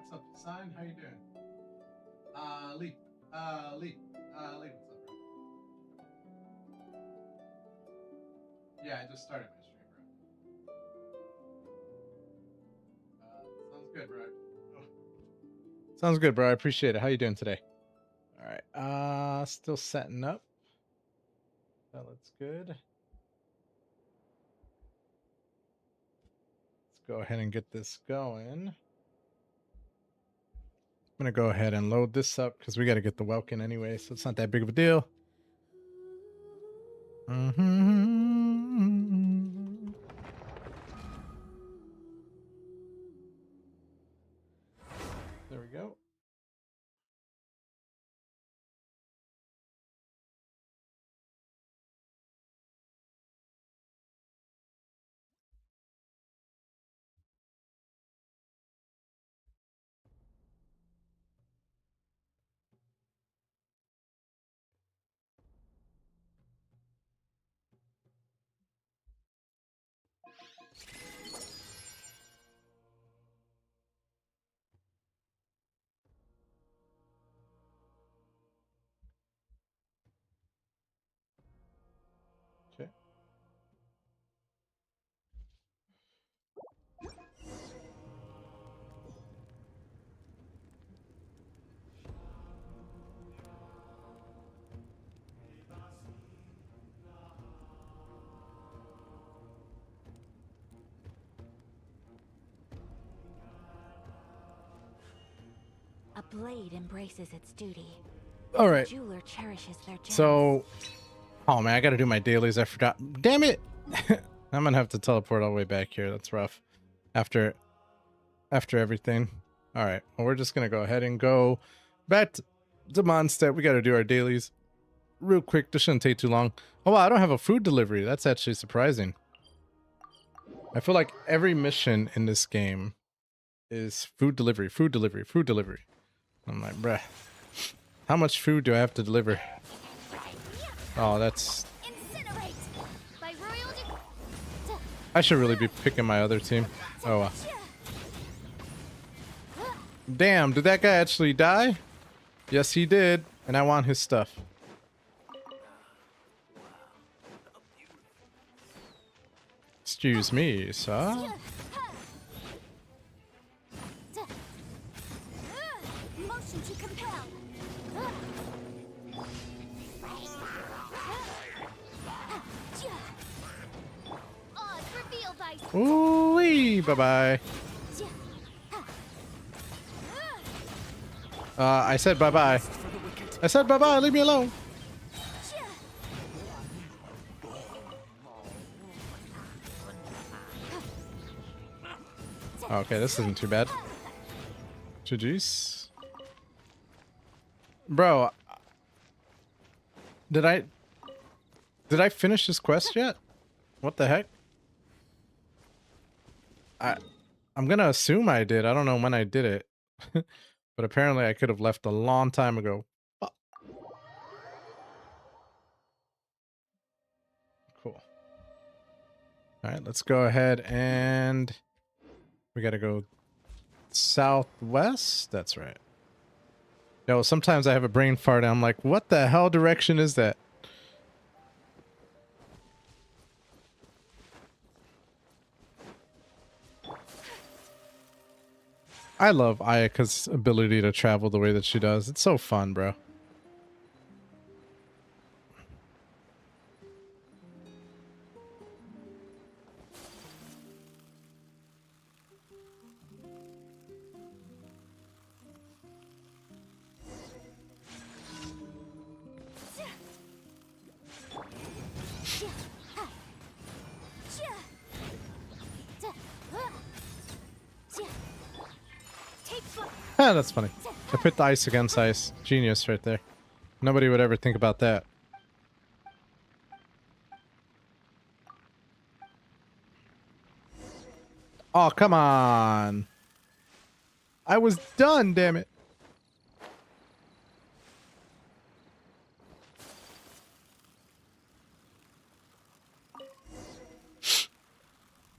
what's up, Sign? How you doing? Lee. Lee. Lee, what's up, bro? Yeah, I just started my stream, bro. Sounds good, bro. Oh. Sounds good, bro. I appreciate it. How you doing today? All right. Still setting up. That looks good. Let's go ahead and get this going. I'm going to go ahead and load this up because we got to get the Welkin anyway, so it's not that big of a deal. There we go. Okay. A blade embraces its duty. All right. The jeweler cherishes their gems. So, oh man, I gotta do my dailies. I forgot. Damn it! I'm gonna have to teleport all the way back here. That's rough. After everything. All right. Well, we're just gonna go ahead and go back to Mondstadt. We gotta do our dailies real quick. This shouldn't take too long. Oh wow, I don't have a food delivery. That's actually surprising. I feel like every mission in this game is food delivery, food delivery, food delivery. I'm like, bruh, how much food do I have to deliver? Oh, that's... I should really be picking my other team. Oh, wow. Damn, did that guy actually die? Yes, he did. And I want his stuff. Excuse me, sir. Ooh-wee, bye-bye. I said bye-bye. I said bye-bye, leave me alone. Okay, this isn't too bad. GG's. Bro, did I finish this quest yet? What the heck? I'm gonna assume I did. I don't know when I did it. But apparently I could have left a long time ago. Cool. Alright, let's go ahead and... we gotta go southwest? That's right. Yo, sometimes I have a brain fart and I'm like, what the hell direction is that? I love Ayaka's ability to travel the way that she does. It's so fun, bro. Yeah, that's funny. I put the ice against ice. Genius right there. Nobody would ever think about that. Oh, come on. I was done, damn it.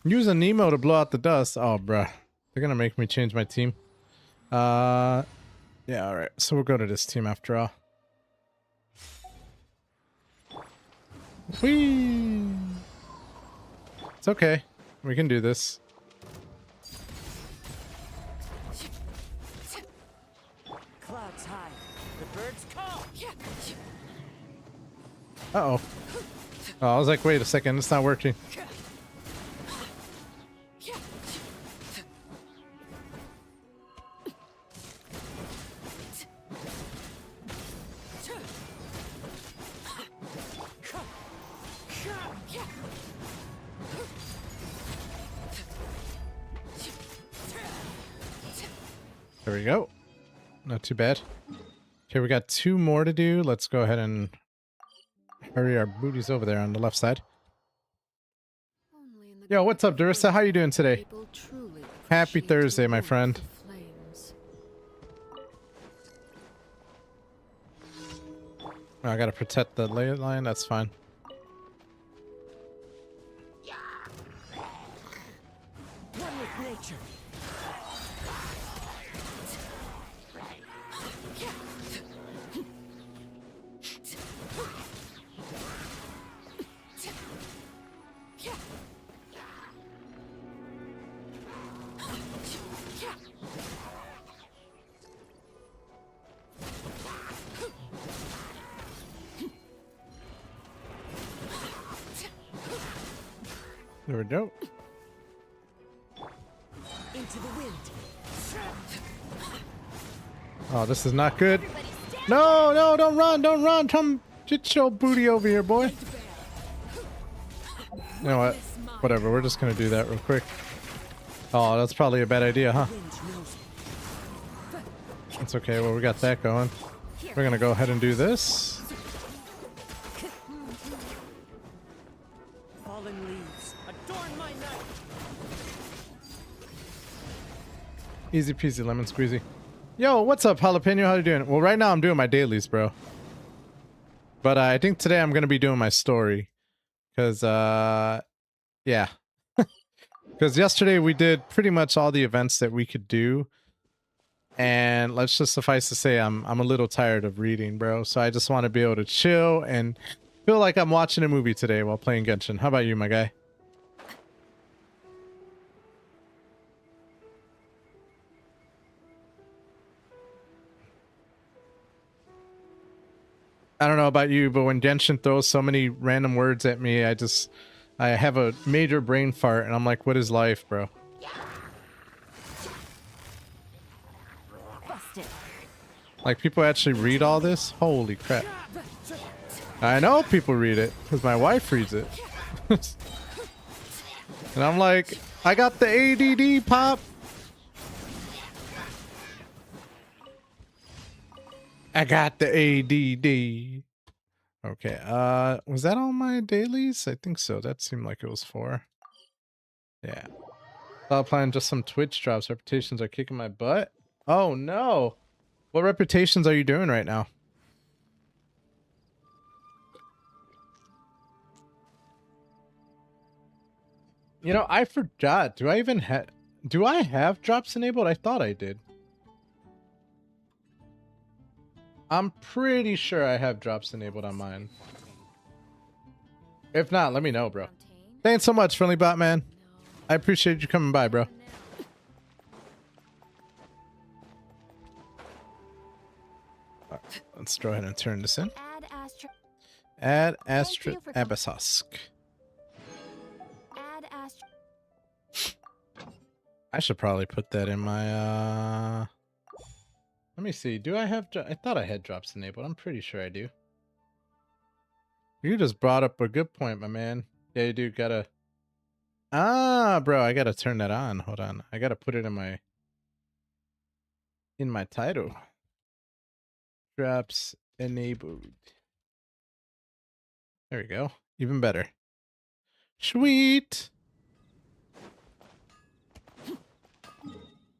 Use a Nemo to blow out the dust. Oh, bruh. They're gonna make me change my team. Yeah, all right. So we'll go to this team after all. Whee! It's okay. We can do this. Clouds high. The birds call. Uh-oh. Oh, I was like, wait a second. It's not working. There we go. Not too bad. Okay, we got 2 more to do. Let's go ahead and hurry our booties over there on the left side. Yo, what's up, Durissa? How you doing today? Happy Thursday, my friend. Oh, I gotta protect the ley line. That's fine. One with nature. There we go. Into the wind. Oh, this is not good. No, no, don't run, don't run. Come get your booty over here, boy. You know what? Whatever, we're just gonna do that real quick. Oh, that's probably a bad idea, huh? It's okay, well, we got that going. We're gonna go ahead and do this. Fallen leaves adorn my night. Easy peasy lemon squeezy. Yo, what's up, Jalapeno? How you doing? Well, right now I'm doing my dailies, bro. But I think today I'm gonna be doing my story. Because, yeah. Because yesterday we did pretty much all the events that we could do. And let's just suffice to say I'm a little tired of reading, bro. So I just want to be able to chill and feel like I'm watching a movie today while playing Genshin. How about you, my guy? I don't know about you, but when Genshin throws so many random words at me, I have a major brain fart and I'm like, what is life, bro? Like, people actually read all this? Holy crap. I know people read it because my wife reads it. And I'm like, I got the ADD, pop. I got the ADD. Okay, was that all my dailies? I think so. That seemed like it was 4. Yeah. Applying just some Twitch drops. Reputations are kicking my butt. Oh no. What reputations are you doing right now? You know, I forgot. Do I have drops enabled? I thought I did. I'm pretty sure I have drops enabled on mine. If not, let me know, bro. Thanks so much, Friendly Bot Man. I appreciate you coming by, bro. Right, let's go ahead and turn this in. Add Astra Abyssosk. I should probably put that in my let me see. Do I have I thought I had drops enabled. I'm pretty sure I do. You just brought up a good point, my man. Yeah, you do gotta. Ah, bro, I gotta turn that on. Hold on. I gotta put it in my title. Drops enabled. There we go. Even better. Sweet.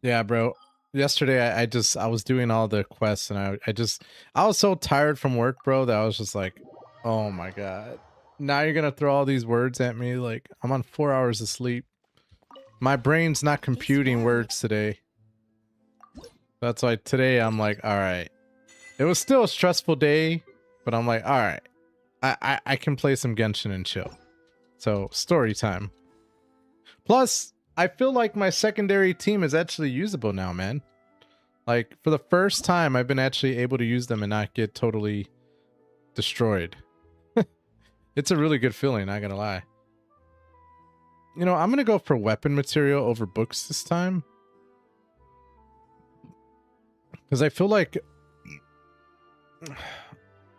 Yeah, bro. Yesterday I was doing all the quests and I was so tired from work, bro, that I was just like, oh my god. Now you're gonna throw all these words at me. Like, I'm on 4 hours of sleep. My brain's not computing words today. That's why today I'm like, all right. It was still a stressful day, but I'm like, all right. I can play some Genshin and chill. So, story time. Plus, I feel like my secondary team is actually usable now, man. Like, for the first time, I've been actually able to use them and not get totally destroyed. It's a really good feeling, not gonna lie. You know, I'm gonna go for weapon material over books this time. Because I feel like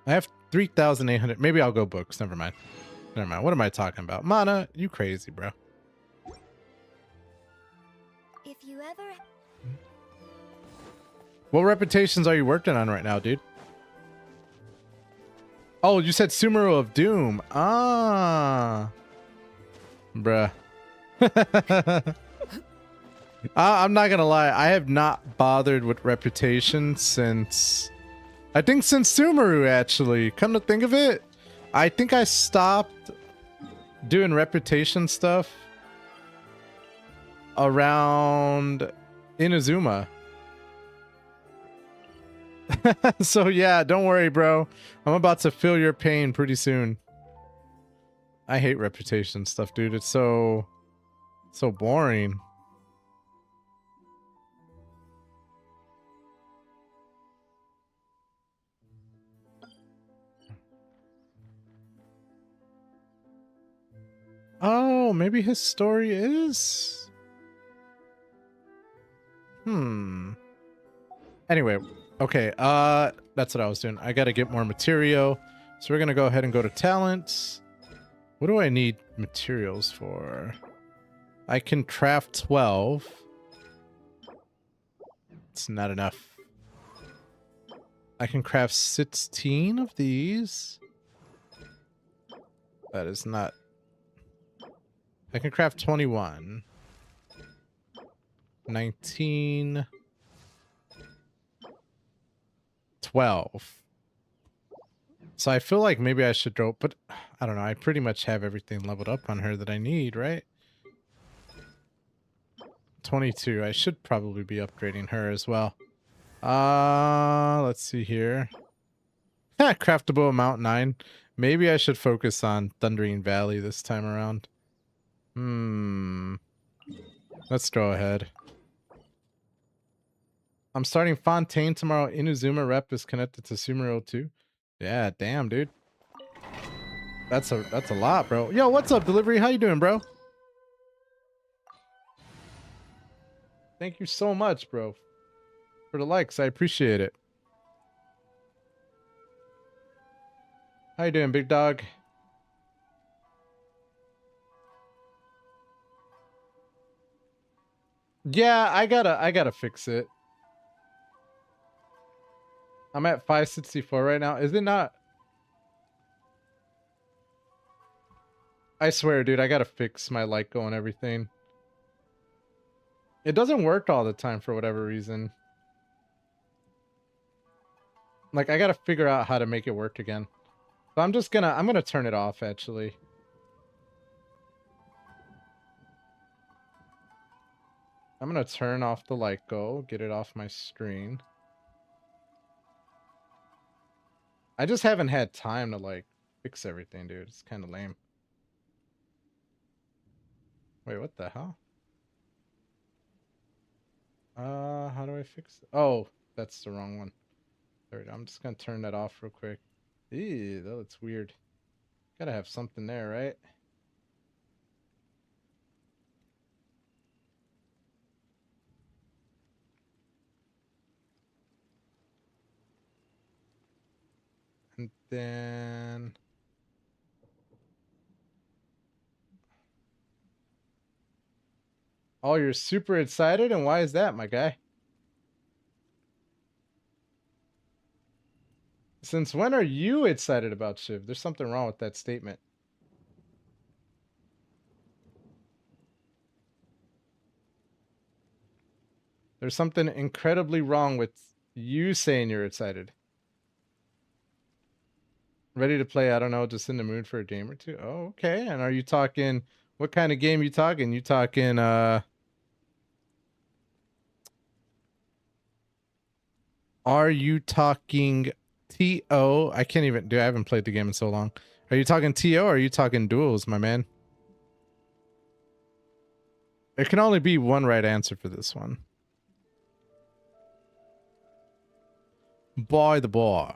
I have 3,800. Maybe I'll go books. Never mind. Never mind. What am I talking about? Mana, you crazy, bro. If you ever... What reputations are you working on right now, dude? Oh, you said Sumeru of Doom. Ah. Bruh. I'm not gonna lie. I have not bothered with reputation since... I think since Sumeru, actually. Come to think of it, I think I stopped doing reputation stuff around Inazuma. So yeah, don't worry, bro. I'm about to feel your pain pretty soon. I hate reputation stuff, dude. It's so boring. Oh, maybe his story is... Anyway, okay, that's what I was doing. I gotta get more material. So we're gonna go ahead and go to talents. What do I need materials for? I can craft 12. It's not enough. I can craft 16 of these. That is not... I can craft 21. 19. 12. So I feel like maybe I should go, but I don't know. I pretty much have everything leveled up on her that I need, right? 22. I should probably be upgrading her as well. Let's see here. Craftable amount 9. Maybe I should focus on Thundering Valley this time around. Let's go ahead. I'm starting Fontaine tomorrow. Inazuma rep is connected to Sumeru too. Yeah, damn, dude. That's a lot, bro. Yo, what's up, Delivery? How you doing, bro? Thank you so much, bro, for the likes. I appreciate it. How you doing, big dog? Yeah, I gotta fix it. I'm at 564 right now. Is it not? I swear, dude, I gotta fix my like go and everything. It doesn't work all the time for whatever reason. Like, I gotta figure out how to make it work again. So I'm gonna turn it off, actually. I'm gonna turn off the light go, get it off my screen. I just haven't had time to, like, fix everything, dude. It's kind of lame. Wait, what the hell? How do I fix it? Oh, that's the wrong one. There we go. I'm just gonna turn that off real quick. Ew, that looks weird. Gotta have something there, right? And then... Oh, you're super excited? And why is that, my guy? Since when are you excited about Shiv? There's something wrong with that statement. There's something incredibly wrong with you saying you're excited. Ready to play, I don't know, just in the mood for a game or two. Oh, okay. And are you talking, what kind of game you talking? You talking, Are you talking TO? I can't even do. I haven't played the game in so long. Are you talking TO or are you talking duels, my man? There can only be one right answer for this one. Boy, the boy.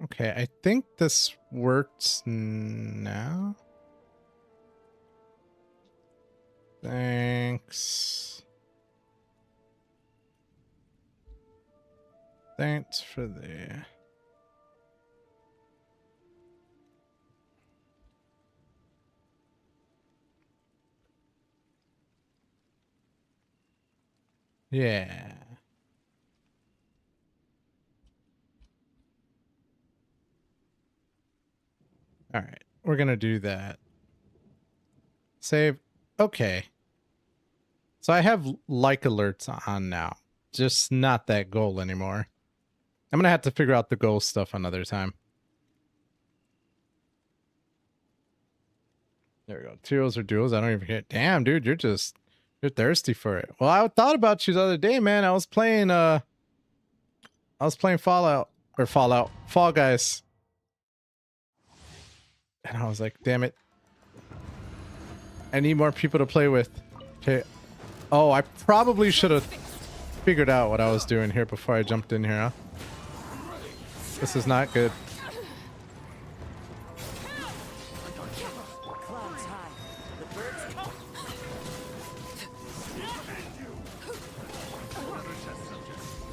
Okay, I think this works now. Thanks. Thanks for the... Yeah. All right, we're gonna do that. Save. Okay. So I have like alerts on now. Just not that goal anymore. I'm gonna have to figure out the goal stuff another time. There we go. Trios or duels. I don't even care. Damn, dude, you're thirsty for it. Well, I thought about you the other day, man. I was playing Fall Guys. And I was like, damn it. I need more people to play with. Okay. Oh, I probably should have figured out what I was doing here before I jumped in here, huh? This is not good. Clouds high. The birds come.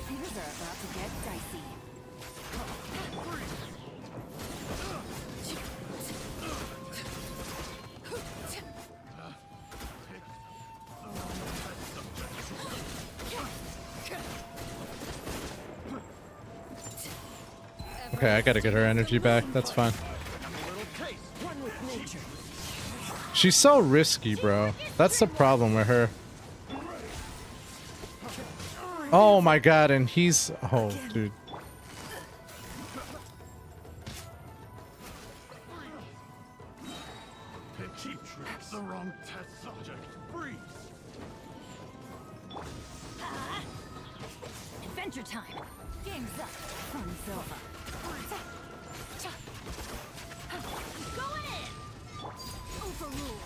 Things are about to get dicey. Okay, I gotta get her energy back. That's fine. One with nature. She's so risky, bro. That's the problem with her. Oh my god, and he's... Oh, dude. They keep the wrong test subject. Freeze! Adventure time. Game's up. Fun's over. Going in. Overruled.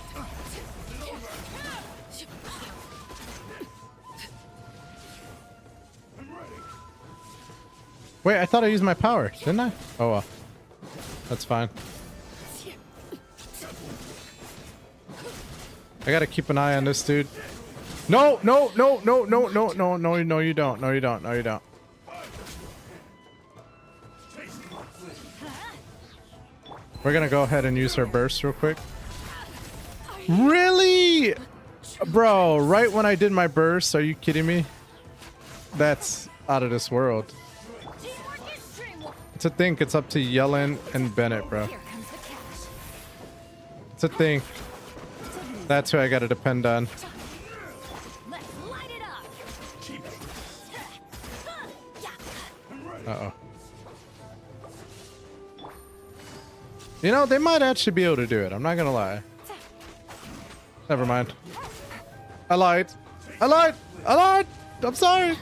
Wait, I thought I used my power, didn't I? Oh well. That's fine. I gotta keep an eye on this dude. No, no, no, no, no, no, no, no, no, you don't. No, you don't. No, you don't. We're gonna go ahead and use her burst real quick. Really? Bro, right when I did my burst, are you kidding me? That's out of this world. To think it's up to Yellen and Bennett, bro. To think that's who I gotta depend on. Let's light it up. Uh-oh. You know, they might actually be able to do it. I'm not gonna lie. Never mind. I lied. I lied. I lied. I'm sorry.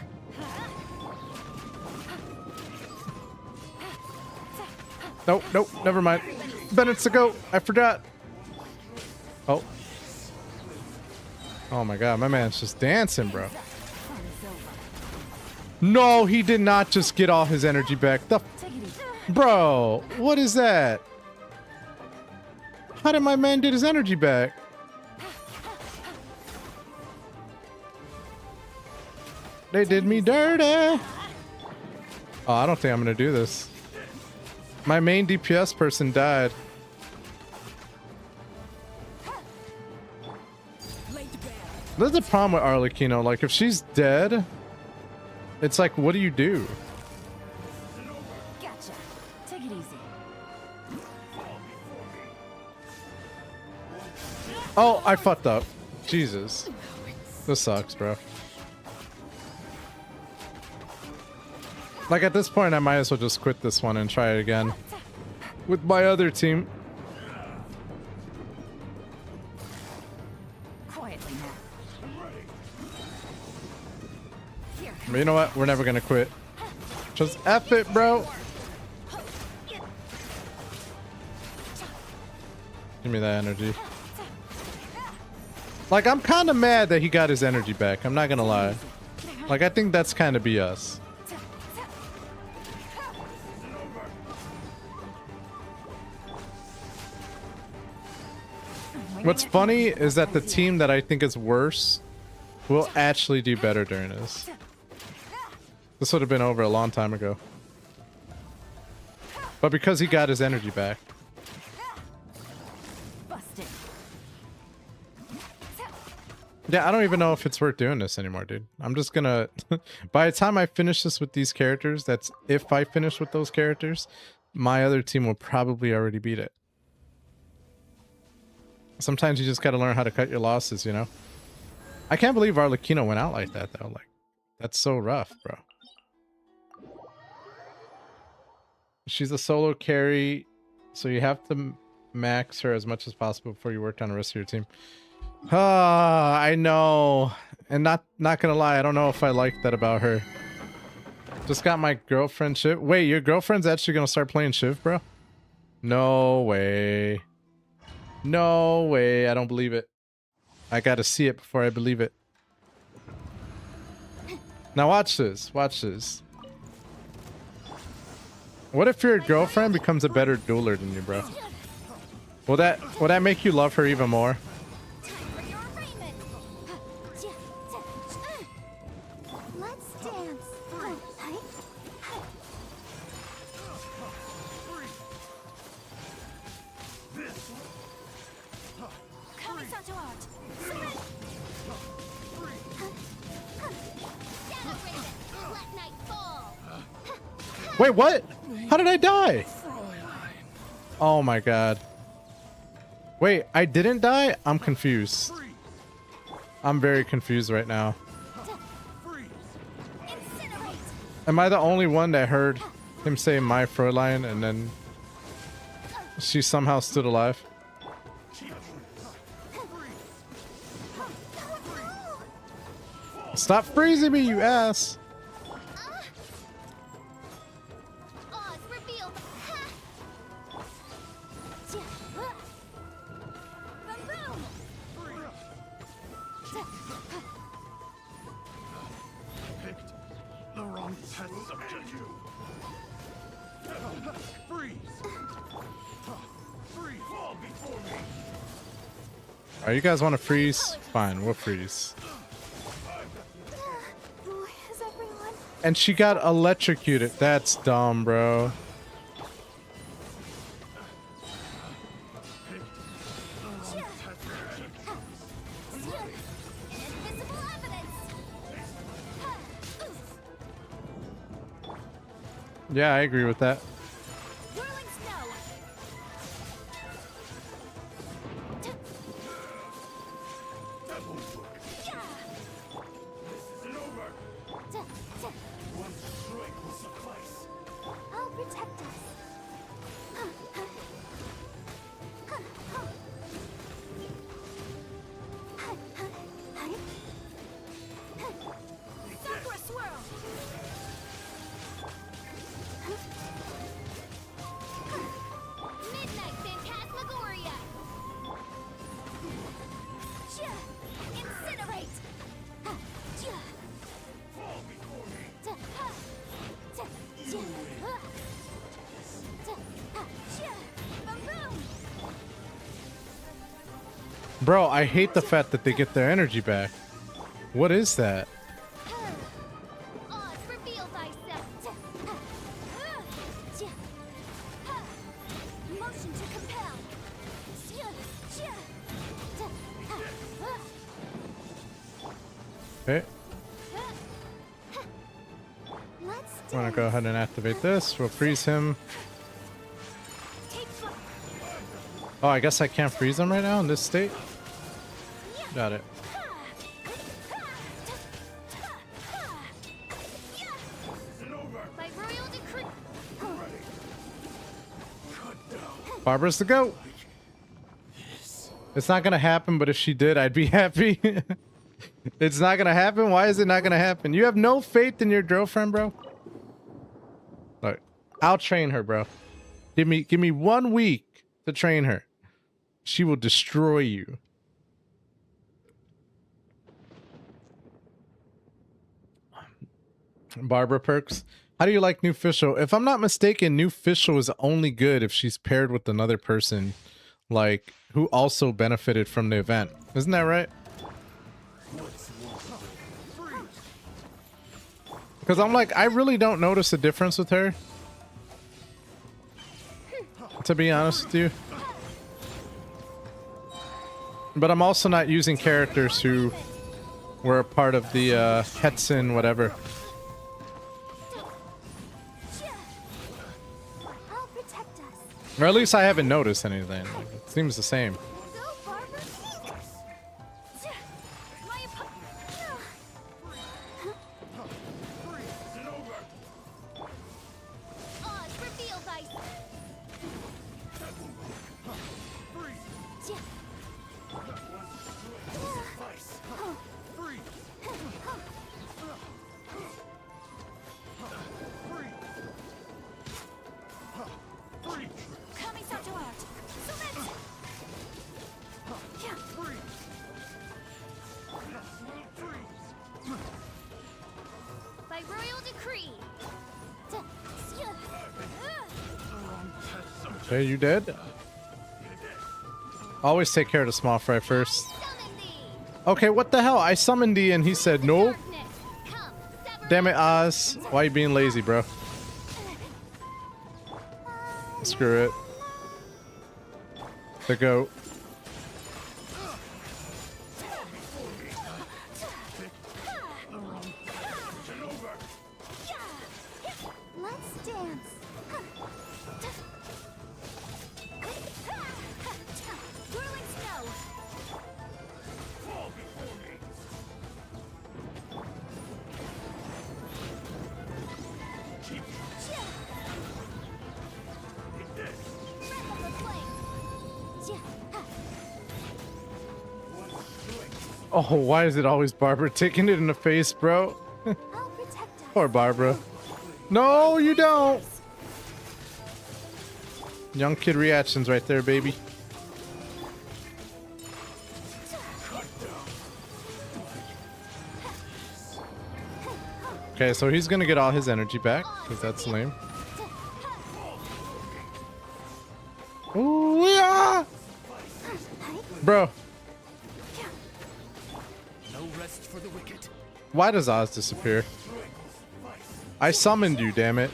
Nope, nope, never mind. Bennett's to go. I forgot. Oh. Oh my god, my man's just dancing, bro. No, he did not just get all his energy back. The Take it easy. bro, what is that? How did my man get his energy back? They did me dirty. Oh, I don't think I'm gonna do this. My main DPS person died. There's a problem with Arlecchino. Like, if she's dead, it's like, what do you do? Gotcha. Take it easy. Oh, I fucked up. Jesus. This sucks, bro. Like, at this point, I might as well just quit this one and try it again with my other team. Quietly now. Here. But you know what? We're never gonna quit. Just F it, bro. Give me that energy. Like, I'm kind of mad that he got his energy back. I'm not gonna lie. Like, I think that's kind of BS. What's funny is that the team that I think is worse will actually do better during this. This would have been over a long time ago. But because he got his energy back. Busted. Yeah, I don't even know if it's worth doing this anymore, dude. I'm just gonna... By the time I finish this with these characters, that's if I finish with those characters, my other team will probably already beat it. Sometimes you just gotta learn how to cut your losses, you know? I can't believe Arlecchino went out like that, though. Like, that's so rough, bro. She's a solo carry, so you have to max her as much as possible before you work on the rest of your team. Ah, I know. And not gonna lie, I don't know if I like that about her. Just got my girlfriend Shiv. Wait, your girlfriend's actually gonna start playing Shiv, bro? No way. No way, I don't believe it. I gotta see it before I believe it. Now watch this, watch this. What if your girlfriend becomes a better dueler than you, bro? Will that make you love her even more? Let's dance. Wait, what? How did I die? Oh my god. Wait, I didn't die? I'm confused. I'm very confused right now. Am I the only one that heard him say my Fräulein and then she somehow stood alive? Stop freezing me, you ass! Picked the wrong test subject. Freeze! Freeze! Fall before me! Alright, you guys want to freeze? Fine, we'll freeze. And she got electrocuted. That's dumb, bro. Yeah, I agree with that. I'll protect us. Bro, I hate the fact that they get their energy back. What is that? Odds reveal thyself. Motion to compel. Okay. Let's I'm gonna go ahead and activate this. We'll freeze him. take flight. Oh, I guess I can't freeze him right now in this state. Got it. By royal decree. Barbara's the goat. It's not gonna happen, but if she did, I'd be happy. It's not gonna happen. Why is it not gonna happen? You have no faith in your girlfriend, bro. Look, I'll train her, bro. Give me 1 week to train her. She will destroy you. Barbara perks. How do you like new Fischl? If I'm not mistaken, new Fischl is only good if she's paired with another person, like who also benefited from the event. Isn't that right? Because I'm like, I really don't notice a difference with her, to be honest with you. But I'm also not using characters who were a part of the Hetson whatever. I'll protect us. Or at least I haven't noticed anything. It seems the same. Go, Barbara. My odds reveal thyself. Coming out to art. Summit. By royal decree. Okay, you dead? Always take care of the small fry first. Summon thee. Okay, what the hell? I summoned D and he said no. Darkness. Come, sever Damn it, Oz. Why you being lazy, bro? Screw it. The goat. Let's dance. Whirling snow. Breath of the flame. Oh, why is it always Barbara taking it in the face, bro? I'll protect us. Poor Barbara. No, you don't. Young kid reactions right there, baby. Okay, so he's gonna get all his energy back, because that's lame. Ooh, yeah! Bro, No rest for the wicked. why does Oz disappear? I summoned you, damn it.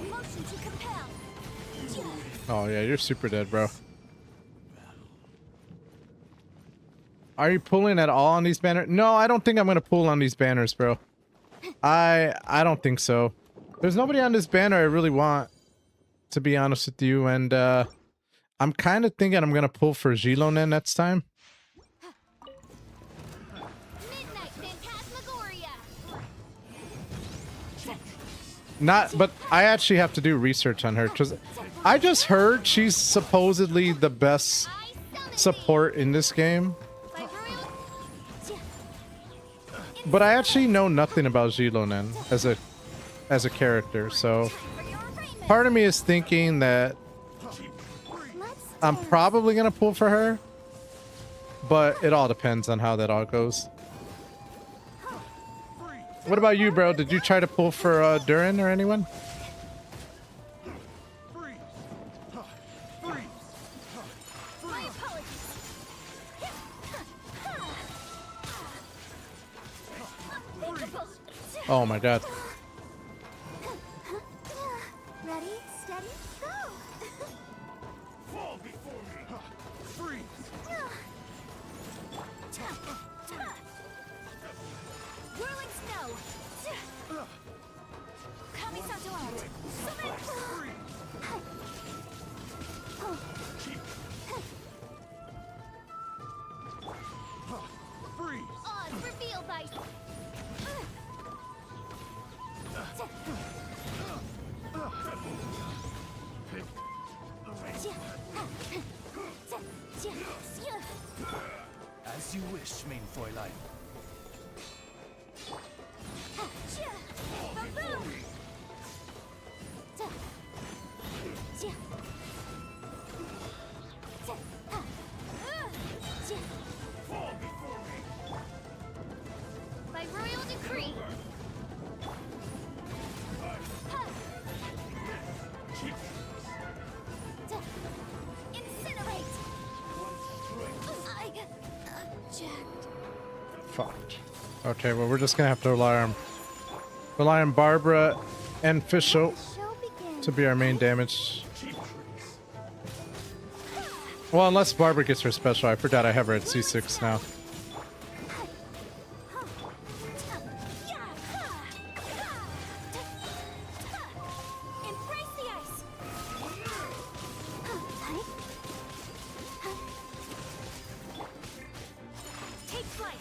Motion to compel. Oh yeah, you're super dead, bro. Are you pulling at all on these banners? No, I don't think I'm gonna pull on these banners, bro. I don't think so. There's nobody on this banner I really want, to be honest with you, and I'm kind of thinking I'm gonna pull for Gilonen next time. Midnight Phantasmagoria. Not, but I actually have to do research on her because I just heard she's supposedly the best I summon support in this game, thee. By royal. but I actually know nothing about Gilonen as a character, so For your arraignment. part of me is thinking that Let's I'm probably gonna pull for her, but it all depends on how that all goes. What about you, bro? Did you try to pull for Durin or anyone? My apologies. Unthinkable. Oh my god. Ready, steady, go. Fall before me. Freeze. Whirling snow. Kamisato out. Summon. Freeze. Oz reveal vice. Pick the right. As you wish, main Fräulein. Fall before me. By royal decree. Incinerate. I object. Fuck. Okay, well we're just gonna have to rely on Barbara and Fischl Show begins. to be our main damage. Well, unless Barbara gets her special. I forgot I have her at C6 now. Embrace the ice. Take flight.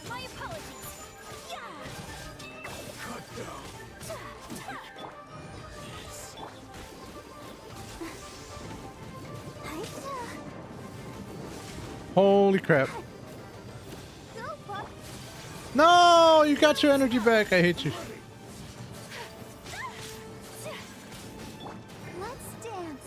My apologies. Holy crap. Go, Buck. No, you got your energy back. I hate you. Let's dance.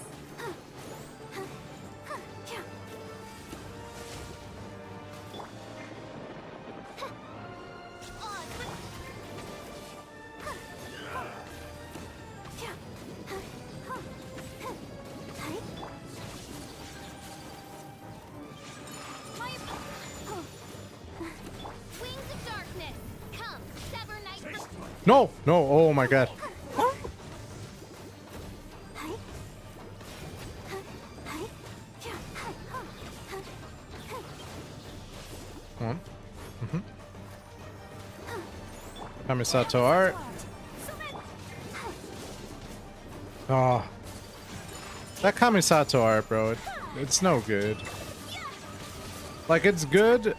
Wings of darkness, come, sever night. No, no. Oh my god. Come on. Kamisato art. Oh. That Kamisato art, bro. It's no good. Like, it's good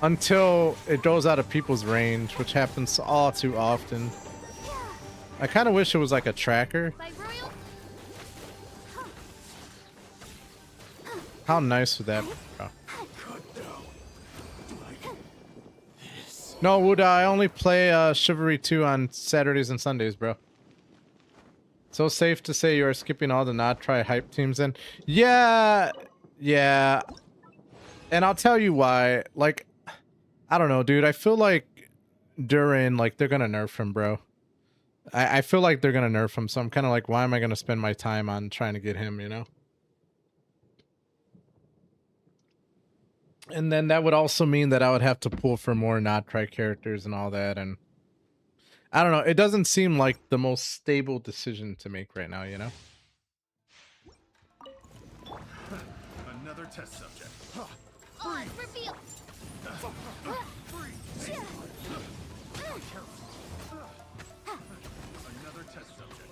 until it goes out of people's range, which happens all too often. I kind of wish it was like a tracker. By royal. How nice would that be, bro? No, Wuda, I only play Chivalry 2 on Saturdays and Sundays, bro. So safe to say you are skipping all the not try hype teams then? Yeah, yeah. And I'll tell you why. Like, I don't know, dude. I feel like Durin, like, they're gonna nerf him, bro. I feel like they're gonna nerf him, so I'm kind of like, why am I gonna spend my time on trying to get him, you know? And then that would also mean that I would have to pull for more not try characters and all that, and I don't know. It doesn't seem like the most stable decision to make right now, you know? Another test subject. Oz reveal. Another test subject.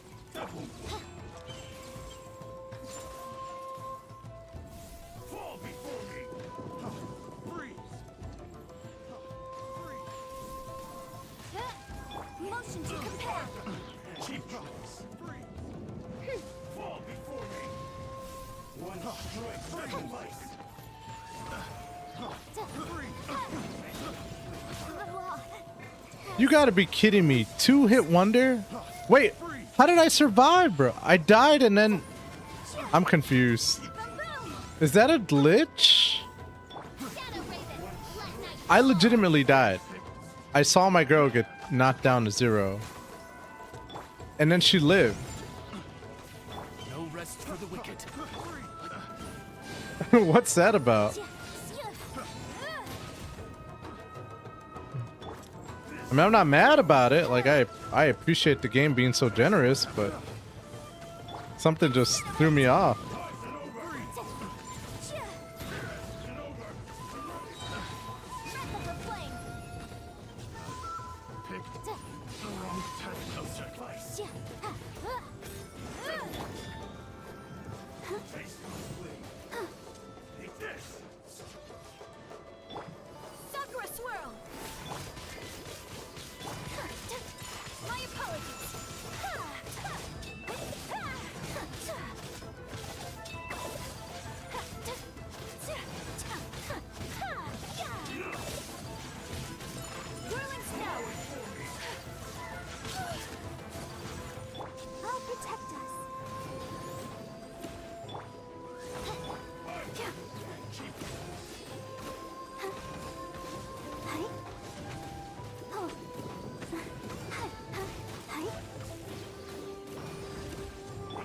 Fall before me. Freeze. Motion to compare. Cheap choice. Freeze. Fall before me. One strike sacrifice. You gotta be kidding me. 2-hit wonder? Wait, how did I survive, bro? I died and then... I'm confused. Is that a glitch? I legitimately died. I saw my girl get knocked down to 0. And then she lived. No rest for the wicked. What's that about? I mean, I'm not mad about it. Like, I appreciate the game being so generous, but something just threw me off. Sakura swirl. My apologies. Whirling snow. I'll protect us.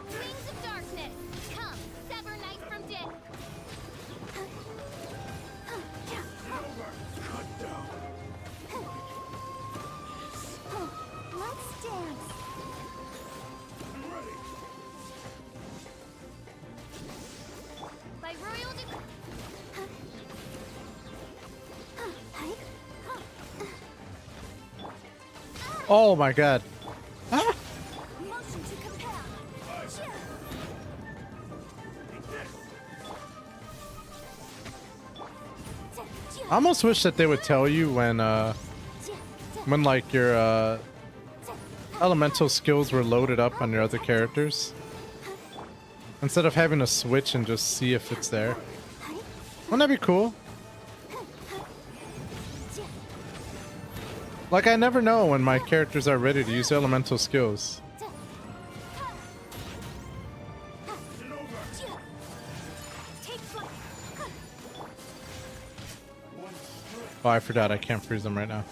Wings of darkness, come, sever night from day. Let's dance. By royal Oh my god. Ah! motion to compel. I almost wish that they would tell you when like your elemental skills were loaded up on your other characters, instead of having to switch and just see if it's there. Wouldn't that be cool? Like, I never know when my characters are ready to use elemental skills. Take flight. Oh, I forgot. I can't freeze them right now.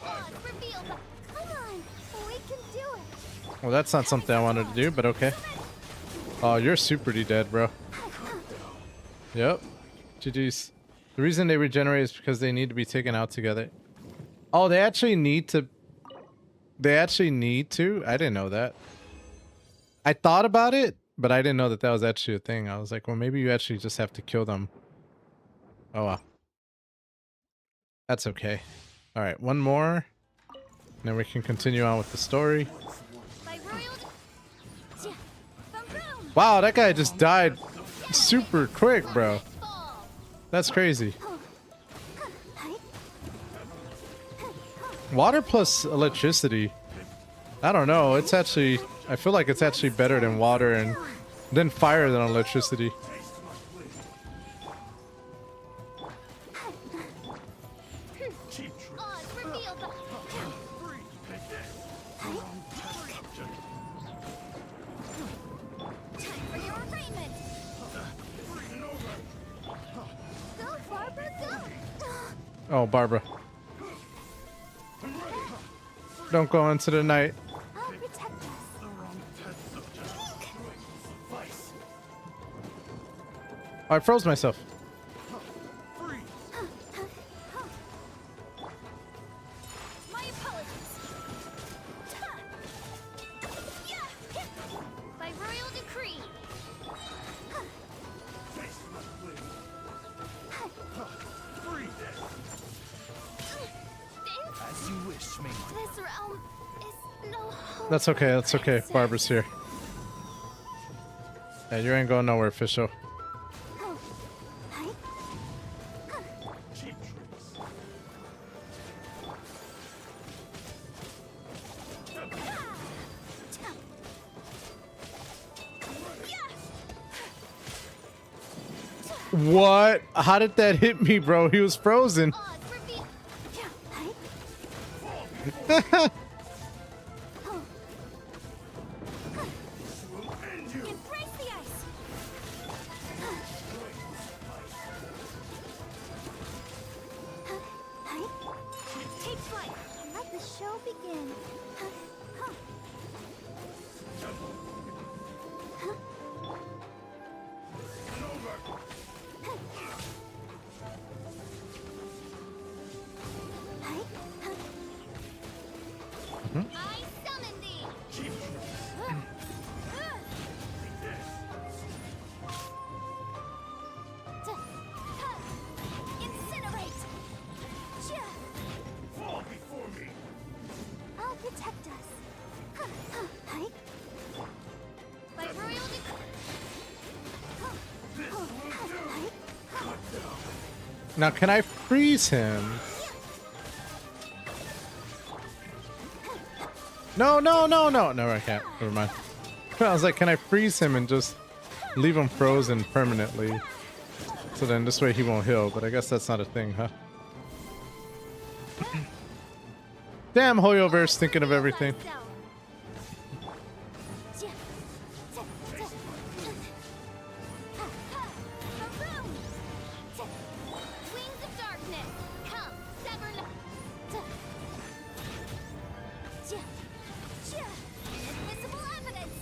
Pause, reveal the... Come on, we can do it. Well, that's not something I wanted to do, but okay. Oh, you're super dead, bro. Yep. GG's. The reason they regenerate is because they need to be taken out together. Oh, they actually need to... They actually need to? I didn't know that. I thought about it, but I didn't know that that was actually a thing. I was like, well, maybe you actually just have to kill them. Oh, well. That's okay. Alright, one more. And then we can continue on with the story. By royal... Boom. Wow, that guy just died super quick, bro. Fall. That's crazy. Water plus electricity. I don't know. It's actually... I feel like it's actually better than water and... than fire than electricity. Oz, reveal the... Time for your arraignment. Go, Barbara, go. Oh, Barbara. Don't go into the night. I'll protect us. Oh, I froze myself. My apologies. By royal decree. As you wish, me. This realm is no home. That's okay. That's okay. Barbara's here. Yeah, you ain't going nowhere, official. What? How did that hit me, bro? He was frozen. Oz, reveal. Embrace the ice. Take flight. Let the show begin. I summon thee. Incinerate. Fall before me. I'll protect us. By royal Now, can I freeze him? No, no, no, no. No, I can't. Never mind. I was like, can I freeze him and just leave him frozen permanently? So then this way he won't heal, but I guess that's not a thing, huh? Damn, Hoyoverse thinking of everything. Wings of darkness, come, sever invisible evidence.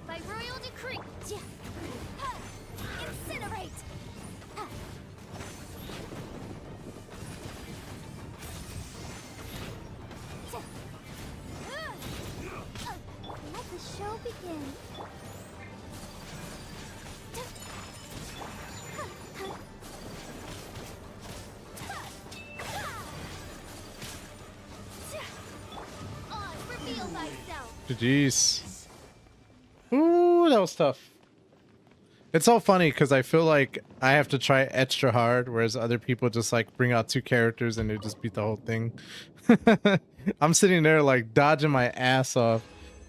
By royal decree. Incinerate. Let the show begin. On, reveal thyself. Jeez. Ooh, that was tough. It's all funny because I feel like I have to try extra hard, whereas other people just like bring out 2 characters and they just beat the whole thing. I'm sitting there like dodging my ass off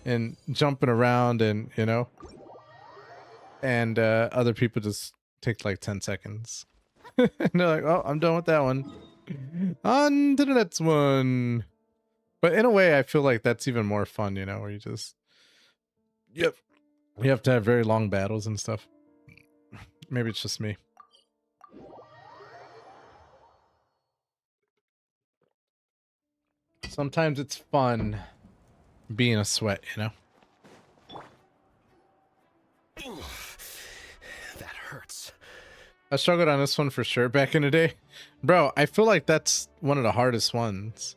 and jumping around and, you know, and other people just take like 10 seconds. And they're like, oh, I'm done with that one. On to the next one. But in a way, I feel like that's even more fun, you know, where you just, yep, you have to have very long battles and stuff. Maybe it's just me. Sometimes it's fun being a sweat, you know? That hurts. I struggled on this one for sure back in the day. Bro, I feel like that's one of the hardest ones.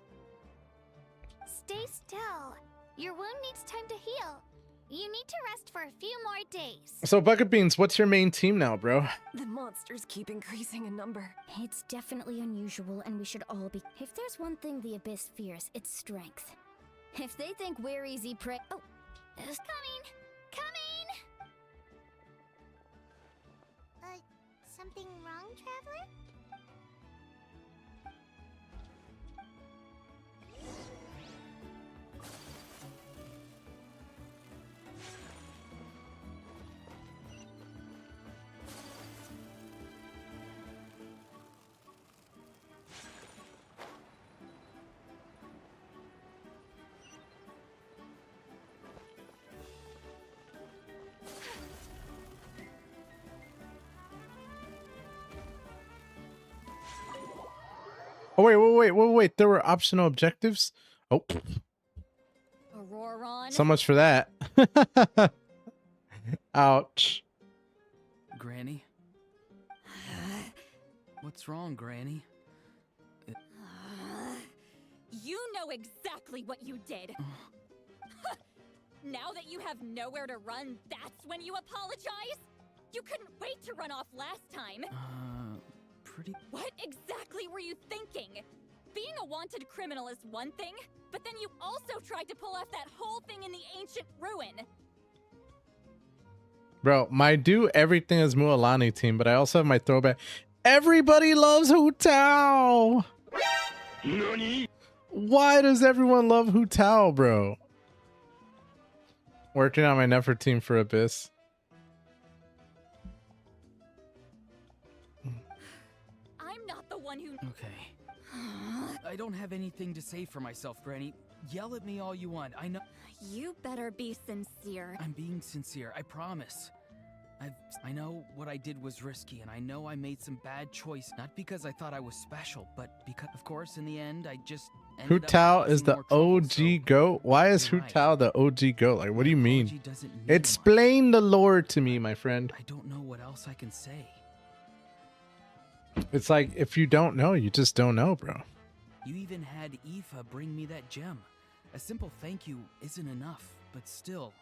Stay still. Your wound needs time to heal. You need to rest for a few more days. So, Bucket Beans, what's your main team now, bro? The monsters keep increasing in number. It's definitely unusual, and we should all be. If there's one thing the Abyss fears, it's strength. If they think we're easy prey. Oh, Coming! Coming! Something wrong, Traveler? Oh, wait. There were optional objectives? Oh, Auroron. so much for that. Ouch. Granny? What's wrong, Granny? You know exactly what you did. Now that you have nowhere to run, that's when you apologize? You couldn't wait to run off last time. Pretty... What exactly were you thinking? Being a wanted criminal is one thing, but then you also tried to pull off that whole thing in the ancient ruin. Bro, my do everything is Mualani team, but I also have my throwback. Everybody loves Hu Tao! Nani? Why does everyone love Hu Tao, bro? Working on my Nefer team for Abyss. I don't have anything to say for myself, Granny. Yell at me all you want. I know. You better be sincere. I'm being sincere, I promise. I know what I did was risky, and I know I made some bad choice. Not because I thought I was special, but because, of course, in the end, I just Hu ended up Tao is causing the more trouble, OG so goat. Why is Hu you're right. Tao the OG goat? Like, what do you mean? apology doesn't mean Explain the lore to me, my friend. much. I don't know what else I can say. It's like, if you don't know, you just don't know, bro. You even had Aoife bring me that gem. A simple thank you isn't enough, but still.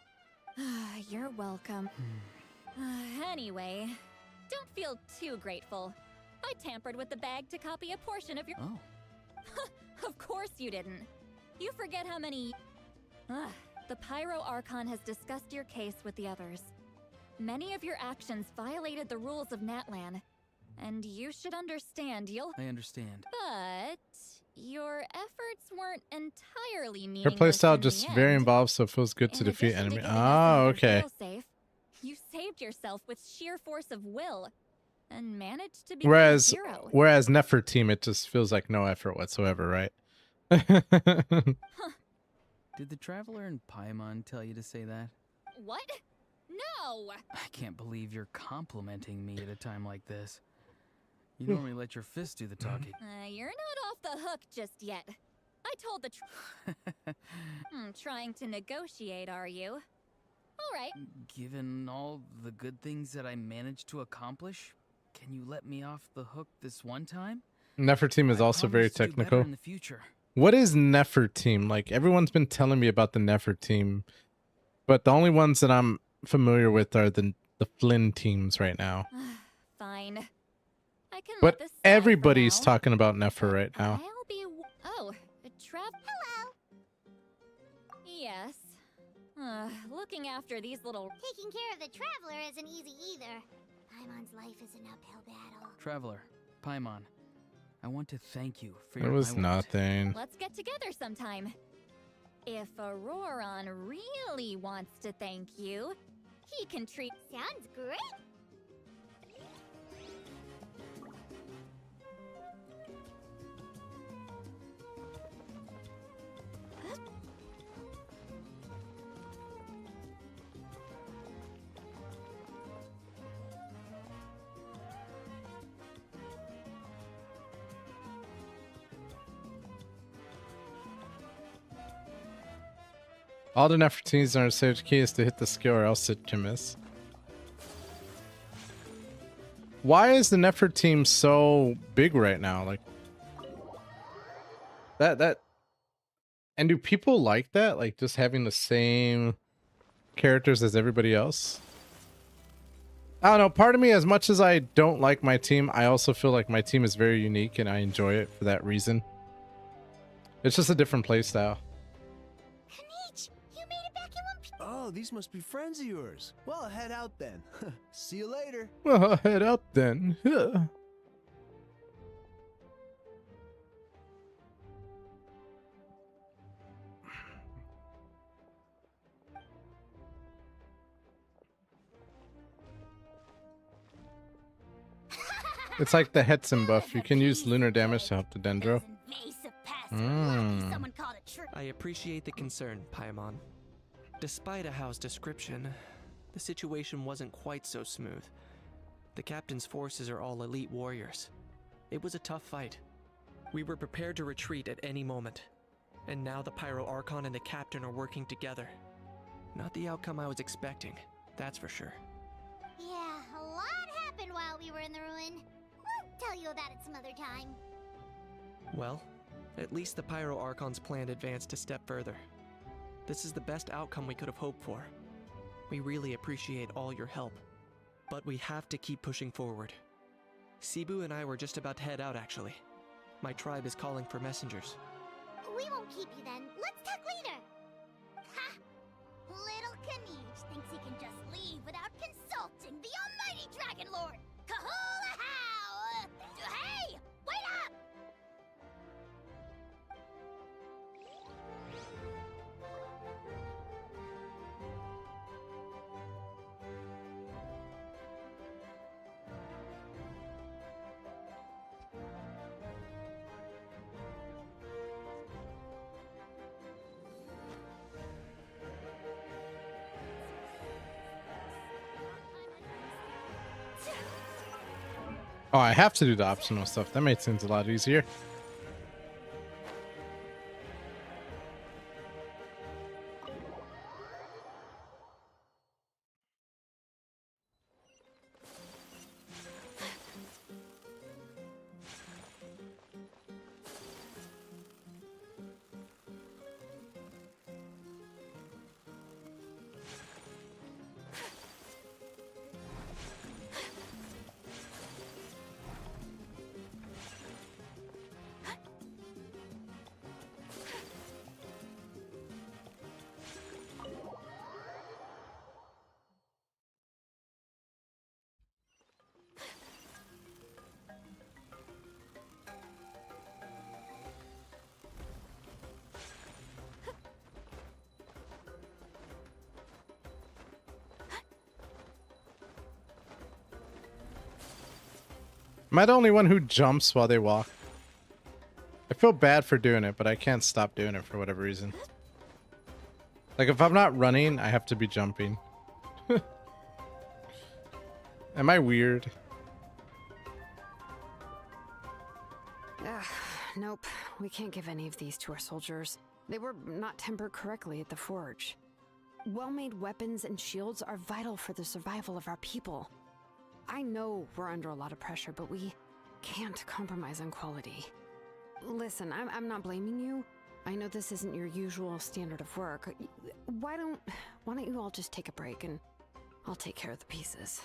You're welcome. Anyway, don't feel too grateful. I tampered with the bag to copy a portion of your. Oh. Of course you didn't. You forget how many. The Pyro Archon has discussed your case with the others. Many of your actions violated the rules of Natlan, and you should understand you'll. I understand. But your efforts weren't entirely Her meaningless. playstyle in just the very end. involved, so it feels good to In defeat addition to enemy. giving us Oh, another okay. failsafe, you saved yourself with sheer force of will, and managed to be a Whereas hero. Nefertime, it just feels like no effort whatsoever, right? Did the Traveler in Paimon tell you to say that? What? No! I can't believe you're complimenting me at a time like this. You normally let your fist do the talking. You're not off the hook just yet. I told the trying to negotiate, are you? All right. Given all the good things that I managed to accomplish, can you let me off the hook this one time? Nefertime is I also very promise to do better technical. in the future. What is Nefertime? Like, everyone's been telling me about the Nefertime, but the only ones that I'm familiar with are the Flynn teams right now. Fine. I can But let this slide for everybody's now. talking about Nefer right now. I'll be. Hello. Yes. Looking after these little. Taking care of the traveler isn't easy either. Paimon's life is an uphill battle. Traveler, Paimon, I want to thank you for It your. was I won't. nothing. Let's get together sometime. If Auroron really wants to thank you, he can treat. Sounds great. All the Nefertimes are saved key is to hit the skill or else it can miss. Why is the Nefertime so big right now? Like that and do people like that? Like just having the same characters as everybody else? I don't know, part of me, as much as I don't like my team, I also feel like my team is very unique and I enjoy it for that reason. It's just a different play style. Kanich, you made it back in one piece. Oh, these must be friends of yours. Well, head out then. See you later. Well, I'll head out then. It's like the Hetson buff. You can use lunar damage to help the Dendro. Someone called a true. I appreciate the concern, Paimon. Despite Ahao's description, the situation wasn't quite so smooth. The captain's forces are all elite warriors. It was a tough fight. We were prepared to retreat at any moment. And now the Pyro Archon and the captain are working together. Not the outcome I was expecting, that's for sure. Yeah, a lot happened while we were in the ruin. We'll tell you about it some other time. Well, at least the Pyro Archon's plan advanced a step further. This is the best outcome we could have hoped for. We really appreciate all your help. But we have to keep pushing forward. Cebu and I were just about to head out, actually. My tribe is calling for messengers. We won't keep you then. Let's talk later. Ha! Little Kanich thinks he can just leave without consulting the almighty Dragon Lord. Kahula how! Hey! Wait up! Oh, I have to do the optional stuff. That made things a lot easier. Am I the only one who jumps while they walk? I feel bad for doing it, but I can't stop doing it for whatever reason. Like, if I'm not running, I have to be jumping. Am I weird? Nope, we can't give any of these to our soldiers. They were not tempered correctly at the forge. Well-made weapons and shields are vital for the survival of our people. I know we're under a lot of pressure, but we can't compromise on quality. Listen, I'm not blaming you. I know this isn't your usual standard of work. Why don't you all just take a break and I'll take care of the pieces.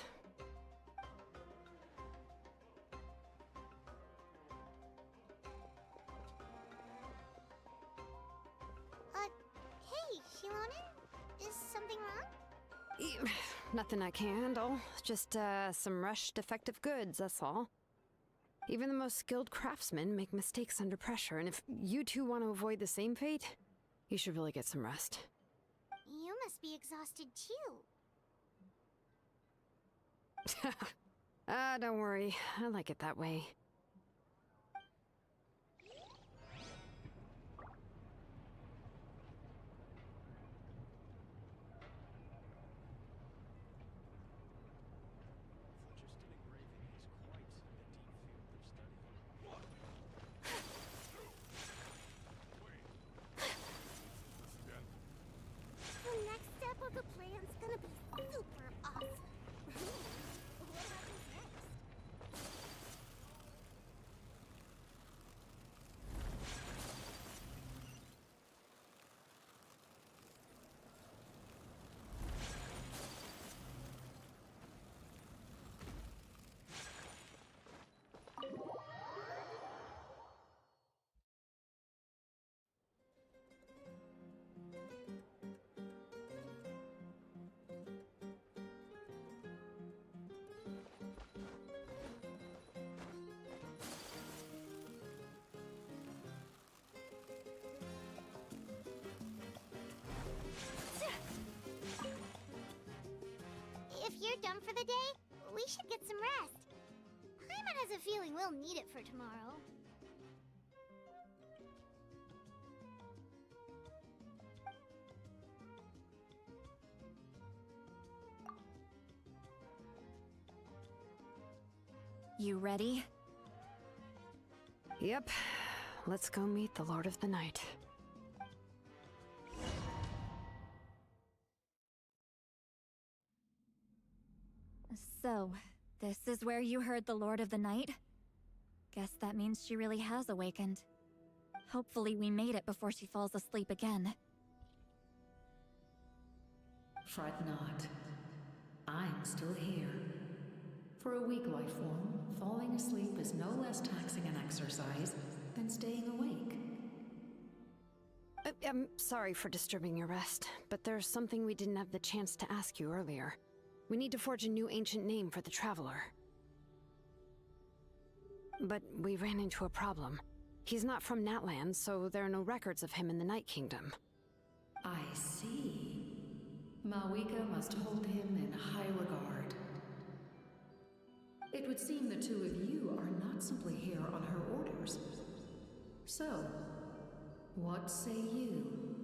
Hey, Shilonen? Is something wrong? Nothing I can handle. Just some rushed defective goods, that's all. Even the most skilled craftsmen make mistakes under pressure, and if you two want to avoid the same fate, you should really get some rest. You must be exhausted too. Don't worry. I like it that way. The next step of the plan's gonna be super awesome. What happens next? If you're done for the day, we should get some rest. Paimon has a feeling we'll need it for tomorrow. You ready? Yep. Let's go meet the Lord of the Night. So, this is where you heard the Lord of the Night? Guess that means she really has awakened. Hopefully we made it before she falls asleep again. Fret not. I'm still here. For a weak life form, falling asleep is no less taxing an exercise than staying awake. I'm sorry for disturbing your rest, but there's something we didn't have the chance to ask you earlier. We need to forge a new ancient name for the Traveler. But we ran into a problem. He's not from Natland, so there are no records of him in the Night Kingdom. I see. Mawika must hold him in high regard. It would seem the two of you are not simply here on her orders. So, what say you?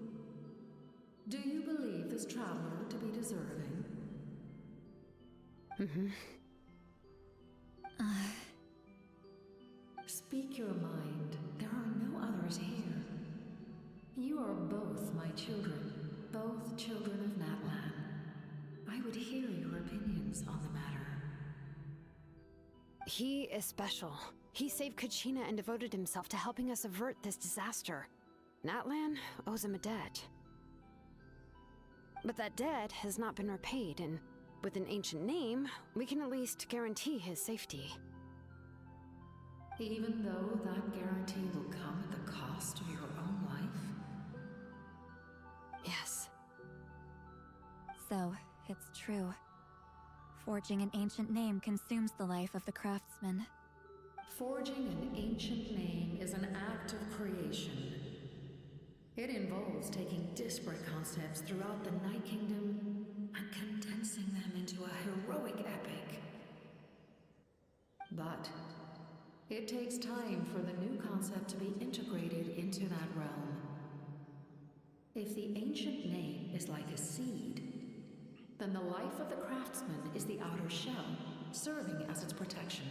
Do you believe this traveler to be deserving? Speak your mind. There are no others here. You are both my children, both children of Natlan. I would hear your opinions on the matter. He is special. He saved Kachina and devoted himself to helping us avert this disaster. Natlan owes him a debt. But that debt has not been repaid, and with an ancient name, we can at least guarantee his safety. Even though that guarantee will come at the cost of your own life? Yes. So, it's true. Forging an ancient name consumes the life of the craftsman. Forging an ancient name is an act of creation. It involves taking disparate concepts throughout the Night Kingdom and condensing them into a heroic epic. But it takes time for the new concept to be integrated into that realm. If the ancient name is like a seed, then the life of the craftsman is the outer shell, serving as its protection.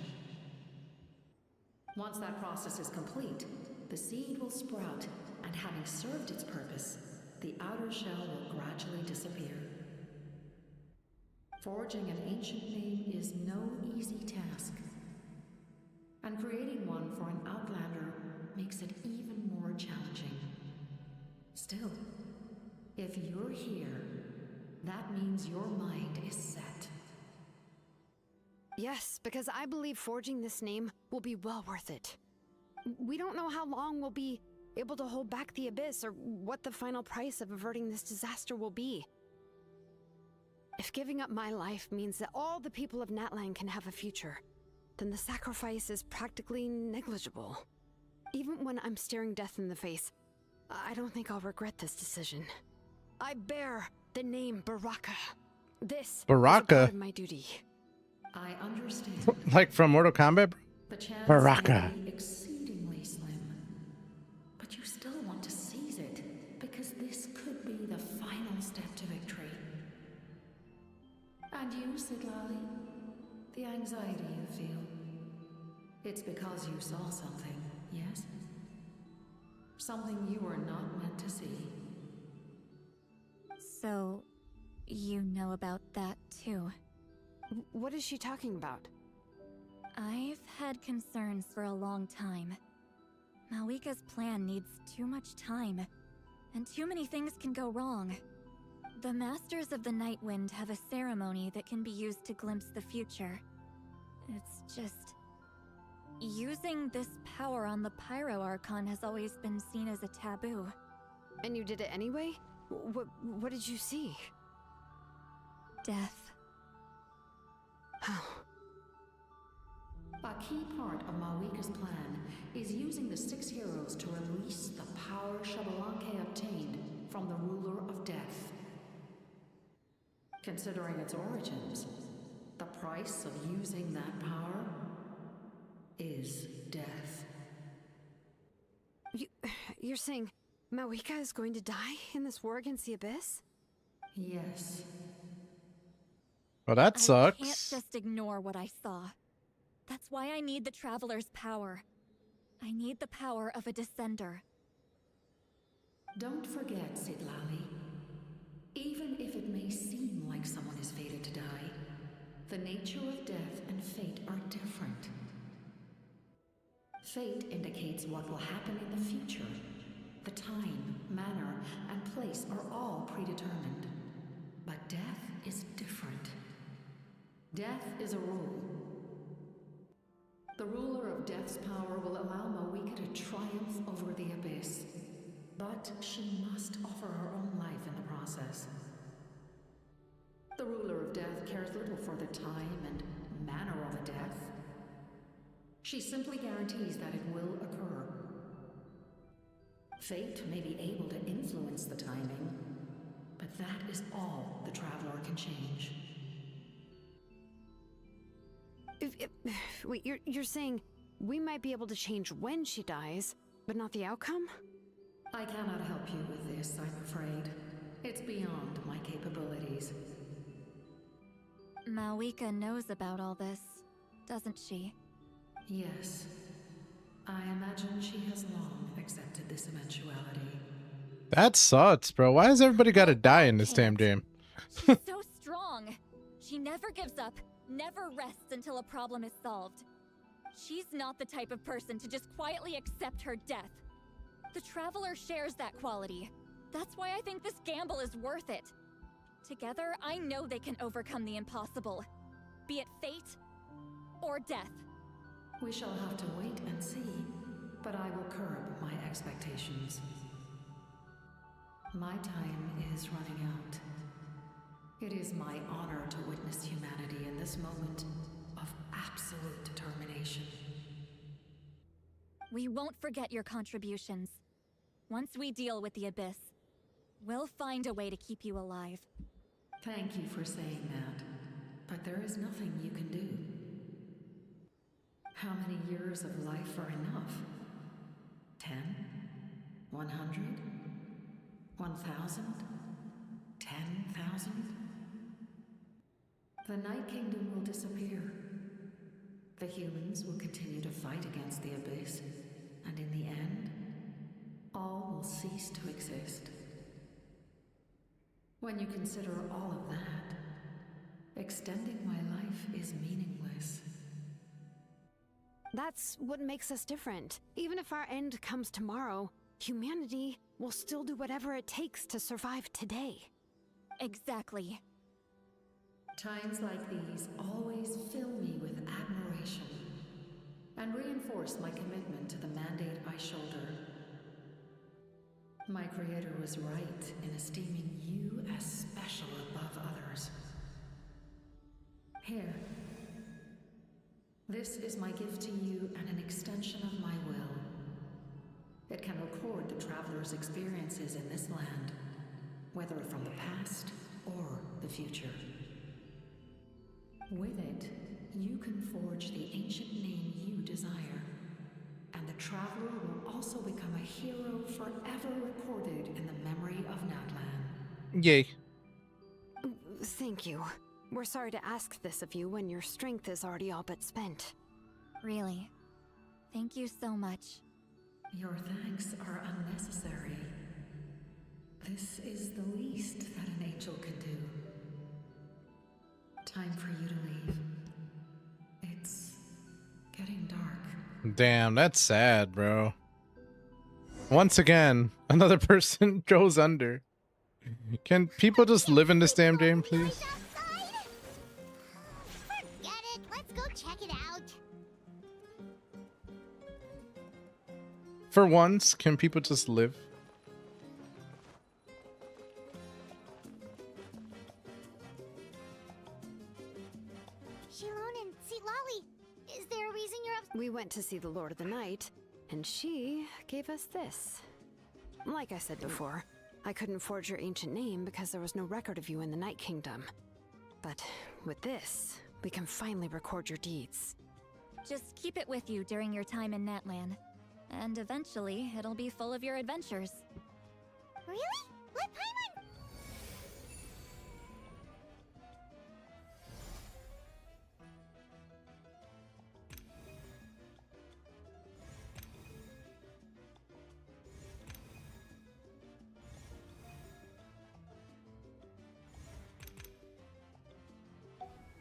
Once that process is complete, the seed will sprout, and having served its purpose, the outer shell will gradually disappear. Forging an ancient name is no easy task, and creating one for an outlander makes it even more challenging. Still, if you're here, that means your mind is set. Yes, because I believe forging this name will be well worth it. We don't know how long we'll be able to hold back the abyss or what the final price of averting this disaster will be. If giving up my life means that all the people of Natlan can have a future, then the sacrifice is practically negligible. Even when I'm staring death in the face, I don't think I'll regret this decision. I bear the name Baraka. This Baraka? is a part of my duty. I understand. Like from Mortal Kombat? The chance Baraka. may be exceedingly slim, but you still want to seize it because this could be the final step to victory. And you, Sidlali, the anxiety you feel, it's because you saw something, yes? Something you were not meant to see. So, you know about that too. What is she talking about? I've had concerns for a long time. Malika's plan needs too much time, and too many things can go wrong. The Masters of the Night Wind have a ceremony that can be used to glimpse the future. It's just... using this power on the Pyro Archon has always been seen as a taboo. And you did it anyway? What did you see? Death. How? A key part of Malika's plan is using the 6 heroes to release the power Xbalanque obtained from the ruler of death. Considering its origins, the price of using that power is death. You're saying Malika is going to die in this war against the Abyss? Yes. Well, that sucks. I can't just ignore what I saw. That's why I need the Traveler's power. I need the power of a Descender. Don't forget, Sidlali. Even if it may seem like someone is fated to die, the nature of death and fate are different. Fate indicates what will happen in the future. The time, manner, and place are all predetermined. But death is different. Death is a rule. The ruler of Death's power will allow Malika to triumph over the Abyss. But she must offer her own life in the process. The ruler of Death cares little for the time and manner of a death. She simply guarantees that it will occur. Fate may be able to influence the timing, but that is all the Traveler can change. Wait, you're saying we might be able to change when she dies, but not the outcome? I cannot help you with this, I'm afraid. It's beyond my capabilities. Malika knows about all this, doesn't she? Yes. I imagine she has long accepted this eventuality. That sucks, bro. Why has everybody got to die in this damn game? She's so strong. She never gives up, never rests until a problem is solved. She's not the type of person to just quietly accept her death. The Traveler shares that quality. That's why I think this gamble is worth it. Together, I know they can overcome the impossible. Be it fate or death. We shall have to wait and see, but I will curb my expectations. My time is running out. It is my honor to witness humanity in this moment of absolute determination. We won't forget your contributions. Once we deal with the Abyss, we'll find a way to keep you alive. Thank you for saying that, but there is nothing you can do. How many years of life are enough? 10? 100? 1,000? 10,000? The Night Kingdom will disappear. The humans will continue to fight against the Abyss, and in the end, all will cease to exist. When you consider all of that, extending my life is meaningless. That's what makes us different. Even if our end comes tomorrow, humanity will still do whatever it takes to survive today. Exactly. Times like these always fill me with admiration and reinforce my commitment to the mandate I shoulder. My Creator was right in esteeming you as special above others. Here. This is my gift to you and an extension of my will. It can record the Traveler's experiences in this land, whether from the past or the future. With it, you can forge the ancient name you desire, and the Traveler will also become a hero forever recorded in the memory of Natlan. Yay. Thank you. We're sorry to ask this of you when your strength is already all but spent. Really. Thank you so much. Your thanks are unnecessary. This is the least that an angel can do. Time for you to leave. It's getting dark. Damn, that's sad, bro. Once again, another person goes under. Can people just live in this damn game, please? Forget it. Let's go check it out. For once, can people just live? Shilon and Lolly, is there a reason you're up? We went to see the Lord of the Night, and she gave us this. Like I said before, I couldn't forge your ancient name because there was no record of you in the Night Kingdom. But with this, we can finally record your deeds. Just keep it with you during your time in Natlan. And eventually, it'll be full of your adventures. Really? Let Paimon...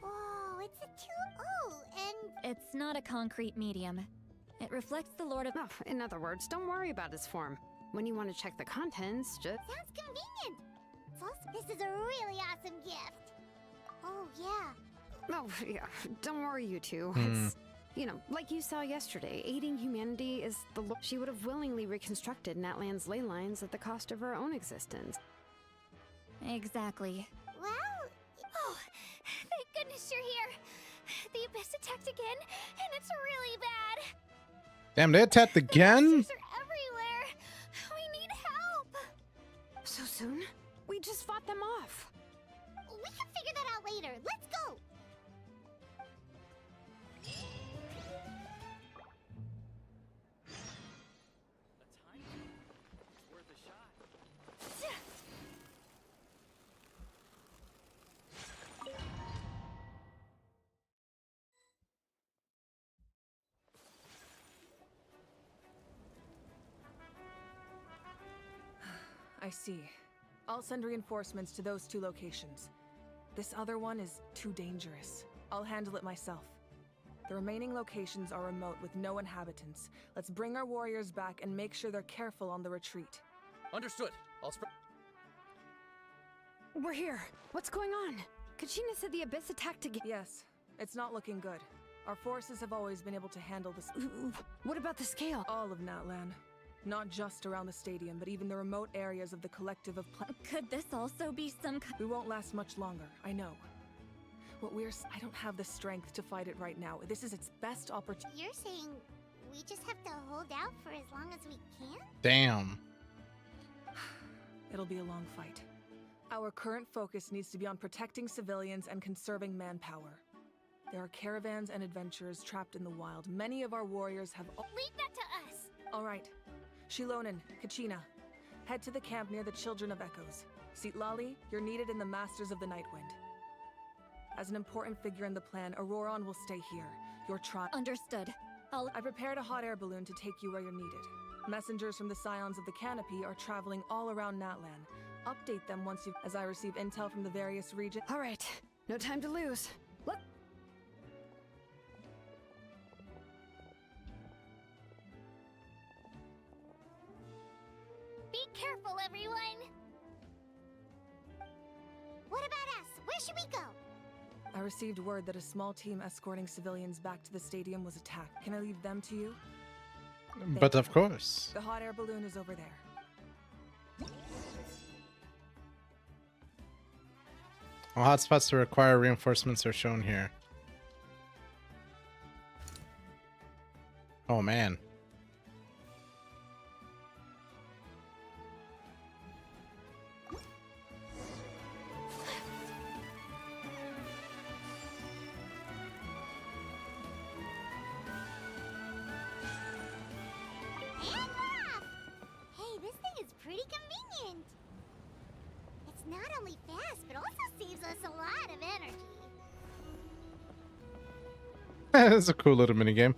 Whoa, it's a 2-0, and... It's not a concrete medium. It reflects the Lord of... Oh, in other words, don't worry about his form. When you want to check the contents, just... Sounds convenient. Plus, this is a really awesome gift. Oh, yeah. Oh, yeah. Don't worry, you two. It's, you know, like you saw yesterday, aiding humanity is the... She would have willingly reconstructed Natlan's ley lines at the cost of her own existence. Exactly. Well... Oh, thank goodness you're here. The Abyss attacked again, and it's really bad. Damn, they attacked again? Monsters are everywhere. We need help. So soon? We just fought them off. We can figure that out later. Let's go! I see. I'll send reinforcements to those 2 locations. This other one is too dangerous. I'll handle it myself. The remaining locations are remote with no inhabitants. Let's bring our warriors back and make sure they're careful on the retreat. Understood. We're here. What's going on? Kachina said the Abyss attacked again. Yes, it's not looking good. Our forces have always been able to handle this. What about the scale? All of Natlan. Not just around the stadium, but even the remote areas of the collective of Could this also be some We won't last much longer, I know. I don't have the strength to fight it right now. This is its best opportunity. You're saying we just have to hold out for as long as we can? Damn. It'll be a long fight. Our current focus needs to be on protecting civilians and conserving manpower. There are caravans and adventurers trapped in the wild. Many of our warriors have... Leave that to us! Alright. Shilonen, Kachina, head to the camp near the Children of Echoes. Lali, you're needed in the Masters of the Nightwind. As an important figure in the plan, Auroron will stay here. Your tribe... Understood. I prepared a hot air balloon to take you where you're needed. Messengers from the Scions of the Canopy are traveling all around Natlan. Update them as I receive intel from the various regions. Alright, no time to lose. Look! Be careful, everyone! What about us? Where should we go? I received word that a small team escorting civilians back to the stadium was attacked. Can I leave them to you? But of course. The hot air balloon is over there. All hotspots to require reinforcements are shown here. Oh man. Not only fast, but also saves us a lot of energy. It's a cool little mini game.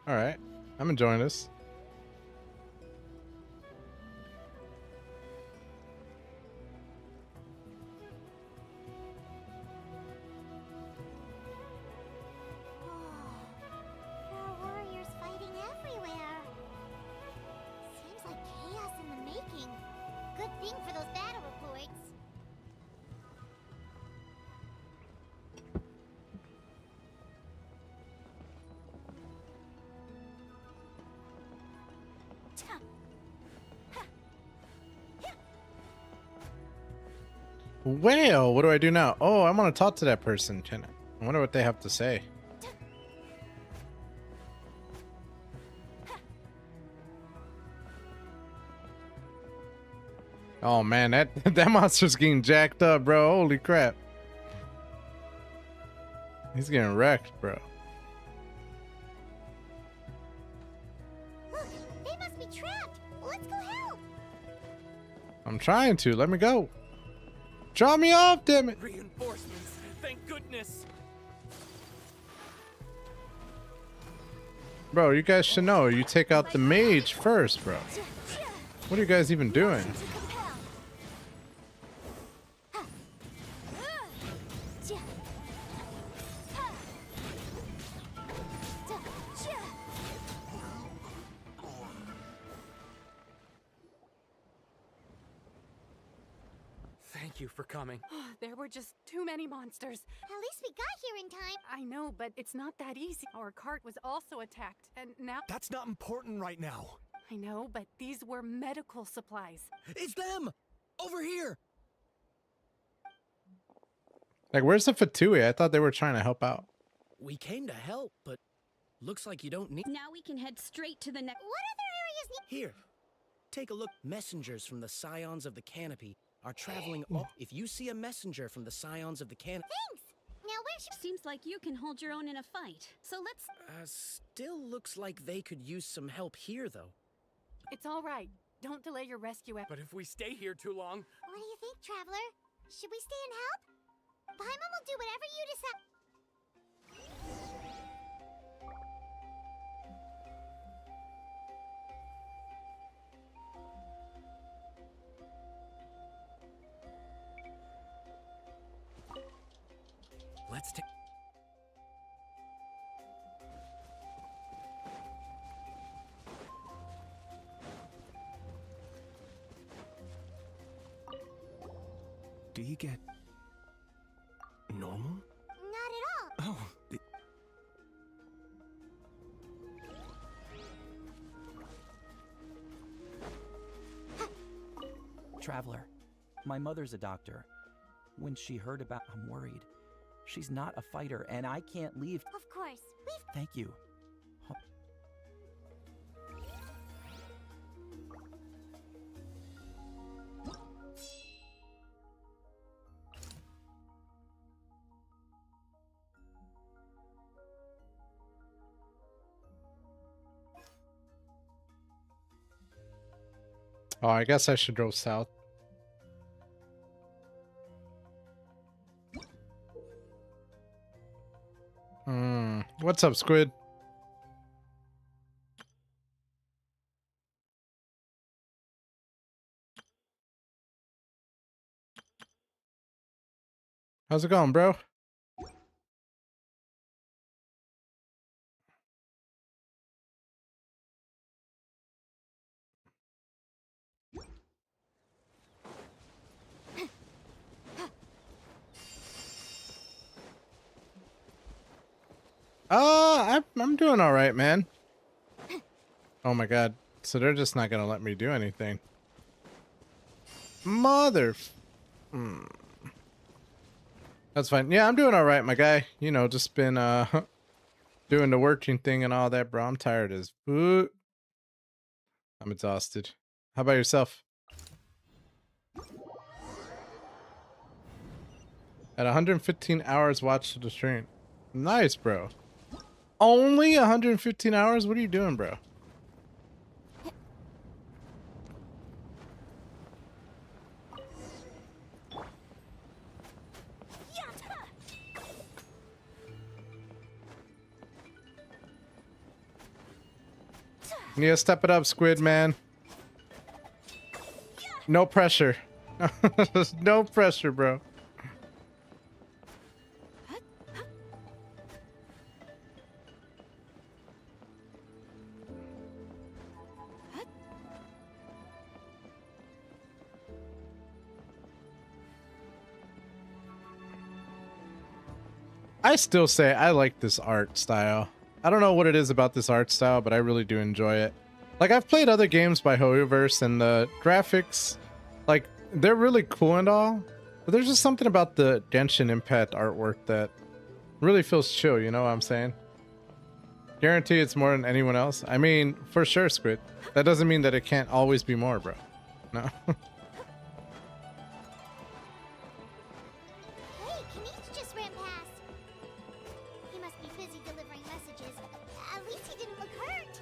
All right, I'm enjoying this. There are warriors fighting everywhere. Seems like chaos in the making. Good thing for those battle reports. Well, what do I do now? Oh, I want to talk to that person. I wonder what they have to say. Oh man, that monster's getting jacked up, bro. Holy crap. He's getting wrecked, bro. Look, they must be trapped. Let's go help. I'm trying to. Let me go. Draw me off, damn it. Reinforcements. Thank goodness. Bro, you guys should know. You take out the mage first, bro. What are you guys even doing? Thank you for coming. There were just too many monsters. At least we got here in time. I know, but it's not that easy. Our cart was also attacked, and now... That's not important right now. I know, but these were medical supplies. It's them! Over here! Like, where's the Fatui? I thought they were trying to help out. We came to help, but looks like you don't need... Now we can head straight to the next... What other areas need... Here, take a look. Messengers from the Scions of the Canopy are traveling up. If you see a messenger from the Scions of the Canopy... Thanks! Now where should... Seems like you can hold your own in a fight. So let's... Still looks like they could use some help here, though. It's all right. Don't delay your rescue effort. But if we stay here too long... What do you think, Traveler? Should we stay and help? Paimon will do whatever you decide. Let's take. Do you get normal? Not at all. Oh, Traveler, my mother's a doctor. When she heard about, I'm worried. She's not a fighter, and I can't leave. Of course. We've. Thank you. Oh, I guess I should go south. What's up, Squid? How's it going, bro? I'm doing all right, man. Oh my god. So they're just not gonna let me do anything. Mother. That's fine. Yeah, I'm doing all right, my guy. You know, just been doing the working thing and all that, bro. I'm tired as boot. I'm exhausted. How about yourself? At 115 hours watched to the stream. Nice, bro. Only 115 hours? What are you doing, bro? You need to step it up, Squid, man. No pressure. No pressure, bro. I still say I like this art style. I don't know what it is about this art style, but I really do enjoy it. Like, I've played other games by Hoyoverse, and the graphics, like, they're really cool and all, but there's just something about the Genshin Impact artwork that really feels chill, you know what I'm saying? Guarantee it's more than anyone else. I mean, for sure, Squid. That doesn't mean that it can't always be more, bro. No. Hey, Kanish just ran past. He must be busy delivering messages. At least he didn't look hurt.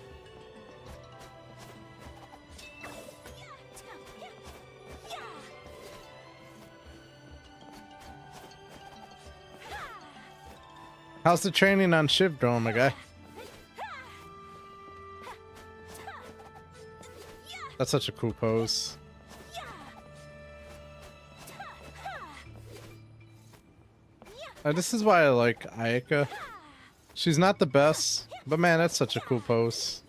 How's the training on Shiv going, my guy? That's such a cool pose. This is why I like Ayaka. She's not the best, but man, that's such a cool pose.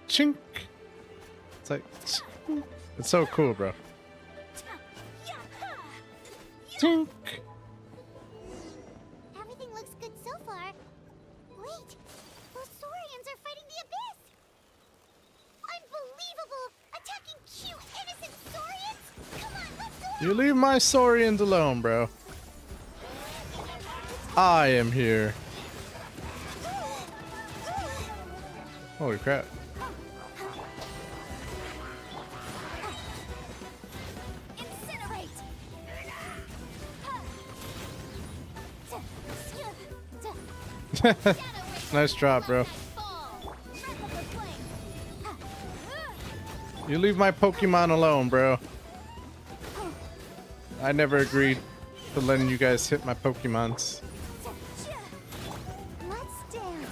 Chink. It's like, it's so cool, bro. Chink. Everything looks good so far. Wait, those Saurians are fighting the Abyss! Unbelievable! Attacking cute, innocent Saurians? Come on, let's do it! You leave my Saurians alone, bro. I am here. Holy crap. Nice drop, bro. You leave my Pokemon alone, bro. I never agreed to letting you guys hit my Pokemons. Let's dance.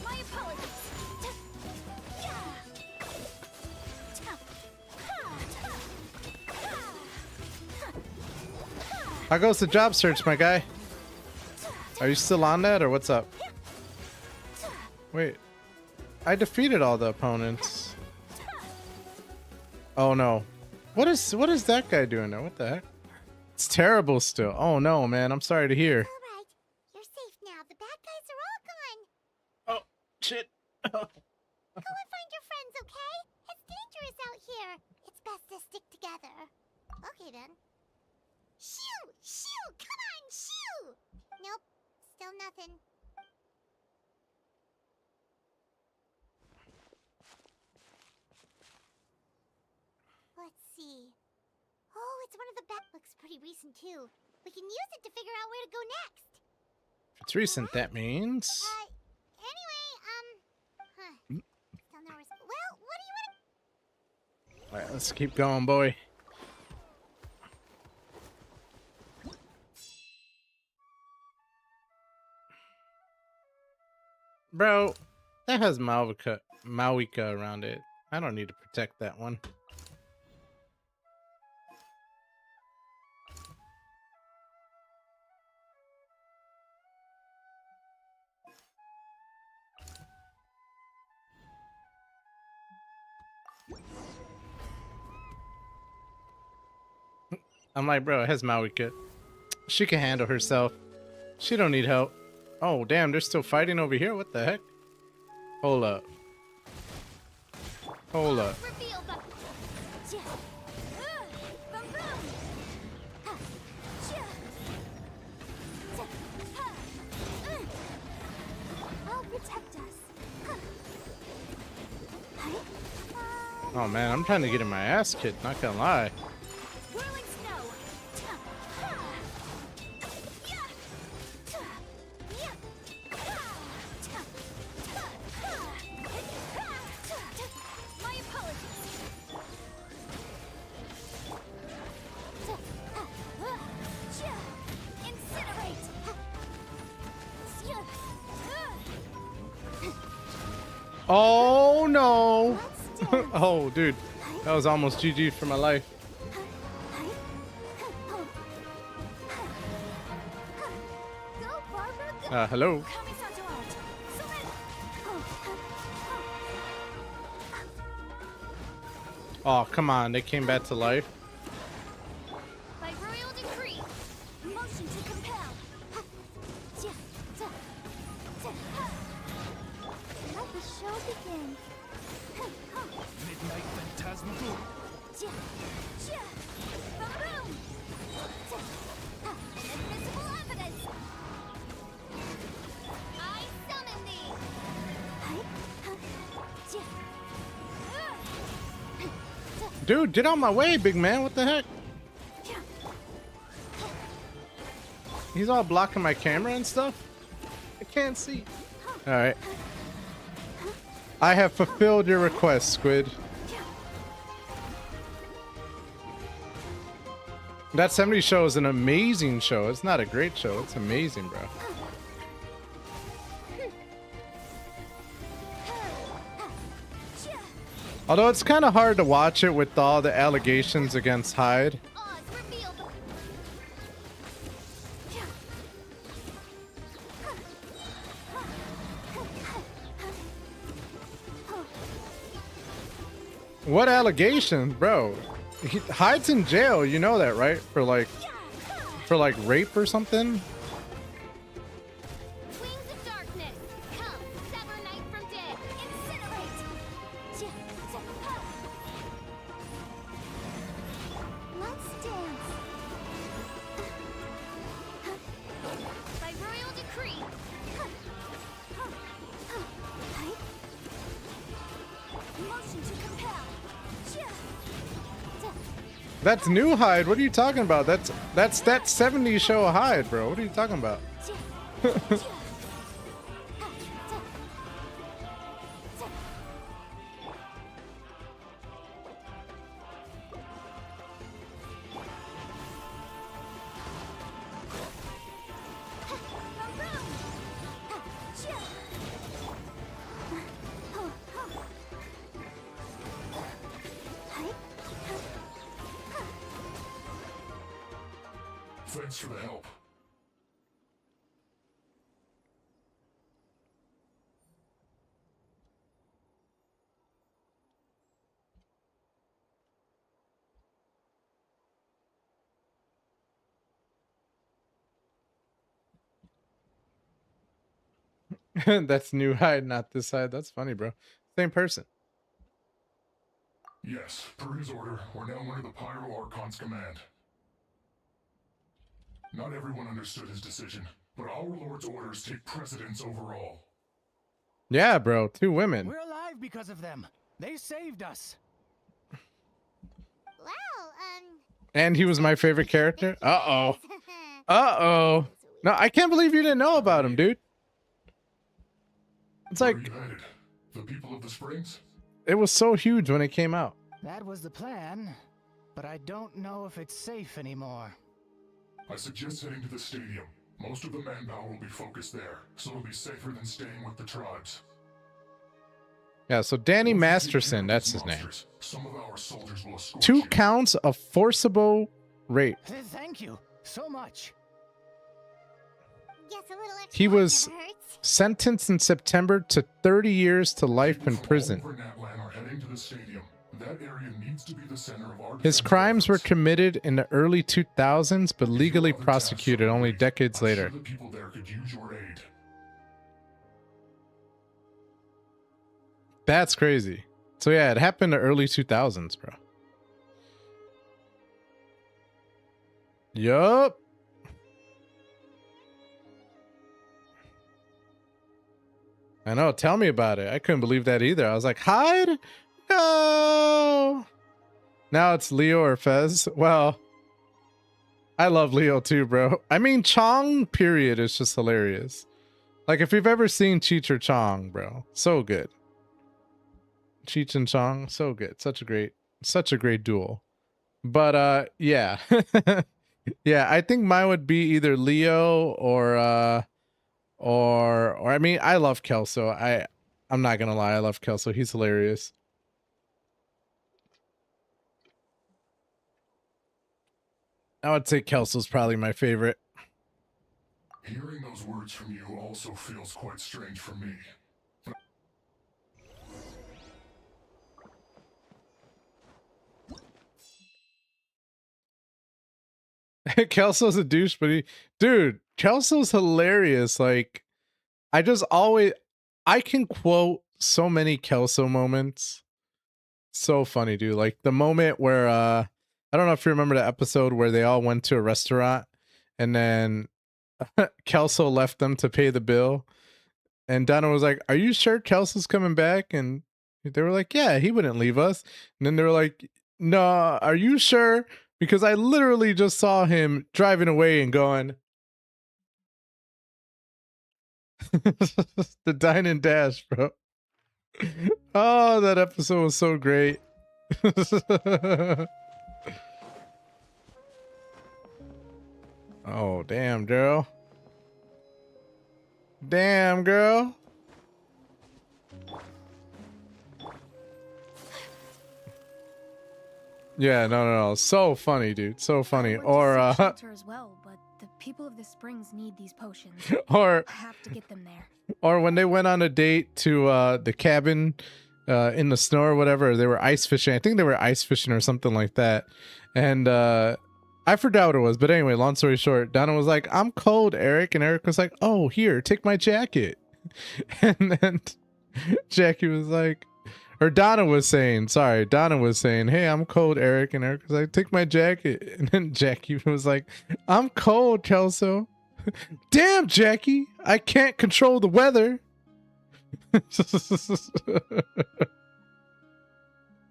My apologies. How goes the job search, my guy? Are you still on that, or what's up? Wait, I defeated all the opponents. Oh no, what is that guy doing there? What the heck? It's terrible still. Oh no, man, I'm sorry to hear. Alright, you're safe now. The bad guys are all gone. Oh, shit. Go and find your friends, okay? It's dangerous out here. It's best to stick together. Okay then. Shoo! Shoo! Come on, shoo! Nope, still nothing. Let's see. Oh, it's one of the back. Looks pretty recent too. We can use it to figure out where to go next. If it's recent, that means. Anyway, still no response. Well, what do you want to... All right, let's keep going, boy. Bro, that has Mawika around it. I don't need to protect that one. I'm like, bro, it has Mawika. She can handle herself. She don't need help. Oh, damn, they're still fighting over here? What the heck? Hold up. Hold up. Oh man, I'm trying to get in my ass kicked, not gonna lie. Oh no! Oh dude, that was almost GG for my life. Hello. Oh come on, they came back to life. By royal decree, motion to compel. Let the show begin. Midnight Phantasmagoria. Boom! Inadmissible evidence. I summon thee. Dude, get out my way, big man. What the heck? He's all blocking my camera and stuff. I can't see. All right. I have fulfilled your request, Squid. That 70 show is an amazing show. It's not a great show. It's amazing, bro. Although it's kind of hard to watch it with all the allegations against Hyde. What allegations, bro? Hyde's in jail, you know that, right? For like rape or something? That's new Hyde. What are you talking about? That's that 70s show Hyde, bro. What are you talking about? Thanks for the help. That's new hide, not this side. That's funny, bro. Same person. Yes, per his order, we're now under the Pyro Archon's command. Not everyone understood his decision, but our Lord's orders take precedence over all. Yeah, bro. 2 women. We're alive because of them. They saved us. Well, And he was my favorite character. Uh-oh. Uh-oh. No, I can't believe you didn't know about him, dude. It's like... Where are you headed? The people of the Springs? It was so huge when it came out. That was the plan, but I don't know if it's safe anymore. I suggest heading to the stadium. Most of the manpower will be focused there, so it'll be safer than staying with the tribes. Yeah, so Danny Masterson, that's his name. Some of our soldiers will escort 2 you. counts of forcible rape. Thank you so much. guess a little extra He work was never hurts. sentenced in September to 30 years to life in prison. Over Natlan are heading to the stadium. That area needs to be the center of our His defense crimes were efforts. committed in the early 2000s, but legally If your other tasks prosecuted are only complete, decades I'm later. sure the people there could use your aid. That's crazy. So yeah, it happened in the early 2000s, bro. Yup. I know, tell me about it. I couldn't believe that either. I was like, hide? No. Now it's Leo or Fez. Well, I love Leo too, bro. I mean, Chong, period, is just hilarious. Like, if you've ever seen Cheech or Chong, bro, so good. Cheech and Chong, so good. Such a great duel. But yeah. Yeah, I think mine would be either Leo or I mean, I love Kelso. I'm not gonna lie, I love Kelso. He's hilarious. I would say Kelso's probably my favorite. Hearing those words from you also feels quite strange for me. Kelso's a douche, but dude, Kelso's hilarious. Like, I can quote so many Kelso moments. So funny, dude. Like the moment where, I don't know if you remember the episode where they all went to a restaurant and then Kelso left them to pay the bill. And Donna was like, "Are you sure Kelso's coming back?" And they were like, "Yeah, he wouldn't leave us." And then they were like, "No, are you sure? Because I literally just saw him driving away and going." The dine and dash, bro. Oh, that episode was so great. Oh, damn, girl. Damn, girl. Yeah, no. So funny, dude. So funny. Or Shelter as well, but the people of the Springs need these potions. or I have to get them there. or when they went on a date to the cabin in the snow or whatever, they were ice fishing. I think they were ice fishing or something like that. And I forgot what it was, but anyway, long story short, Donna was like, "I'm cold, Eric," and Eric was like, "Oh, here, take my jacket." And then Jackie was like, or Donna was saying, "Hey, I'm cold, Eric," and Eric was like, "Take my jacket." And then Jackie was like, "I'm cold, Kelso." Damn, Jackie, I can't control the weather.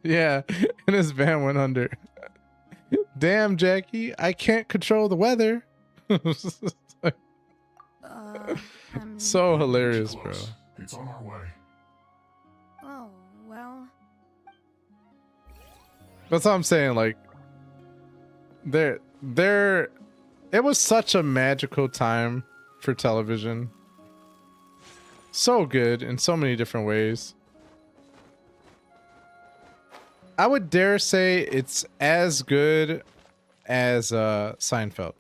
Yeah, and his van went under. Damn, Jackie, I can't control the weather. So hilarious, bro. It's on our way. Oh, well. That's what I'm saying. Like, it was such a magical time for television. So good in so many different ways. I would dare say it's as good as Seinfeld.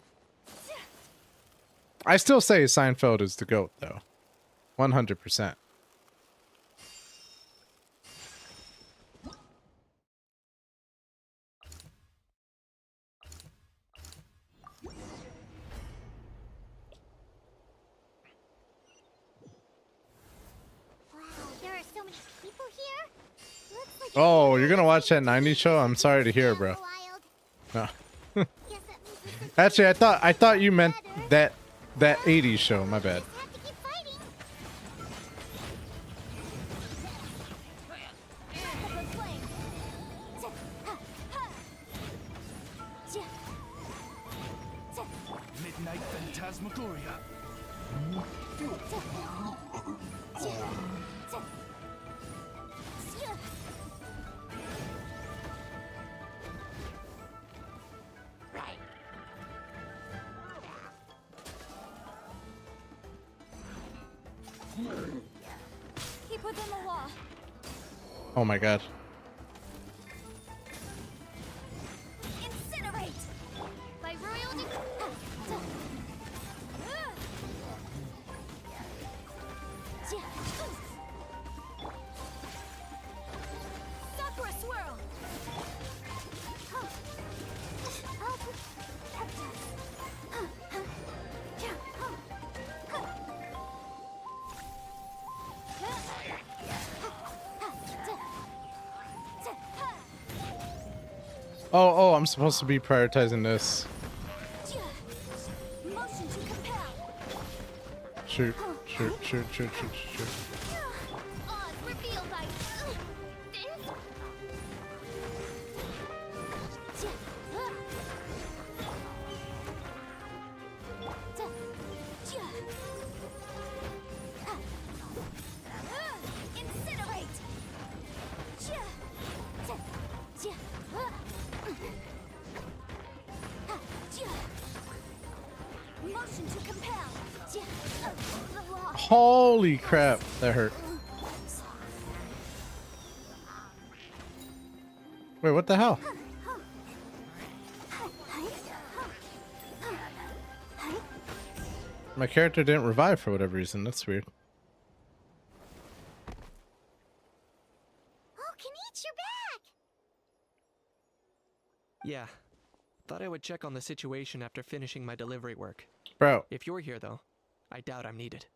I still say Seinfeld is the GOAT, though. 100%. There are so many people here. Looks like Oh, you're gonna watch that 90s show? I'm sorry to hear, bro. No. Actually, I thought you meant that 80s show. My bad. Midnight Phantasmagoria. Keep within the law. Oh my god. Incinerate! By royal Sakura swirl! Oh, I'm supposed to be prioritizing this. Motion to compel! Shoot. Odds revealed by Incinerate! Motion to compel! The law! Holy crap, that hurt. Wait, what the hell? My character didn't revive for whatever reason. That's weird. Oh, Kanich, you're back! Yeah. Thought I would check on the situation after finishing my delivery work. Bro. If you're here, though, I doubt I'm needed.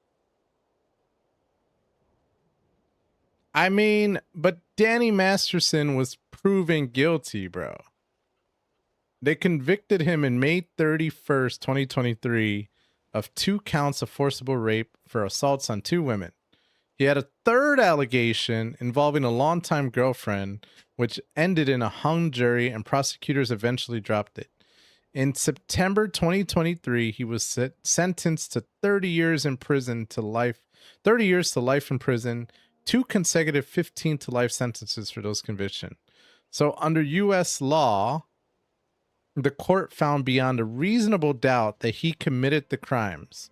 I mean, but Danny Masterson was proven guilty, bro. They convicted him in May 31st, 2023 of 2 counts of forcible rape for assaults on 2 women. He had a third allegation involving a longtime girlfriend, which ended in a hung jury, and prosecutors eventually dropped it. In September 2023, he was sentenced to 30 years in prison to life, 30 years to life in prison, 2 consecutive 15 to life sentences for those convictions. So under U.S. law, the court found beyond a reasonable doubt that he committed the crimes.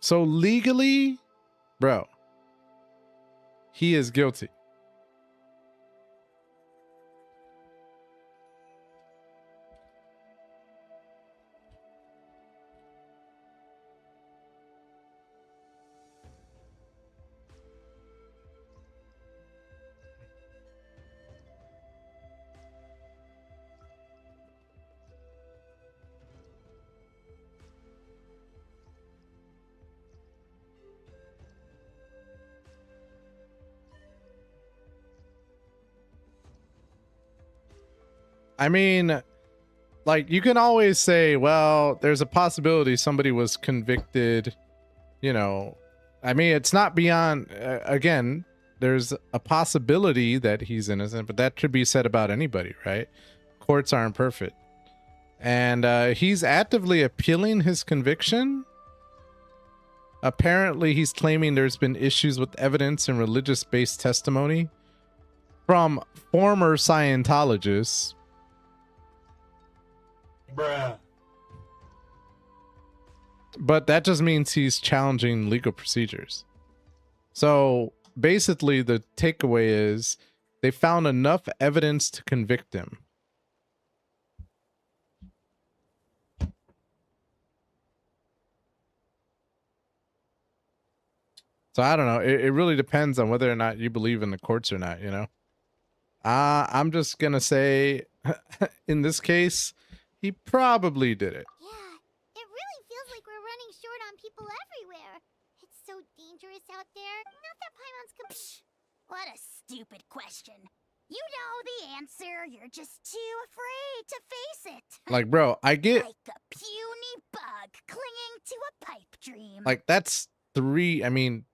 So legally, bro, he is guilty. I mean, like, you can always say, well, there's a possibility somebody was convicted, you know. I mean, it's not beyond, again, there's a possibility that he's innocent, but that could be said about anybody, right? Courts aren't perfect. And he's actively appealing his conviction. Apparently, he's claiming there's been issues with evidence and religious-based testimony from former Scientologists. Bruh. But that just means he's challenging legal procedures. So basically, the takeaway is they found enough evidence to convict him. So I don't know. It really depends on whether or not you believe in the courts or not, you know? I'm just gonna say, in this case, he probably did it. Yeah, it really feels like we're running short on people everywhere. It's so dangerous out there. Not that Paimon's Psh! What a stupid question. You know the answer, you're just too afraid to face it. Like, bro, I get Like a puny bug clinging to a pipe dream. like that's three. I mean,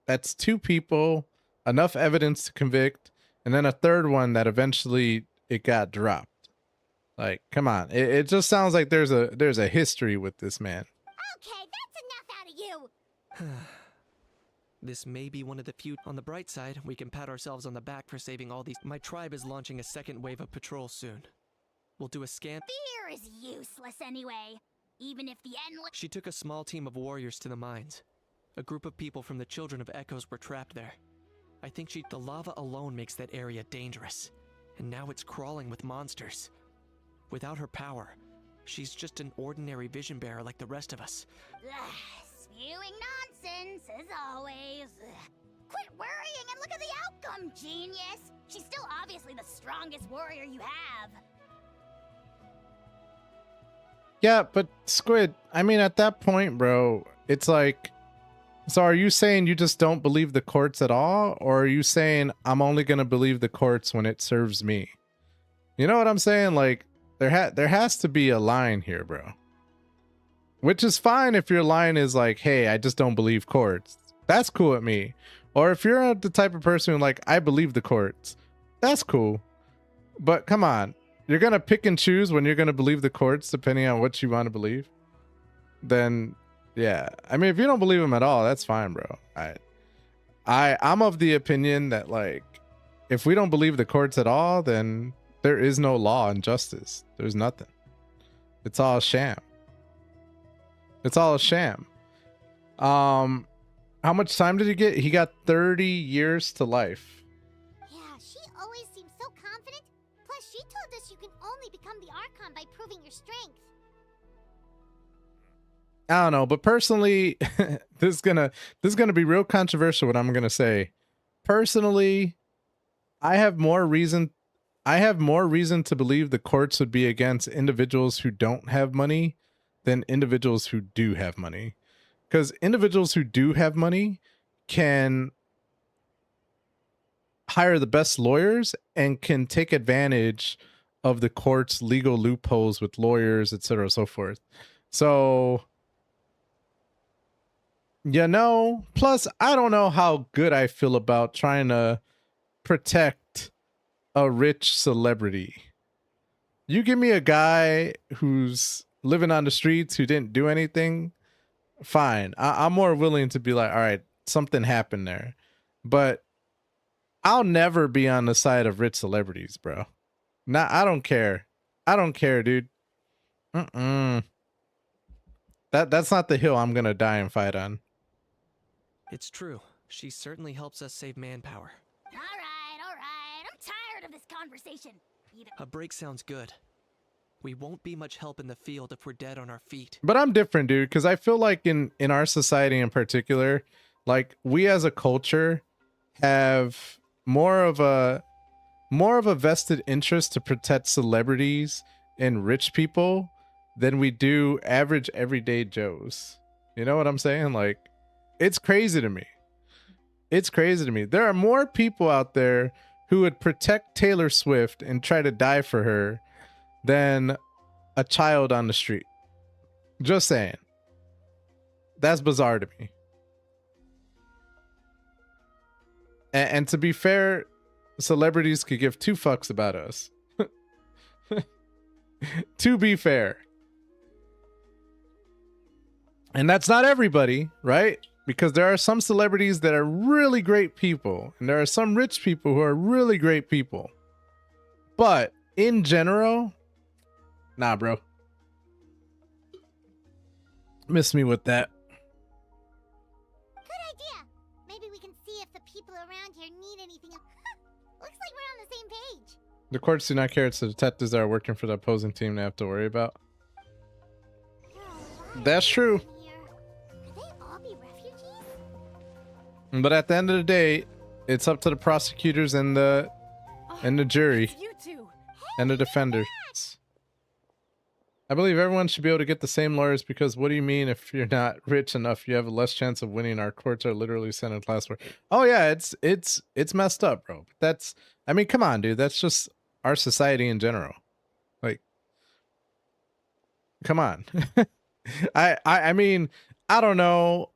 that's two people, enough evidence to convict, and then a third one that eventually it got dropped. Like, come on. It just sounds like there's a history with this man. Okay, that's enough out of you. This may be one of the few. On the bright side, we can pat ourselves on the back for saving all these. My tribe is launching a second wave of patrols soon. We'll do a scan. Fear is useless anyway. Even if the endless. She took a small team of warriors to the mines. A group of people from the Children of Echoes were trapped there. I think the lava alone makes that area dangerous. And now it's crawling with monsters. Without her power, she's just an ordinary vision bearer like the rest of us. Spewing nonsense, as always. Quit worrying and look at the outcome, genius! She's still obviously the strongest warrior you have. Yeah, but Squid, I mean, at that point, bro, it's like, so are you saying you just don't believe the courts at all? Or are you saying I'm only going to believe the courts when it serves me? You know what I'm saying? Like, there has to be a line here, bro. Which is fine if your line is like, hey, I just don't believe courts. That's cool with me. Or if you're the type of person who like, I believe the courts. That's cool. But come on. You're going to pick and choose when you're going to believe the courts depending on what you want to believe. Then, yeah. I mean, if you don't believe them at all, that's fine, bro. I'm of the opinion that, like, if we don't believe the courts at all, then there is no law and justice. There's nothing. It's all a sham. It's all a sham. How much time did he get? He got 30 years to life. Yeah, she always seems so confident. Plus, she told us you can only become the Archon by proving your strength. I don't know, but personally, this is gonna be real controversial what I'm gonna say. Personally, I have more reason to believe the courts would be against individuals who don't have money than individuals who do have money. Because individuals who do have money can hire the best lawyers and can take advantage of the court's legal loopholes with lawyers, etc., so forth. So, you know, plus I don't know how good I feel about trying to protect a rich celebrity. You give me a guy who's living on the streets who didn't do anything, fine. I'm more willing to be like, all right, something happened there. But I'll never be on the side of rich celebrities, bro. Nah, I don't care. I don't care, dude. That's not the hill I'm gonna die and fight on. It's true. She certainly helps us save manpower. All right. I'm tired of this conversation. A break sounds good. We won't be much help in the field if we're dead on our feet. But I'm different, dude, because I feel like in our society in particular, like we as a culture have more of a vested interest to protect celebrities and rich people than we do average everyday Joes. You know what I'm saying? Like, it's crazy to me. It's crazy to me. There are more people out there who would protect Taylor Swift and try to die for her than a child on the street. Just saying. That's bizarre to me. And to be fair, celebrities could give two fucks about us. To be fair. And that's not everybody, right? Because there are some celebrities that are really great people, and there are some rich people who are really great people. But in general, nah, bro. Miss me with that. Good idea. Maybe we can see if the people around here need anything. Looks like we're on the same page. The courts do not care. It's the detectives that are working for the opposing team they have to worry about. That's true. Could they all be refugees? But at the end of the day, it's up to the prosecutors and the jury You two. and the defenders. I believe everyone should be able to get the same lawyers because what do you mean if you're not rich enough, you have a less chance of winning? Our courts are literally set in class where, oh yeah, it's messed up, bro. That's, I mean, come on, dude. That's just our society in general. Like, come on. I mean, I don't know.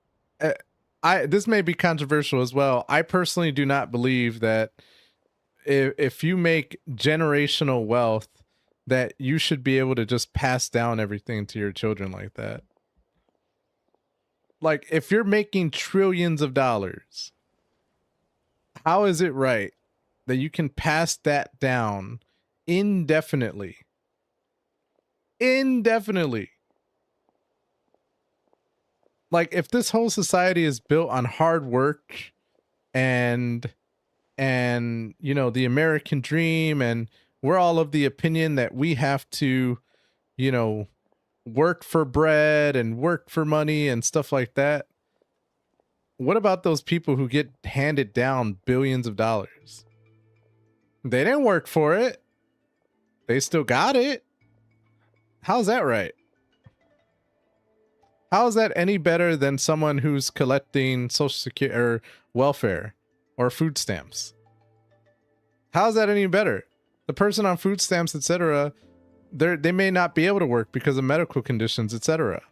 This may be controversial as well. I personally do not believe that if you make generational wealth, that you should be able to just pass down everything to your children like that. Like, if you're making trillions of dollars, how is it right that you can pass that down indefinitely? Indefinitely. Like, if this whole society is built on hard work and you know, the American dream, and we're all of the opinion that we have to, you know, work for bread and work for money and stuff like that. What about those people who get handed down billions of dollars? They didn't work for it. They still got it. How's that right? How is that any better than someone who's collecting Social Security or welfare or food stamps? How is that any better? The person on food stamps, etc., they may not be able to work because of medical conditions, etc.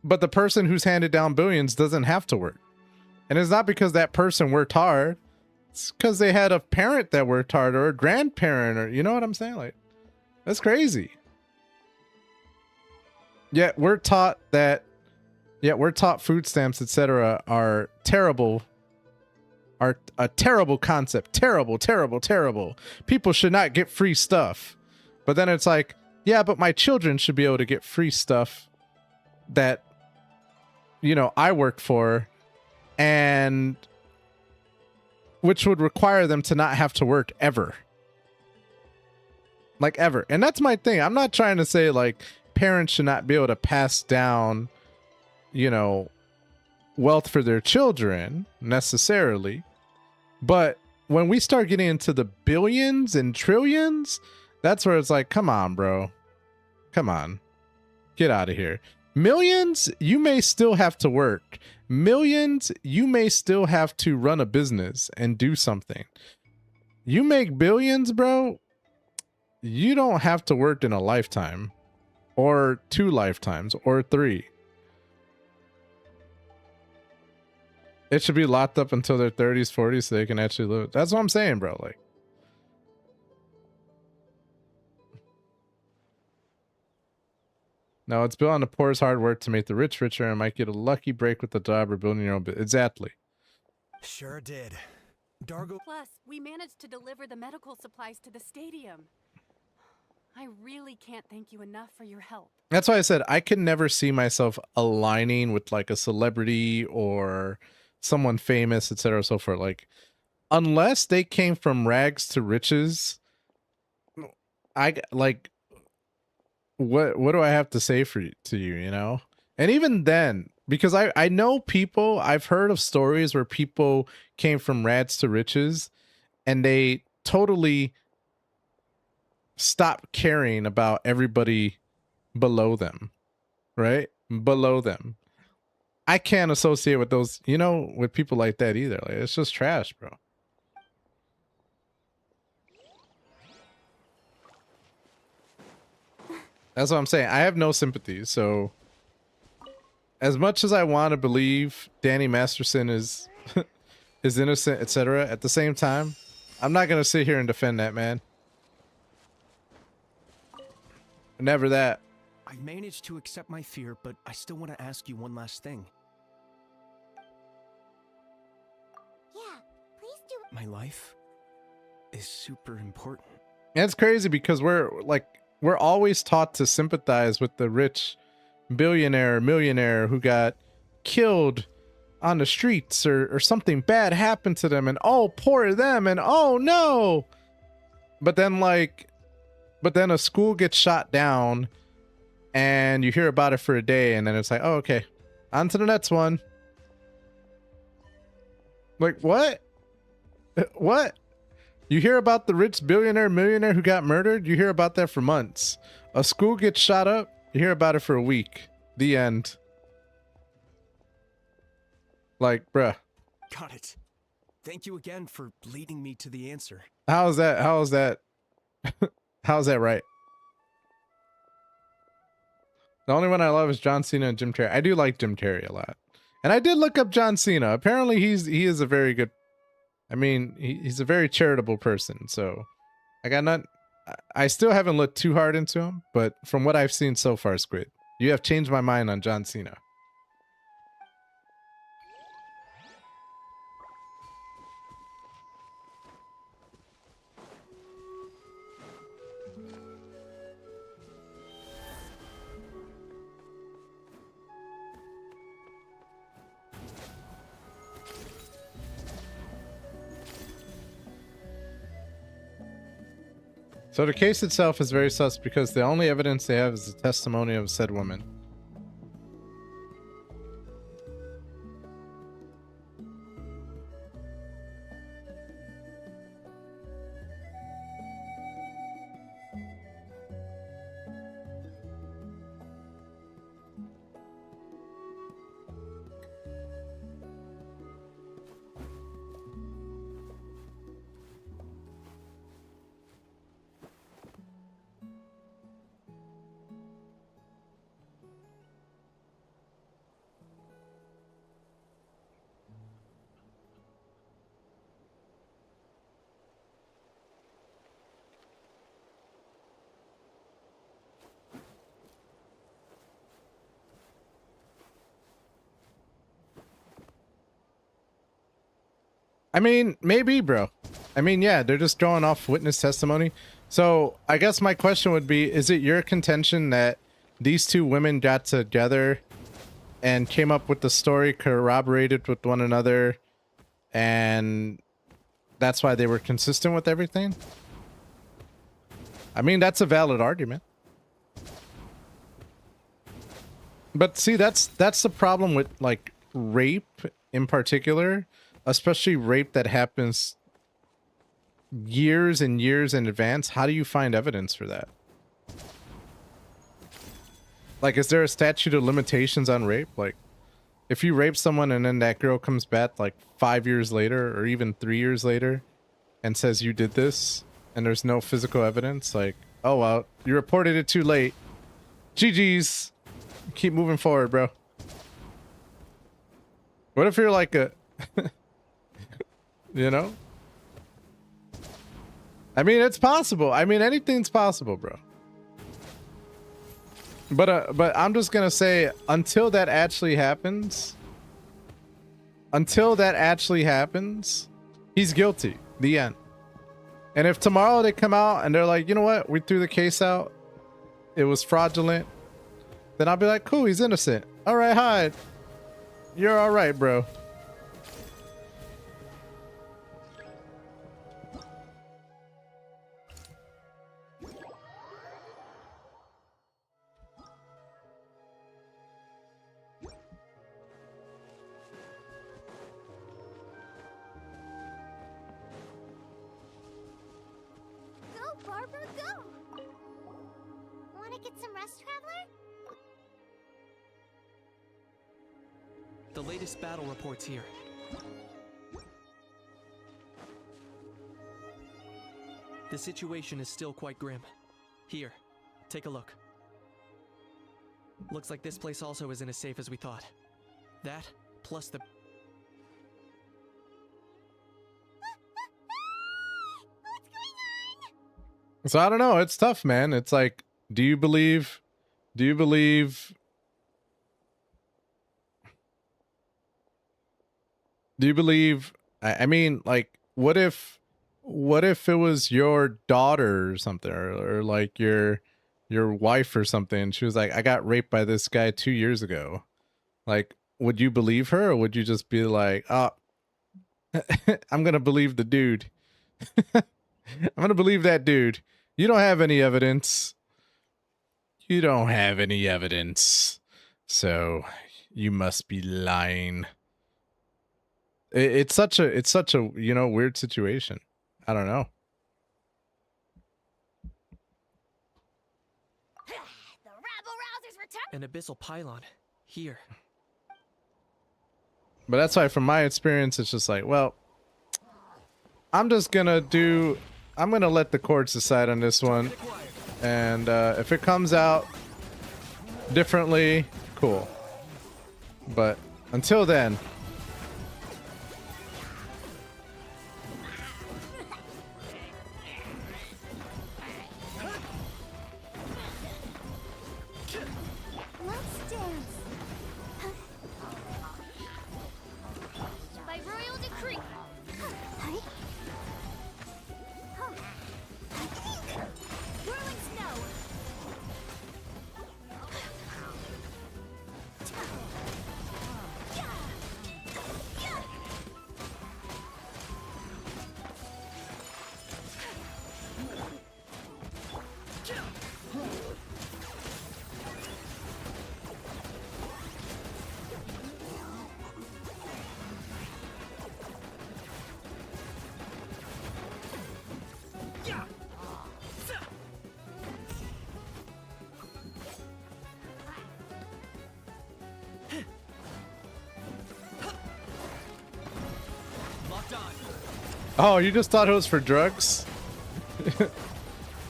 But the person who's handed down billions doesn't have to work. And it's not because that person worked hard. It's because they had a parent that worked hard or a grandparent, or, you know what I'm saying? Like, that's crazy. Yet we're taught food stamps, etc., are terrible. Are a terrible concept. Terrible, terrible, terrible. People should not get free stuff. But then it's like, yeah, but my children should be able to get free stuff that, you know, I worked for, and which would require them to not have to work ever. Like, ever. And that's my thing. I'm not trying to say, like, parents should not be able to pass down, you know, wealth for their children necessarily. But when we start getting into the billions and trillions, that's where it's like, come on, bro. Come on. Get out of here. Millions, you may still have to work. Millions, you may still have to run a business and do something. You make billions, bro, you don't have to work in a lifetime or 2 lifetimes or 3. It should be locked up until their 30s, 40s so they can actually live. That's what I'm saying, bro. Like, no, it's built on the poor's hard work to make the rich richer, and might get a lucky break with the job or building your own business. Exactly. Sure did. Dargo. Plus, we managed to deliver the medical supplies to the stadium. I really can't thank you enough for your help. That's why I said I could never see myself aligning with like a celebrity or someone famous, etc., so forth. Like, unless they came from rags to riches, I like, what do I have to say to you, you know? And even then, because I know people, I've heard of stories where people came from rags to riches and they totally stopped caring about everybody below them, right? Below them. I can't associate with those, you know, with people like that either. Like, it's just trash, bro. That's what I'm saying. I have no sympathy. So as much as I want to believe Danny Masterson is is innocent, etc., at the same time, I'm not going to sit here and defend that man. Never that. I managed to accept my fear, but I still want to ask you one last thing. Yeah, please do. My life is super important. And it's crazy because we're always taught to sympathize with the rich billionaire, millionaire who got killed on the streets or something bad happened to them, and oh, poor them, and oh no. But then a school gets shot down and you hear about it for a day, and then it's like, oh, okay, on to the next one. Like, what? What? You hear about the rich billionaire, millionaire who got murdered? You hear about that for months. A school gets shot up? You hear about it for a week. The end. Like, bruh. Got it. Thank you again for leading me to the answer. How is that? How is that? How is that right? The only one I love is John Cena and Jim Terry. I do like Jim Terry a lot. And I did look up John Cena. Apparently he is a very good, I mean, he's a very charitable person. So I still haven't looked too hard into him, but from what I've seen so far, Squid, you have changed my mind on John Cena. So the case itself is very sus because the only evidence they have is the testimony of said woman. I mean, maybe, bro. I mean, yeah, they're just drawing off witness testimony. So I guess my question would be, is it your contention that these two women got together and came up with the story, corroborated with one another, and that's why they were consistent with everything? I mean, that's a valid argument. But see, that's the problem with, like, rape in particular, especially rape that happens years and years in advance. How do you find evidence for that? Like, is there a statute of limitations on rape? Like, if you rape someone and then that girl comes back like 5 years later or even 3 years later and says you did this and there's no physical evidence, like, oh well, you reported it too late. GG's. Keep moving forward, bro. What if you're like a you know? I mean, it's possible. I mean, anything's possible, bro. But I'm just gonna say, until that actually happens, he's guilty. The end. And if tomorrow they come out and they're like, you know what, we threw the case out, it was fraudulent, then I'll be like, cool, he's innocent. All right, hide. You're all right, bro. Go, Barbara, go! Wanna get some rest, Traveler? The latest battle reports here. The situation is still quite grim. Here, take a look. Looks like this place also isn't as safe as we thought. That, plus the... So I don't know. It's tough, man. It's like, do you believe I mean, like, what if it was your daughter or something, or like your wife or something, and she was like, I got raped by this guy 2 years ago. Like, would you believe her, or would you just be like, oh, I'm gonna believe the dude. I'm gonna believe that dude. You don't have any evidence. You don't have any evidence. So you must be lying. It's such a you know, weird situation. I don't know. An abyssal pylon. Here. But that's why, from my experience, it's just like, well, I'm gonna let the courts decide on this one, and if it comes out differently, cool. But until then, Let's dance. By royal decree. Whirling snow. oh, you just thought it was for drugs?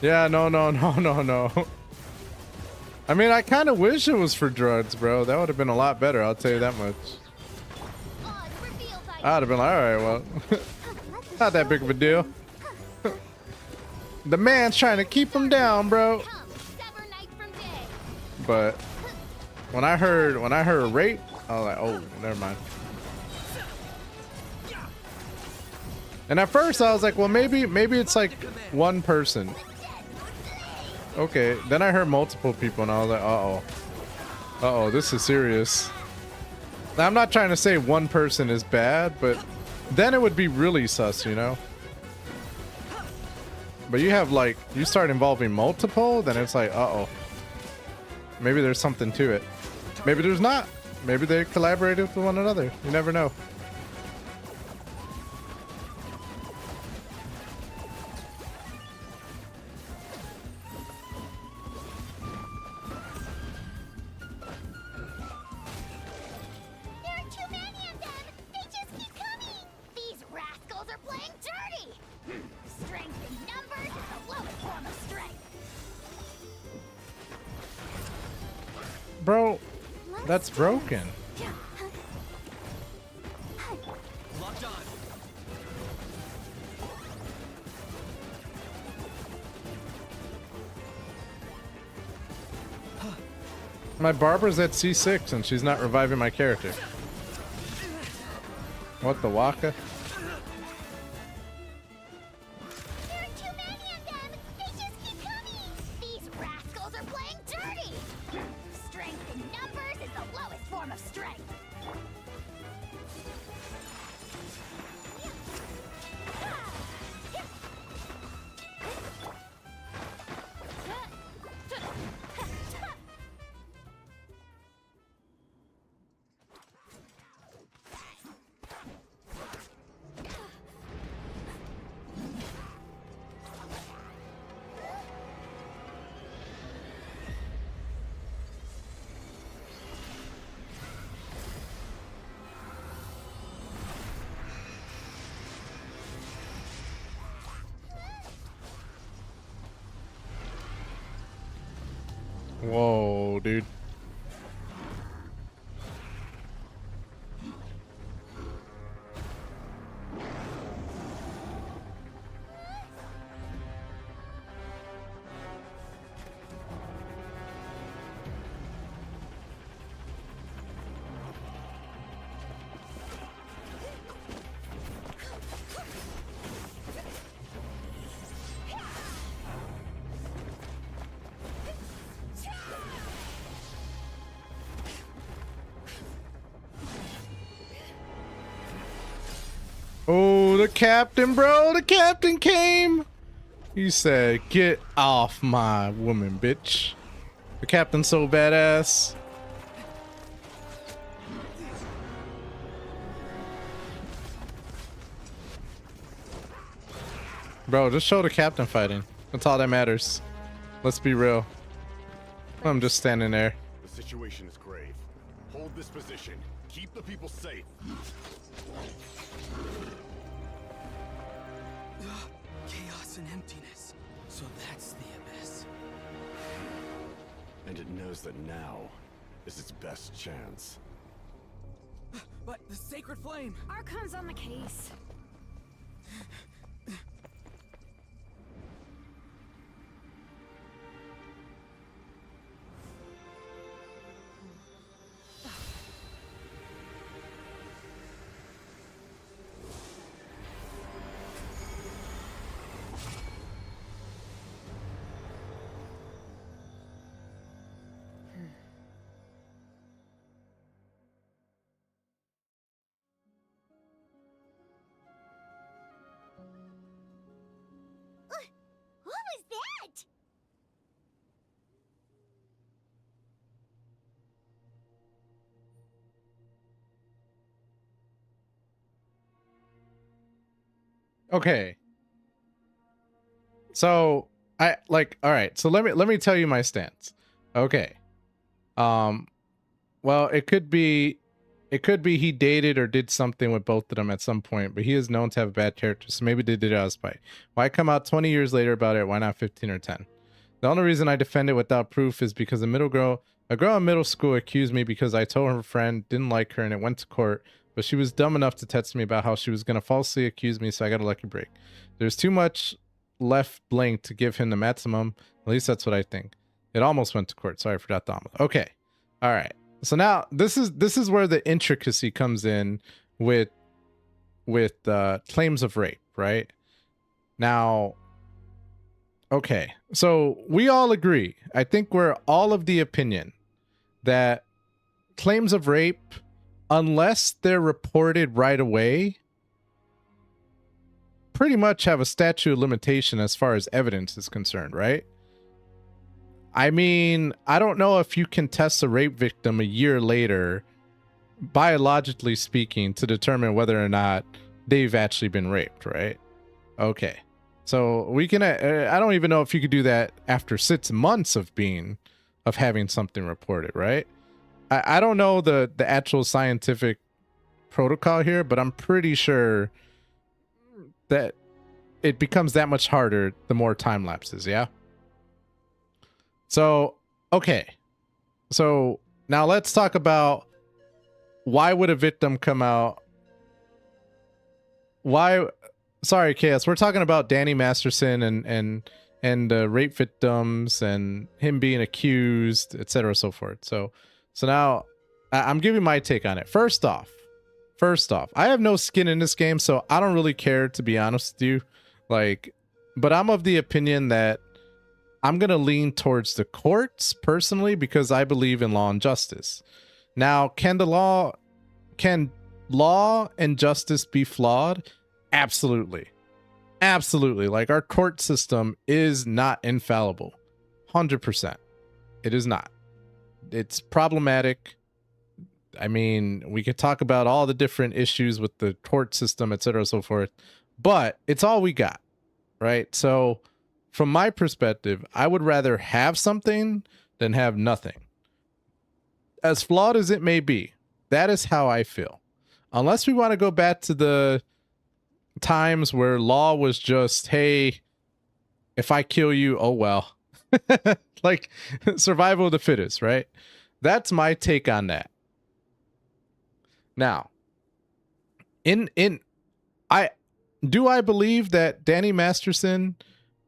Yeah, no. I mean, I kind of wish it was for drugs, bro. That would have been a lot better, I'll tell you that much. I'd have been like, alright, well, not that big of a deal. The man's trying to keep him down, bro. But when I heard rape, I was like, oh, never mind. And at first I was like, well, maybe it's like one person. Okay, then I heard multiple people and I was like, uh-oh, this is serious. Now, I'm not trying to say one person is bad, but then it would be really sus, you know? But you have like, you start involving multiple, then it's like, uh-oh. Maybe there's something to it. Maybe there's not. Maybe they collaborated with one another. You never know. Bro, that's broken. My barber's at C6 and she's not reviving my character. What the waka? Whoa, dude. Oh, the captain, bro. The captain came. He said, get off my woman, bitch. The captain's so badass. Bro, just show the captain fighting. That's all that matters. Let's be real. I'm just standing there. The situation is grave. Hold this position. Keep the people safe. Chaos and emptiness. So that's the abyss. And it knows that now is its best chance. But the sacred flame! Archon's on the case. What was that? Okay. So I like, all right, so let me tell you my stance. Okay. Well, it could be he dated or did something with both of them at some point, but he is known to have a bad character, so maybe they did it out of spite. Why come out 20 years later about it? Why not 15 or 10? The only reason I defend it without proof is because a girl in middle school accused me because I told her friend didn't like her and it went to court, but she was dumb enough to text me about how she was going to falsely accuse me, so I got a lucky break. There's too much left blank to give him the maximum. At least that's what I think. It almost went to court. Sorry, I forgot the almost. Okay. All right. So now this is where the intricacy comes in with claims of rape, right? Now, okay. So we all agree. I think we're all of the opinion that claims of rape, unless they're reported right away, pretty much have a statute of limitation as far as evidence is concerned, right? I mean, I don't know if you can test a rape victim a year later, biologically speaking, to determine whether or not they've actually been raped, right? Okay. So we can, I don't even know if you could do that after 6 months of having something reported, right? I don't know the actual scientific protocol here, but I'm pretty sure that it becomes that much harder the more time lapses, yeah? So, okay. So now let's talk about why would a victim come out? Sorry, Chaos. We're talking about Danny Masterson and rape victims and him being accused, etc. so forth. So now I'm giving my take on it. First off, I have no skin in this game, so I don't really care, to be honest with you. But I'm of the opinion that I'm going to lean towards the courts personally because I believe in law and justice. Now, can law and justice be flawed? Absolutely. Absolutely. Like, our court system is not infallible. 100%. It is not. It's problematic. I mean, we could talk about all the different issues with the court system, etc., so forth, but it's all we got, right? So from my perspective, I would rather have something than have nothing. As flawed as it may be, that is how I feel. Unless we want to go back to the times where law was just, hey, if I kill you, oh well. Like survival of the fittest, right? That's my take on that. Now, I believe that Danny Masterson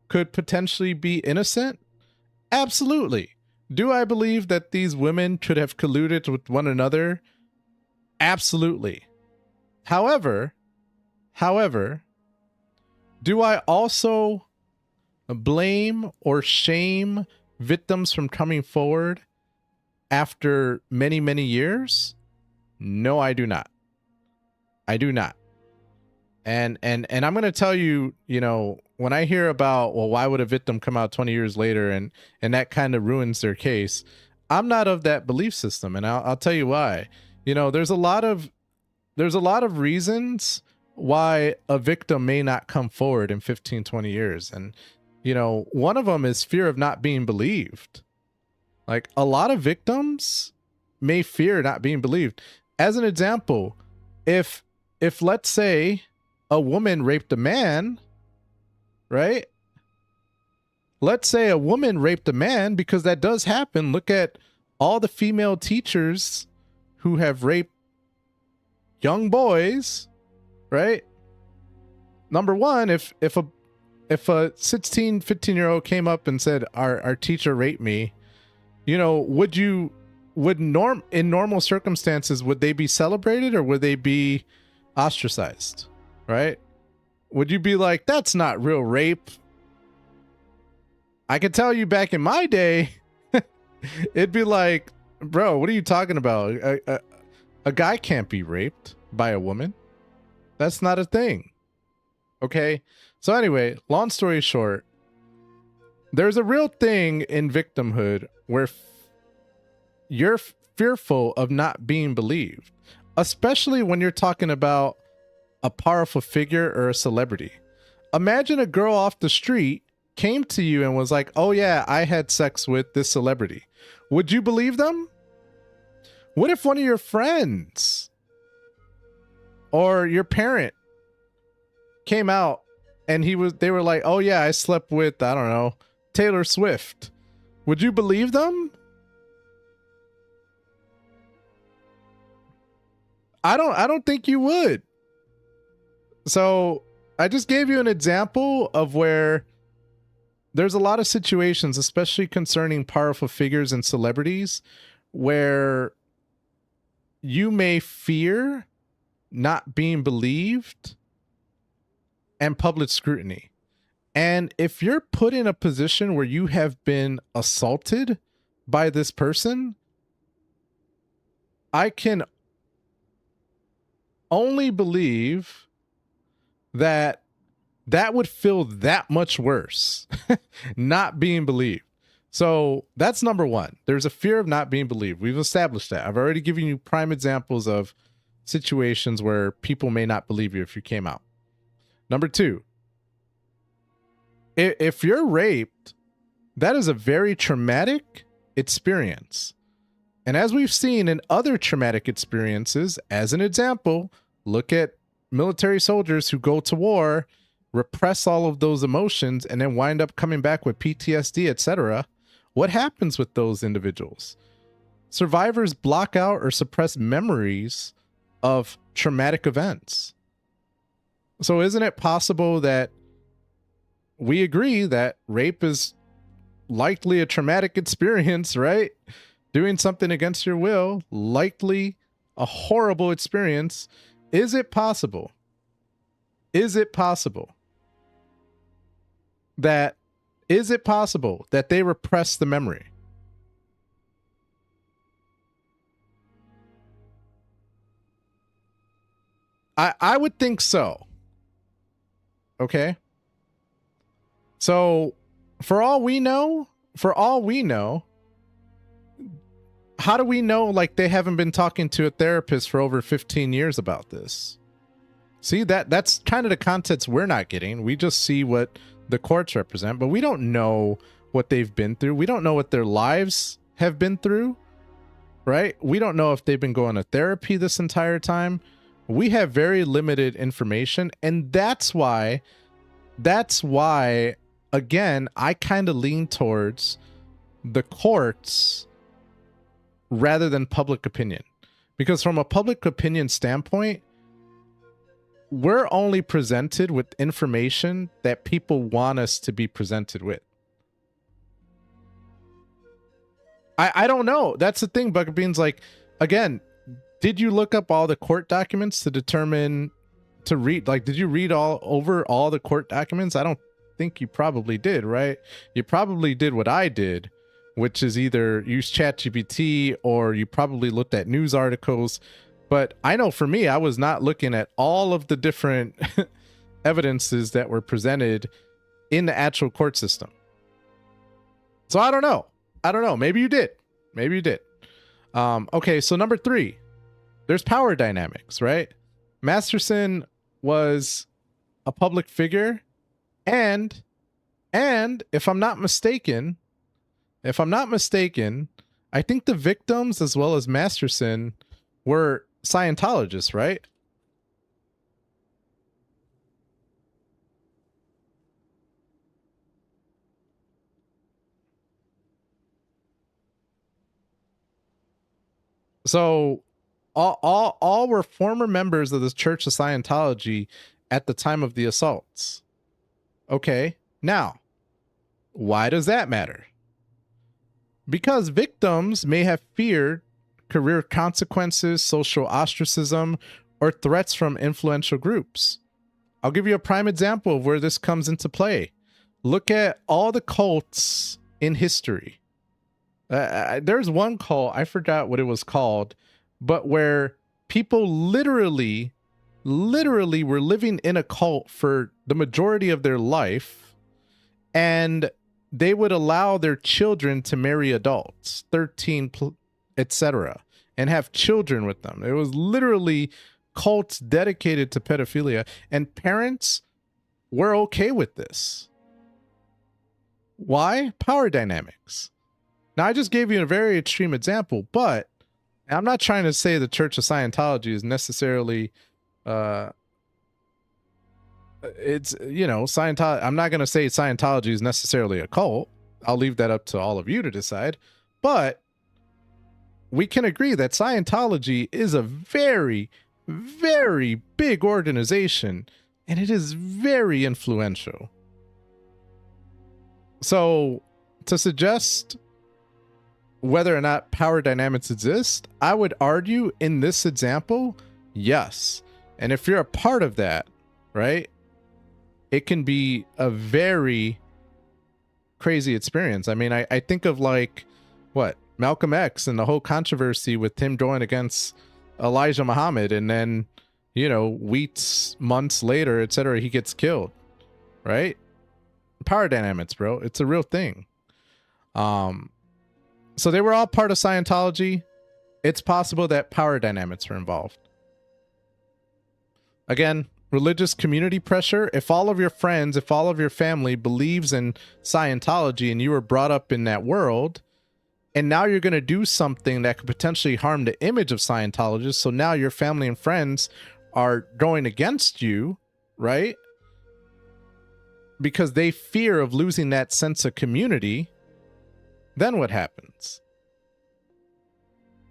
could potentially be innocent? Absolutely. Do I believe that these women could have colluded with one another? Absolutely. However, do I also blame or shame victims from coming forward after many, many years? No, I do not. I do not. And I'm going to tell you, you know, when I hear about, well, why would a victim come out 20 years later and that kind of ruins their case? I'm not of that belief system, and I'll tell you why. You know, there's a lot of reasons why a victim may not come forward in 15, 20 years. And, you know, one of them is fear of not being believed. Like, a lot of victims may fear not being believed. As an example, if let's say a woman raped a man, right? Let's say a woman raped a man, because that does happen. Look at all the female teachers who have raped young boys, right? Number one, if a 16, 15-year-old came up and said, our teacher raped me, you know, in normal circumstances, would they be celebrated or would they be ostracized, right? Would you be like, that's not real rape? I can tell you back in my day, it'd be like, bro, what are you talking about? A guy can't be raped by a woman. That's not a thing. Okay? So anyway, long story short, there's a real thing in victimhood where you're fearful of not being believed, especially when you're talking about a powerful figure or a celebrity. Imagine a girl off the street came to you and was like, oh yeah, I had sex with this celebrity. Would you believe them? What if one of your friends or your parent came out and they were like, oh yeah, I slept with, I don't know, Taylor Swift? Would you believe them? I don't think you would. So I just gave you an example of where there's a lot of situations, especially concerning powerful figures and celebrities, where you may fear not being believed and public scrutiny. And if you're put in a position where you have been assaulted by this person, I can only believe that would feel that much worse, not being believed. So that's number one. There's a fear of not being believed. We've established that. I've already given you prime examples of situations where people may not believe you if you came out. Number two, if you're raped, that is a very traumatic experience. And as we've seen in other traumatic experiences, as an example, look at military soldiers who go to war, repress all of those emotions, and then wind up coming back with PTSD, etc. What happens with those individuals? Survivors block out or suppress memories of traumatic events. So isn't it possible that we agree that rape is likely a traumatic experience, right? Doing something against your will, likely a horrible experience. Is it possible? Is it possible that they repress the memory? I would think so. Okay. So for all we know, how do we know like they haven't been talking to a therapist for over 15 years about this? See, that's kind of the context we're not getting. We just see what the courts represent, but we don't know what they've been through. We don't know what their lives have been through, right? We don't know if they've been going to therapy this entire time. We have very limited information, and that's why, again, I kind of lean towards the courts rather than public opinion. Because from a public opinion standpoint, we're only presented with information that people want us to be presented with. I don't know. That's the thing, Bucket Beans. Like, again, did you look up all the court documents to determine, to read, like, did you read over all the court documents? I don't think you probably did, right? You probably did what I did, which is either use ChatGPT or you probably looked at news articles. But I know for me, I was not looking at all of the different evidences that were presented in the actual court system. So I don't know. Maybe you did. Okay, so number 3, there's power dynamics, right? Masterson was a public figure, and if I'm not mistaken, I think the victims as well as Masterson were Scientologists, right? So all were former members of the Church of Scientology at the time of the assaults. Okay, now, why does that matter? Because victims may have feared career consequences, social ostracism, or threats from influential groups. I'll give you a prime example of where this comes into play. Look at all the cults in history. There's one cult, I forgot what it was called, but where people literally were living in a cult for the majority of their life, and they would allow their children to marry adults, 13, etc., and have children with them. It was literally cults dedicated to pedophilia, and parents were okay with this. Why? Power dynamics. Now, I just gave you a very extreme example, but I'm not trying to say the Church of Scientology is necessarily, it's, you know, Scientology. I'm not going to say Scientology is necessarily a cult. I'll leave that up to all of you to decide. But we can agree that Scientology is a very, very big organization, and it is very influential. So to suggest whether or not power dynamics exist, I would argue in this example, yes. And if you're a part of that, right, it can be a very crazy experience. I mean, I think of like, what, Malcolm X and the whole controversy with him going against Elijah Muhammad, and then, you know, weeks, months later, etc., he gets killed, right? Power dynamics, bro. It's a real thing. So they were all part of Scientology. It's possible that power dynamics were involved. Again, religious community pressure. If all of your friends, if all of your family believes in Scientology and you were brought up in that world, and now you're going to do something that could potentially harm the image of Scientologists, so now your family and friends are going against you, right? Because they fear of losing that sense of community. Then what happens?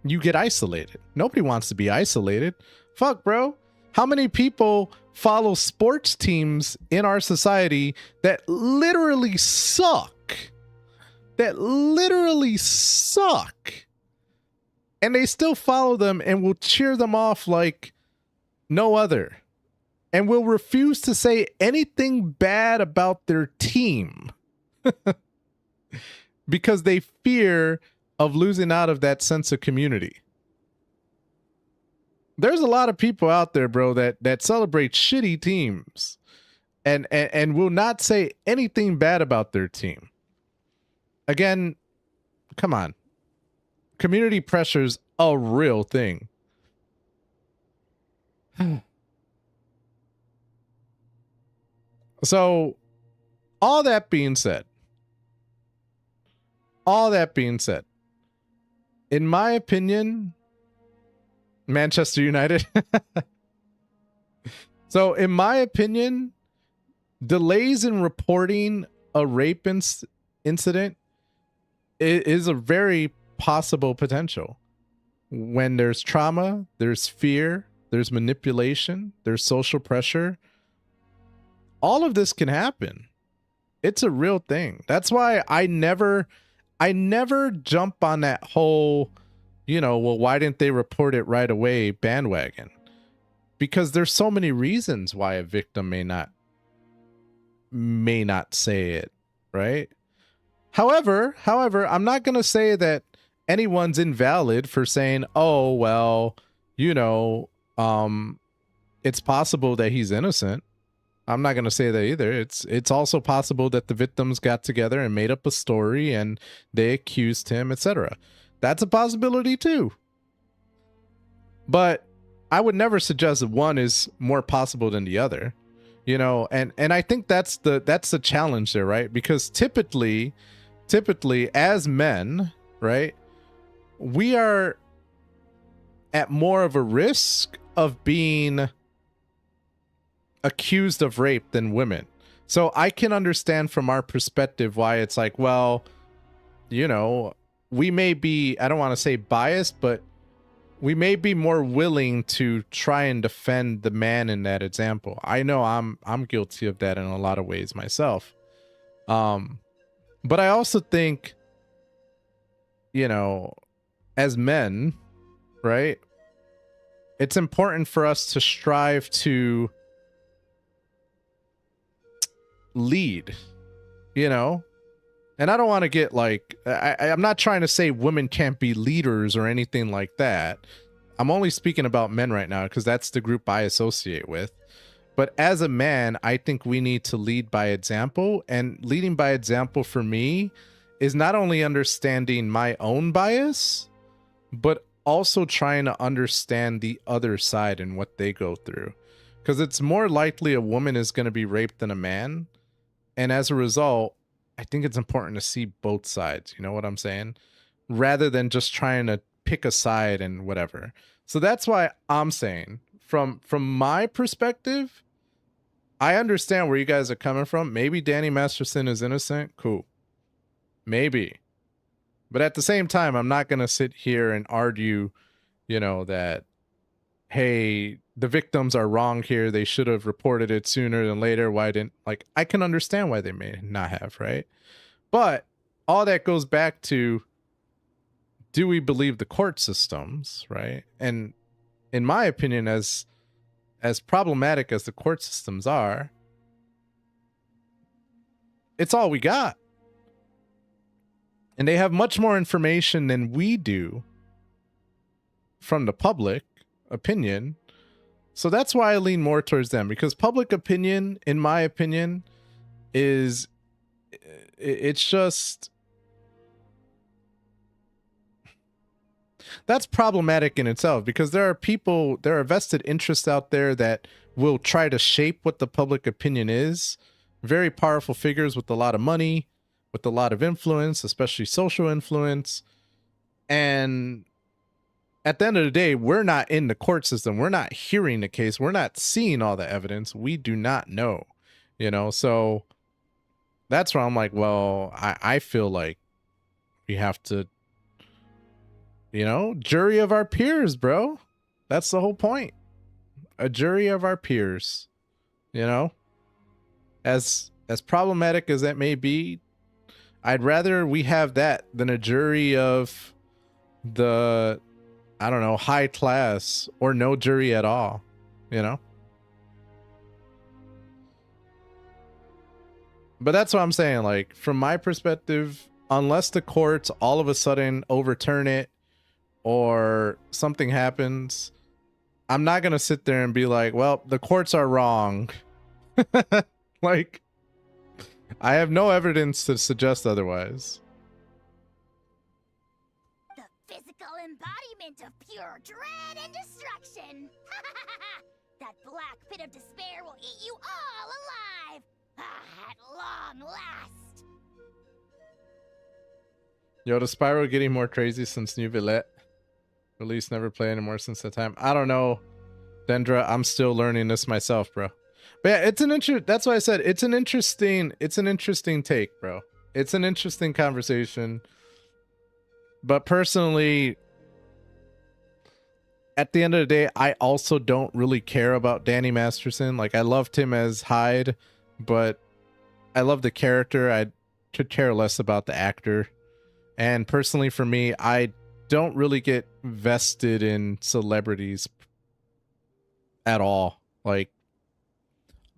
You get isolated. Nobody wants to be isolated. Fuck, bro. How many people follow sports teams in our society that literally suck? That literally suck. And they still follow them and will cheer them off like no other. And will refuse to say anything bad about their team. Because they fear of losing out of that sense of community. There's a lot of people out there, bro, that celebrate shitty teams and will not say anything bad about their team. Again, come on. Community pressure's a real thing. So, all that being said, in my opinion, Manchester United. So, in my opinion, delays in reporting a rape incident is a very possible potential. When there's trauma, there's fear, there's manipulation, there's social pressure. All of this can happen. It's a real thing. That's why I never jump on that whole, you know, well, why didn't they report it right away bandwagon? Because there's so many reasons why a victim may not say it, right? However, I'm not going to say that anyone's invalid for saying, oh, well, you know, it's possible that he's innocent. I'm not going to say that either. It's also possible that the victims got together and made up a story and they accused him, etc. That's a possibility too. But I would never suggest that one is more possible than the other, you know, and I think that's the challenge there, right? Because typically as men, right, we are at more of a risk of being accused of rape than women. So I can understand from our perspective why it's like, well, you know, we may be, I don't want to say biased, but we may be more willing to try and defend the man in that example. I know I'm guilty of that in a lot of ways myself. But I also think, you know, as men, right, it's important for us to strive to lead, you know. And I don't want to get like, I'm not trying to say women can't be leaders or anything like that. I'm only speaking about men right now because that's the group I associate with. But as a man, I think we need to lead by example. And leading by example for me is not only understanding my own bias, but also trying to understand the other side and what they go through. Because it's more likely a woman is going to be raped than a man. And as a result, I think it's important to see both sides, you know what I'm saying? Rather than just trying to pick a side and whatever. So that's why I'm saying, from my perspective, I understand where you guys are coming from. Maybe Danny Masterson is innocent. Cool. Maybe. But at the same time, I'm not going to sit here and argue, you know, that, hey, the victims are wrong here. They should have reported it sooner than later. Why didn't, like, I can understand why they may not have, right? But all that goes back to, do we believe the court systems, right? And in my opinion, as problematic as the court systems are, it's all we got. And they have much more information than we do from the public opinion. So that's why I lean more towards them, because public opinion, in my opinion, is, it's just, that's problematic in itself, because there are people, there are vested interests out there that will try to shape what the public opinion is. Very powerful figures with a lot of money, with a lot of influence, especially social influence. And at the end of the day, we're not in the court system. We're not hearing the case. We're not seeing all the evidence. We do not know, you know? So that's where I'm like, well, I feel like we have to, you know, jury of our peers, bro. That's the whole point. A jury of our peers, you know? As problematic as that may be, I'd rather we have that than a jury of the, I don't know, high class, or no jury at all, you know? But that's what I'm saying. Like, from my perspective, unless the courts all of a sudden overturn it or something happens, I'm not going to sit there and be like, well, the courts are wrong. Like, I have no evidence to suggest otherwise. The physical embodiment of pure dread and destruction. That black pit of despair will eat you all alive. At long last. Yo, the Spyro getting more crazy since New Villette release. Never play anymore since that time. I don't know, Dendra. I'm still learning this myself, bro. But yeah, it's an that's why I said it's an interesting take, bro. It's an interesting conversation. But personally, at the end of the day, I also don't really care about Danny Masterson. Like, I loved him as Hyde, but I love the character. I could care less about the actor. And personally, for me, I don't really get vested in celebrities at all. Like,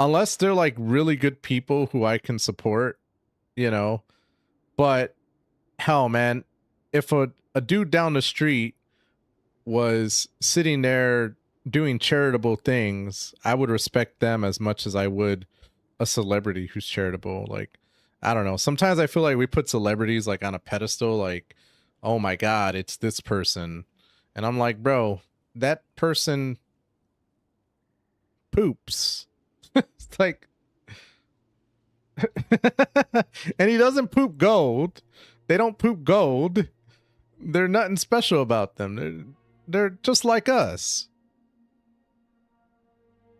unless they're like really good people who I can support, you know. But hell, man, if a dude down the street was sitting there doing charitable things, I would respect them as much as I would a celebrity who's charitable. Like, I don't know. Sometimes I feel like we put celebrities like on a pedestal, like, oh my God, it's this person. And I'm like, bro, that person poops. It's like, and he doesn't poop gold. They don't poop gold. There's nothing special about them. They're just like us.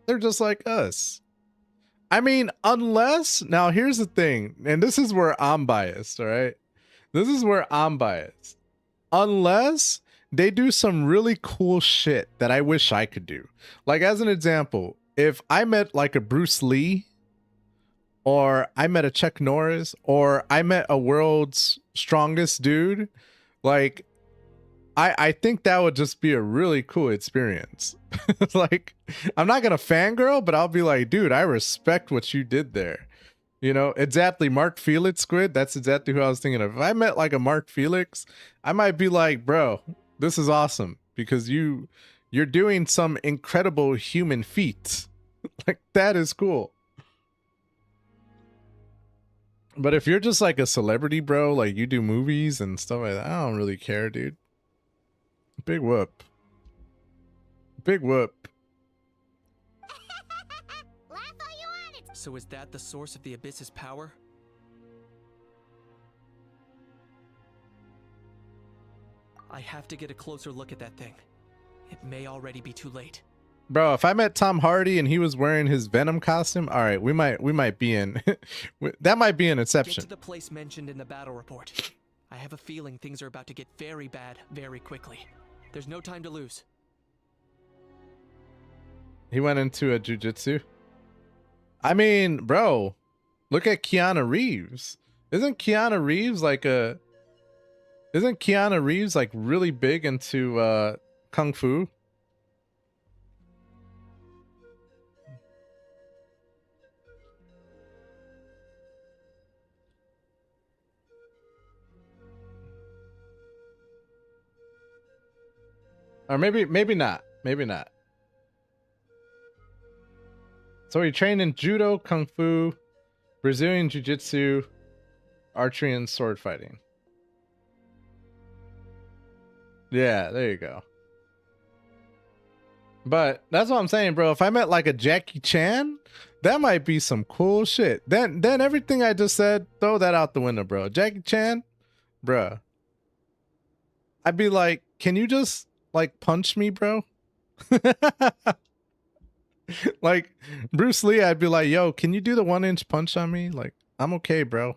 They're just like us. I mean, unless, now here's the thing, and this is where I'm biased, all right? This is where I'm biased. Unless they do some really cool shit that I wish I could do. Like, as an example, if I met like a Bruce Lee, or I met a Chuck Norris, or I met a world's strongest dude, like, I think that would just be a really cool experience. Like, I'm not gonna fangirl, but I'll be like, dude, I respect what you did there. You know, exactly. Mark Felix Squid, that's exactly who I was thinking of. If I met like a Mark Felix, I might be like, bro, this is awesome because you're doing some incredible human feat. Like, that is cool. But if you're just like a celebrity, bro, like you do movies and stuff like that, I don't really care, dude. Big whoop. Big whoop. So is that the source of the Abyss's power? I have to get a closer look at that thing. It may already be too late. Bro, if I met Tom Hardy and he was wearing his Venom costume, all right, we might be in. That might be an exception. Get to the place mentioned in the battle report. I have a feeling things are about to get very bad very quickly. There's no time to lose. He went into a jujitsu. I mean, bro, look at Keanu Reeves. Isn't Keanu Reeves like really big into kung fu? Or maybe not. Maybe not. So he trained in judo, kung fu, Brazilian jiu-jitsu, archery, and sword fighting. Yeah, there you go. But that's what I'm saying, bro. If I met like a Jackie Chan, that might be some cool shit. Then everything I just said, throw that out the window, bro. Jackie Chan, bruh. I'd be like, can you just like punch me, bro? Like Bruce Lee, I'd be like, yo, can you do the 1-inch punch on me? Like, I'm okay, bro.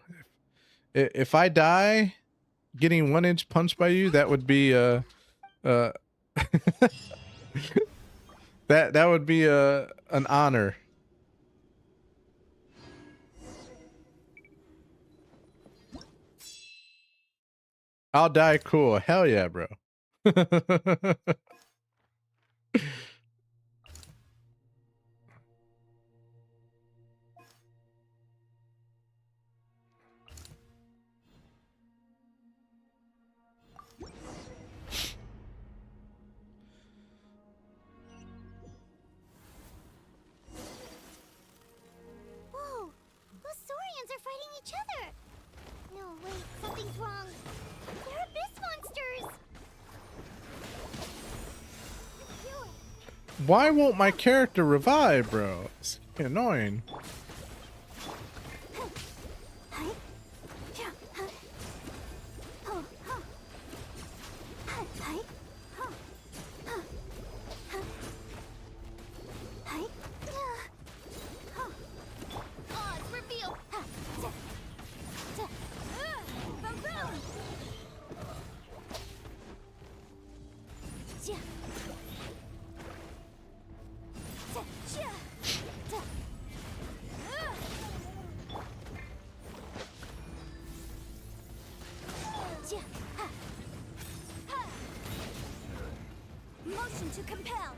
If I die getting 1-inch punched by you, that would be that would be an honor. I'll die cool. Hell yeah, bro. Whoa! Those Saurians are fighting each other! No, wait, something's wrong. They're abyss monsters! Why won't my character revive, bro? It's annoying. Motion to compel.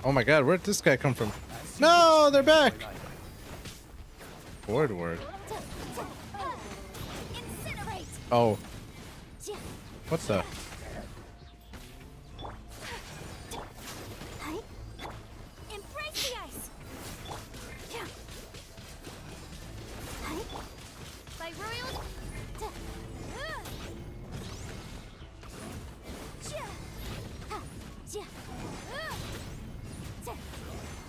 Oh my god, where'd this guy come from? No, they're back! Forward. Oh. What's that? Embrace the ice. By royal.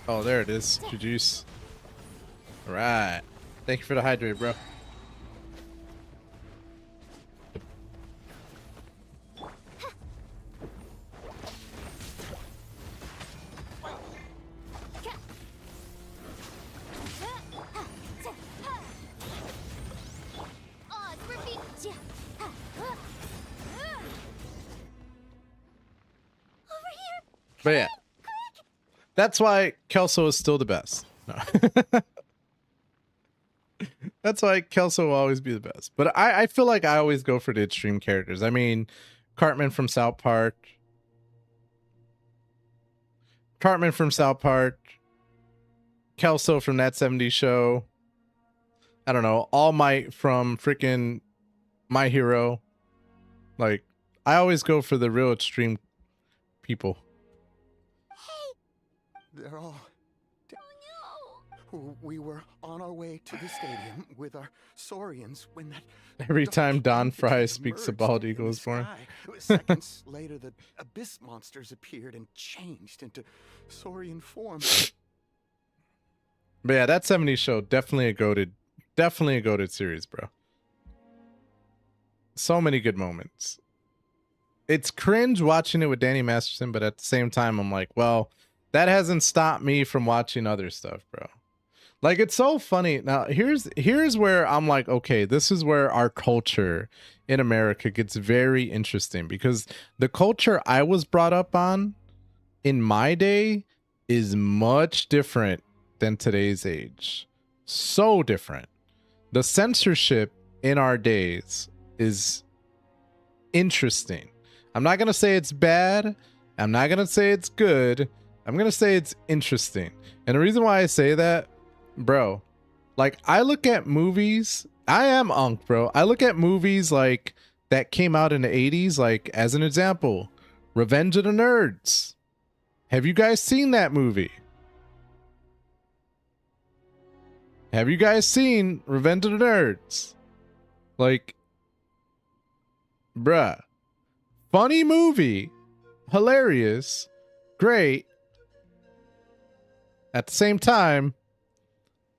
Oh, there it is. Juice. All right. Thank you for the hydrate, bro. But yeah, that's why Kelso is still the best. No. That's why Kelso will always be the best. But I feel like I always go for the extreme characters. I mean, Cartman from South Park. Kelso from That 70s Show. I don't know. All Might from freaking My Hero. Like, I always go for the real extreme people. They're all... We were on our way to the stadium with our saurians when that... Every time Don Fry speaks, a bald eagle is born. Seconds later, the abyss monsters appeared and changed into saurian form. But yeah, That 70s Show, definitely a goated series, bro. So many good moments. It's cringe watching it with Danny Masterson, but at the same time, I'm like, well, that hasn't stopped me from watching other stuff, bro. Like, it's so funny. Now, here's where I'm like, okay, this is where our culture in America gets very interesting, because the culture I was brought up on in my day is much different than today's age. So different. The censorship in our days is interesting. I'm not going to say it's bad. I'm not going to say it's good. I'm going to say it's interesting. And the reason why I say that, bro, like, I look at movies, I am Unk, bro. I look at movies like that came out in the 80s, like, as an example, Revenge of the Nerds. Have you guys seen that movie? Have you guys seen Revenge of the Nerds? Like, bruh, funny movie, hilarious, great. At the same time,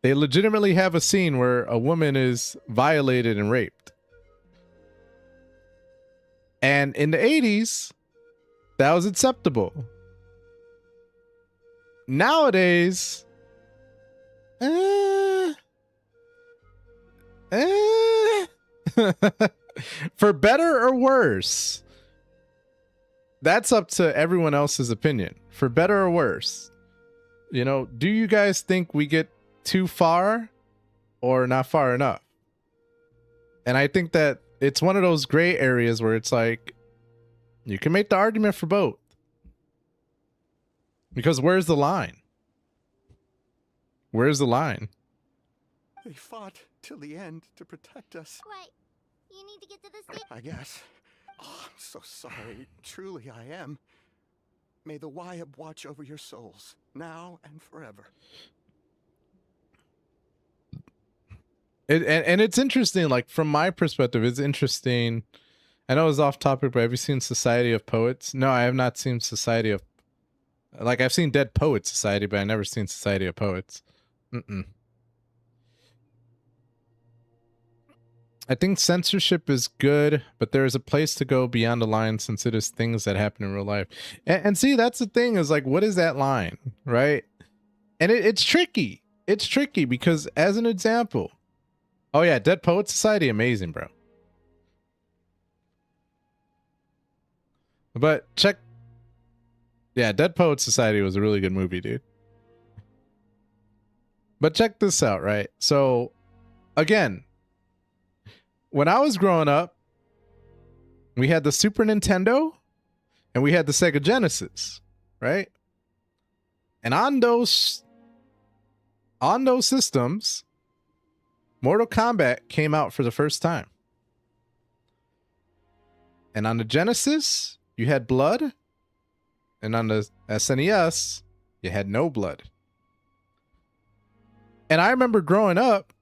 they legitimately have a scene where a woman is violated and raped. And in the 80s, that was acceptable. Nowadays, for better or worse, that's up to everyone else's opinion. For better or worse, you know, do you guys think we get too far or not far enough? And I think that it's one of those gray areas where it's like, you can make the argument for both. Because where's the line? Where's the line? They fought till the end to protect us. Right. You need to get to the stage. I guess. Oh, I'm so sorry. Truly, I am. May the Wyab watch over your souls, now and forever. And it's interesting, like, from my perspective, it's interesting. I know it's off topic, but have you seen Society of Poets? No, I have not seen Society of... Like, I've seen Dead Poets Society, but I've never seen Society of Poets. I think censorship is good, but there is a place to go beyond the line since it is things that happen in real life. And see, that's the thing, is like, what is that line, right? And it's tricky. It's tricky because, as an example... Oh yeah, Dead Poets Society, amazing, bro. But check... Yeah, Dead Poets Society was a really good movie, dude. But check this out, right? So, again, when I was growing up, we had the Super Nintendo and we had the Sega Genesis, right? And on those systems, Mortal Kombat came out for the first time. And on the Genesis, you had blood. And on the SNES, you had no blood. And I remember growing up,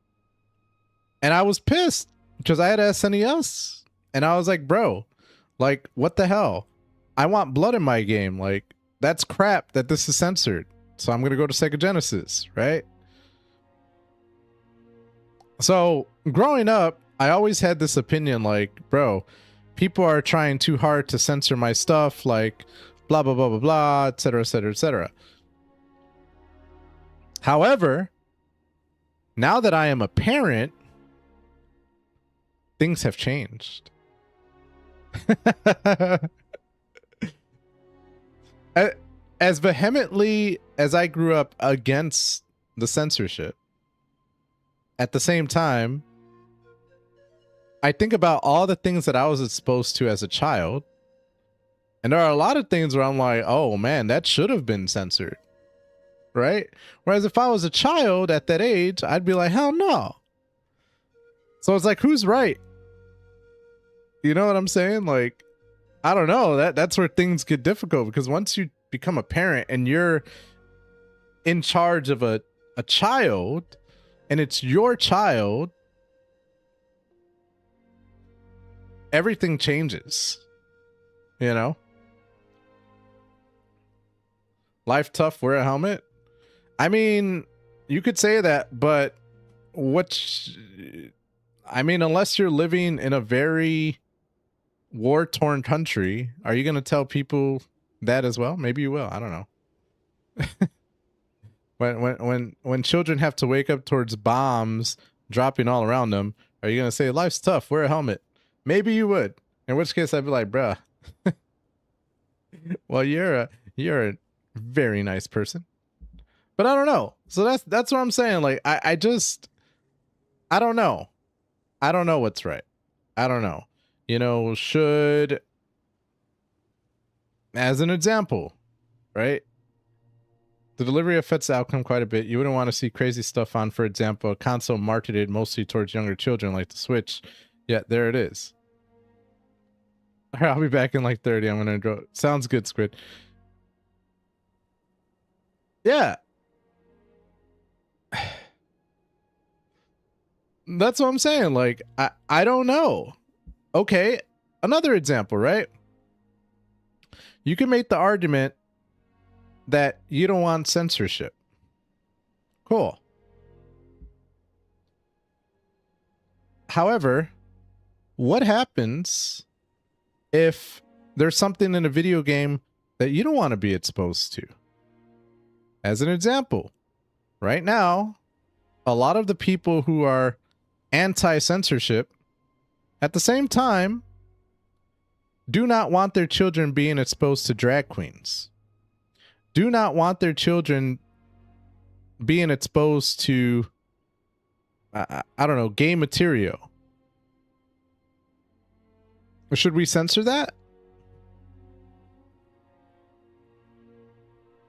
and I was pissed because I had a SNES. And I was like, bro, like, what the hell? I want blood in my game. Like, that's crap that this is censored. So I'm going to go to Sega Genesis, right? So growing up, I always had this opinion like, bro, people are trying too hard to censor my stuff, like blah, blah, blah, blah, blah, et cetera, et cetera, et cetera. However, now that I am a parent, things have changed. As vehemently as I grew up against the censorship, at the same time, I think about all the things that I was exposed to as a child. And there are a lot of things where I'm like, oh man, that should have been censored. Right? Whereas if I was a child at that age, I'd be like, hell no. So it's like, who's right? You know what I'm saying? Like, I don't know. That's where things get difficult, because once you become a parent and you're in charge of a child, and it's your child, everything changes. You know? Life tough, wear a helmet. I mean, you could say that, but unless you're living in a very war-torn country, are you going to tell people that as well? Maybe you will. I don't know. When children have to wake up towards bombs dropping all around them, are you going to say life's tough, wear a helmet? Maybe you would. In which case I'd be like, bruh, well, you're a very nice person. But I don't know. So that's what I'm saying. Like, I don't know. I don't know what's right. I don't know. You know, as an example, right? The delivery affects the outcome quite a bit. You wouldn't want to see crazy stuff on, for example, a console marketed mostly towards younger children like the Switch. Yeah, there it is. All right, I'll be back in like 30. I'm going to go. Sounds good, Squid. Yeah. That's what I'm saying. Like, I don't know. Okay, another example, right? You can make the argument that you don't want censorship. Cool. However, what happens if there's something in a video game that you don't want to be exposed to? As an example, right now, a lot of the people who are anti-censorship at the same time do not want their children being exposed to drag queens. Do not want their children being exposed to, I don't know, gay material. Should we censor that?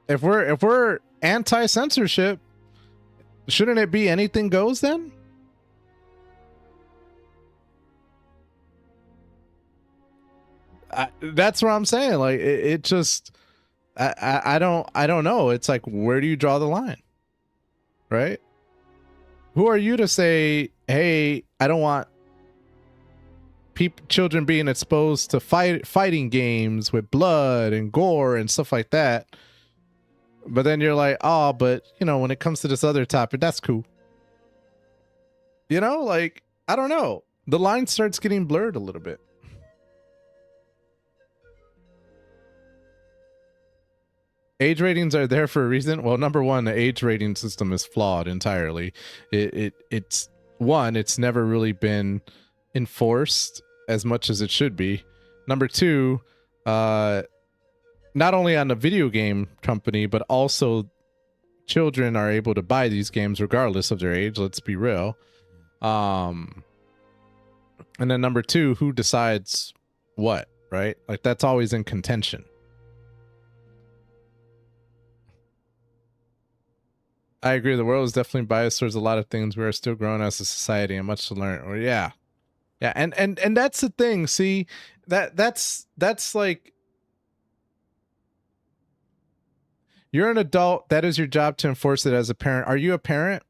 If we're anti-censorship, shouldn't it be anything goes then? That's what I'm saying. Like, it just, I don't know. It's like, where do you draw the line? Right? Who are you to say, hey, I don't want children being exposed to fighting games with blood and gore and stuff like that? But then you're like, oh, but you know, when it comes to this other topic, that's cool. You know, like, I don't know. The line starts getting blurred a little bit. Age ratings are there for a reason. Well, number one, the age rating system is flawed entirely. It's never really been enforced as much as it should be. Number two, not only on the video game company, but also children are able to buy these games regardless of their age. Let's be real. And then number two, who decides what, right? Like, that's always in contention. I agree. The world is definitely biased towards a lot of things. We are still growing as a society and much to learn. Or yeah. And that's the thing. See, that's like, you're an adult. That is your job to enforce it as a parent. Are you a parent?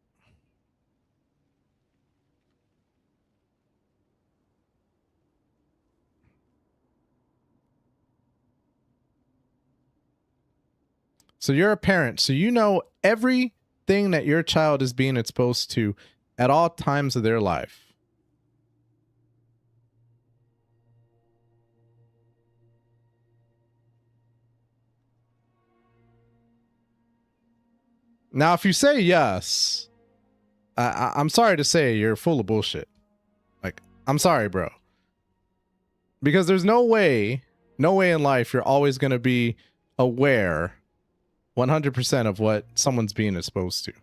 So you're a parent. So you know everything that your child is being exposed to at all times of their life. Now, if you say yes, I'm sorry to say you're full of bullshit. Like, I'm sorry, bro. Because there's no way in life you're always going to be aware 100% of what someone's being exposed to.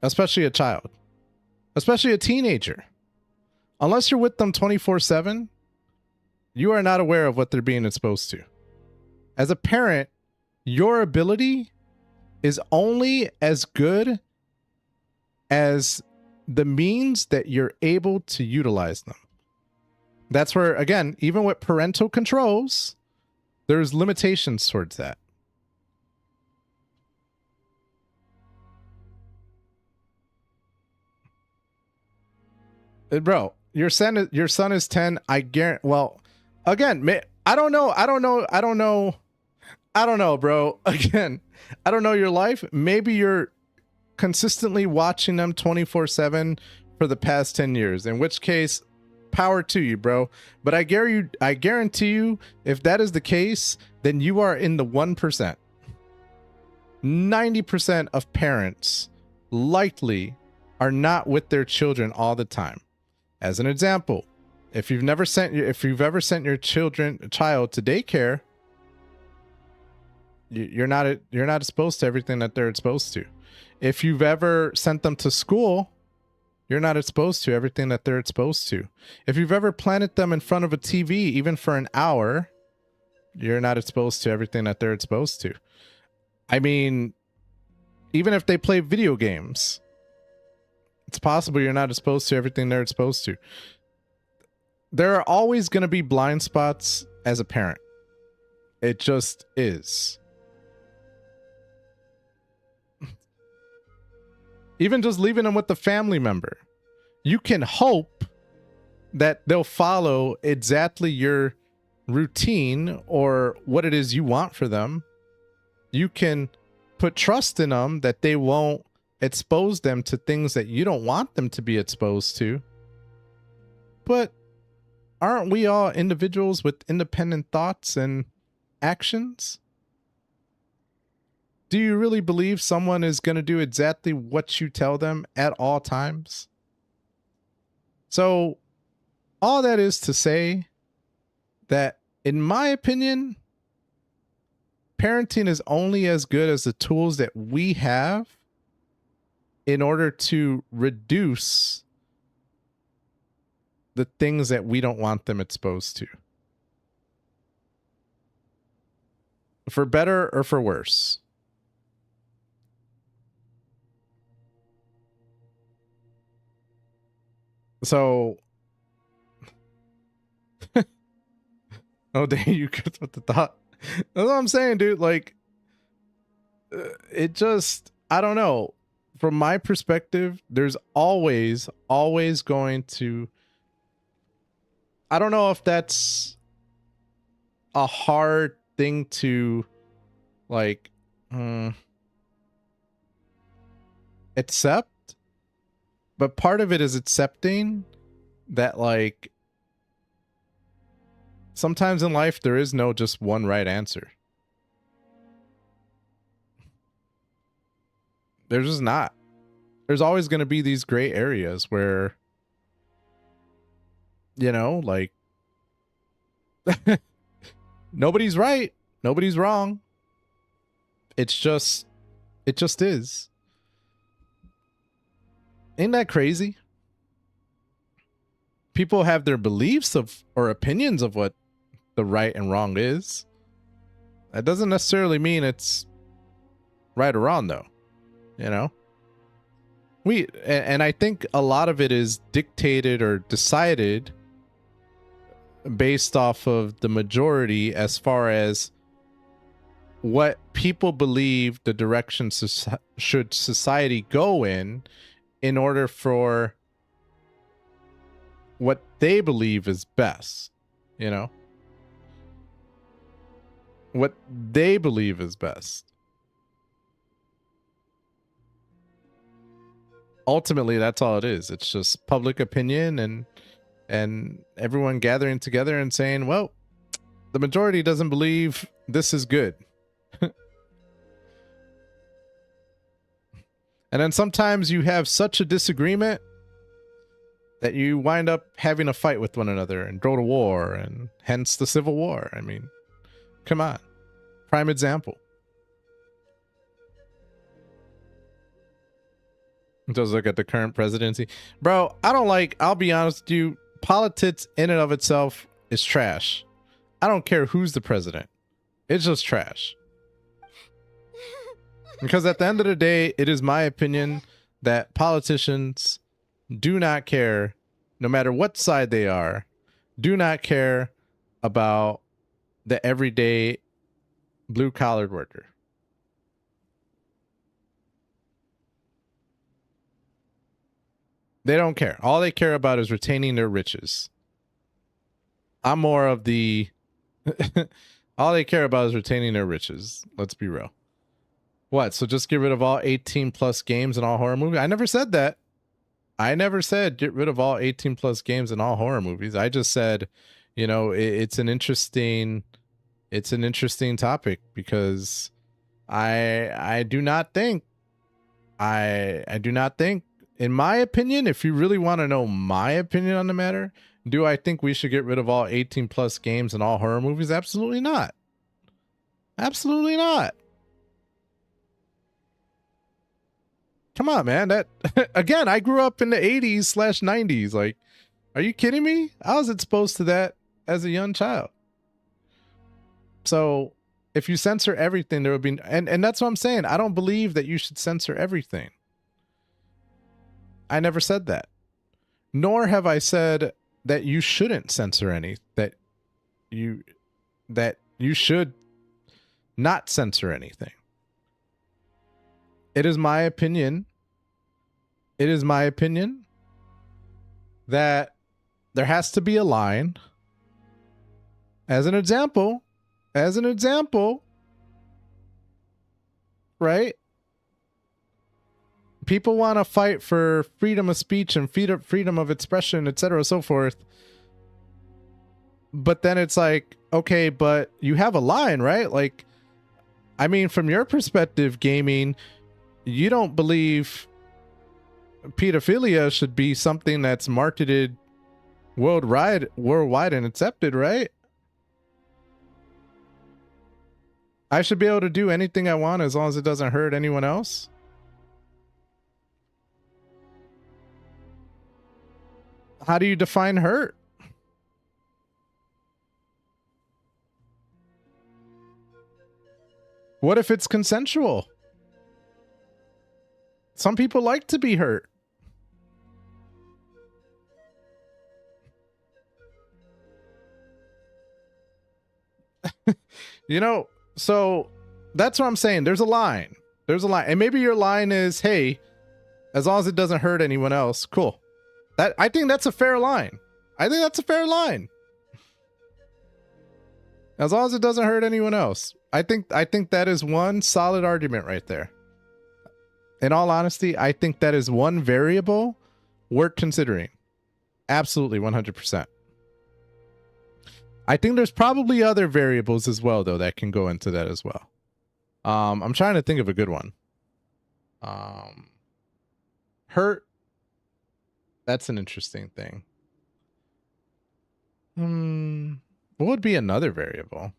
Especially a child. Especially a teenager. Unless you're with them 24/7, you are not aware of what they're being exposed to. As a parent, your ability is only as good as the means that you're able to utilize them. That's where, again, even with parental controls, there's limitations towards that. Bro, your son is 10. I guarantee. Well, again, I don't know, bro. Again, I don't know your life. Maybe you're consistently watching them 24/7 for the past 10 years, in which case, power to you, bro. But I guarantee you, if that is the case, then you are in the 1%. 90% of parents likely are not with their children all the time. As an example, if you've ever sent your child to daycare, you're not exposed to everything that they're exposed to. If you've ever sent them to school, you're not exposed to everything that they're exposed to. If you've ever planted them in front of a TV, even for an hour, you're not exposed to everything that they're exposed to. I mean, even if they play video games, it's possible you're not exposed to everything they're exposed to. There are always going to be blind spots as a parent. It just is. Even just leaving them with the family member, you can hope that they'll follow exactly your routine or what it is you want for them. You can put trust in them that they won't expose them to things that you don't want them to be exposed to. But aren't we all individuals with independent thoughts and actions? Do you really believe someone is going to do exactly what you tell them at all times? So, all that is to say that, in my opinion, parenting is only as good as the tools that we have in order to reduce the things that we don't want them exposed to. For better or for worse. So, oh, dang, you good with the thought. That's what I'm saying, dude. Like, it just, I don't know. From my perspective, there's always going to, I don't know if that's a hard thing to, like, accept. But part of it is accepting that, like, sometimes in life there is no just one right answer. There's just not. There's always going to be these gray areas where, you know, like, nobody's right, nobody's wrong. It just is. Ain't that crazy? People have their beliefs of or opinions of what the right and wrong is. That doesn't necessarily mean it's right or wrong, though. You know? And I think a lot of it is dictated or decided based off of the majority as far as what people believe the direction should society go in order for what they believe is best, you know, what they believe is best. Ultimately, that's all it is. It's just public opinion and everyone gathering together and saying, well, the majority doesn't believe this is good. And then sometimes you have such a disagreement that you wind up having a fight with one another and go to war, and hence the Civil War. I mean, come on. Prime example. Just look at the current presidency. Bro, I'll be honest with you, politics in and of itself is trash. I don't care who's the president. It's just trash. Because at the end of the day, it is my opinion that politicians do not care, no matter what side they are, do not care about the everyday blue-collared worker. They don't care. All they care about is retaining their riches. I'm more of the... all they care about is retaining their riches. Let's be real. What? So just get rid of all 18 plus games and all horror movies? I never said that. I never said get rid of all 18 plus games and all horror movies. I just said, you know, it's an interesting topic because I do not think, in my opinion, if you really want to know my opinion on the matter, do I think we should get rid of all 18 plus games and all horror movies? Absolutely not. Absolutely not. Come on, man. That again, I grew up in the 80s/90s. Like, are you kidding me? I was exposed to that as a young child. So if you censor everything, there would be, and that's what I'm saying. I don't believe that you should censor everything. I never said that. Nor have I said that you shouldn't censor any, that you should not censor anything. It is my opinion. It is my opinion that there has to be a line. As an example, right? People want to fight for freedom of speech and freedom of expression, etc., so forth. But then it's like, okay, but you have a line, right? Like, I mean, from your perspective, gaming, you don't believe pedophilia should be something that's marketed worldwide and accepted, right? I should be able to do anything I want as long as it doesn't hurt anyone else. How do you define hurt? What if it's consensual? Some people like to be hurt. You know, so that's what I'm saying. There's a line. There's a line. And maybe your line is, hey, as long as it doesn't hurt anyone else, cool. I think that's a fair line. I think that's a fair line. As long as it doesn't hurt anyone else. I think that is one solid argument right there. In all honesty, I think that is one variable worth considering. Absolutely, 100%. I think there's probably other variables as well, though, that can go into that as well. I'm trying to think of a good one. Hurt. That's an interesting thing. What would be another variable?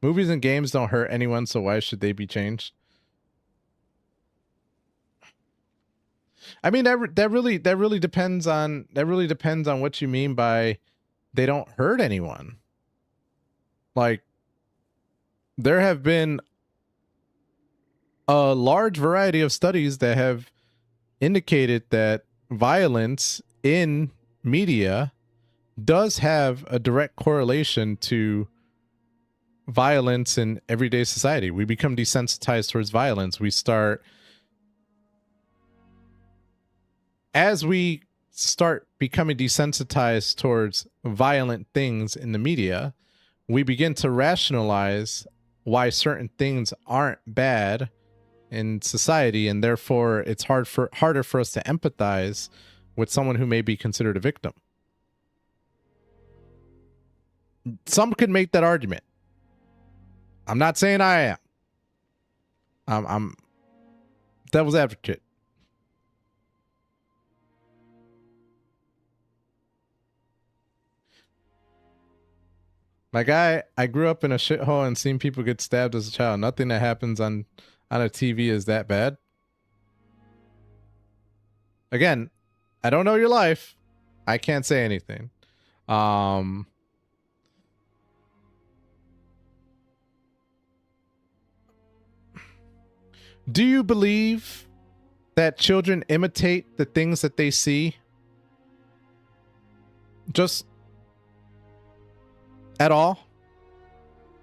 Movies and games don't hurt anyone, so why should they be changed? I mean, that really depends on what you mean by they don't hurt anyone. Like, there have been a large variety of studies that have indicated that violence in media does have a direct correlation to violence in everyday society. We become desensitized towards violence. As we start becoming desensitized towards violent things in the media, we begin to rationalize why certain things aren't bad in society, and therefore it's harder for us to empathize with someone who may be considered a victim. Some could make that argument. I'm not saying I am. I'm devil's advocate. My guy, I grew up in a shithole and seen people get stabbed as a child. Nothing that happens on a TV is that bad. Again, I don't know your life. I can't say anything. Do you believe that children imitate the things that they see? Just at all?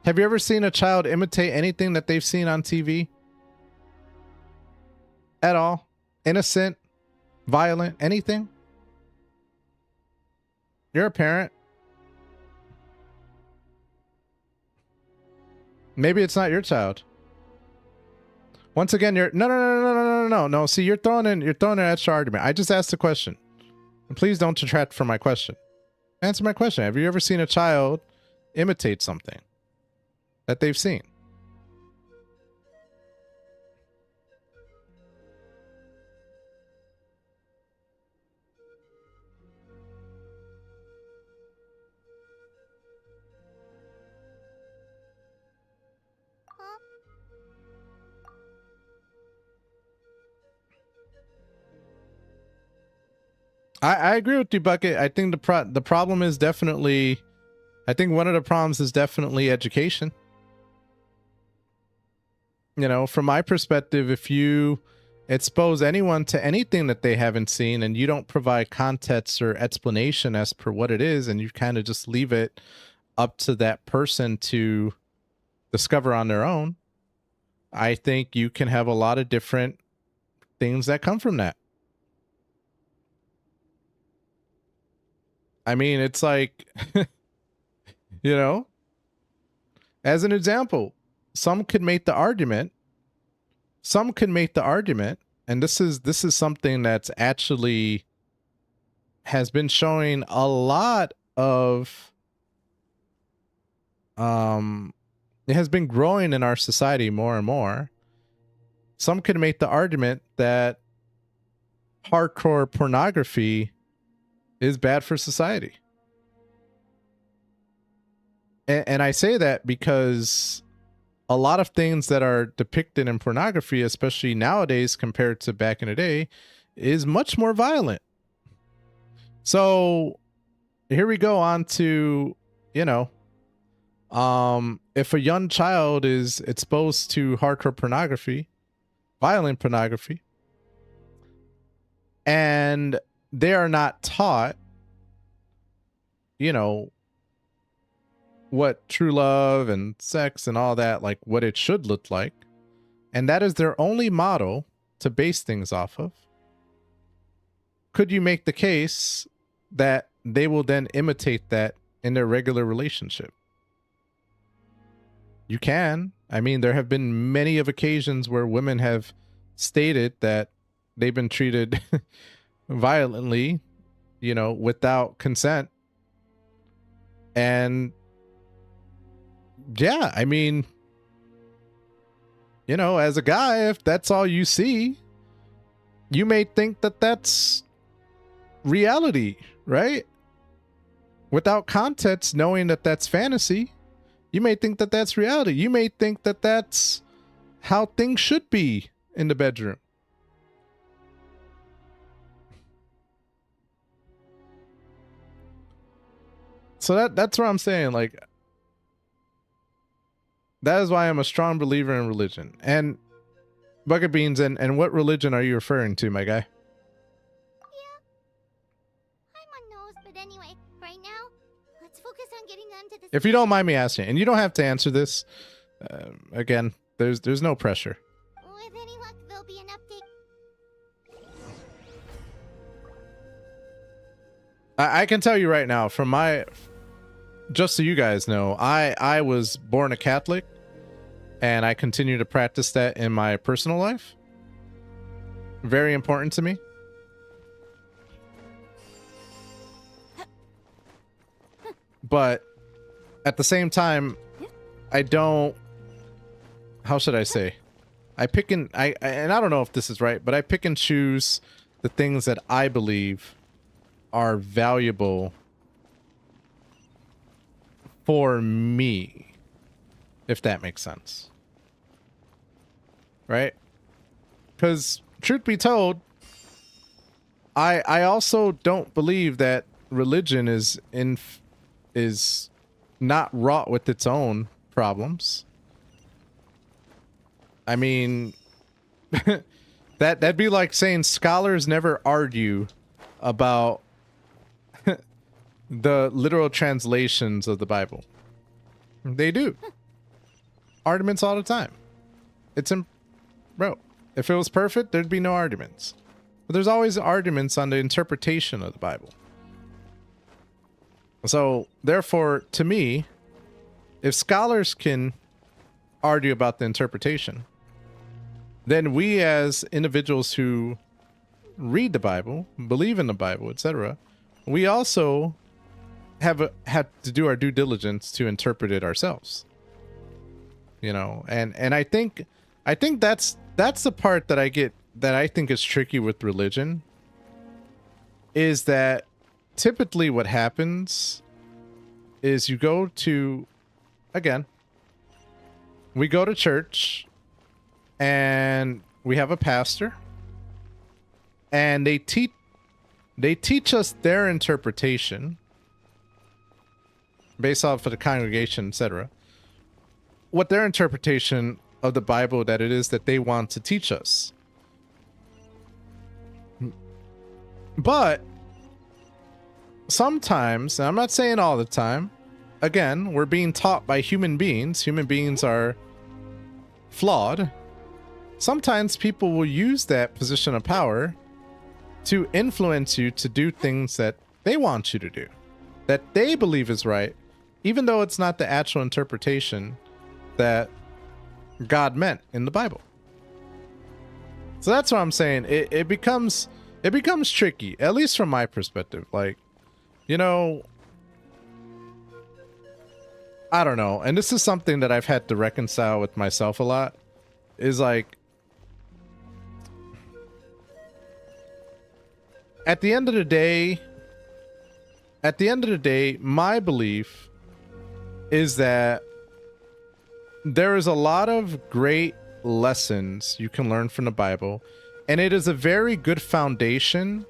Have you ever seen a child imitate anything that they've seen on TV? At all? Innocent? Violent? Anything? You're a parent. Maybe it's not your child. Once again, you're no. See, you're throwing an extra argument. I just asked a question. And please don't detract from my question. Answer my question. Have you ever seen a child imitate something that they've seen? I agree with you, Bucket. I think the problem is definitely, I think one of the problems is definitely education. You know, from my perspective, if you expose anyone to anything that they haven't seen and you don't provide context or explanation as per what it is, and you kind of just leave it up to that person to discover on their own, I think you can have a lot of different things that come from that. I mean, it's like, you know, as an example, some could make the argument, and this is something that's actually has been showing a lot of, it has been growing in our society more and more. Some could make the argument that hardcore pornography is bad for society. And I say that because a lot of things that are depicted in pornography, especially nowadays compared to back in the day, is much more violent. So here we go on to, you know, if a young child is exposed to hardcore pornography, violent pornography, and they are not taught, you know, what true love and sex and all that, like what it should look like, and that is their only model to base things off of, could you make the case that they will then imitate that in their regular relationship? You can. I mean, there have been many of occasions where women have stated that they've been treated violently, you know, without consent. And yeah, I mean, you know, as a guy, if that's all you see, you may think that that's reality, right? Without context, knowing that that's fantasy, you may think that that's reality. You may think that that's how things should be in the bedroom. So that's what I'm saying. Like, that is why I'm a strong believer in religion. And Bucket Beans, and what religion are you referring to, my guy? I'm on nose, but anyway, right now, If you don't mind me asking, and you don't have to answer this, again, there's no pressure. With any luck, there'll be an update. I can tell you right now, from my, just so you guys know, I was born a Catholic, and I continue to practice that in my personal life. Very important to me. But at the same time, I don't, how should I say? I don't know if this is right, but I pick and choose the things that I believe are valuable for me, if that makes sense. Right? Because truth be told, I also don't believe that religion is not wrought with its own problems. I mean, that'd be like saying scholars never argue about the literal translations of the Bible. They do. Arguments all the time. Bro, if it was perfect, there'd be no arguments. But there's always arguments on the interpretation of the Bible. So, therefore, to me, if scholars can argue about the interpretation, then we as individuals who read the Bible, believe in the Bible, etc., we also have to do our due diligence to interpret it ourselves. You know, and I think that's the part that I think is tricky with religion, is that typically what happens is we go to church and we have a pastor and they teach us their interpretation based off of the congregation, etc. What their interpretation of the Bible that it is that they want to teach us. But sometimes, and I'm not saying all the time, again, we're being taught by human beings. Human beings are flawed. Sometimes people will use that position of power to influence you to do things that they want you to do, that they believe is right, even though it's not the actual interpretation that God meant in the Bible. So that's what I'm saying. It becomes tricky, at least from my perspective. Like, you know, I don't know. And this is something that I've had to reconcile with myself a lot, is like, at the end of the day, my belief is that there is a lot of great lessons you can learn from the Bible, and it is a very good foundation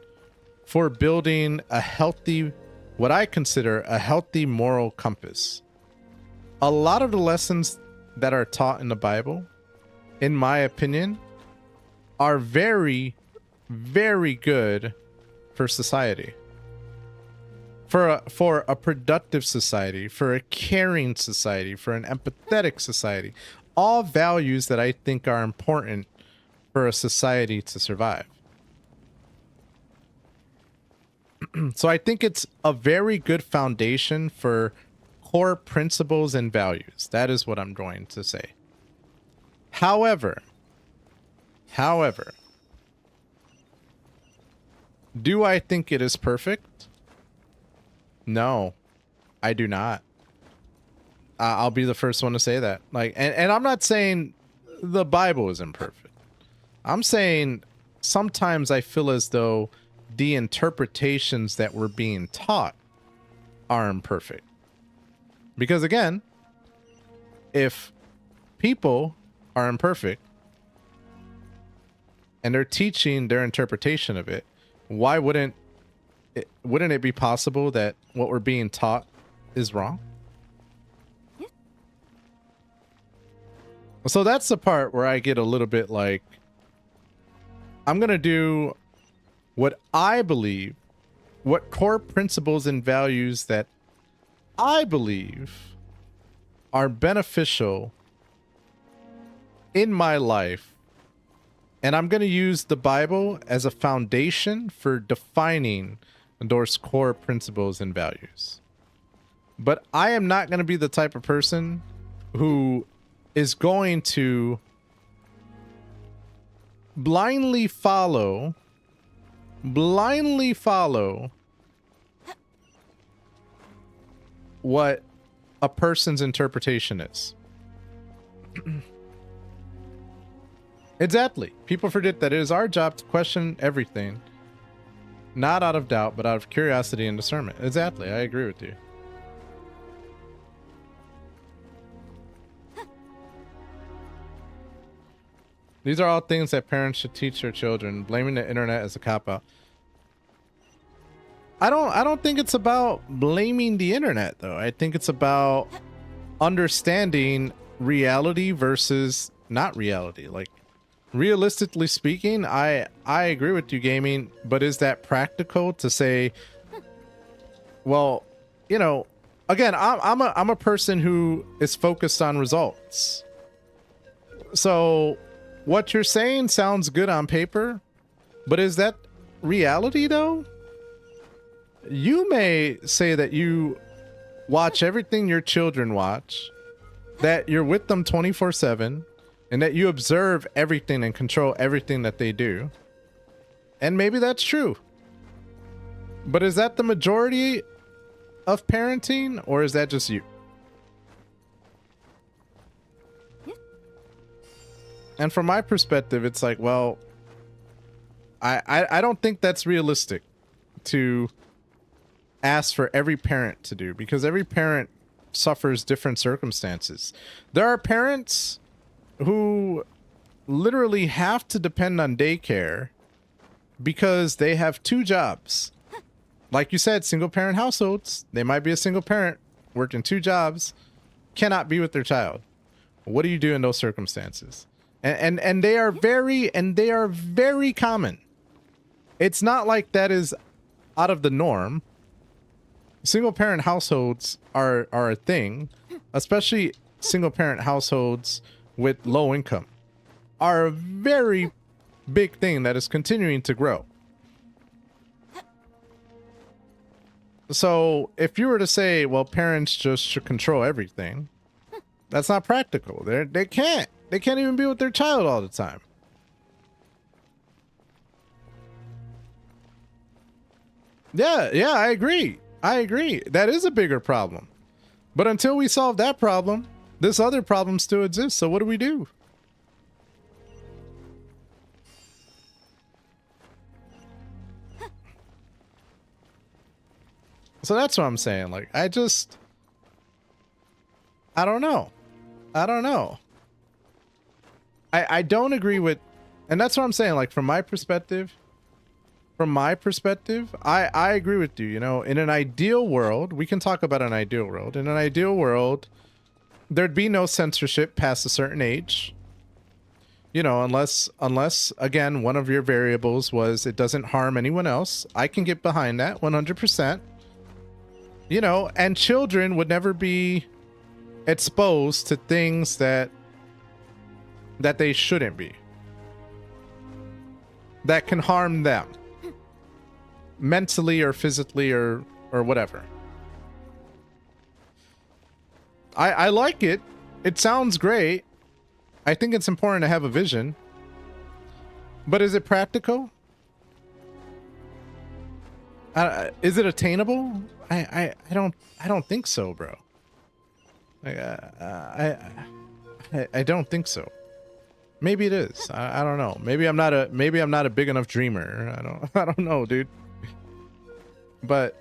for building a healthy, what I consider a healthy moral compass. A lot of the lessons that are taught in the Bible, in my opinion, are very, very good for society. For a productive society, for a caring society, for an empathetic society. All values that I think are important for a society to survive. So I think it's a very good foundation for core principles and values. That is what I'm going to say. However, do I think it is perfect? No, I do not. I'll be the first one to say that. Like, and I'm not saying the Bible is imperfect. I'm saying sometimes I feel as though the interpretations that we're being taught are imperfect. Because again, if people are imperfect and they're teaching their interpretation of it, why wouldn't it be possible that what we're being taught is wrong? Yeah. So that's the part where I get a little bit like, I'm going to do what I believe, what core principles and values that I believe are beneficial in my life, and I'm going to use the Bible as a foundation for defining those core principles and values. But I am not going to be the type of person who is going to blindly follow what a person's interpretation is. Exactly. People forget that it is our job to question everything, not out of doubt, but out of curiosity and discernment. Exactly. I agree with you. These are all things that parents should teach their children. Blaming the internet as a cop-out. I don't think it's about blaming the internet, though. I think it's about understanding reality versus not reality. Like, realistically speaking, I agree with you, gaming, but is that practical to say, well, you know, again, I'm a person who is focused on results. So what you're saying sounds good on paper, but is that reality though? You may say that you watch everything your children watch, that you're with them 24/7, and that you observe everything and control everything that they do. And maybe that's true. But is that the majority of parenting, or is that just you? And from my perspective, it's like, well, I don't think that's realistic to ask for every parent to do, because every parent suffers different circumstances. There are parents who literally have to depend on daycare because they have 2 jobs. Like you said, single parent households, they might be a single parent working 2 jobs, cannot be with their child. What do you do in those circumstances? And they are very common. It's not like that is out of the norm. Single parent households are a thing, especially single parent households with low income are a very big thing that is continuing to grow. So if you were to say, well, parents just should control everything, that's not practical. They can't even be with their child all the time. Yeah, I agree. That is a bigger problem. But until we solve that problem, this other problem still exists. So what do we do? So that's what I'm saying. Like, I don't know. I don't agree with, and that's what I'm saying. Like, from my perspective, I agree with you. You know, in an ideal world, we can talk about an ideal world. In an ideal world, there'd be no censorship past a certain age. You know, unless again, one of your variables was it doesn't harm anyone else. I can get behind that 100%. You know, and children would never be exposed to things that they shouldn't be, that can harm them mentally or physically or whatever. I like it. It sounds great. I think it's important to have a vision. But is it practical? Is it attainable? I don't think so, bro. I don't think so. Maybe it is. I don't know. Maybe I'm not a big enough dreamer. I don't know, dude. But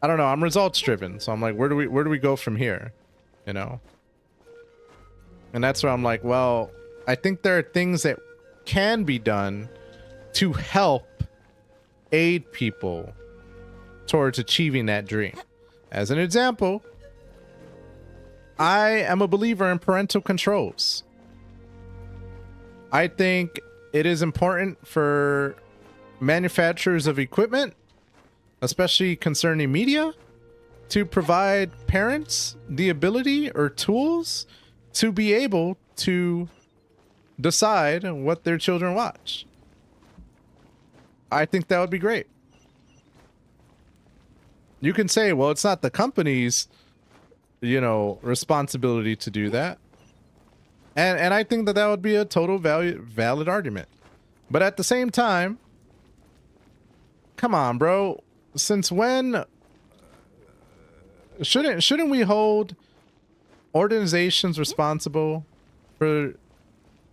I don't know. I'm results driven, so I'm like, where do we go from here? You know? And that's where I'm like, well, I think there are things that can be done to help aid people towards achieving that dream. As an example, I am a believer in parental controls. I think it is important for manufacturers of equipment, especially concerning media, to provide parents the ability or tools to be able to decide what their children watch. I think that would be great. You can say, well, it's not the company's, you know, responsibility to do that. And I think that that would be a total valid argument. But at the same time, come on, bro. Since when shouldn't we hold organizations responsible for,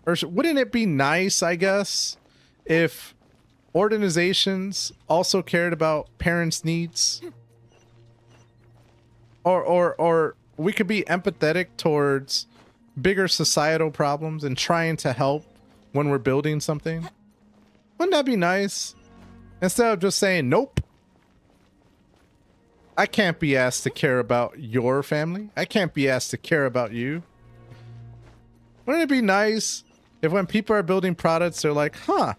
or wouldn't it be nice, I guess, if organizations also cared about parents' needs? Or we could be empathetic towards bigger societal problems and trying to help when we're building something. Wouldn't that be nice? Instead of just saying, nope, I can't be asked to care about your family. I can't be asked to care about you. Wouldn't it be nice if when people are building products, they're like, huh,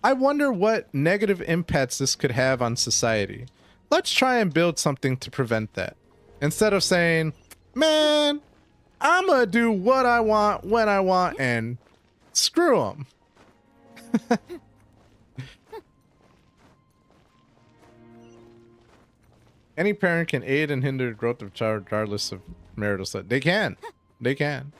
I wonder what negative impacts this could have on society. Let's try and build something to prevent that. Instead of saying, man, I'm gonna do what I want when I want and screw them. Any parent can aid and hinder the growth of a child regardless of marital status. They can. They can.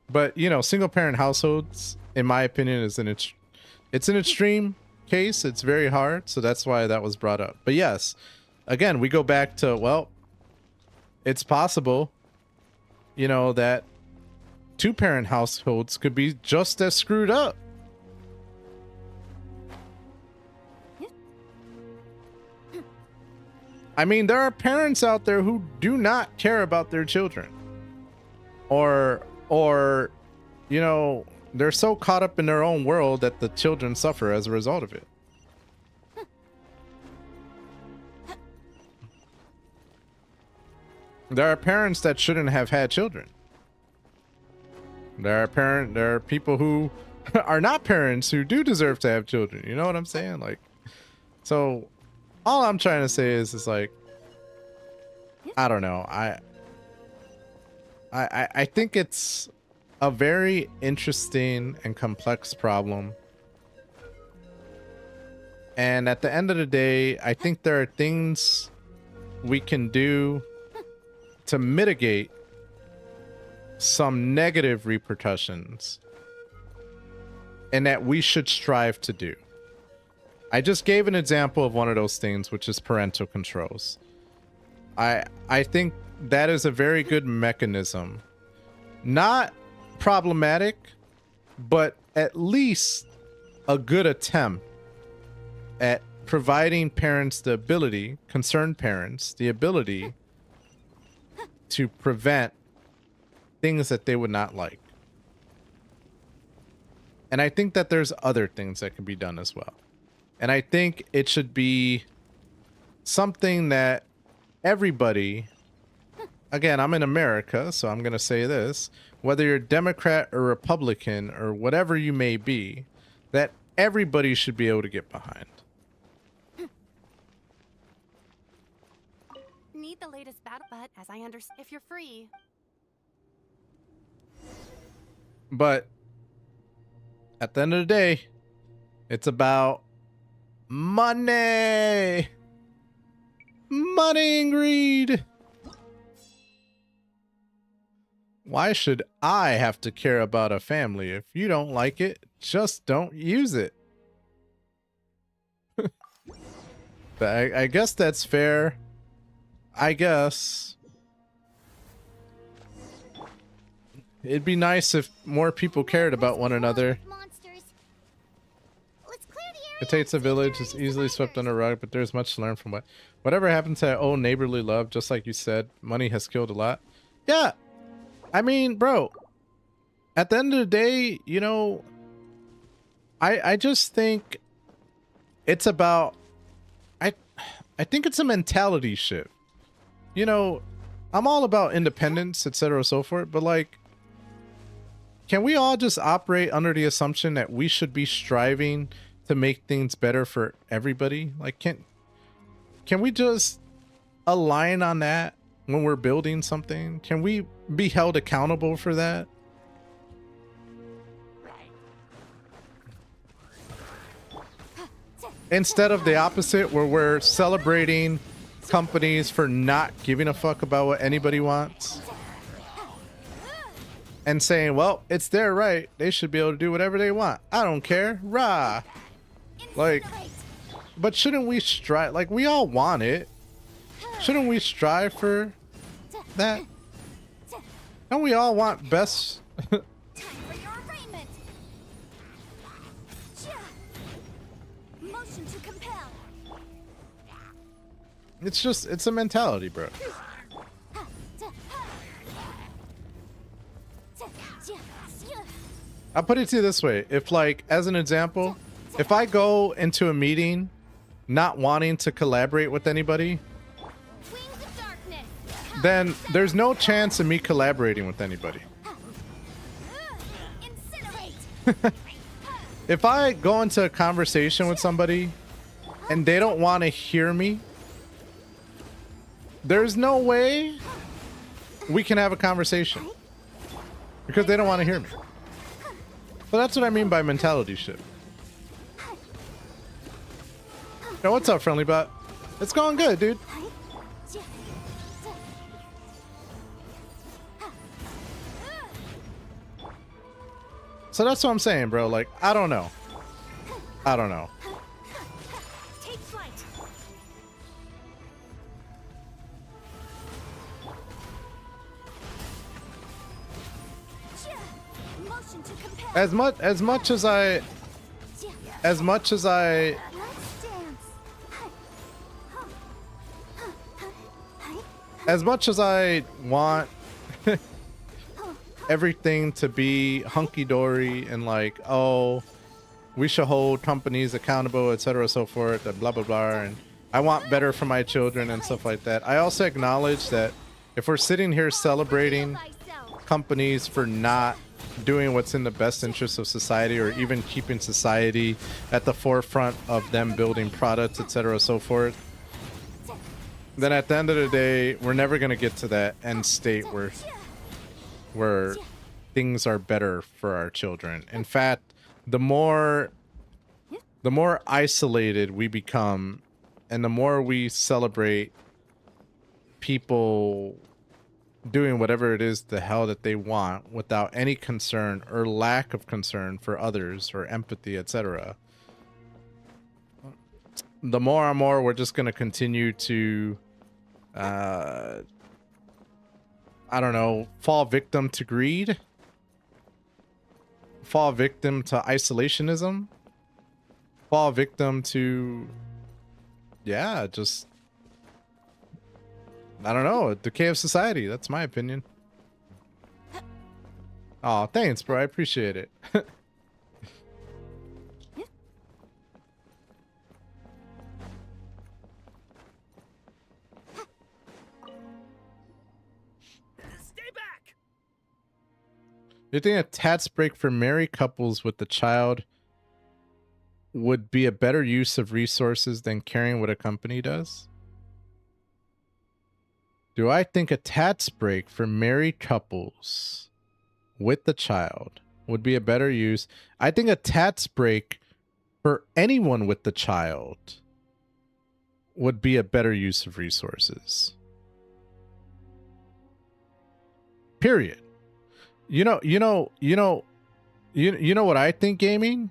But, you know, single parent households, in my opinion, it's an extreme case. It's very hard. So that's why that was brought up. But yes, again, we go back to, well, it's possible, you know, that two-parent households could be just as screwed up. I mean, there are parents out there who do not care about their children. Or, you know, they're so caught up in their own world that the children suffer as a result of it. There are parents that shouldn't have had children. There are people who are not parents who do deserve to have children. You know what I'm saying? Like, so all I'm trying to say is like, I don't know. I think it's a very interesting and complex problem. And at the end of the day, I think there are things we can do to mitigate some negative repercussions and that we should strive to do. I just gave an example of one of those things, which is parental controls. I think that is a very good mechanism. Not problematic, but at least a good attempt at providing parents the ability, concerned parents, the ability to prevent things that they would not like. And I think that there's other things that can be done as well. And I think it should be something that everybody, again, I'm in America, so I'm going to say this, whether you're Democrat or Republican or whatever you may be, that everybody should be able to get behind. Need the latest battle, but as I understand, if you're free. But at the end of the day, it's about money. Money and greed. Why should I have to care about a family? If you don't like it, just don't use it. But I guess that's fair. I guess. It'd be nice if more people cared about one another. It takes a village, it's easily swept under the rug, but there's much to learn from whatever happened to that old neighborly love, just like you said, money has killed a lot. Yeah. I mean, bro, at the end of the day, you know, I just think it's about, I think it's a mentality shift. You know, I'm all about independence, etc., so forth, but like, can we all just operate under the assumption that we should be striving to make things better for everybody? Like, can we just align on that when we're building something? Can we be held accountable for that? Instead of the opposite, where we're celebrating companies for not giving a fuck about what anybody wants and saying, well, it's their right, they should be able to do whatever they want, I don't care, rah. Like, but shouldn't we strive, like, we all want it, shouldn't we strive for that? Don't we all want best? It's just, it's a mentality, bro. I'll put it to you this way. If, like, as an example, if I go into a meeting not wanting to collaborate with anybody, then there's no chance of me collaborating with anybody. If I go into a conversation with somebody and they don't want to hear me, there's no way we can have a conversation because they don't want to hear me. So that's what I mean by mentality shift. Yo, what's up, friendly bot? It's going good, dude. So that's what I'm saying, bro. Like, I don't know. I don't know. As much as I want everything to be hunky-dory and like, oh, we should hold companies accountable, etc., so forth, and blah blah blah, and I want better for my children and stuff like that, I also acknowledge that if we're sitting here celebrating companies for not doing what's in the best interest of society, or even keeping society at the forefront of them building products, etc., so forth, then at the end of the day, we're never going to get to that end state where things are better for our children. In fact, the more isolated we become, and the more we celebrate people doing whatever it is the hell that they want without any concern or lack of concern for others or empathy, etc., the more and more we're just going to continue to I don't know, fall victim to greed, fall victim to isolationism, fall victim to, yeah, just, I don't know, a decay of society. That's my opinion. Oh, thanks, bro. I appreciate it. You think a tax break for married couples with the child would be a better use of resources than caring what a company does? Do I think a tax break for married couples with the child would be a better use? I think a tax break for anyone with the child would be a better use of resources. Period. You know what I think, gaming?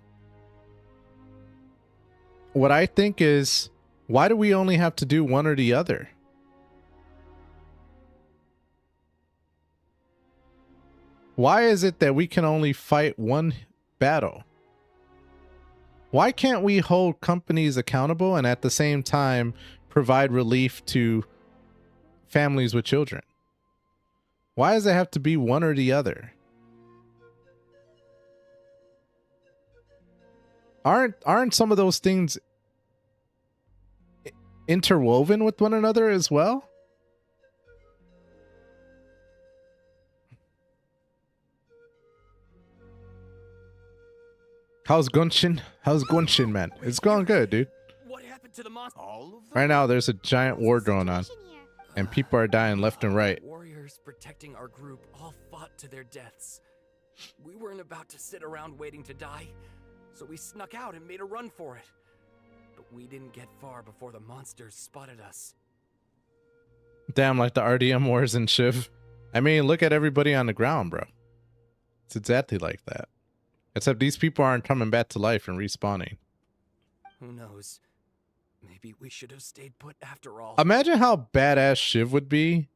What I think is, why do we only have to do one or the other? Why is it that we can only fight one battle? Why can't we hold companies accountable and at the same time provide relief to families with children? Why does it have to be one or the other? Aren't some of those things interwoven with one another as well? How's Genshin? How's Genshin, man? It's going good, dude. What happened to the monster? Right now, there's a giant war going on. and people are dying left and right. Warriors protecting our group all fought to their deaths. We weren't about to sit around waiting to die, so we snuck out and made a run for it. But we didn't get far before the monsters spotted us. Damn, like the RDM wars in Shiv. I mean, look at everybody on the ground, bro. It's exactly like that. Except these people aren't coming back to life and respawning. Who knows? Maybe we should have stayed put after all. Imagine how badass Shiv would be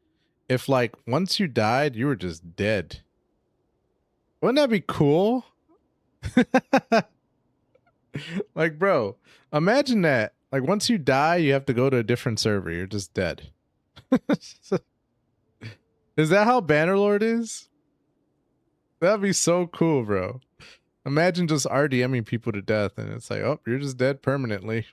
if, like, once you died, you were just dead. Wouldn't that be cool? Like, bro, imagine that. Like, once you die, you have to go to a different server. You're just dead. Is that how Bannerlord is? That'd be so cool, bro. Imagine just RDMing people to death and it's like, oh, you're just dead permanently.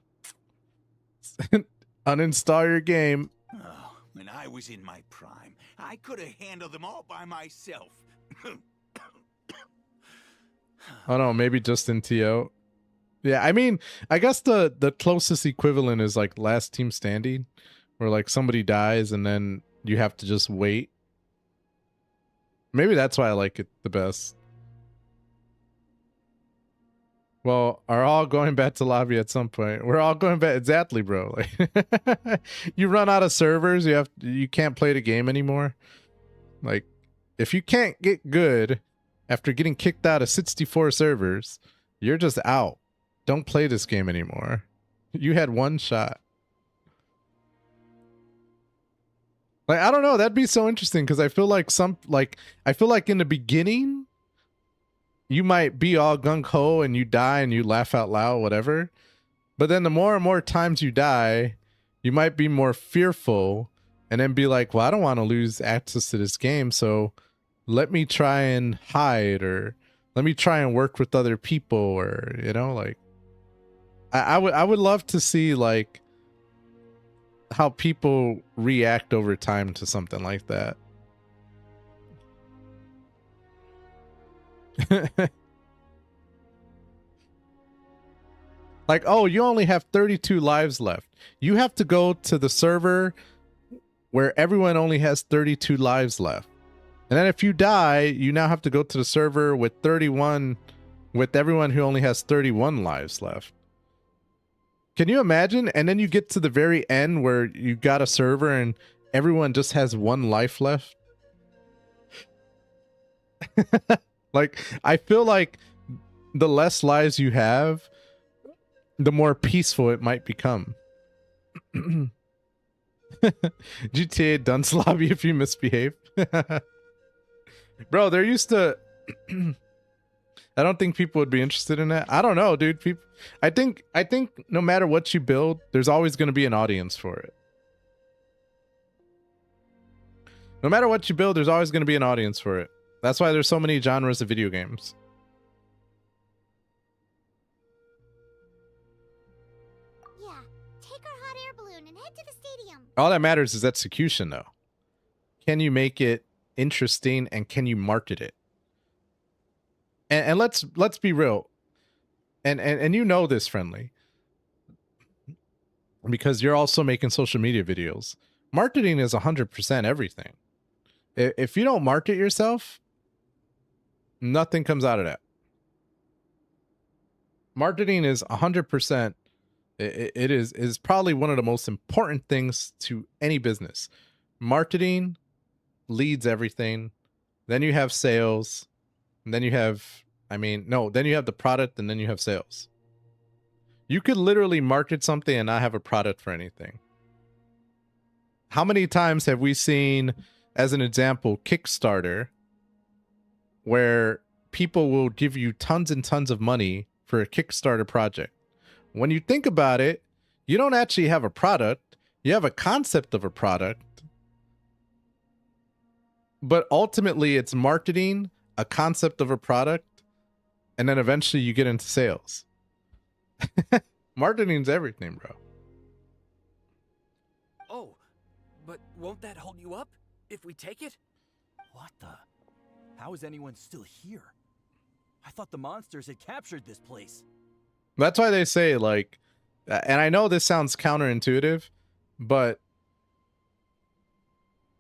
Uninstall your game. Oh, when I was in my prime, I could have handled them all by myself. Oh no, maybe just in TO. Yeah, I mean, I guess the closest equivalent is like Last Team Standing, where like somebody dies and then you have to just wait. Maybe that's why I like it the best. Well, are all going back to lobby at some point? We're all going back. Exactly, bro. Like, you run out of servers, you can't play the game anymore. Like, if you can't get good after getting kicked out of 64 servers, you're just out. Don't play this game anymore. You had one shot. Like, I don't know, that'd be so interesting because I feel like in the beginning you might be all gung-ho and you die and you laugh out loud, whatever. But then the more and more times you die, you might be more fearful and then be like, well, I don't want to lose access to this game, so let me try and hide, or let me try and work with other people, or, you know, like, I would love to see, like, how people react over time to something like that. Like, oh, you only have 32 lives left. You have to go to the server where everyone only has 32 lives left. And then if you die, you now have to go to the server with everyone who only has 31 lives left. Can you imagine? And then you get to the very end where you got a server and everyone just has one life left. Like, I feel like the less lives you have, the more peaceful it might become. GTA dunce lobby if you misbehave. Bro, they're used to... I don't think people would be interested in that. I don't know, dude. I think no matter what you build, there's always going to be an audience for it. No matter what you build, there's always going to be an audience for it. That's why there's so many genres of video games. Yeah, take our hot air balloon and head to the stadium. All that matters is execution, though. Can you make it interesting and can you market it? And let's be real. And you know this, Friendly, because you're also making social media videos. Marketing is 100% everything. If you don't market yourself, nothing comes out of that. Marketing is 100%. It is probably one of the most important things to any business. Marketing leads everything. Then you have sales. And then you have, then you have the product and then you have sales. You could literally market something and not have a product for anything. How many times have we seen, as an example, Kickstarter, where people will give you tons and tons of money for a Kickstarter project? When you think about it, you don't actually have a product. You have a concept of a product. But ultimately, it's marketing, a concept of a product, and then eventually you get into sales. Marketing's everything, bro. Oh, but won't that hold you up if we take it? What the? How is anyone still here? I thought the monsters had captured this place. That's why they say, like, and I know this sounds counterintuitive, but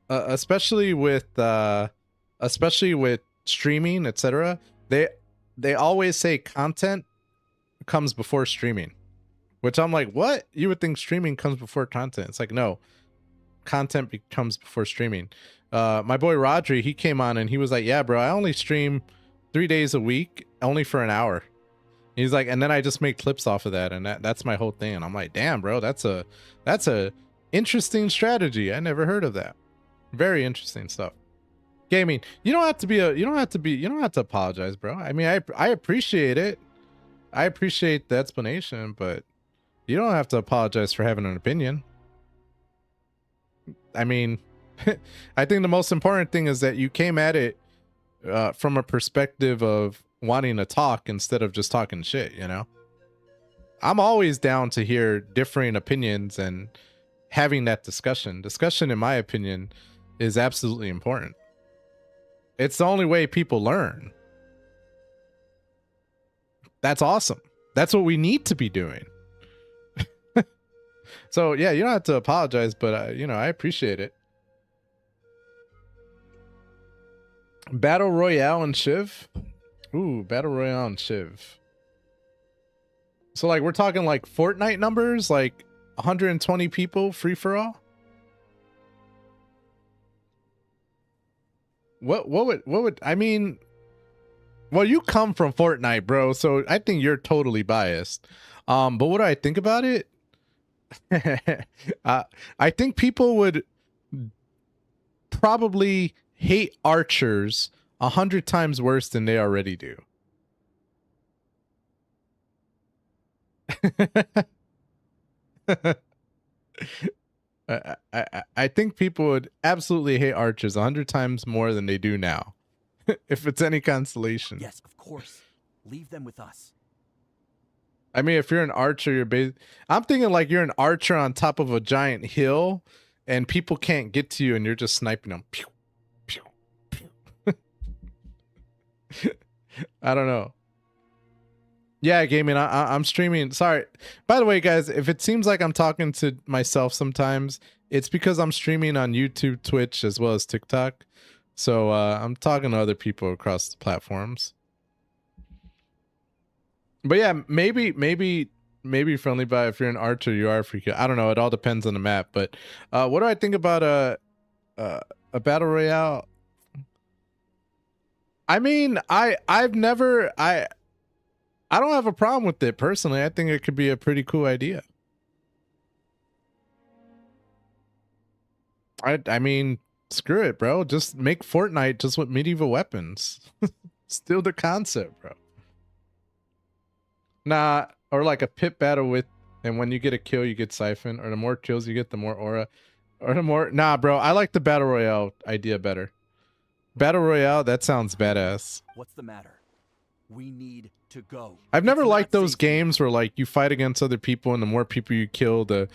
especially with streaming, etc. They always say content comes before streaming, which I'm like, what? You would think streaming comes before content. It's like, no, content comes before streaming. My boy Rodri, he came on and he was like, yeah, bro, I only stream 3 days a week, only for an hour. He's like, and then I just make clips off of that, and that's my whole thing. And I'm like, damn, bro, that's a interesting strategy. I never heard of that. Very interesting stuff. Gaming, you don't have to apologize, bro. I mean, I appreciate it. I appreciate the explanation, but you don't have to apologize for having an opinion. I mean, I think the most important thing is that you came at it from a perspective of wanting to talk instead of just talking shit, you know? I'm always down to hear differing opinions and having that discussion. Discussion, in my opinion, is absolutely important. It's the only way people learn. That's awesome. That's what we need to be doing. So yeah, you don't have to apologize, but you know, I appreciate it. Battle Royale and Shiv. Ooh, Battle Royale and Shiv. So like we're talking like Fortnite numbers, like 120 people free for all. What would I mean? Well, you come from Fortnite, bro, so I think you're totally biased. But what do I think about it? I think people would probably hate archers 100 times worse than they already do. I think people would absolutely hate archers 100 times more than they do now. If it's any consolation. Yes, of course. Leave them with us. I mean, if you're an archer, I'm thinking like you're an archer on top of a giant hill and people can't get to you and you're just sniping them. Pew, pew, pew. I don't know. Yeah, gaming, I'm streaming. Sorry. By the way, guys, if it seems like I'm talking to myself sometimes, it's because I'm streaming on YouTube, Twitch, as well as TikTok. So I'm talking to other people across the platforms. But yeah, maybe friendly by if you're an archer, you are free kill. I don't know. It all depends on the map. But what do I think about a battle royale? I mean, I don't have a problem with it personally. I think it could be a pretty cool idea. I mean, screw it, bro. Just make Fortnite just with medieval weapons. Still the concept, bro. Nah, or like a pit battle with, and when you get a kill, you get siphon, or the more kills you get, the more aura, or the more. Nah, bro. I like the battle royale idea better. Battle royale, that sounds badass. What's the matter? We need to go. I've never liked those games where like you fight against other people, and the more people you kill, the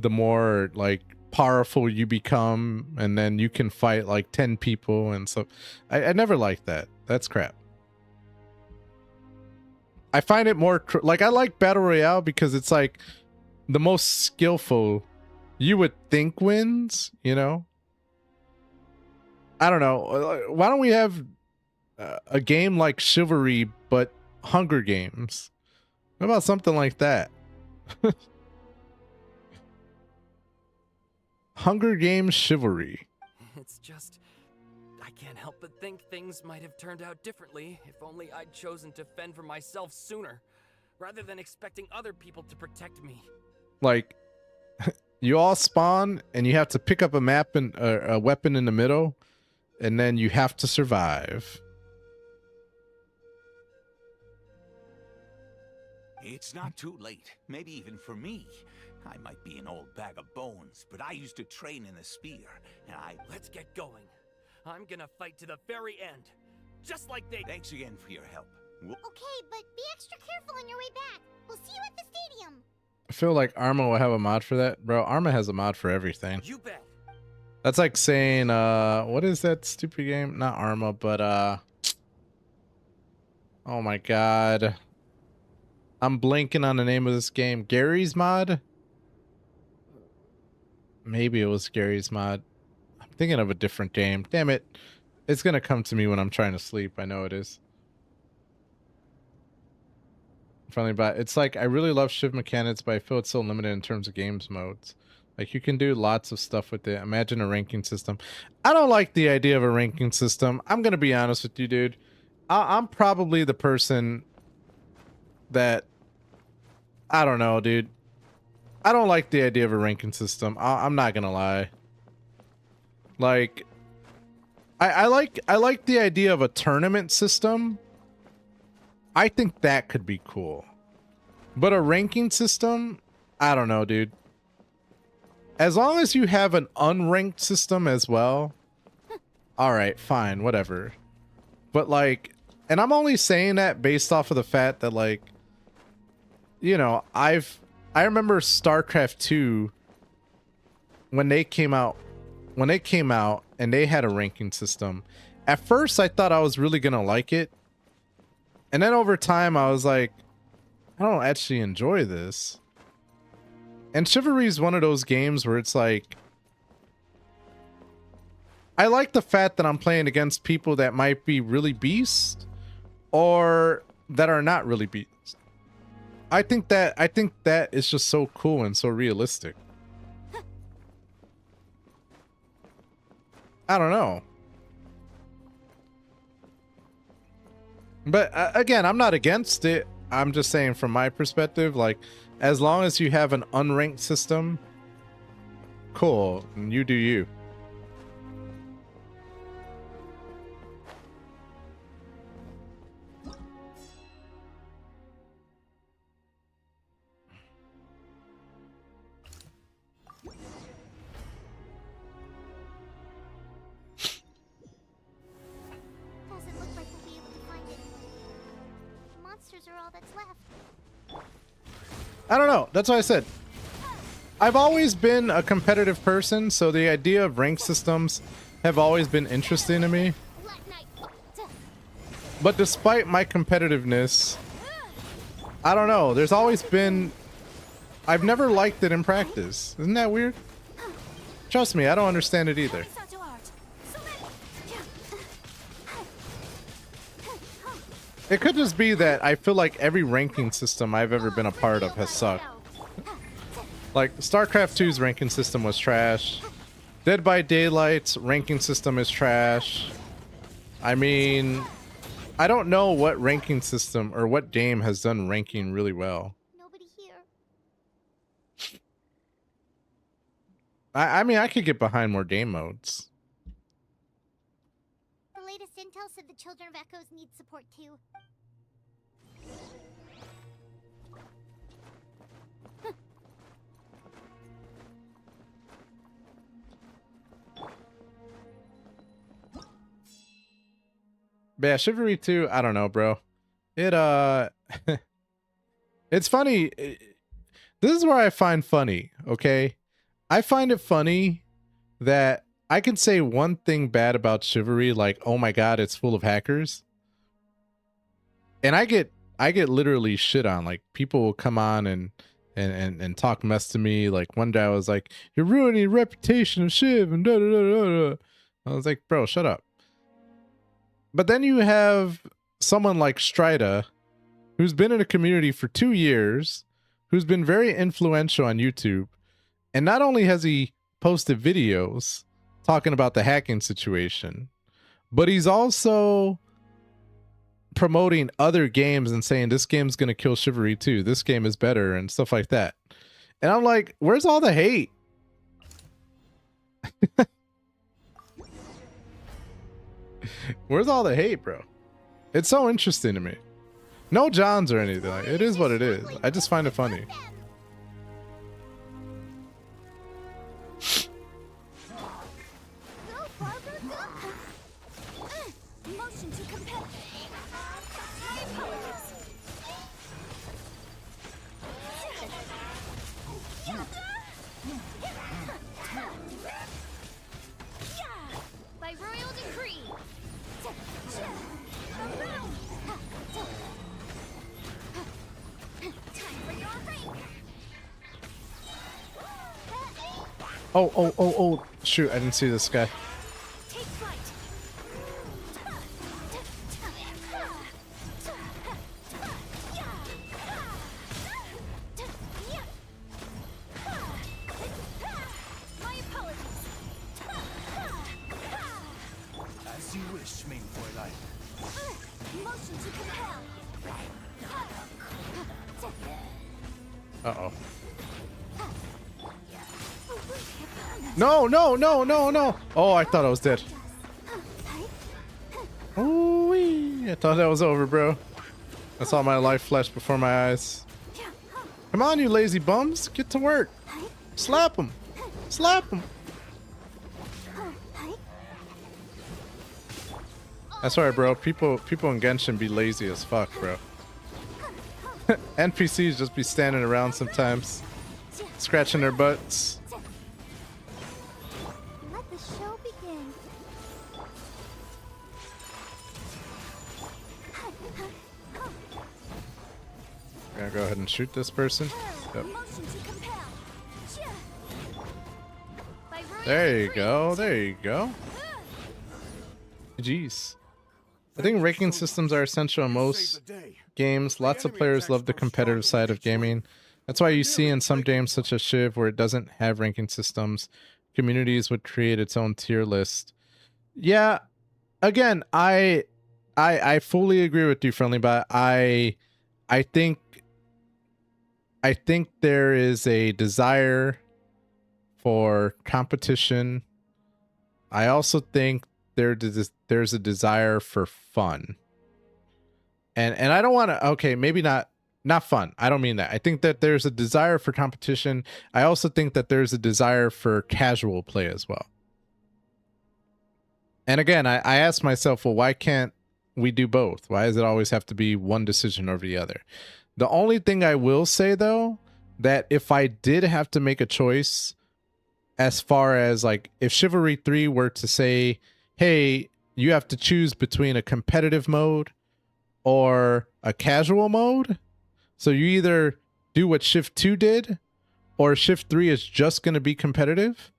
more like powerful you become, and then you can fight like 10 people, and so I never liked that. That's crap. I find it more like I like battle royale because it's like the most skillful you would think wins, you know? I don't know. Why don't we have a game like Chivalry but Hunger Games? What about something like that? Hunger Games Chivalry. It's just, I can't help but think things might have turned out differently if only I'd chosen to fend for myself sooner, rather than expecting other people to protect me. Like, you all spawn and you have to pick up a map and a weapon in the middle, and then you have to survive. It's not too late, maybe even for me. I might be an old bag of bones, but I used to train in the spear, and Let's get going. I'm gonna fight to the very end, just like they... Thanks again for your help. Okay, but be extra careful on your way back. We'll see you at the stadium. I feel like Arma will have a mod for that. Bro, Arma has a mod for everything. You bet. That's like saying, what is that stupid game? Not Arma, but, oh my god. I'm blanking on the name of this game. Gary's mod? Maybe it was Gary's mod. I'm Thinking of a different game. Damn it. It's gonna come to me when I'm trying to sleep. I know it is. Finally, but it's like I really love shift mechanics, but I feel it's so limited in terms of games modes. Like you can do lots of stuff with it. Imagine a ranking system. I don't like the idea of a ranking system. I'm gonna be honest with you, dude. I'm probably the person that I don't know, dude. I don't like the idea of a ranking system. I'm not gonna lie. Like, I like the idea of a tournament system. I think that could be cool. But a ranking system, I don't know, dude. As long as you have an unranked system as well, all right, fine, whatever. But like, and I'm only saying that based off of the fact that like, you know, I remember StarCraft 2 when they came out and they had a ranking system. At first I thought I was really gonna like it. And then over time I was like, I don't actually enjoy this. And Chivalry is one of those games where it's like, I like the fact that I'm playing against people that might be really beast or that are not really beast. I think that is just so cool and so realistic. I don't know. But again, I'm not against it. I'm just saying from my perspective, like, as long as you have an unranked system, cool, and you do you. Doesn't look like we'll be able to find it. Monsters are all that's left. I don't know. That's what I said. I've always been a competitive person, so the idea of rank systems have always been interesting to me. But despite my competitiveness, I don't know. There's always been... I've never liked it in practice. Isn't that weird? Trust me, I don't understand it either. It could just be that I feel like every ranking system I've ever been a part of has sucked. Like, StarCraft 2's ranking system was trash. Dead by Daylight's ranking system is trash. I mean, I don't know what ranking system or what game has done ranking really well. Nobody here. I mean, I could get behind more game modes. The latest intel said the Children of Echoes need support too. But yeah, Chivalry 2, I don't know, bro. It, it's funny. This is where I find funny, okay? I find it funny that I can say one thing bad about Chivalry, like, oh my god, it's full of hackers. And I get literally shit on. Like, people will come on and talk mess to me. Like, one day I was like, you're ruining the reputation of Shiv and da da da da da. I was like, bro, shut up. But then you have someone like Strida, who's been in a community for 2 years, who's been very influential on YouTube. And not only has he posted videos talking about the hacking situation, but he's also promoting other games and saying this game's going to kill Chivalry 2. This game is better and stuff like that. And I'm like, where's all the hate? Where's all the hate, bro? It's so interesting to me. No Johns or anything. Like, it is what it is. I just find it funny. Motion to compel. My apologies. By royal decree. Time for your ring. Oh. Shoot, I didn't see this guy. Uh-oh. No, no, no, no, no. Oh, I thought I was dead. Ooh-wee. I thought that was over, bro. I saw my life flash before my eyes. Come on, you lazy bums. Get to work. Slap them. Slap them. I swear, bro. People in Genshin be lazy as fuck, bro. NPCs just be standing around sometimes, scratching their butts. Let the show begin. I'm gonna go ahead and shoot this person. Yep. There you go. There you go. Jeez. I think ranking systems are essential in most games. Lots of players love the competitive side of gaming. That's why you see in some games such as Shiv, where it doesn't have ranking systems, communities would create its own tier list. Yeah, again, I fully agree with you, Friendly, but I think there is a desire for competition. I also think there's a desire for fun. And I don't want to, okay, maybe not fun. I don't mean that. I think that there's a desire for competition. I also think that there's a desire for casual play as well. And again, I asked myself, well, why can't we do both? Why does it always have to be one decision over the other? The only thing I will say, though, that if I did have to make a choice, as far as like if Chivalry 3 were to say, hey, you have to choose between a competitive mode or a casual mode, so you either do what Shift 2 did or Shift 3 is just going to be competitive,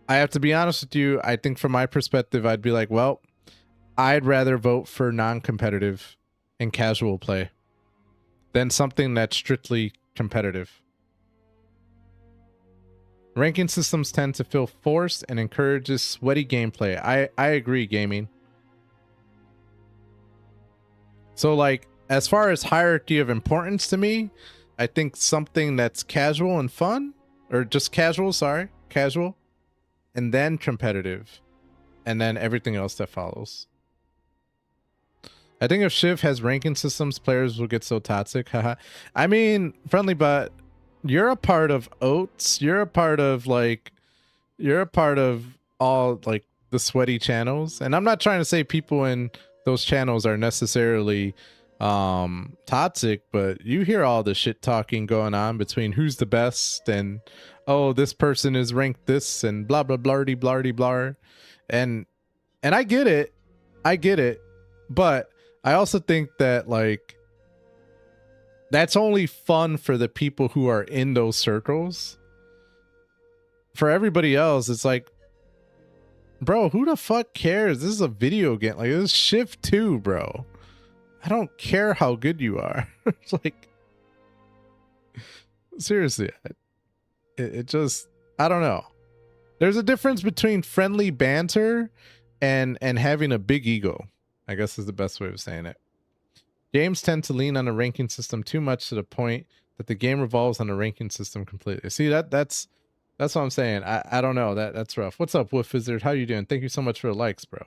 I have to be honest with you, I think from my perspective, I'd be like, well, I'd rather vote for non-competitive and casual play than something that's strictly competitive. Ranking systems tend to feel forced and encourages sweaty gameplay. I agree, gaming. So like, as far as hierarchy of importance to me, I think something that's casual and fun, or just casual, sorry, casual, and then competitive, and then everything else that follows. I think if Shiv has ranking systems, players will get so toxic. Haha. I mean, Friendly, but you're a part of Oats. You're a part of all like the sweaty channels. And I'm not trying to say people in those channels are necessarily toxic, but you hear all the shit talking going on between who's the best and, oh, this person is ranked this and blah blah blardy blardy blar. And I get it. But I also think that like that's only fun for the people who are in those circles. For everybody else, it's like, bro, who the fuck cares? This is a video game. Like, this is Shift 2, bro. I don't care how good you are. It's like, seriously, it just, I don't know. There's a difference between friendly banter and having a big ego, I guess is the best way of saying it. Games tend to lean on a ranking system too much to the point that the game revolves on a ranking system completely. See, that's what I'm saying. I don't know. That's rough. What's up, Wolf Wizard? How you doing? Thank you so much for the likes, bro.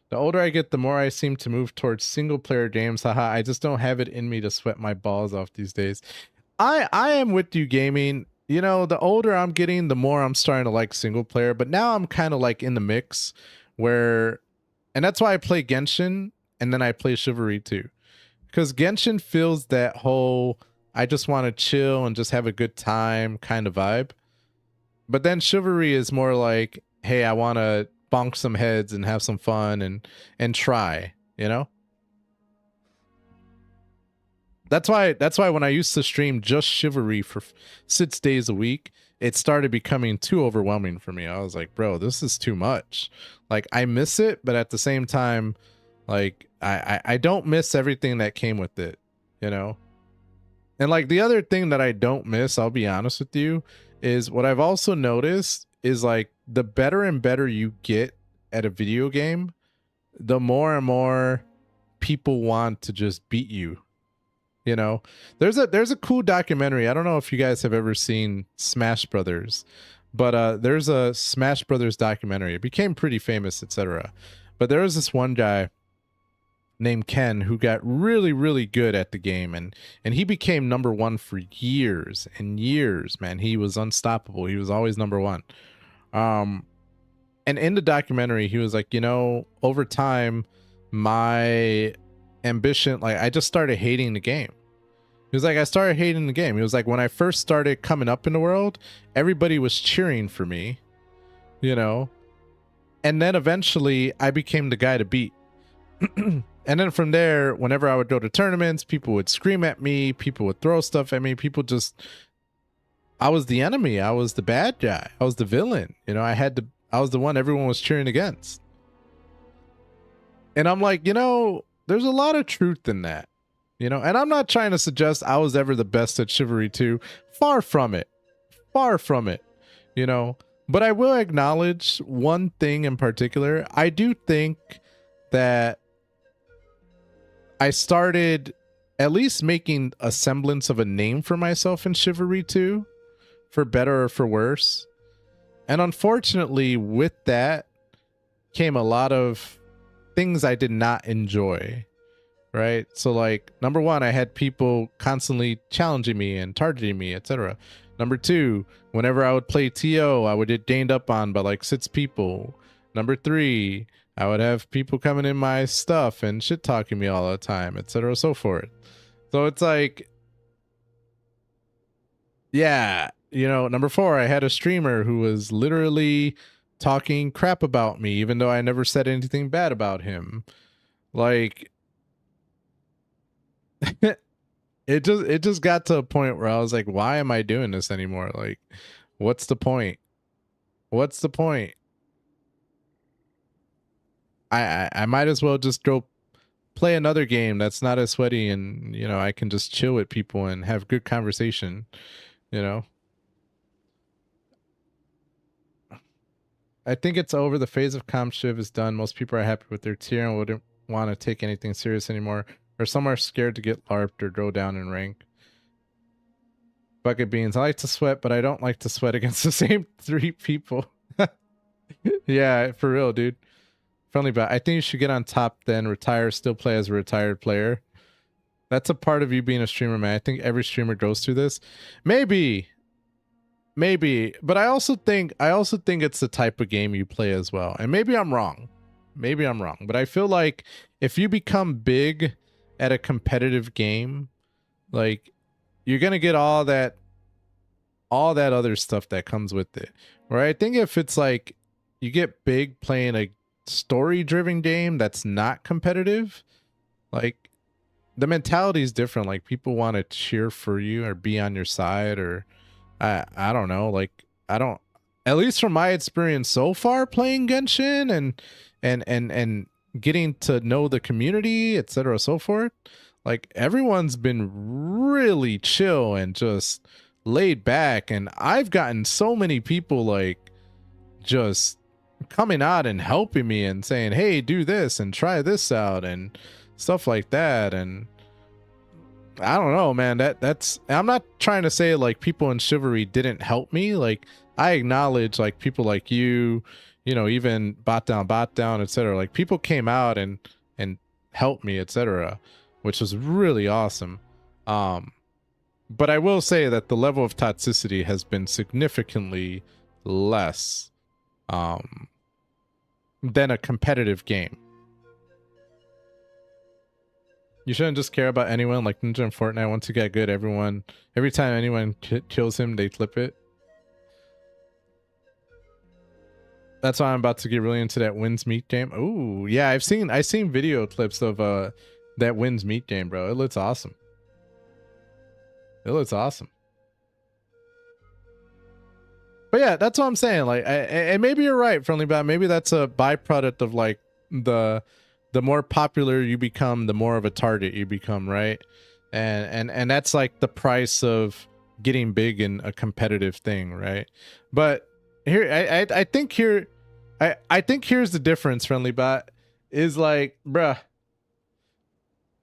The older I get, the more I seem to move towards single player games. Haha, I just don't have it in me to sweat my balls off these days. I am with you, gaming. You know, the older I'm getting, the more I'm starting to like single player. But now I'm kind of like in the mix where, and that's why I play Genshin and then I play Chivalry too. Because Genshin feels that whole, I just want to chill and just have a good time kind of vibe. But then Chivalry is more like, hey, I want to bonk some heads and have some fun and try, you know? That's why when I used to stream just Chivalry for 6 days a week, it started becoming too overwhelming for me. I was like, bro, this is too much. Like, I miss it, but at the same time, like, I don't miss everything that came with it, you know? And like the other thing that I don't miss, I'll be honest with you, is what I've also noticed is like the better and better you get at a video game, the more and more people want to just beat you. You know, there's a cool documentary. I don't know if you guys have ever seen Smash Brothers, but there's a Smash Brothers documentary. It became pretty famous, etc. But there was this one guy named Ken who got really, really good at the game, and he became number one for years and years, man. He was unstoppable. He was always number one. And in the documentary, he was like, you know, over time, my ambition, like, I just started hating the game. He was like, I started hating the game. He was like, when I first started coming up in the world, everybody was cheering for me, you know, and then eventually I became the guy to beat. And then from there, whenever I would go to tournaments, people would scream at me, people would throw stuff at me, people just, I was the enemy, I was the bad guy, I was the villain, you know, I was the one everyone was cheering against. And I'm like, you know, there's a lot of truth in that, you know, and I'm not trying to suggest I was ever the best at Chivalry 2. Far from it, you know, but I will acknowledge one thing in particular. I do think that I started at least making a semblance of a name for myself in Chivalry 2, for better or for worse. And unfortunately, with that came a lot of things I did not enjoy, right? So like, number one, I had people constantly challenging me and targeting me, etc. Number two, whenever I would play TO, I would get ganged up on by like 6 people. Number three, I would have people coming in my stuff and shit talking me all the time, etc. so forth. So it's like, yeah, you know, number four, I had a streamer who was literally talking crap about me, even though I never said anything bad about him. Like, it just got to a point where I was like, why am I doing this anymore? Like, what's the point? What's the point? I might as well just go play another game that's not as sweaty, and, you know, I can just chill with people and have good conversation, you know. I think it's over. The phase of comp shiv is done. Most people are happy with their tier and wouldn't want to take anything serious anymore, or some are scared to get LARPed or go down in rank. Bucket beans. I like to sweat, but I don't like to sweat against the same 3 people. Yeah, for real, dude. Friendly, but I think you should get on top, then retire, still play as a retired player. That's a part of you being a streamer, man. I think every streamer goes through this. Maybe, but I also think it's the type of game you play as well. And maybe I'm wrong, but I feel like if you become big at a competitive game, like, you're gonna get all that other stuff that comes with it. Or I think if it's like you get big playing a story-driven game that's not competitive, like, the mentality is different. Like, people want to cheer for you or be on your side, or I don't know, like, I don't, at least from my experience so far playing Genshin and getting to know the community, etc. so forth, like, everyone's been really chill and just laid back, and I've gotten so many people like just coming out and helping me and saying, hey, do this and try this out and stuff like that. And I don't know, man, that's, I'm not trying to say like people in Chivalry didn't help me. Like, I acknowledge like people like you know, even bot down, etc. Like, people came out and helped me, etc., which was really awesome. But I will say that the level of toxicity has been significantly less than a competitive game. You shouldn't just care about anyone like Ninja and Fortnite. Once you get good, every time anyone kills him, they clip it. That's why I'm about to get really into that Wins Meat game. Ooh, yeah, I've seen video clips of that Wins Meat game, bro. It looks awesome. But yeah, that's what I'm saying. Like, and maybe you're right, Friendly Bat. Maybe that's a byproduct of like the more popular you become, the more of a target you become, right? And that's like the price of getting big in a competitive thing, right? But here, I think here's the difference, Friendly Bat, is like, bruh,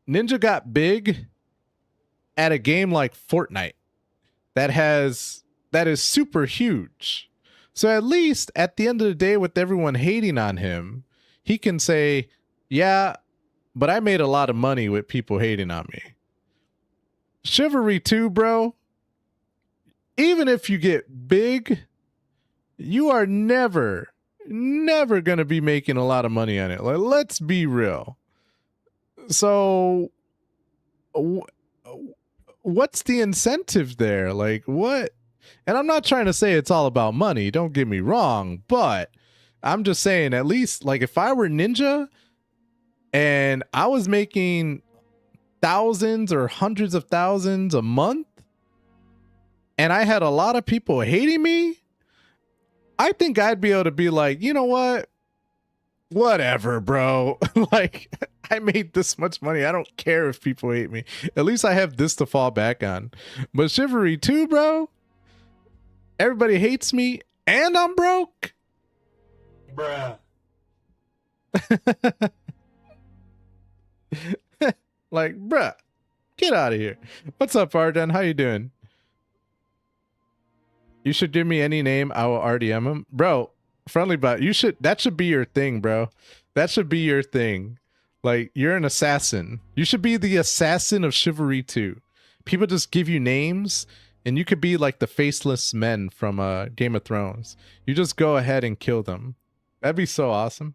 Ninja got big at a game like Fortnite that is super huge. So at least at the end of the day, with everyone hating on him, he can say, yeah, but I made a lot of money with people hating on me. Chivalry 2, bro, even if you get big, you are never gonna be making a lot of money on it. Like, let's be real. So what's the incentive there? Like, what? And I'm not trying to say it's all about money, don't get me wrong, but I'm just saying, at least, like, if I were Ninja and I was making thousands or hundreds of thousands a month and I had a lot of people hating me, I think I'd be able to be like, you know what? Whatever, bro. Like, I made this much money. I don't care if people hate me. At least I have this to fall back on. But Chivalry 2, bro, everybody hates me and I'm broke. Bruh. Like, bruh, get out of here. What's up, Arden? How you doing? You should give me any name, I will RDM him. Bro, Friendly Bot, that should be your thing, bro. That should be your thing. Like, you're an assassin. You should be the assassin of Chivalry 2. People just give you names, and you could be like the faceless men from Game of Thrones. You just go ahead and kill them. That'd be so awesome.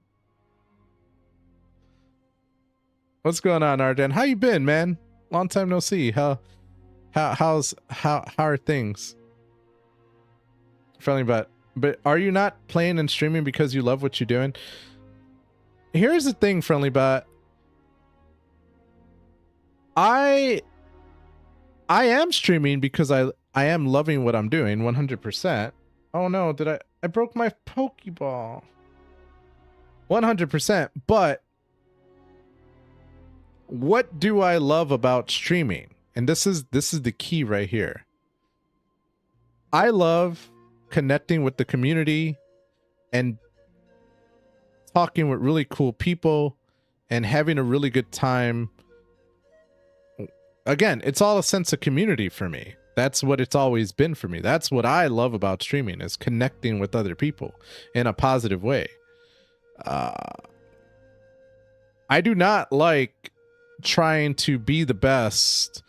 What's going on, Arden? How you been, man? Long time no see. How are things? Friendly Bot, but are you not playing and streaming because you love what you're doing? Here's the thing, Friendly Bot. I am streaming because I am loving what I'm doing 100%. Oh no, I broke my Pokeball. 100%, but what do I love about streaming? And this is the key right here. I love connecting with the community and talking with really cool people and having a really good time. Again, it's all a sense of community for me. That's what it's always been for me. That's what I love about streaming, is connecting with other people in a positive way. I do not like trying to be the best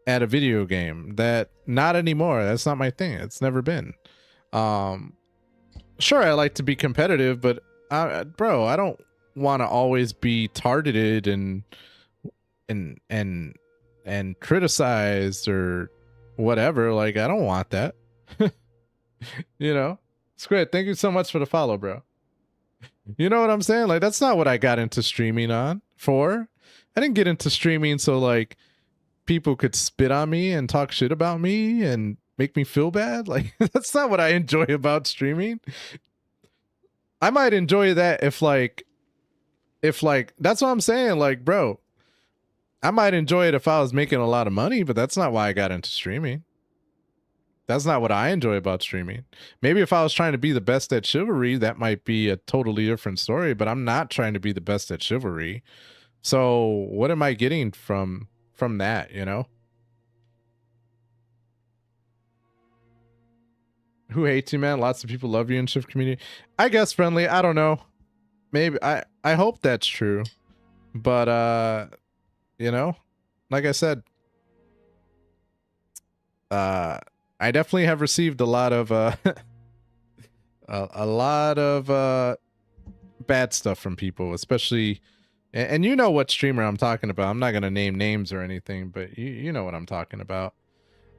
at a video game. Not anymore. That's not my thing. It's never been. Sure, I like to be competitive, but bro, I don't want to always be targeted and criticized or whatever. Like, I don't want that. You know? Squid, thank you so much for the follow, bro. You know what I'm saying? Like, that's not what I got into streaming for. I didn't get into streaming so like people could spit on me and talk shit about me and make me feel bad. Like, that's not what I enjoy about streaming. I might enjoy that if that's what I'm saying. Like, bro, I might enjoy it if I was making a lot of money, but that's not why I got into streaming. That's not what I enjoy about streaming. Maybe if I was trying to be the best at Chivalry, that might be a totally different story, but I'm not trying to be the best at Chivalry. So what am I getting from that, you know? Who hates you, man? Lots of people love you in Shift community. I guess, Friendly, I don't know. Maybe I hope that's true. But you know, like I said, I definitely have received a lot of a lot of bad stuff from people, especially, and you know what streamer I'm talking about. I'm not gonna name names or anything, but you know what I'm talking about.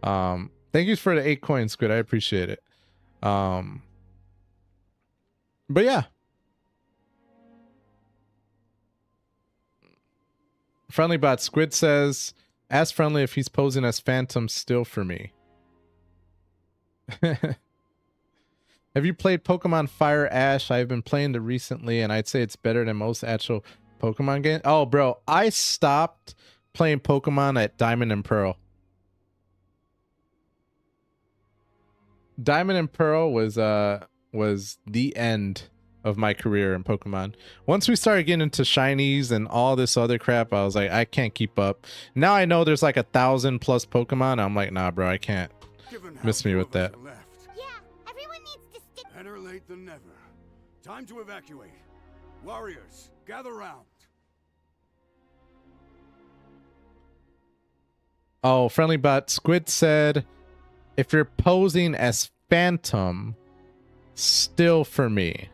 Thank you for the 8 coins, Squid. I appreciate it. But yeah. Friendly Bot Squid says, ask Friendly if he's posing as Phantom still for me. Have you played Pokemon Fire Ash? I've been playing it recently, and I'd say it's better than most actual Pokemon games. Oh, bro, I stopped playing Pokemon at Diamond and Pearl. Diamond and Pearl was the end of my career in Pokemon. Once we started getting into shinies and all this other crap, I was like, I can't keep up. Now I know there's like 1,000+ Pokemon. I'm like, nah, bro, I can't. Miss me with that. Yeah, everyone needs to stick. Better late than never. Time to evacuate. Warriors, gather round. Oh, friendly bot Squid said, if you're posing as Phantom, still for me.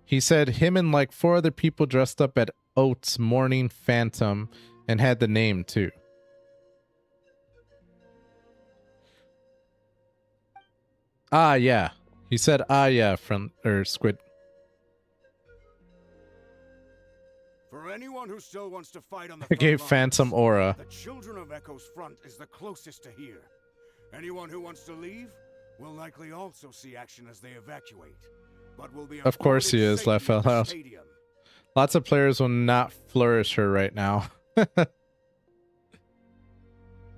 He said him and like 4 other people dressed up at Oats Morning Phantom and had the name too. Ah, yeah. He said, ah, yeah, Squid. For anyone who still wants to fight on the I gave front Phantom lines, aura. the Children of Echo's front is the closest to here. Anyone who wants to leave will likely also see action as they evacuate. But will be Of course he is, laugh out loud. Lots of players will not flourish her right now.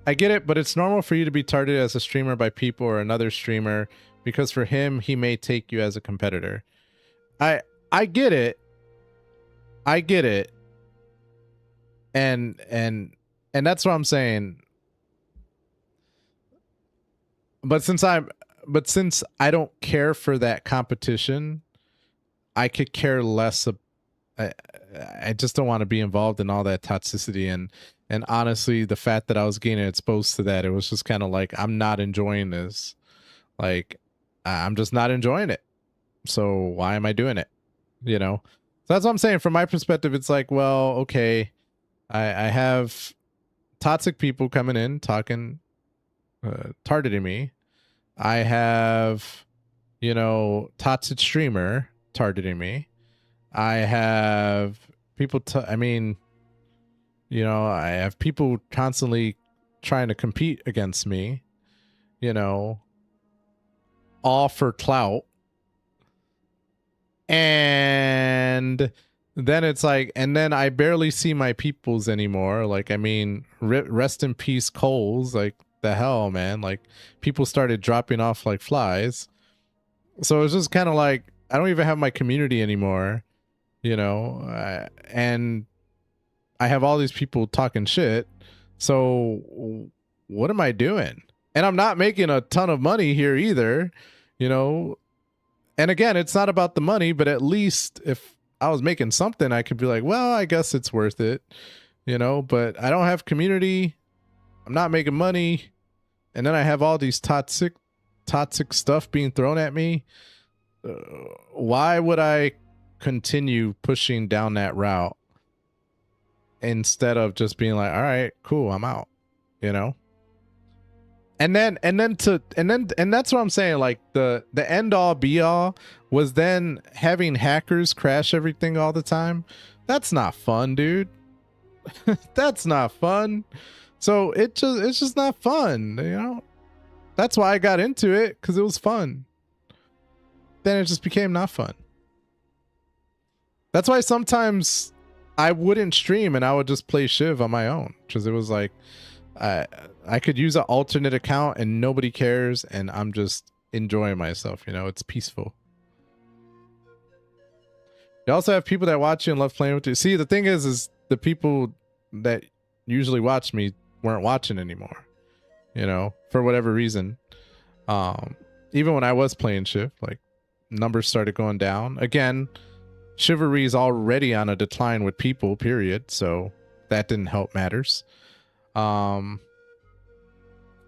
I get it, but it's normal for you to be targeted as a streamer by people or another streamer because for him, he may take you as a competitor. I get it. I get it. And that's what I'm saying. But since I don't care for that competition, I could care less. I just don't want to be involved in all that toxicity. And honestly, the fact that I was getting exposed to that, it was just kind of like, I'm not enjoying this. Like, I'm just not enjoying it. So why am I doing it? You know? So that's what I'm saying. From my perspective, it's like, well, okay, I have toxic people coming in, talking, targeting me. I have, you know, toxic streamer targeting me. I have people, I mean, you know, I have people constantly trying to compete against me, you know, all for clout. And then it's like, and then I barely see my peoples anymore. Like, I mean, rest in peace, Coles. Like, the hell, man. Like, people started dropping off like flies. So it's just kind of like, I don't even have my community anymore, you know, and I have all these people talking shit. So what am I doing? And I'm not making a ton of money here either, you know. And again, it's not about the money, but at least if I was making something, I could be like, well, I guess it's worth it, you know, but I don't have community. I'm not making money. And then I have all these toxic stuff being thrown at me. Why would I continue pushing down that route instead of just being like, all right, cool, I'm out, you know? And that's what I'm saying. Like the end all be all was then having hackers crash everything all the time. That's not fun, dude. That's not fun. So it's just not fun, you know? That's why I got into it, because it was fun. Then it just became not fun. That's why sometimes I wouldn't stream and I would just play Shiv on my own, because it was like I could use an alternate account and nobody cares, and I'm just enjoying myself, you know? It's peaceful. You also have people that watch you and love playing with you. See, the thing is the people that usually watch me weren't watching anymore, you know, for whatever reason. Even when I was playing Shiv, like, numbers started going down. Again, Chivalry is already on a decline with people, period, so that didn't help matters. But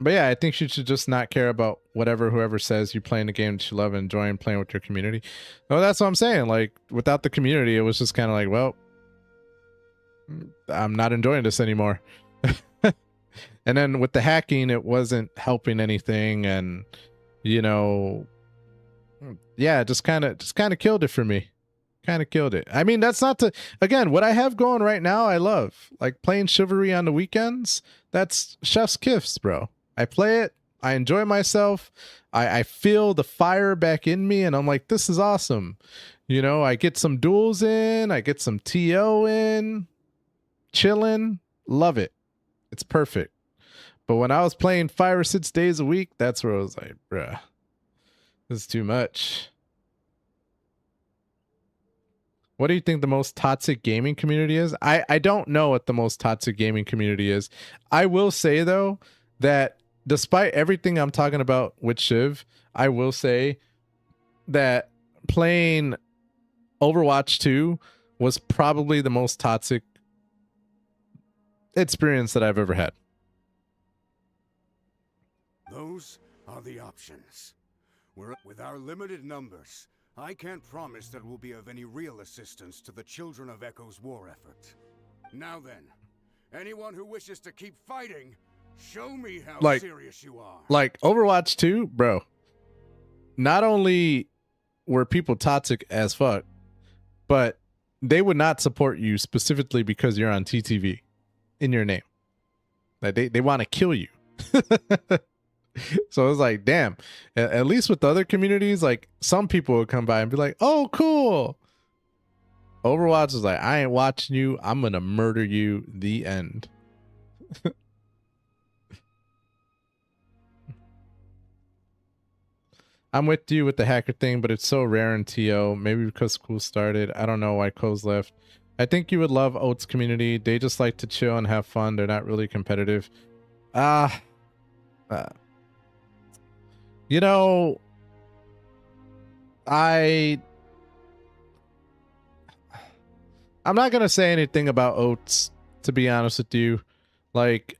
yeah, I think you should just not care about whoever says you playing the game that you love and enjoying playing with your community. No, that's what I'm saying. Like, without the community, it was just kind of like, well, I'm not enjoying this anymore. And then with the hacking, it wasn't helping anything, and you know, yeah, just kind of killed it for me. Kind of killed it. I mean, that's not to, again, what I have going right now, I love. Like, playing Chivalry on the weekends, that's chef's kiss, bro. I play it, I enjoy myself, I feel the fire back in me, and I'm like, this is awesome. You know, I get some duels in, I get some TO in, chilling, love it. It's perfect. But when I was playing 5 or 6 days a week, that's where I was like, bruh, this is too much. What do you think the most toxic gaming community is? I don't know what the most toxic gaming community is. I will say though that despite everything I'm talking about with Shiv, I will say that playing Overwatch 2 was probably the most toxic experience that I've ever had. Those are the options. With our limited numbers, I can't promise that we'll be of any real assistance to the Children of Echo's war effort. Now then, anyone who wishes to keep fighting, show me how serious you are. Like Overwatch 2, bro. Not only were people toxic as fuck, but they would not support you specifically because you're on TTV in your name. Like they want to kill you. So it's like, damn, at least with the other communities, like some people would come by and be like, oh, cool. Overwatch is like, I ain't watching you. I'm going to murder you. The end. I'm with you with the hacker thing, but it's so rare in TO. Maybe because school started. I don't know why Co's left. I think you would love Oats community. They just like to chill and have fun. They're not really competitive. You know, I'm not going to say anything about Oats, to be honest with you. Like,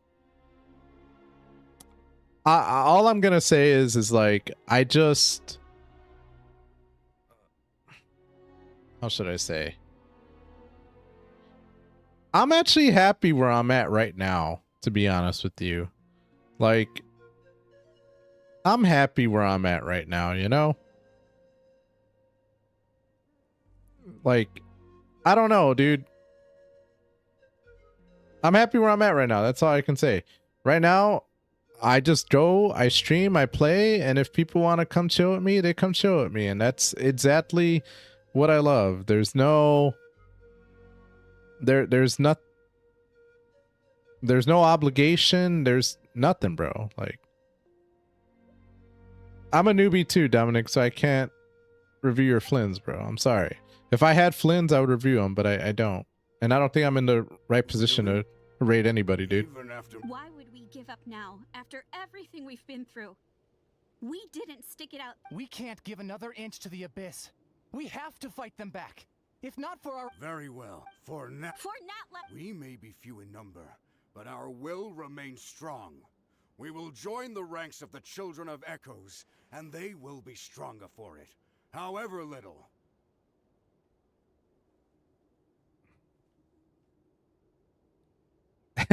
all I'm going to say is like, I just, how should I say? I'm actually happy where I'm at right now, to be honest with you. Like, I'm happy where I'm at right now, you know? Like, I don't know, dude. I'm happy where I'm at right now. That's all I can say. Right now, I just go, I stream, I play, and if people want to come chill with me, they come chill with me. And that's exactly what I love. There's no... There's no obligation. There's nothing, bro. Like, I'm a newbie too, Dominic, so I can't review your flins, bro. I'm sorry. If I had flins, I would review them, but I don't. And I don't think I'm in the right position to rate anybody, dude. Why would we give up now, after everything we've been through? We didn't stick it out. We can't give another inch to the Abyss. We have to fight them back. If not for our... Very well. For now... We may be few in number, but our will remains strong. We will join the ranks of the Children of Echoes, and they will be stronger for it, however little.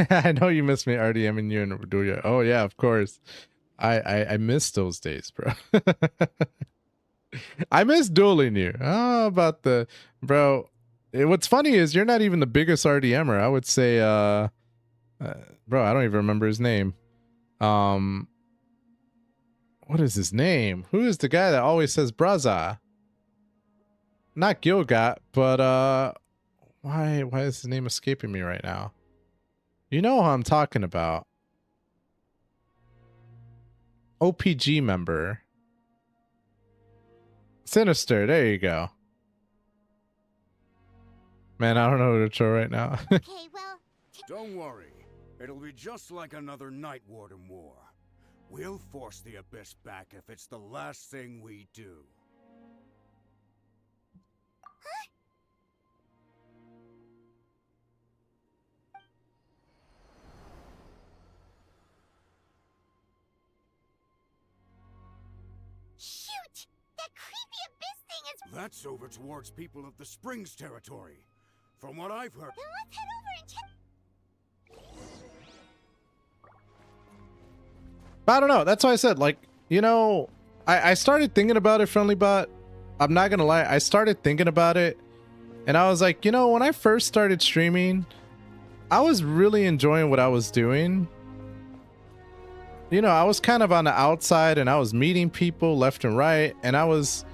I know you miss me, RDM, and you and Redulia. Oh yeah, of course. I miss those days, bro. I miss dueling you. Oh, about the bro. What's funny is you're not even the biggest RDMer. I would say, bro, I don't even remember his name. What is his name? Who is the guy that always says Braza? Not Gilgat, but why is his name escaping me right now? You know who I'm talking about. OPG member. Sinister, there you go. Man, I don't know who to show right now. Okay, well... Don't worry. It'll be just like another Night Warden war. We'll force the Abyss back if it's the last thing we do. Shoot! That creepy Abyss thing is... That's over towards people of the Springs territory. From what I've heard... Then let's head over and check... I don't know. That's why I said, like, you know, I started thinking about it, Friendly Bot. I'm not gonna lie. I started thinking about it, and I was like, you know, when I first started streaming, I was really enjoying what I was doing. You know, I was kind of on the outside, and I was meeting people left and right, and I was,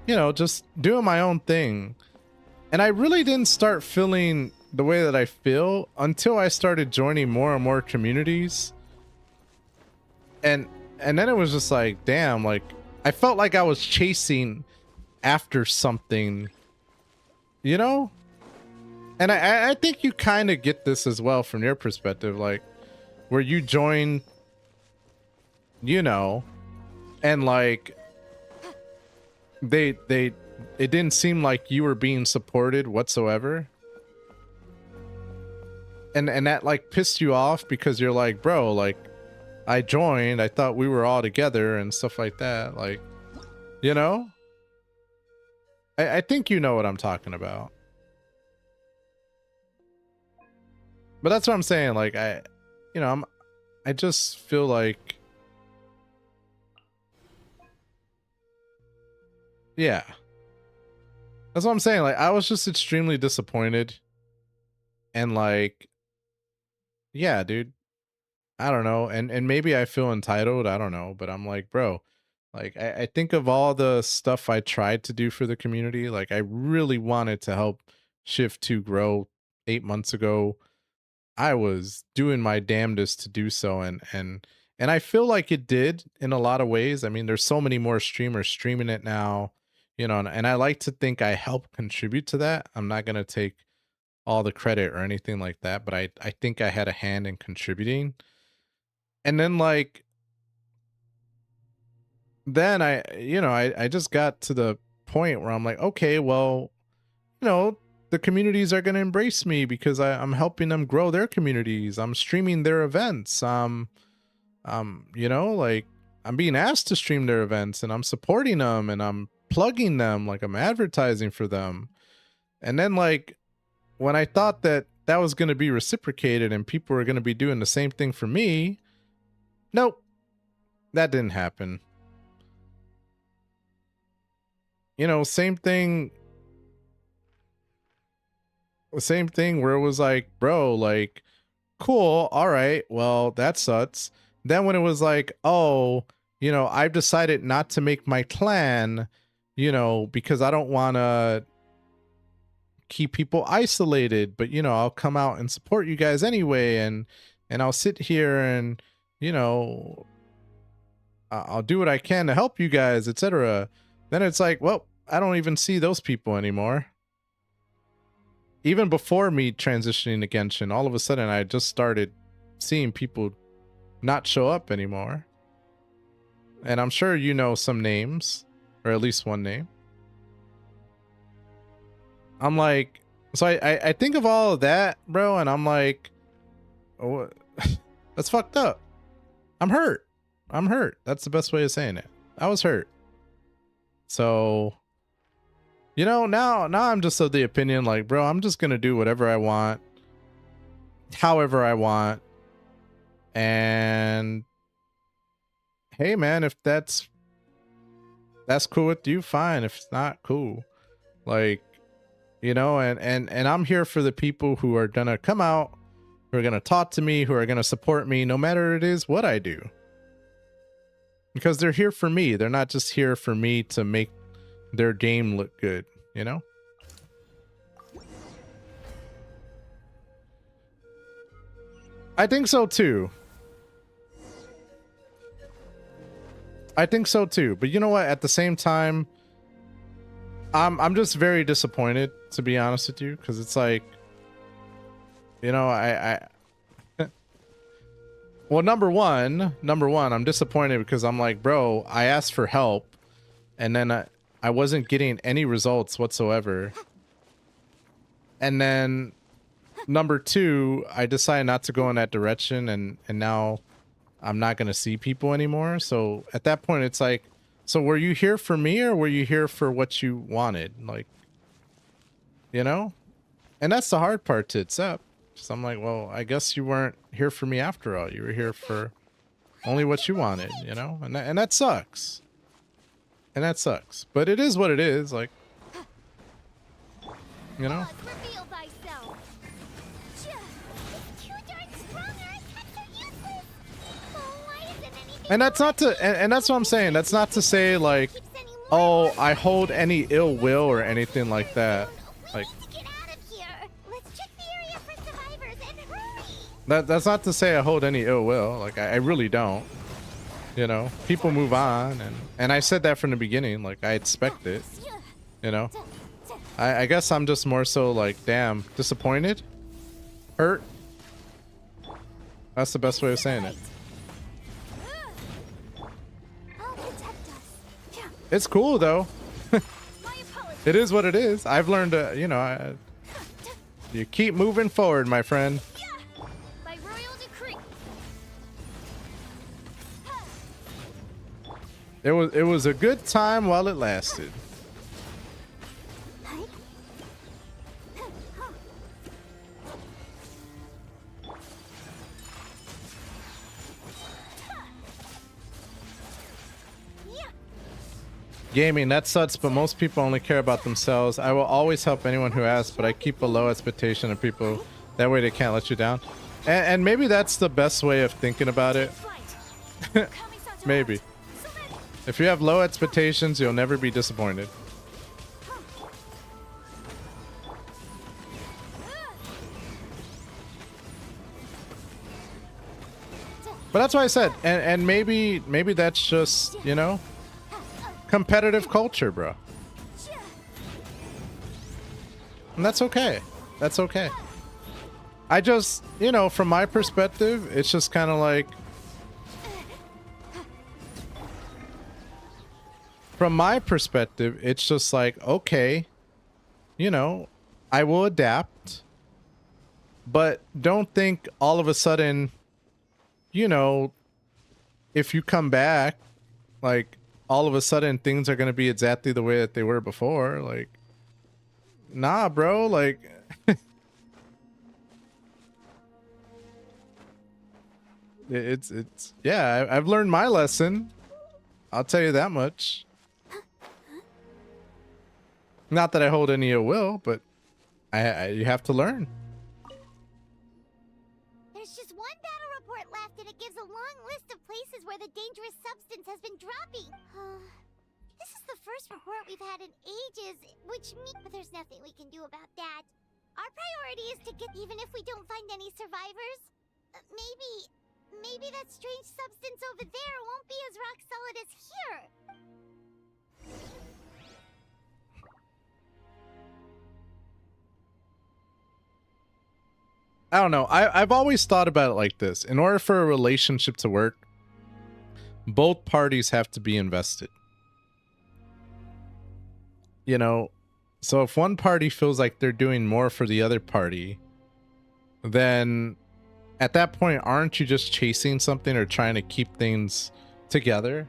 you know, just doing my own thing. And I really didn't start feeling the way that I feel until I started joining more and more communities. And then it was just like, damn, like I felt like I was chasing after something you know? And I think you kind of get this as well from your perspective, like where you join, you know, and like it didn't seem like you were being supported whatsoever. And that like pissed you off because you're like, bro, like I joined, I thought we were all together and stuff like that. Like, you know, I think you know what I'm talking about. But that's what I'm saying. Like I just feel like, yeah, that's what I'm saying. Like I was just extremely disappointed, and like, yeah, dude, I don't know. And maybe I feel entitled. I don't know, but I'm like, bro, like I think of all the stuff I tried to do for the community. Like I really wanted to help Shift 2 grow 8 months ago. I was doing my damnedest to do so, and I feel like it did in a lot of ways. I mean, there's so many more streamers streaming it now, you know, and I like to think I helped contribute to that. I'm not gonna take all the credit or anything like that, but I think I had a hand in contributing. And then like then I just got to the point where I'm like, okay, well, you know, the communities are going to embrace me because I'm helping them grow their communities. I'm streaming their events. You know, like I'm being asked to stream their events and I'm supporting them and I'm plugging them, like I'm advertising for them. And then like when I thought that that was going to be reciprocated and people were going to be doing the same thing for me, nope, that didn't happen. You know, same thing where it was like, bro, like, cool, all right, well, that sucks. Then when it was like, oh, you know, I've decided not to make my clan, you know, because I don't want to keep people isolated, but, you know, I'll come out and support you guys anyway, and I'll sit here and, you know, I'll do what I can to help you guys, etc. Then it's like, well, I don't even see those people anymore. Even before me transitioning to Genshin, all of a sudden I just started seeing people not show up anymore. And I'm sure you know some names, or at least one name. I'm like, so I think of all of that, bro, and I'm like, oh, that's fucked up. I'm hurt. That's the best way of saying it. I was hurt. So, you know, now I'm just of the opinion, like, bro, I'm just gonna do whatever I want, however I want. And hey, man, if that's cool with you, fine. If it's not, cool. Like, you know, and I'm here for the people who are gonna come out, who are gonna talk to me, who are gonna support me, no matter it is what I do. Because they're here for me. They're not just here for me to make their game look good, you know? I think so too. But you know what? At the same time, I'm just very disappointed, to be honest with you, because it's like, you know, well, number one, I'm disappointed because I'm like, bro, I asked for help, and then I wasn't getting any results whatsoever. And then number two, I decided not to go in that direction, and now I'm not going to see people anymore. So at that point, it's like, so were you here for me or were you here for what you wanted? Like, you know? And that's the hard part to accept. So I'm like, well, I guess you weren't here for me after all. You were here for only what you wanted, you know? And that sucks. And that sucks. But it is what it is, like, you know? And that's not to, and that's what I'm saying. That's not to say like, oh, I hold any ill will or anything like that. Like, that's not to say I hold any ill will. Like, I really don't. You know, people move on, and I said that from the beginning. Like, I expect it. You know. I guess I'm just more so like, damn, disappointed, hurt. That's the best way of saying it. It's cool though. It is what it is. I've learned to, you know, you keep moving forward, my friend. By royal decree. It was a good time while it lasted. Gaming, that sucks, but most people only care about themselves. I will always help anyone who asks, but I keep a low expectation of people. That way they can't let you down. And maybe that's the best way of thinking about it. Maybe. If you have low expectations, you'll never be disappointed. But that's why I said, and maybe that's just, you know, competitive culture, bro. And that's okay. That's okay. I just, you know, from my perspective, it's just kind of like, from my perspective, it's just like, okay, you know, I will adapt, but don't think all of a sudden, you know, if you come back, like, all of a sudden things are going to be exactly the way that they were before. Like, nah, bro, like, it's, yeah, I've learned my lesson. I'll tell you that much. Not that I hold any ill will, but you have to learn. There's just one battle report left, and it gives a long list of places where the dangerous substance has been dropping. This is the first report we've had in ages, which means but there's nothing we can do about that. Our priority is to get, even if we don't find any survivors. Maybe that strange substance over there won't be as rock solid as here. I don't know. I've always thought about it like this. In order for a relationship to work, both parties have to be invested. You know, so if one party feels like they're doing more for the other party, then at that point, aren't you just chasing something or trying to keep things together?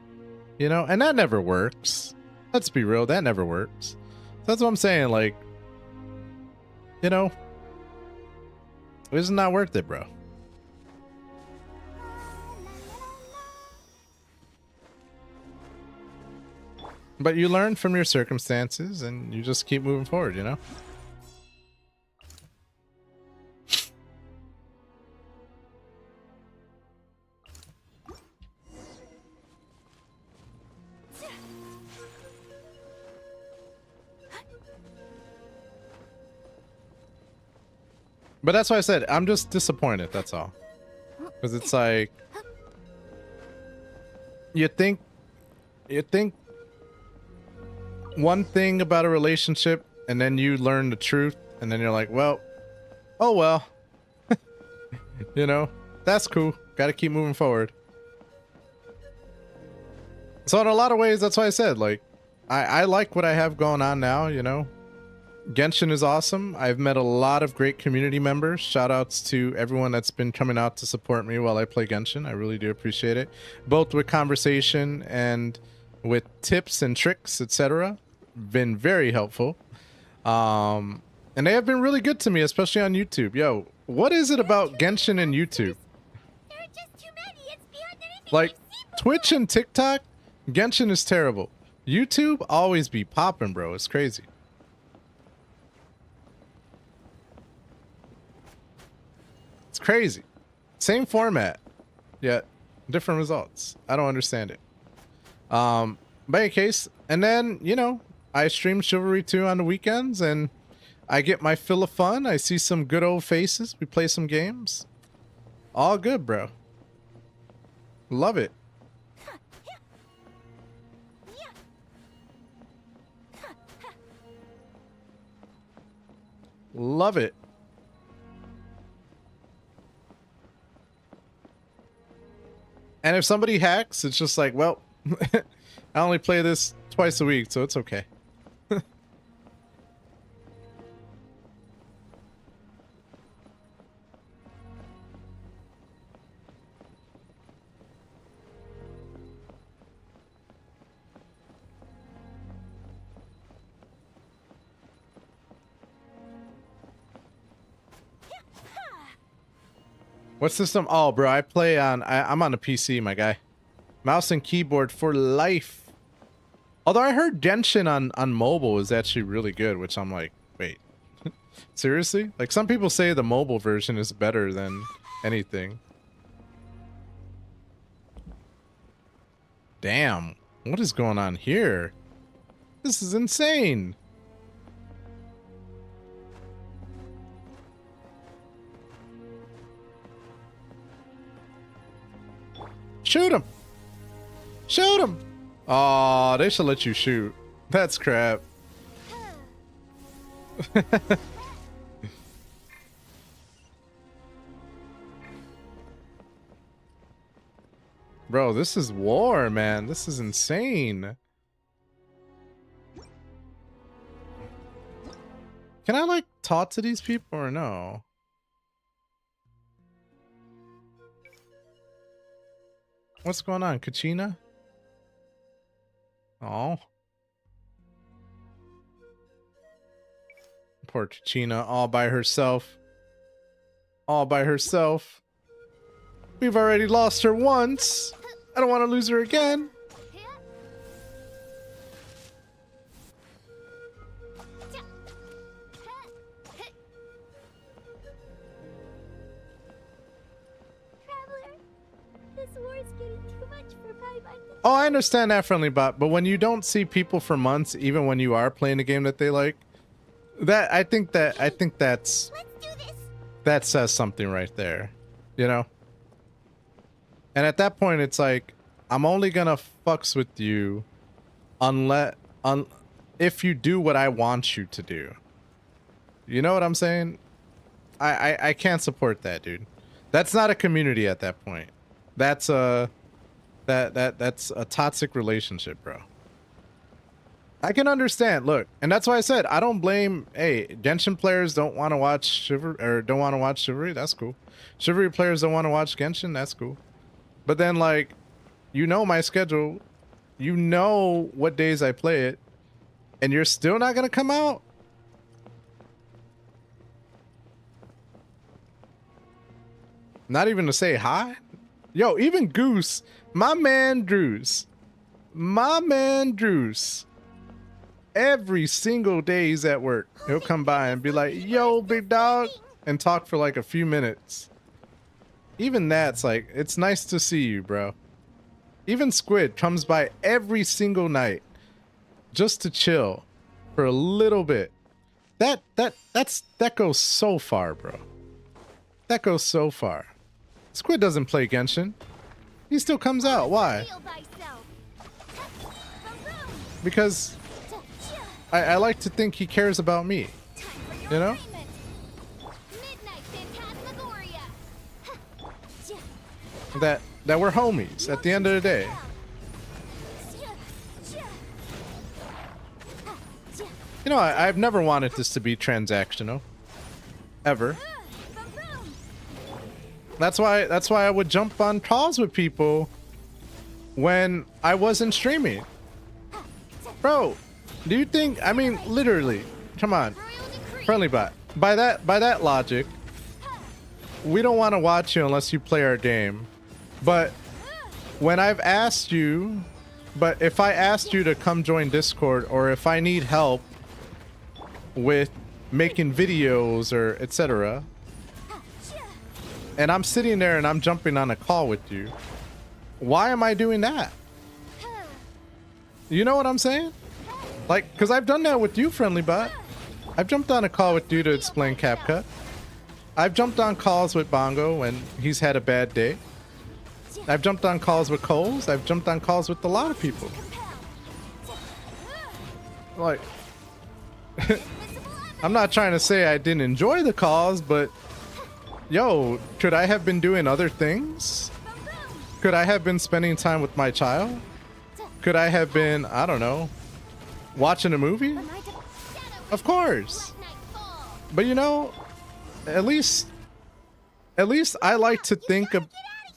You know, and that never works. Let's be real, that never works. That's what I'm saying, like, you know, it's not worth it, bro. But you learn from your circumstances and you just keep moving forward, you know? But that's why I said I'm just disappointed, that's all. Because it's like you think one thing about a relationship and then you learn the truth and then you're like, well, oh well. You know, that's cool. Gotta keep moving forward. So in a lot of ways, that's why I said, like, I like what I have going on now, you know. Genshin is awesome. I've met a lot of great community members. Shout outs to everyone that's been coming out to support me while I play Genshin. I really do appreciate it. Both with conversation and with tips and tricks, etc. Been very helpful. And they have been really good to me, especially on YouTube. Yo, what is it about Genshin and YouTube? There are just too many. It's beyond anything Like, we've seen before. Twitch and TikTok, Genshin is terrible. YouTube always be popping, bro. It's crazy. It's crazy. Same format, yet different results. I don't understand it. But in any case, and then, you know, I stream Chivalry 2 on the weekends and I get my fill of fun. I see some good old faces. We play some games. All good, bro. Love it. Love it. And if somebody hacks, it's just like, well, I only play this twice a week, so it's okay. What system? Oh, bro, I play on... I'm on a PC, my guy. Mouse and keyboard for life. Although I heard Genshin on mobile is actually really good, which I'm like, wait. Seriously? Like, some people say the mobile version is better than anything. Damn. What is going on here? This is insane. Shoot him! Shoot him! Aw, they should let you shoot. That's crap. Bro, this is war, man. This is insane. Can I, like, talk to these people or no? What's going on, Kachina? Oh. Poor Kachina, all by herself. All by herself. We've already lost her once. I don't want to lose her again. Oh, I understand that, Friendly Bot, but when you don't see people for months, even when you are playing a game that they like, I think that says something right there, you know? And at that point, it's like, I'm only gonna fucks with you if you do what I want you to do. You know what I'm saying? I can't support that, dude. That's not a community at that point. That's a toxic relationship, bro. I can understand. Look, and that's why I said I don't blame. Hey, Genshin players don't want to watch Chivalry. That's cool. Chivalry players don't want to watch Genshin. That's cool. But then, like, you know my schedule. You know what days I play it, and you're still not gonna come out. Not even to say hi. Yo, even Goose, my man Drews, every single day he's at work, he'll come by and be like, yo, big dog, and talk for like a few minutes. Even that's like, it's nice to see you, bro. Even Squid comes by every single night just to chill for a little bit. That goes so far, bro. That goes so far. Squid doesn't play Genshin. He still comes out. Why? Because I like to think he cares about me. You know? That we're homies at the end of the day. You know, I've never wanted this to be transactional. Ever. That's why I would jump on calls with people when I wasn't streaming. Bro, do you think, I mean, literally, come on. Friendly Bot. By that logic, we don't want to watch you unless you play our game. But when I've asked you, but if I asked you to come join Discord, or if I need help with making videos or etc., and I'm sitting there and I'm jumping on a call with you, why am I doing that? You know what I'm saying? Like, because I've done that with you, Friendly Bot. I've jumped on a call with you to explain CapCut. I've jumped on calls with Bongo when he's had a bad day. I've jumped on calls with Coles. I've jumped on calls with a lot of people. Like, I'm not trying to say I didn't enjoy the calls, but yo, could I have been doing other things? Could I have been spending time with my child? Could I have been, I don't know, watching a movie? Of course. But you know, at least I like to think of,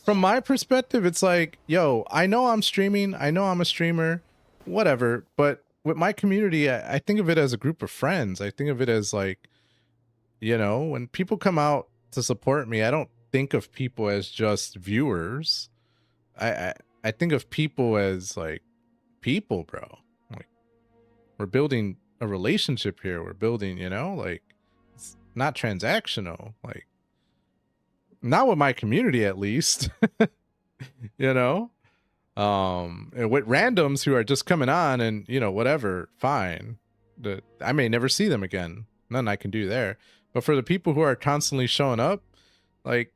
from my perspective, it's like, yo, I know I'm streaming, I know I'm a streamer, whatever, but with my community, I think of it as a group of friends. I think of it as like, you know, when people come out to support me, I don't think of people as just viewers. I think of people as like people, bro. Like, we're building a relationship here. We're building, you know, like, it's not transactional. Like, not with my community, at least. You know, and with randoms who are just coming on and, you know, whatever, fine. I may never see them again. Nothing I can do there. But for the people who are constantly showing up, like,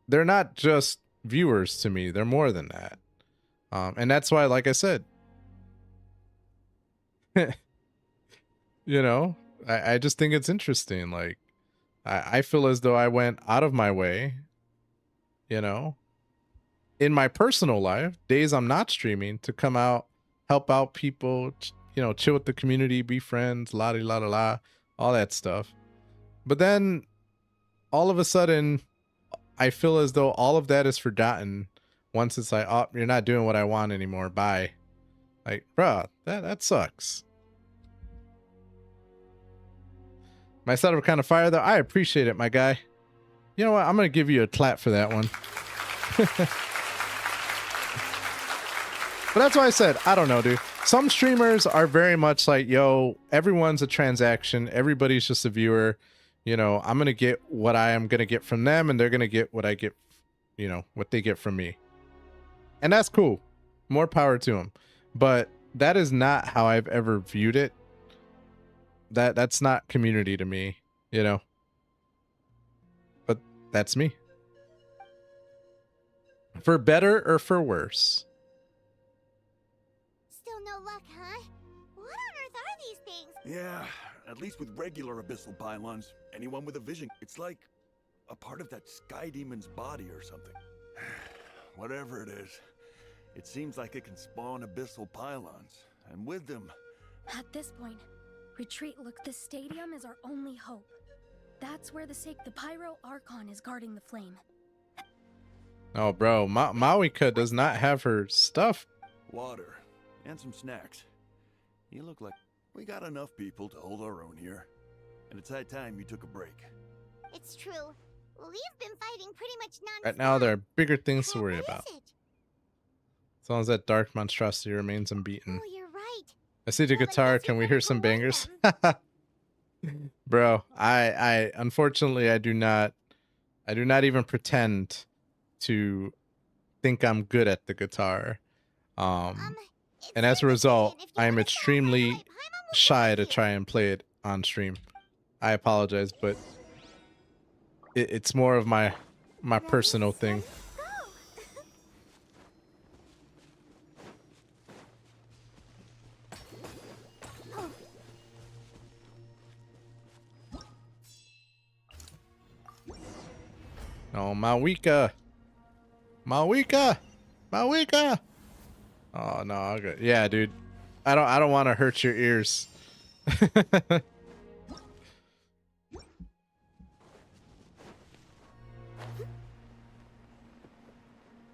they're not just viewers to me. They're more than that. And that's why, like I said, you know, I just think it's interesting. Like, I feel as though I went out of my way, you know, in my personal life, days I'm not streaming, to come out, help out people, you know, chill with the community, be friends, la di la la la, all that stuff. But then all of a sudden, I feel as though all of that is forgotten once it's like, oh, you're not doing what I want anymore. Bye. Like, bruh, that sucks. My setup kind of fire though. I appreciate it, my guy. You know what? I'm gonna give you a clap for that one. But that's why I said, I don't know, dude. Some streamers are very much like, yo, everyone's a transaction. Everybody's just a viewer. You know, I'm gonna get what I am gonna get from them, and they're gonna get what I get, you know, what they get from me. And that's cool. More power to them. But that is not how I've ever viewed it. That's not community to me, you know. But that's me. For better or for worse. Still no luck, huh? What on earth are these things? Yeah, at least with regular abyssal pylons, anyone with a vision, it's like a part of that sky demon's body or something. Whatever it is, it seems like it can spawn abyssal pylons, and with them... At this point, retreat. Look, the stadium is our only hope. That's where the Pyro Archon is guarding the flame. Oh, bro, Mawika does not have her stuff. Water, and some snacks. You look like we got enough people to hold our own here. And it's high time you took a break. It's true. We've been fighting pretty much non-stop. Right now, there are bigger things to worry What about. is it? As long as that dark monstrosity remains unbeaten. Oh, you're right. I see the guitar. Can we hear some bangers? Bro, I unfortunately I do not even pretend to think I'm good at the guitar. And as a result, I am extremely shy to try and play it on stream. I apologize, but it's more of my personal thing. Oh, Mawika. Mawika. Mawika. Oh no, okay. Yeah, dude. I don't want to hurt your ears.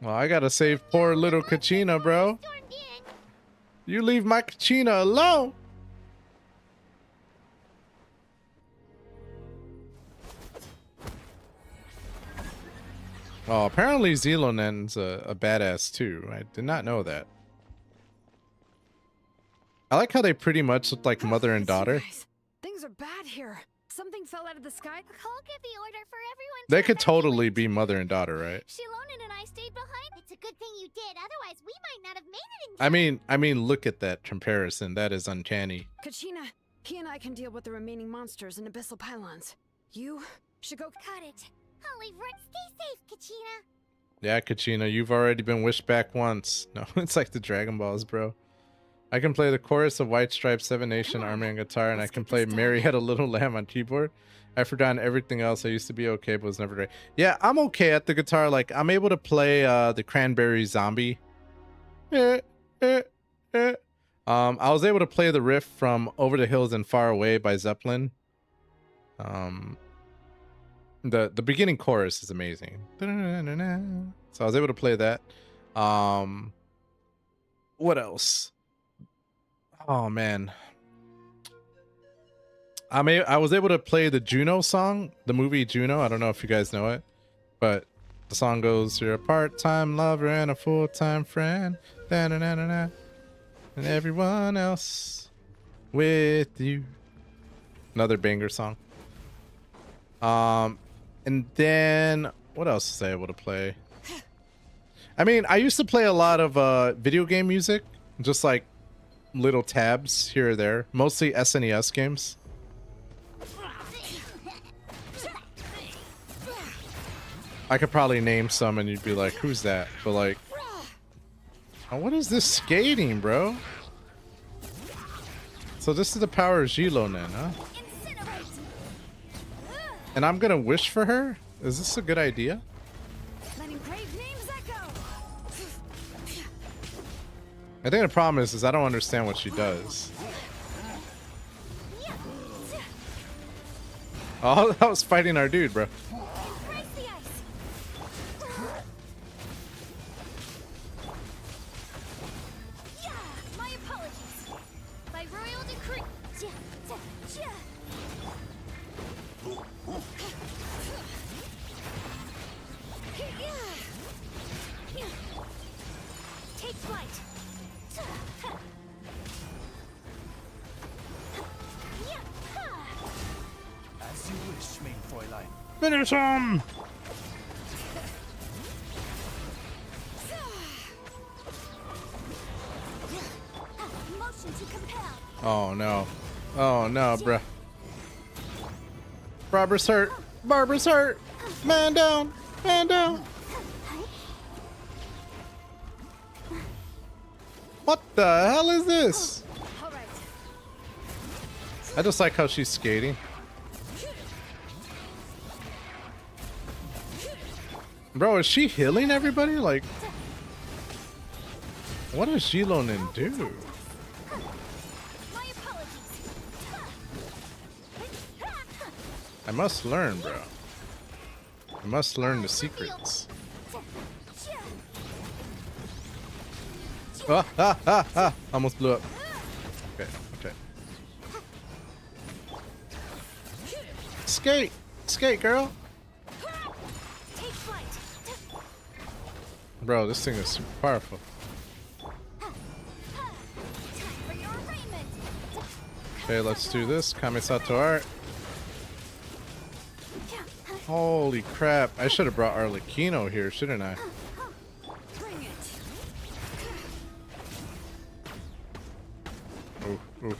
Well, I gotta save poor little Kachina, bro. You leave my Kachina alone. Oh, apparently Zelonen's a badass too. I did not know that. I like how they pretty much look like mother and daughter. Things are bad here. Something fell out of the sky. I'll give the order for everyone. They could totally be mother and daughter, right? Shilonen and I stayed behind. It's a good thing you did. Otherwise, we might not have made it in I mean, look at that comparison. That is uncanny. Kachina, he and I can deal with the remaining monsters and abyssal pylons. You should go. Cut it. I'll leave right. Stay safe, Kachina. Yeah, Kachina, you've already been wished back once. No, it's like the Dragon Balls, bro. I can play the chorus of White Stripes, Seven Nation Army on guitar, and I can play Mary Had a Little Lamb on keyboard. I've forgotten everything else. I used to be okay, but was never great. Yeah, I'm okay at the guitar. Like, I'm able to play the Cranberry Zombie. I was able to play the riff from Over the Hills and Far Away by Zeppelin. The beginning chorus is amazing. So I was able to play that. What else? Oh man. I was able to play the Juno song, the movie Juno. I don't know if you guys know it, but the song goes, "You're a part-time lover and a full-time friend, and everyone else with you." Another banger song. And then what else was I able to play? I mean, I used to play a lot of video game music, just like little tabs here or there, mostly SNES games. I could probably name some and you'd be like, who's that? But like, oh, what is this skating, bro? So this is the power of Gilonen, huh? And I'm gonna wish for her? Is this a good idea? I think the problem is I don't understand what she does. Oh, that was fighting our dude, bro. Finish him! Oh no. Oh no, bruh. Barbara's hurt. Barbara's hurt. Man down. Man down. What the hell is this? I just like how she's skating. Bro, is she healing everybody? Like, what does Gilonen do? I must learn, bro. I must learn the secrets. Ah, ah, ah, ah. Almost blew up. Okay, okay. Skate! Skate, girl! Bro, this thing is super powerful. Okay, let's do this. Kamisato art. Holy crap. I should have brought Arlecchino here, shouldn't I? Ooh, ooh.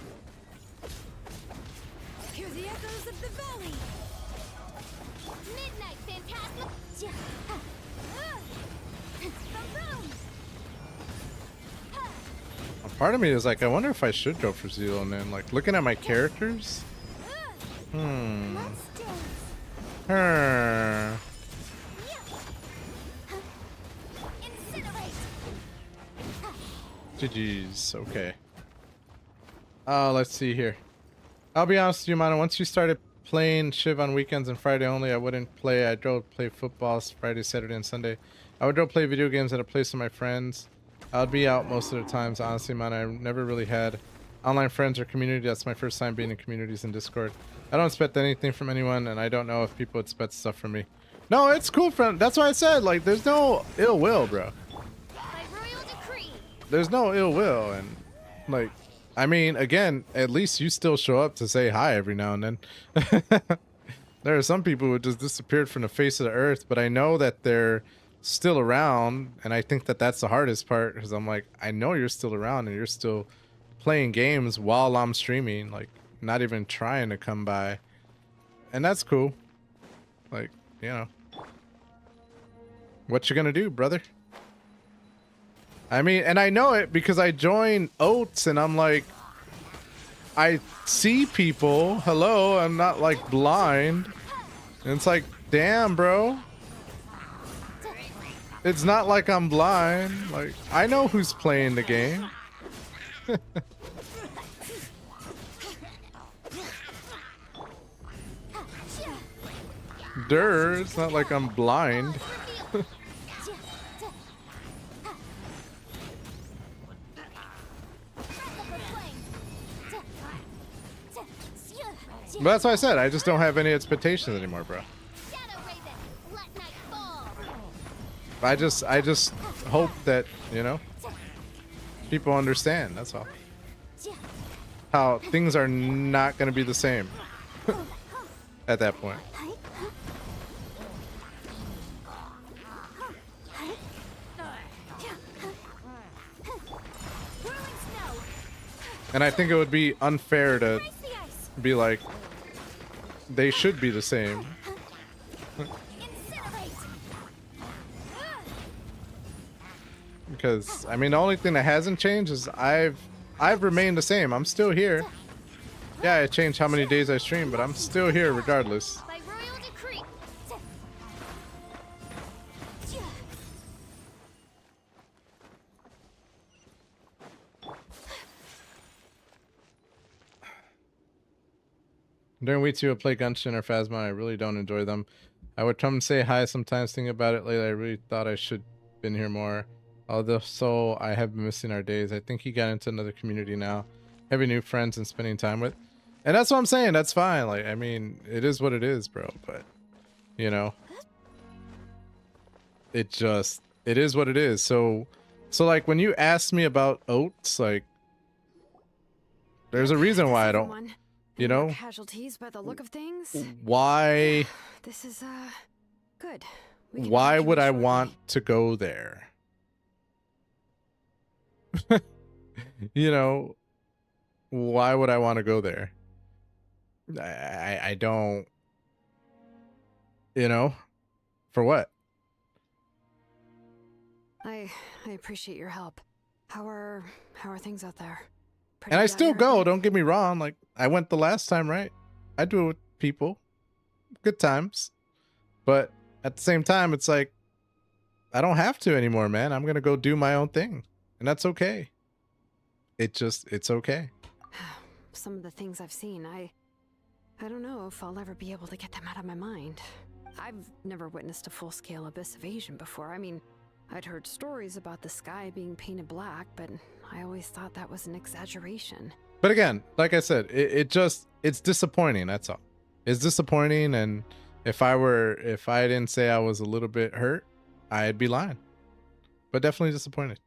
Hear the echoes of the valley. Midnight Phantasma. A part of me is like, I wonder if I should go for Gilonen. Like, looking at my characters. GG's. Okay. Let's see here. I'll be honest with you, Mana. Once you started playing Shiv on weekends and Friday only, I wouldn't play. I'd go play football Friday, Saturday, and Sunday. I would go play video games at a place with my friends. I'd be out most of the times, honestly, man. I never really had online friends or community. That's my first time being in communities in Discord. I don't expect anything from anyone, and I don't know if people expect stuff from me. No, it's cool, friend. That's why I said, like, there's no ill will, bro. There's no ill will, and, like, I mean, again, at least you still show up to say hi every now and then. There are some people who just disappeared from the face of the earth, but I know that they're still around, and I think that that's the hardest part, because I'm like, I know you're still around and you're still playing games while I'm streaming, like, not even trying to come by, and that's cool. Like, you know, what you gonna do, brother? I mean, and I know it because I join Oats and I'm like, I see people. Hello, I'm not like blind. And it's like, damn, bro. It's not like I'm blind. Like, I know who's playing the game. Durr, it's not like I'm blind. But that's why I said I just don't have any expectations anymore, bro. I just hope that, you know, people understand, that's all. How things are not going to be the same at that point. And I think it would be unfair to be like, they should be the same. Because, I mean, the only thing that hasn't changed is I've remained the same. I'm still here. Yeah, I changed how many days I stream, but I'm still here regardless. During weeks you would play Genshin or Phasma. I really don't enjoy them. I would come and say hi sometimes, think about it lately. I really thought I should have been here more. Although so I have been missing our days. I think he got into another community now. Having new friends and spending time with. And that's what I'm saying. That's fine. Like, I mean, it is what it is, bro. But, you know, it is what it is. So like when you ask me about Oats, like, there's a reason why I don't, you know, casualties by the look of things. Why? This is good. Why would I want to go there? You know, why would I want to go there? I don't, you know, for what? I appreciate your help. How are things out there? And I still go, don't get me wrong. Like, I went the last time, right? I do it with people. Good times. But at the same time, it's like, I don't have to anymore, man. I'm going to go do my own thing. And that's okay. It's okay. Some of the things I've seen, I don't know if I'll ever be able to get them out of my mind. I've never witnessed a full-scale abyss invasion before. I mean, I'd heard stories about the sky being painted black, but I always thought that was an exaggeration. But again, like I said, it's disappointing, that's all. It's disappointing, and if I didn't say I was a little bit hurt, I'd be lying. But definitely disappointed.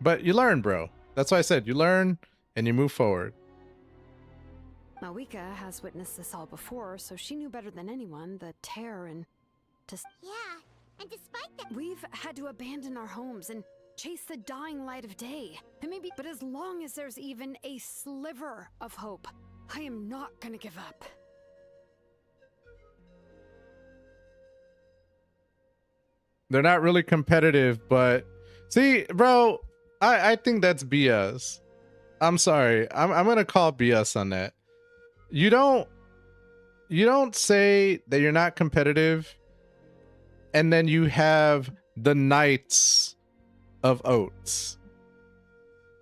But you learn, bro. That's why I said you learn and you move forward. Malika has witnessed this all before, so she knew better than anyone the terror and yeah, and despite that, we've had to abandon our homes and chase the dying light of day. And but as long as there's even a sliver of hope, I am not gonna give up. They're not really competitive, but see, bro, I think that's BS. I'm sorry. I'm gonna call BS on that. You don't say that you're not competitive, and then you have the Knights of Oats.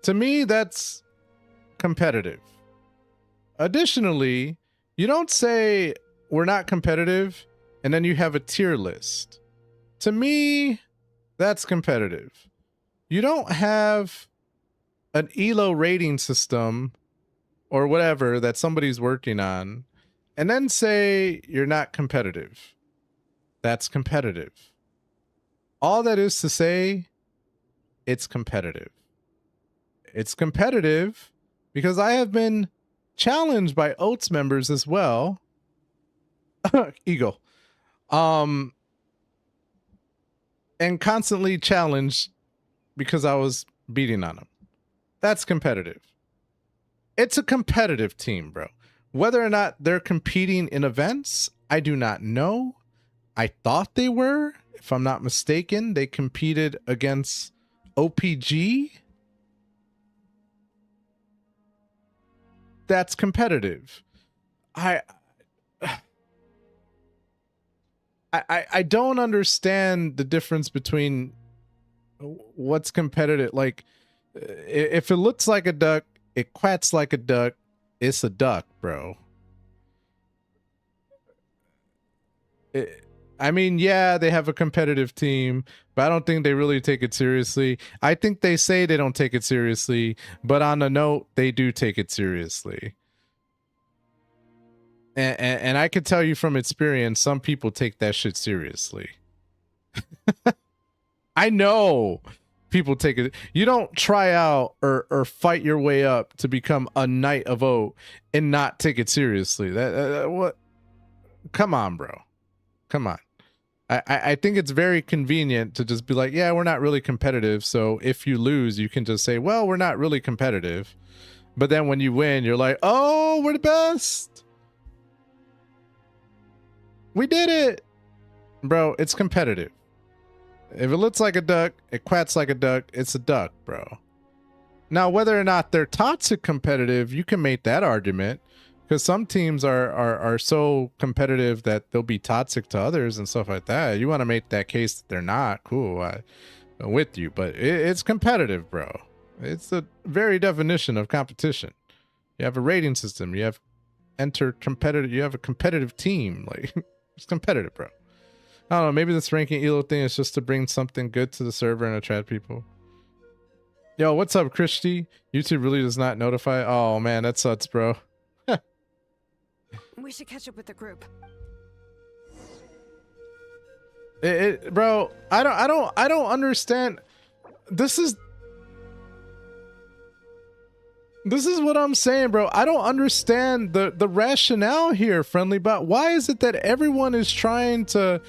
To me, that's competitive. Additionally, you don't say we're not competitive, and then you have a tier list. To me, that's competitive. You don't have an ELO rating system or whatever that somebody's working on and then say you're not competitive. That's competitive. All that is to say, it's competitive. It's competitive because I have been challenged by Oats members as well. Eagle. And constantly challenged because I was beating on them. That's competitive. It's a competitive team, bro. Whether or not they're competing in events, I do not know. I thought they were. If I'm not mistaken, they competed against OPG, that's competitive. I don't understand the difference between what's competitive. Like, if it looks like a duck, it quacks like a duck, it's a duck, bro. I mean, yeah, they have a competitive team, but I don't think they really take it seriously. I think they say they don't take it seriously, but on the note, they do take it seriously. And I could tell you from experience, some people take that shit seriously. I know people take it. You don't try out or fight your way up to become a knight of oat and not take it seriously. What? Come on, bro. Come on. I think it's very convenient to just be like, yeah, we're not really competitive. So if you lose, you can just say, well, we're not really competitive. But then when you win, you're like, oh, we're the best. We did it. Bro, it's competitive. If it looks like a duck, it quacks like a duck, it's a duck, bro. Now, whether or not they're toxic competitive, you can make that argument. Because some teams are so competitive that they'll be toxic to others and stuff like that. You want to make that case that they're not. Cool, I'm with you. But it's competitive, bro. It's the very definition of competition. You have a rating system. You have competitive. You have a competitive team. Like, it's competitive, bro. I don't know. Maybe this ranking elo thing is just to bring something good to the server and attract people. Yo, what's up, Christy? YouTube really does not notify. Oh man, that sucks, bro. We should catch up with the group. Bro, I don't understand. This is what I'm saying, bro. I don't understand the rationale here, Friendly Bot. Why is it that everyone is trying to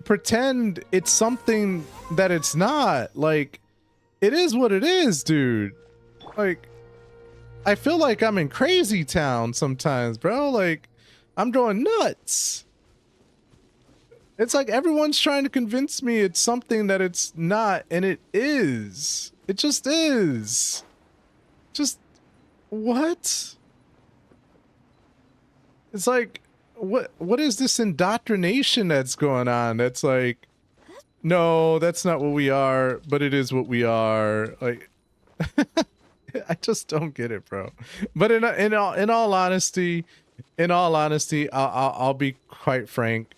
pretend it's something that it's not? Like, it is what it is, dude. Like, I feel like I'm in crazy town sometimes, bro. Like, I'm going nuts. It's like everyone's trying to convince me it's something that it's not, and it is. It just is. Just what? It's like, what is this indoctrination that's going on? That's like, no, that's not what we are, but it is what we are. Like, I just don't get it, bro. But in all honesty, I'll be quite frank.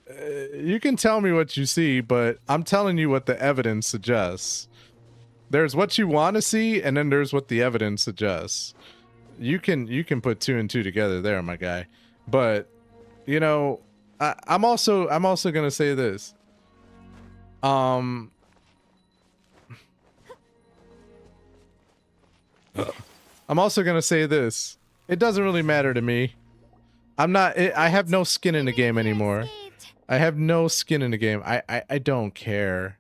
You can tell me what you see, but I'm telling you what the evidence suggests. There's what you want to see, and then there's what the evidence suggests. You can put two and two together there, my guy. But you know, I'm also gonna say this. I'm also gonna say this. It doesn't really matter to me. I have no skin in the game anymore. I have no skin in the game. I don't care.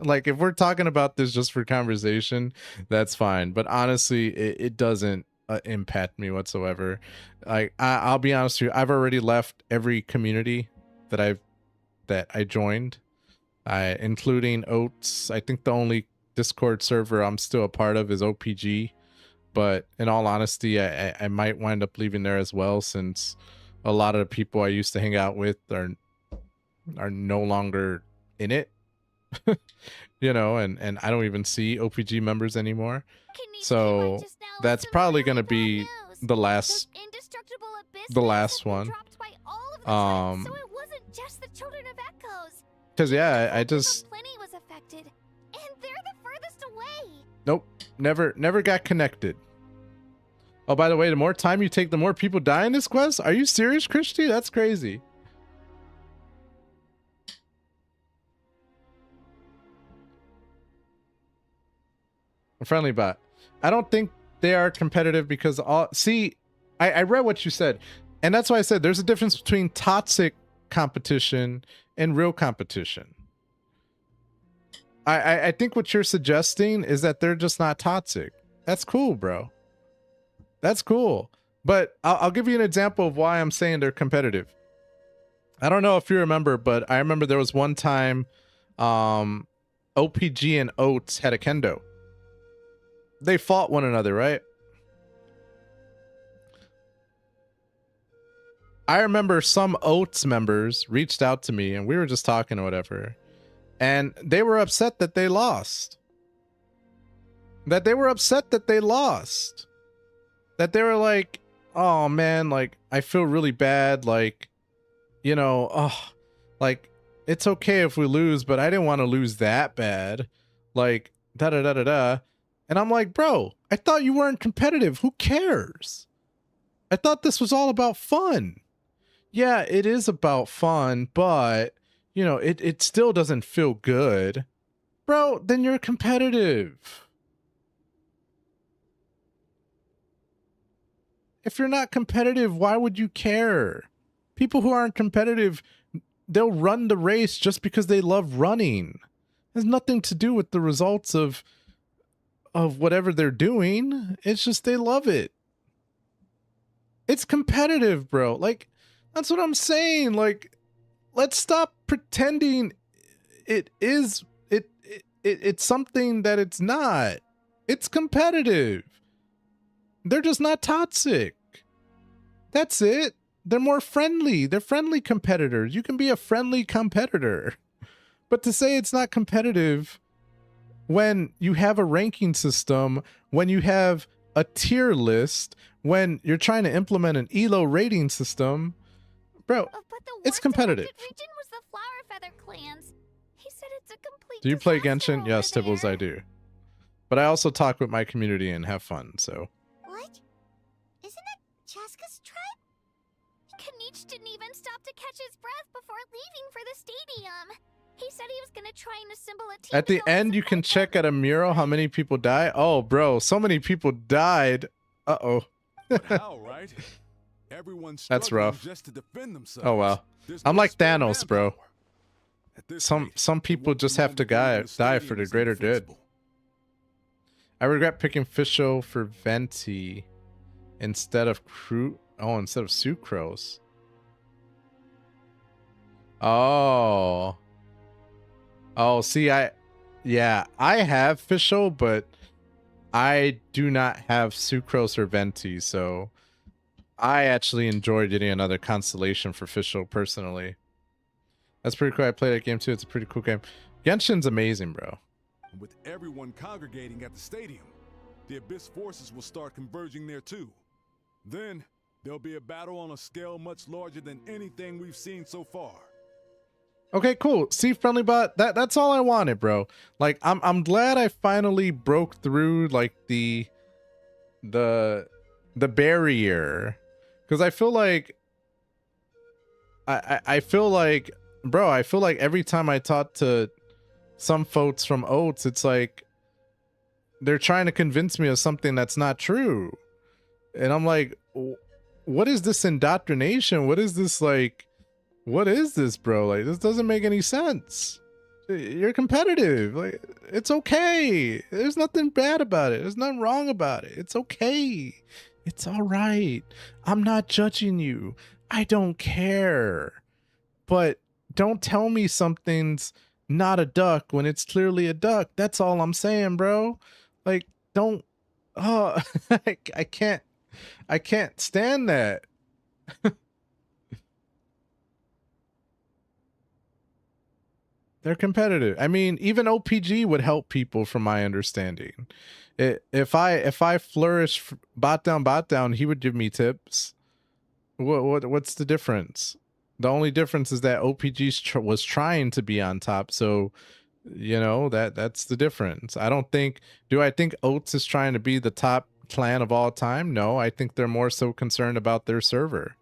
Like, if we're talking about this just for conversation, that's fine. But honestly, it doesn't impact me whatsoever. I'll be honest with you. I've already left every community that I joined, including Oats. I think the only Discord server I'm still a part of is OPG. But in all honesty, I might wind up leaving there as well, since a lot of the people I used to hang out with are no longer in it. You know, and I don't even see OPG members anymore. So that's probably going to be the last one. So it wasn't just the children of Echoes. Because yeah, I just Plenty was affected, and they're the furthest away. nope, never got connected. Oh, by the way, the more time you take, the more people die in this quest. Are you serious, Christy? That's crazy. Friendly Bot. I don't think they are competitive because I read what you said, and that's why I said there's a difference between toxic competition and real competition. I think what you're suggesting is that they're just not toxic. That's cool, bro. That's cool. But I'll give you an example of why I'm saying they're competitive. I don't know if you remember, but I remember there was one time OPG and Oats had a kendo. They fought one another, right? I remember some Oats members reached out to me and we were just talking or whatever. And they were upset that they lost. That they were upset that they lost. That they were like, oh man, like, I feel really bad. Like, you know, oh, like, it's okay if we lose, but I didn't want to lose that bad. Like, da-da-da-da-da. And I'm like, bro, I thought you weren't competitive. Who cares? I thought this was all about fun. Yeah, it is about fun, but, you know, it still doesn't feel good. Bro, then you're competitive. If you're not competitive, why would you care? People who aren't competitive, they'll run the race just because they love running. It has nothing to do with the results of whatever they're doing. It's just they love it. It's competitive, bro. Like, that's what I'm saying. Like, let's stop pretending it's something that it's not. It's competitive. They're just not toxic. That's it. They're more friendly. They're friendly competitors. You can be a friendly competitor. But to say it's not competitive when you have a ranking system, when you have a tier list, when you're trying to implement an ELO rating system, bro, it's competitive. Region was the Flower Feather clans. He said it's a complete Do you play Genshin? Yes, Tibbles, I do. But I also talk with my community and have fun, so. What? Isn't it Chaska's tribe? Kanich didn't even stop to catch his breath before leaving for the stadium. He said he was gonna try and assemble a team. At the end, you can check at a mural how many people die. Oh, bro, so many people died. Uh-oh. How, right? Everyone's That's rough. just to defend themselves. Oh, well. I'm like Thanos, bro. Some people just have to die for the greater good. I regret picking Fisho for Venti instead of instead of Sucrose. Oh. Oh, see, I have Fisho, but I do not have Sucrose or Venti, so I actually enjoy getting another constellation for Fisho personally. That's pretty cool. I played that game too. It's a pretty cool game. Genshin's amazing, bro. With everyone congregating at the stadium, the Abyss forces will start converging there too. Then, there'll be a battle on a scale much larger than anything we've seen so far. Okay, cool. See, Friendly Bot, that's all I wanted, bro. Like, I'm glad I finally broke through like the barrier, because I feel like I feel like, bro, I feel like every time I talk to some folks from Oats, it's like they're trying to convince me of something that's not true, and I'm like, what is this indoctrination? What is this like? What is this, bro? Like, this doesn't make any sense. You're competitive. Like, it's okay. There's nothing bad about it. There's nothing wrong about it. It's okay. It's all right. I'm not judging you. I don't care. But don't tell me something's not a duck when it's clearly a duck. That's all I'm saying, bro. Like, don't. Oh, I can't stand that. They're competitive. I mean, even OPG would help people from my understanding. If I flourish bot down, he would give me tips. What's the difference? The only difference is that OPG was trying to be on top, so you know that's the difference. Do I think Oats is trying to be the top clan of all time? No, I think they're more so concerned about their server.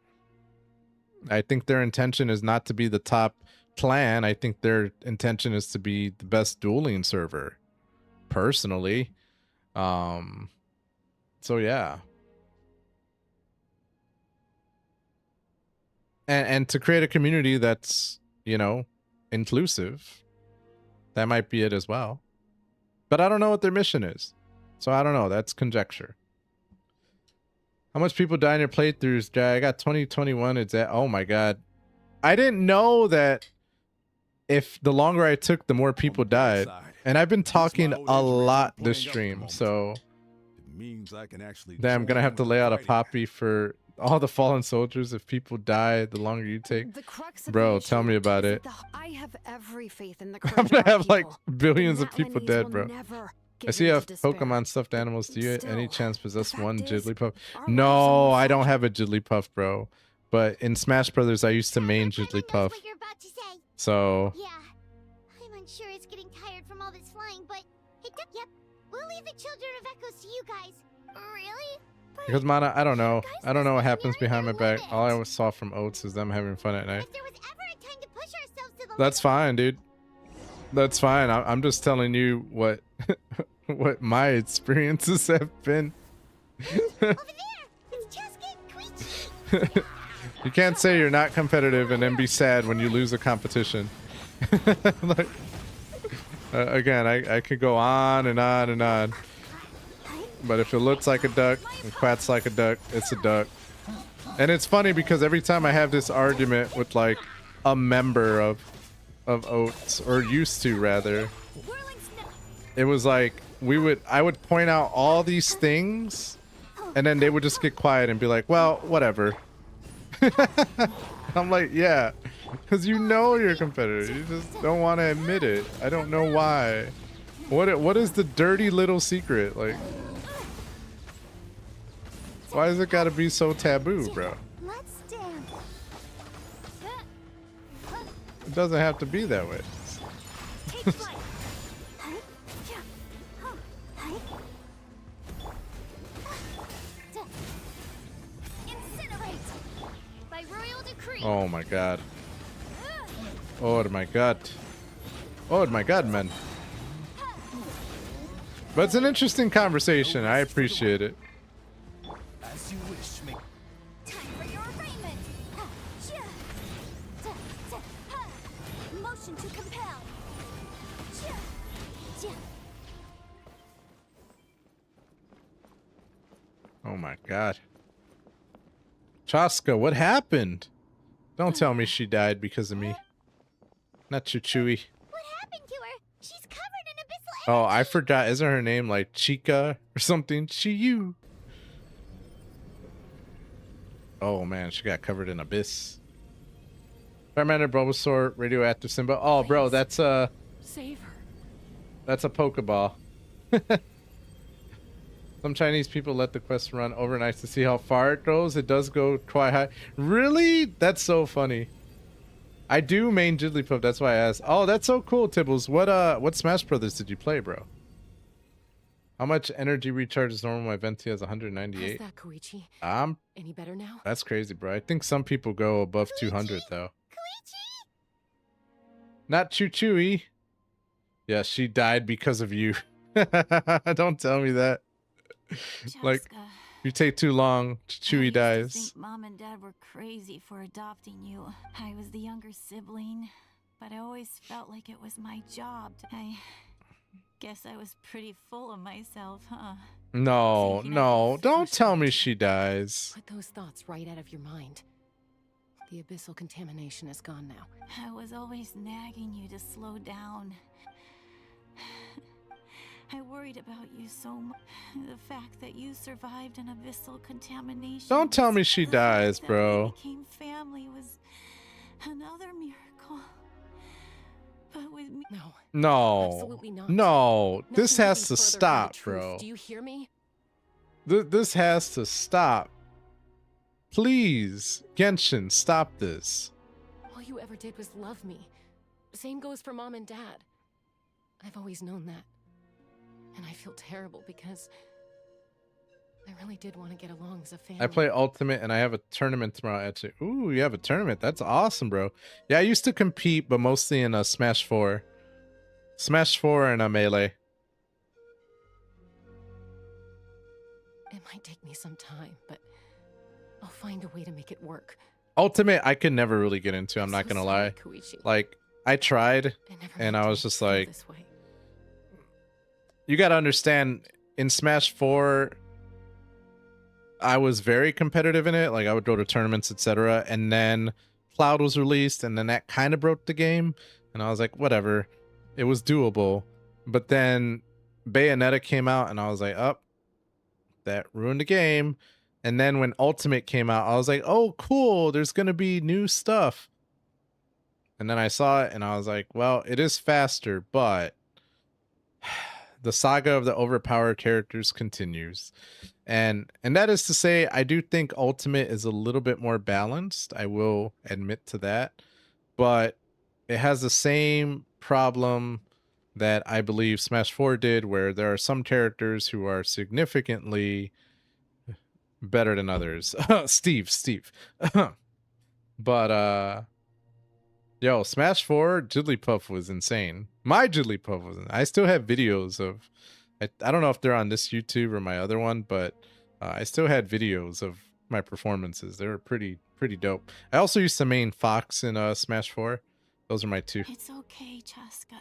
I think their intention is not to be the top clan. I think their intention is to be the best dueling server, personally. So yeah, and to create a community that's, you know, inclusive, that might be it as well. But I don't know what their mission is, so I don't know. That's conjecture. How much people die in your playthroughs? I got 2021. It's at, oh my god, I didn't know that if the longer I took, the more people died. And I've been talking a lot this stream, so It means I can actually. damn, I'm gonna have to lay out a poppy for all the fallen soldiers. If people die, the longer you take, The crux of bro, the tell issue me about is it. that I have every faith in the I'm courage gonna of our have like people. billions The of people Natlanese dead, will bro. never I give see you in have to despair. Pokemon stuffed animals. Do you any Still, chance possess one fact is, Jigglypuff? our lives are No, more I don't have a Jigglypuff, bro. But in Smash Brothers, I used to main Jigglypuff. What you're about to say. So Yeah, I'm unsure it's getting tired from all this flying, but yep, we'll leave the children of Echoes to you guys. Really? because Mana, I don't know. I don't know what happens behind my back. All I saw from Oats is them having fun at night. That's fine, dude. That's fine. I'm just telling you what what my experiences have been. You can't say you're not competitive and then be sad when you lose a competition. Like, again, I could go on and on and on. But if it looks like a duck and quacks like a duck, it's a duck. And it's funny because every time I have this argument with like a member of Oats, or used to rather, it was like I would point out all these things and then they would just get quiet and be like, well, whatever. I'm like, yeah, because you know you're a competitor. You just don't want to admit it. I don't know why. What is the dirty little secret? Like, why does it gotta be so taboo, bro? Let's dance. It doesn't have to be that way. By royal decree. Oh my god. Oh my god. Oh my god, man. But it's an interesting conversation. I appreciate it. As you wish, me. Time for your arraignment. Motion to compel. Oh my god. Chaska, what happened? Don't tell me she died because of me. Not Chuchui. What happened to her? She's covered in abyssal. Oh, I forgot. Isn't her name like Chica or something? Chiyu. Oh man, she got covered in abyss. Fireman, Bulbasaur, radioactive Simba. Oh, bro, that's Save her. that's a Pokeball. Some Chinese people let the quest run overnight to see how far it goes. It does go quite high. Really? That's so funny. I do main Jigglypuff. That's why I asked. Oh, that's so cool, Tibbles. What Smash Brothers did you play, bro? How much energy recharge is normal? My Venti has 198. How's that, Koichi? Any better now? That's crazy, bro. I think some people go above 200 though. Not Choo-Choo-y. Yeah, she died because of you. Don't tell me that. Like, you take too long, Chewy dies. Think Mom and Dad were crazy for adopting you. I was the younger sibling, but I always felt like it was my job. I guess I was pretty full of myself, huh? No, no, don't tell me she dies. Put those thoughts right out of your mind. The abyssal contamination is gone now. I was always nagging you to slow down. I worried about you so much. The fact that you survived an abyssal contamination. Don't tell me she dies, bro. Became family was another miracle. But with me, No. Absolutely not. No. This Nothing has could to be further from the stop, truth. bro. Do you hear me? This has to stop. Please, Genshin, stop this. All you ever did was love me. Same goes for Mom and Dad. I've always known that. And I feel terrible because I really did want to get along as a family. I play Ultimate and I have a tournament tomorrow. Actually, ooh, you have a tournament? That's awesome, bro. Yeah, I used to compete, but mostly in Smash 4. Smash 4 and a Melee. It might take me some time, but I'll find a way to make it work. Ultimate, I could never really get into. I'm not gonna lie. Koichi. Like, I tried, and I was just like, you gotta understand, in Smash 4, I was very competitive in it. Like, I would go to tournaments, etc. And then Cloud was released, and then that kind of broke the game. and I was like, whatever. It was doable. But then Bayonetta came out, and I was like, up, that ruined the game. And then when Ultimate came out, I was like, oh, cool, there's gonna be new stuff. And then I saw it, and I was like, well, it is faster, but the saga of the overpowered characters continues. And that is to say, I do think Ultimate is a little bit more balanced. I will admit to that. But it has the same problem that I believe Smash 4 did, where there are some characters who are significantly better than others. Steve. But yo, Smash 4 Jigglypuff was insane. My Jigglypuff was I still have videos of I don't know if they're on this YouTube or my other one, but I still had videos of my performances. They were pretty dope. I also used to main Fox in Smash 4. Those are my two. It's okay, Chaska.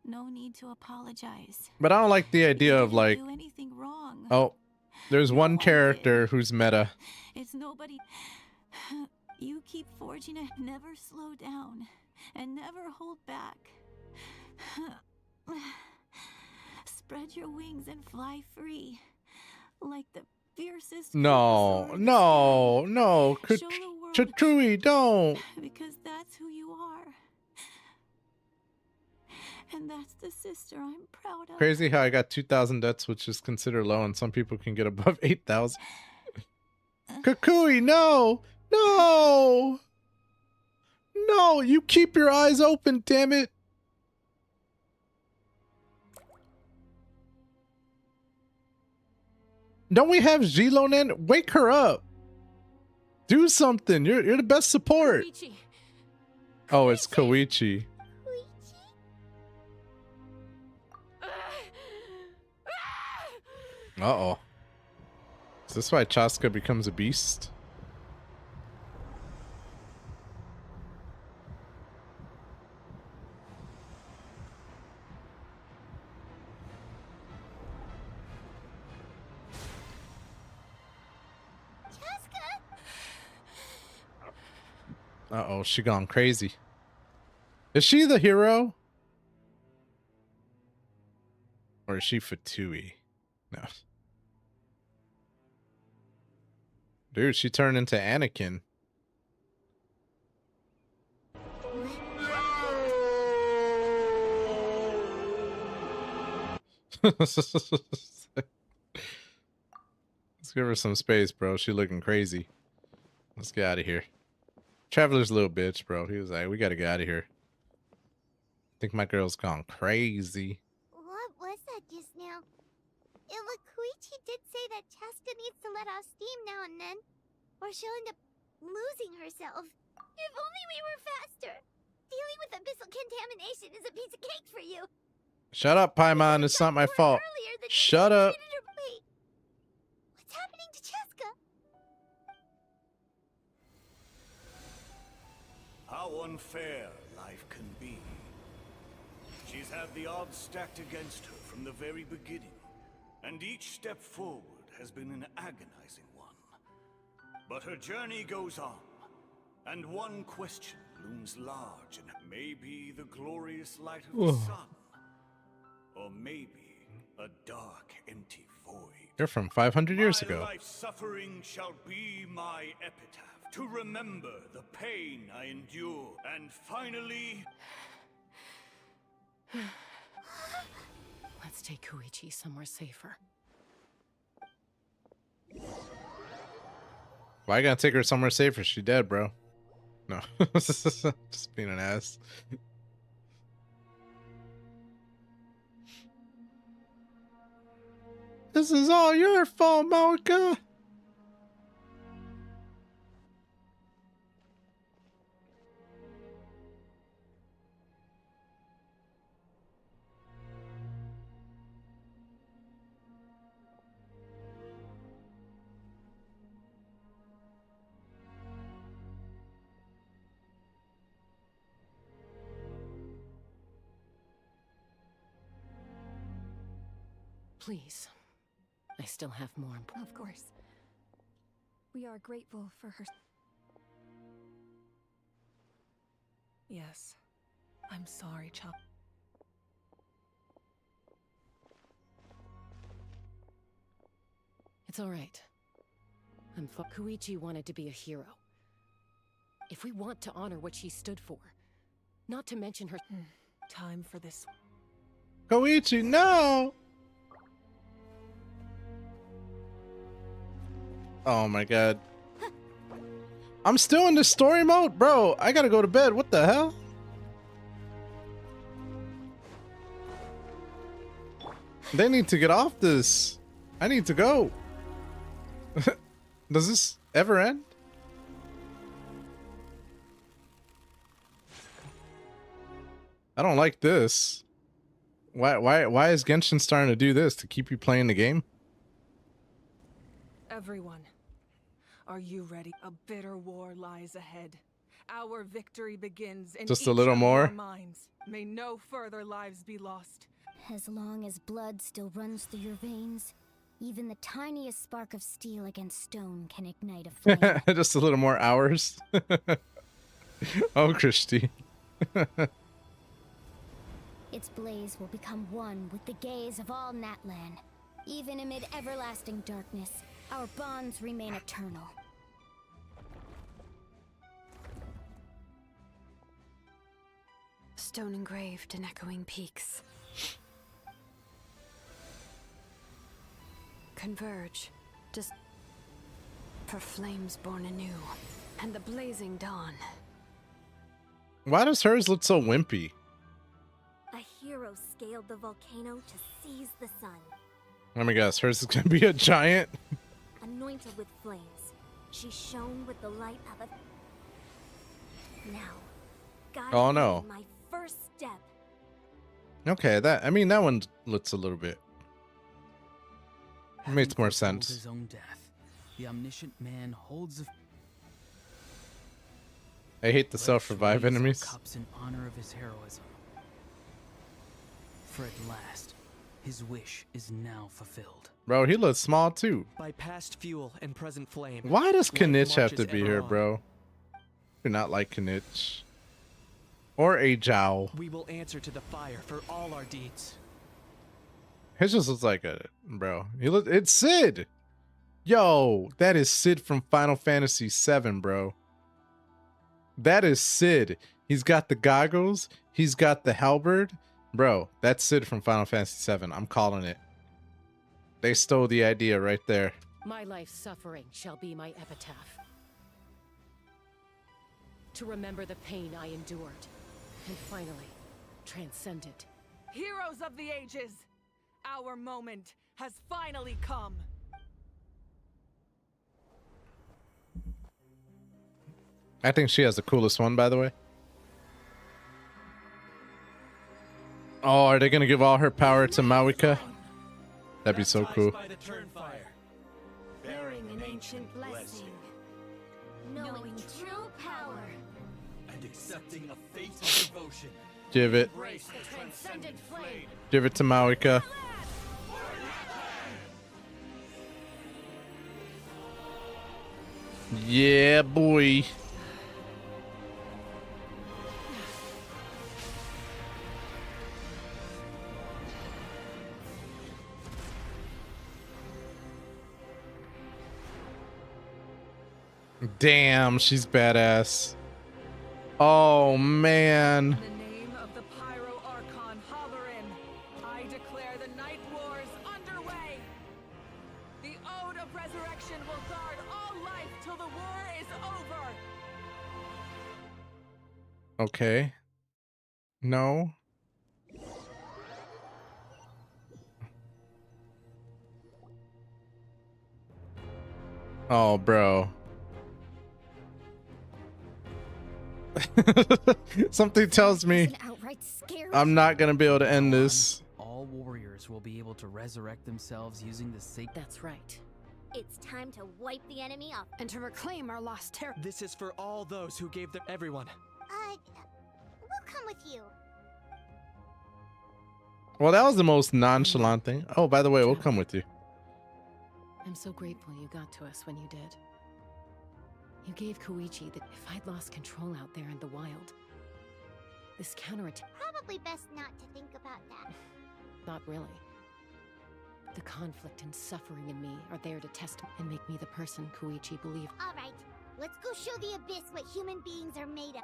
No need to apologize. But I don't like the idea of like, do anything wrong. oh, there's one character who's meta. It's nobody. You keep forging it. Never slow down. And never hold back. Spread your wings and fly free. Like the fiercest. No. Chatui, don't. Because that's who you are. And that's the sister I'm proud of. Crazy how I got 2,000 deaths, which is considered low, and some people can get above 8,000. Kukui, no! No, you keep your eyes open, damn it. Don't we have Zilonen? Wake her up. Do something. You're the best support. Koichi. Oh, it's Koichi. Uh-oh. Is this why Chaska becomes a beast? Uh-oh, she gone crazy. Is she the hero? Or is she Fatui? No. Dude, she turned into Anakin. Let's give her some space, bro. She looking crazy. Let's get out of here. Traveler's a little bitch, bro. He was like, we gotta get out of here. I think my girl's gone crazy. What was that just now? Koichi did say that Chaska needs to let off steam now and then, or she'll end up losing herself. If only we were faster. Dealing with abyssal contamination is a piece of cake for you. Shut up, Paimon. It's not my fault. Shut up. Wait, what's happening to Chaska? How unfair life can be. She's had the odds stacked against her from the very beginning. And each step forward has been an agonizing one. But her journey goes on, and one question looms large, and maybe the glorious light of the sun, or maybe a dark, empty void. You're from 500 years My ago. life's suffering shall be my epitaph, to remember the pain I endure, and finally... Let's take Koichi somewhere safer. Why you gotta take her somewhere safer? She dead, bro. No. Just being an ass. This is all your fault, Malika. Please. I still have more important. Of course. We are grateful for her. Yes. I'm sorry, child. It's all right. Koichi wanted to be a hero. If we want to honor what she stood for, not to mention her... Time for this. Koichi, no! Oh my god. I'm still in the story mode? Bro, I gotta go to bed. What the hell? They need to get off this. I need to go. Does this ever end? I don't like this. Why is Genshin starting to do this? To keep you playing the game? Everyone, are you ready? A bitter war lies ahead. Our victory begins in Just a each little of more? your minds. May no further lives be lost. As long as blood still runs through your veins, even the tiniest spark of steel against stone can ignite a flame. Just a little more hours. Oh, Christy. Its blaze will become one with the gaze of all Natlan. Even amid everlasting darkness, our bonds remain eternal. Stone engraved in echoing peaks. Converge, just for flames born anew, and the blazing dawn. Why does hers look so wimpy? A hero scaled the volcano to seize the sun. Let me guess, hers is gonna be a giant? Anointed with flames, she shone with the light of a... Now, guide Oh, me no. in my first step. Okay, that one looks a little bit... makes more Having foretold sense. His own death, the omniscient man holds a... I hate the self-revive Raise our enemies. cups in honor of his heroism. For at last, his wish is now fulfilled. Bro, he looks small too. By past fuel and present flame. Why does life Kinich have marches to be ever here, on. bro? Do not like Kinich. Or Ajao. We will answer to the fire for all our deeds. His just looks like a... bro. It's Sid! Yo, that is Sid from Final Fantasy VII, bro. That is Sid. He's got the goggles. He's got the halberd. Bro, that's Sid from Final Fantasy VII. I'm calling it. They stole the idea right there. My life's suffering shall be my epitaph. To remember the pain I endured, and finally, transcend it. Heroes of the ages, our moment has finally come. I think she has the coolest one, by the way. Oh, are they gonna give all her power to Mawika? That'd be so cool. By the Turnfire, Bearing an ancient blessing. Knowing true power. and accepting a fate of devotion. Give it. Embrace the transcendent flame. Give it to Mawika. Yeah, boy. Damn, she's badass. Oh, man. In the name of the Pyro Archon Hoverin, I declare the Night Wars underway. The Ode of Resurrection will guard all life till the war is over. Okay. No. Oh, bro. Something tells me I'm not gonna be able to end this. All warriors will be able to resurrect themselves using the sacred... That's right. It's time to wipe the enemy off. And to reclaim our lost territory. This is for all those who gave their everyone. We'll come with you. Well, that was the most nonchalant thing. Oh, by the way, we'll come with you. I'm so grateful you got to us when you did. You gave Koichi that if I'd lost control out there in the wild, This counterattack. Probably best not to think about that. Not really. The conflict and suffering in me are there to test and make me the person Koichi believed. Alright, let's go show the Abyss what human beings are made of.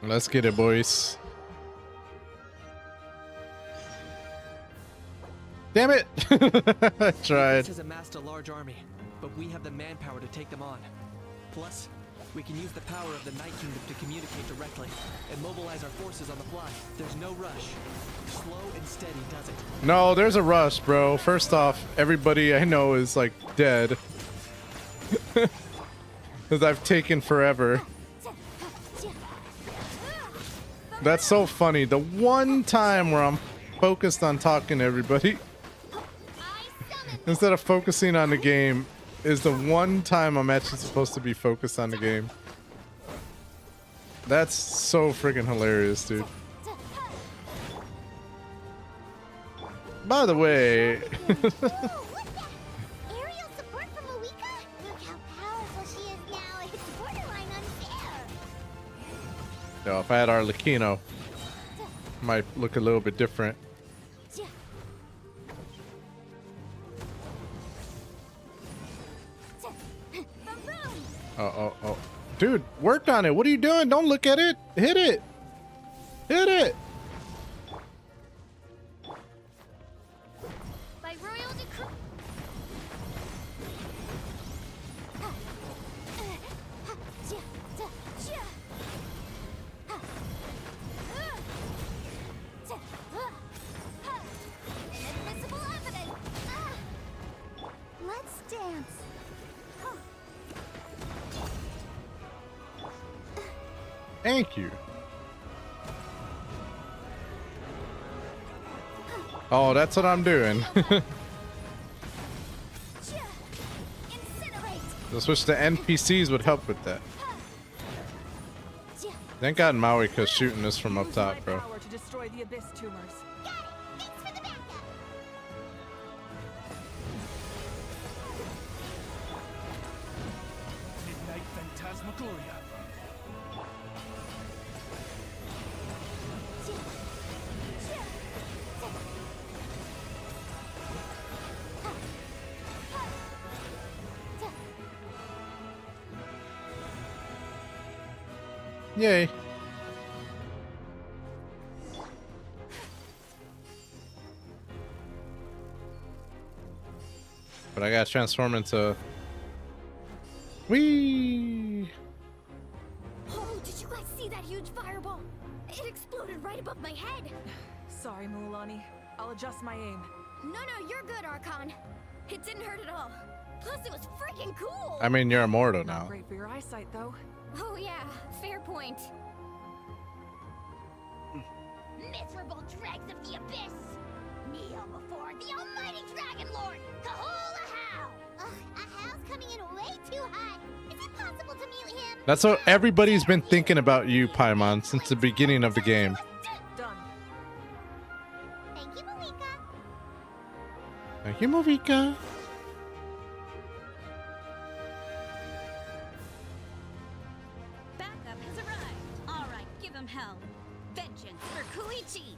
Let's get it, boys. Damn it! I tried. has amassed a large army, but we have the manpower to take them on. Plus, we can use the power of the Night Kingdom to communicate directly and mobilize our forces on the fly. There's no rush. Slow and steady does it. No, there's a rush, bro. First off, everybody I know is like dead. Because I've taken forever. That's so funny. The one time where I'm focused on talking to everybody instead of focusing on the game is the one time I'm actually supposed to be focused on the game. That's so freaking hilarious, dude. By the way, Aerial support from Moika? Look how powerful she is now. It's borderline unfair. yo, if I had Arlecchino, might look a little bit different. Oh. Dude, work on it. What are you doing? Don't look at it. Hit it. Hit it. By royal decree. Inadmissible evidence. Let's dance. Thank you. Oh, that's what I'm doing. Just wish the NPCs would help with that. Thank God Maoika's shooting us from up top, bro. Power to destroy the Abyss tumors. Midnight Phantasmagoria. Yay. But I gotta transform into... Whee! Oh, did you guys see that huge fireball? It exploded right above my head. Sorry, Mulan. I'll adjust my aim. No, you're good, Archon. It didn't hurt at all. Plus, it was freaking cool. I mean, you're immortal Not now. great for your eyesight, though. Oh yeah, fair point. Miserable dregs of the Abyss! Kneel before the almighty Dragon Lord, Kahula How! Ugh, a How's coming in way too hot. Is it possible to mute him? That's what everybody's been thinking about you, Paimon, since the beginning of the game. Done. Thank you, Moika. Thank you, Movika. Backup has arrived. All right, give him hell. Vengeance for Koichi.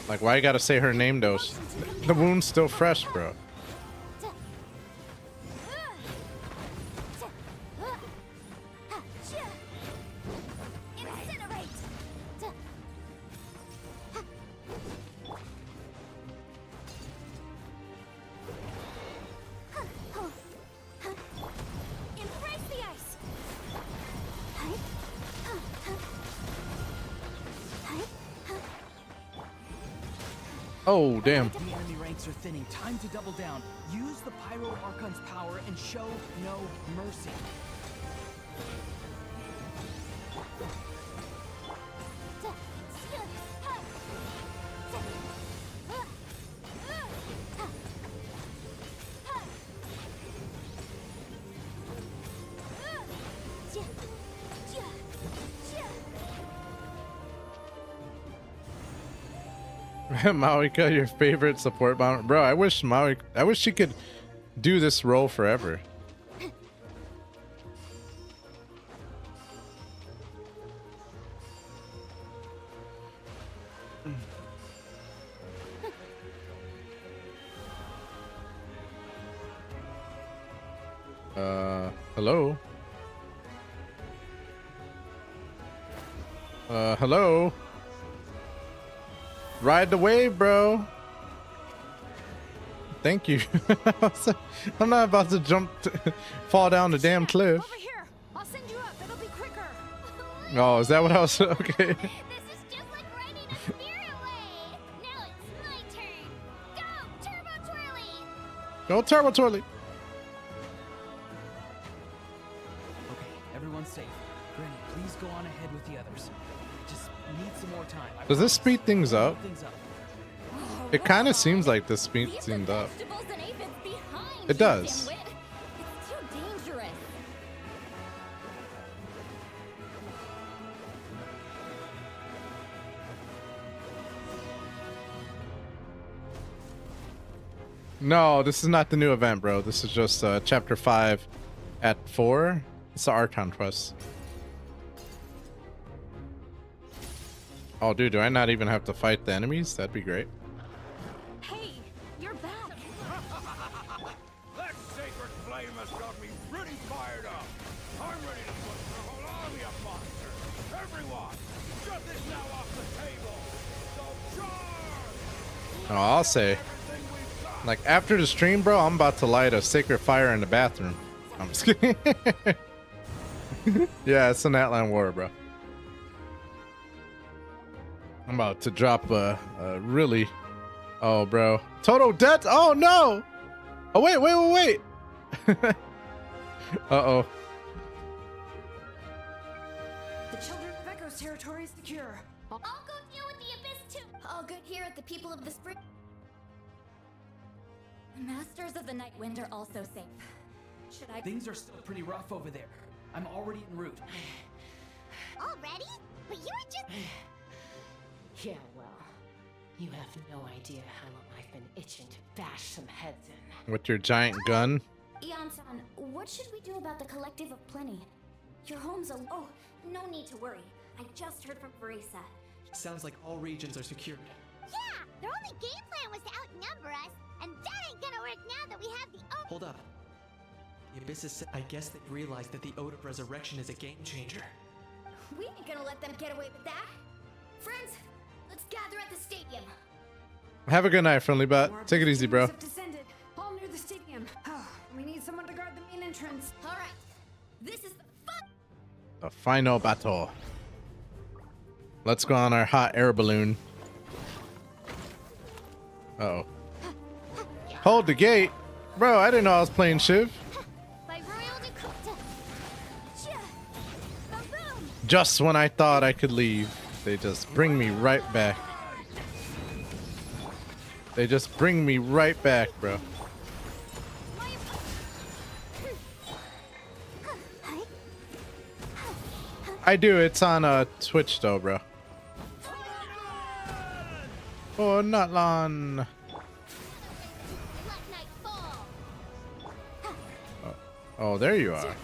Like, why you gotta say her name, though? The wound's still fresh, bro. Embrace the ice. Oh, damn. The enemy ranks are thinning. Time to double down. Use the Pyro Archon's power and show no mercy. Maoika, your favorite support bomber, bro. I wish she could do this role forever. Hello? Hello? Ride the wave, bro. Thank you. I'm not about to fall down the damn cliff. Over here. I'll send you up. It'll be quicker. Oh, is that what I was? Okay. This is just like riding a spirit away. Now it's my turn. Go, Turbo Twirly! Go Turbo Twirly. Okay, everyone's safe. Granny, please go on ahead with the others. I just need some more time. I Does this promise. speed things up? Speed things up. It kind of seems like this speed things up. Vegetables and aphids behind It you, does. dimwit. It's too dangerous. No, this is not the new event, bro. This is just chapter 5 at 4. It's the Archon quest. Oh, dude, do I not even have to fight the enemies? That'd be great. Hey, you're back. That sacred flame has got me pretty fired up. I'm ready to put the whole army of monsters. Everyone, shut this now off the table. So charge! Oh, I'll say. Like, after the stream, bro, I'm about to light a sacred fire in the bathroom. I'm just kidding. Yeah, it's an Atlan War, bro. I'm about to drop a really... Oh, bro. Total death? Oh, no! Oh, wait. Uh-oh. The children of Echo's territory is secure. I'll go deal with the Abyss too. All good here at the people of the Spring. The Masters of the Night Wind are also safe. Should I... Things are still pretty rough over there. I'm already en route. Already? But you were just... Yeah, well, you have no idea how long I've been itching to bash some heads in. With your giant gun? Ian-san, what should we do about the Collective of Plenty? Your home's a... Oh, no need to worry. I just heard from Verisa. Sounds like all regions are secured. Yeah! Their only game plan was to outnumber us, and that ain't gonna work now that we have the... Hold up. The Abysses, I guess they realized that the Ode of Resurrection is a game changer. We ain't gonna let them get away with that. Friends, let's gather at the stadium. Have a good night, friendly bot. More Take it easy, bro. have descended, all near the stadium. We need someone to guard the main entrance. All right, this is the fun. The final battle. Let's go on our hot air balloon. Uh-oh. Hold the gate. Bro, I didn't know I was playing Shiv. By royal decree... Ba-boom! Just when I thought I could leave, they just bring me right back. They just bring me right back, bro. I do. It's on Twitch though, bro. Oh, not long. Oh, there you are.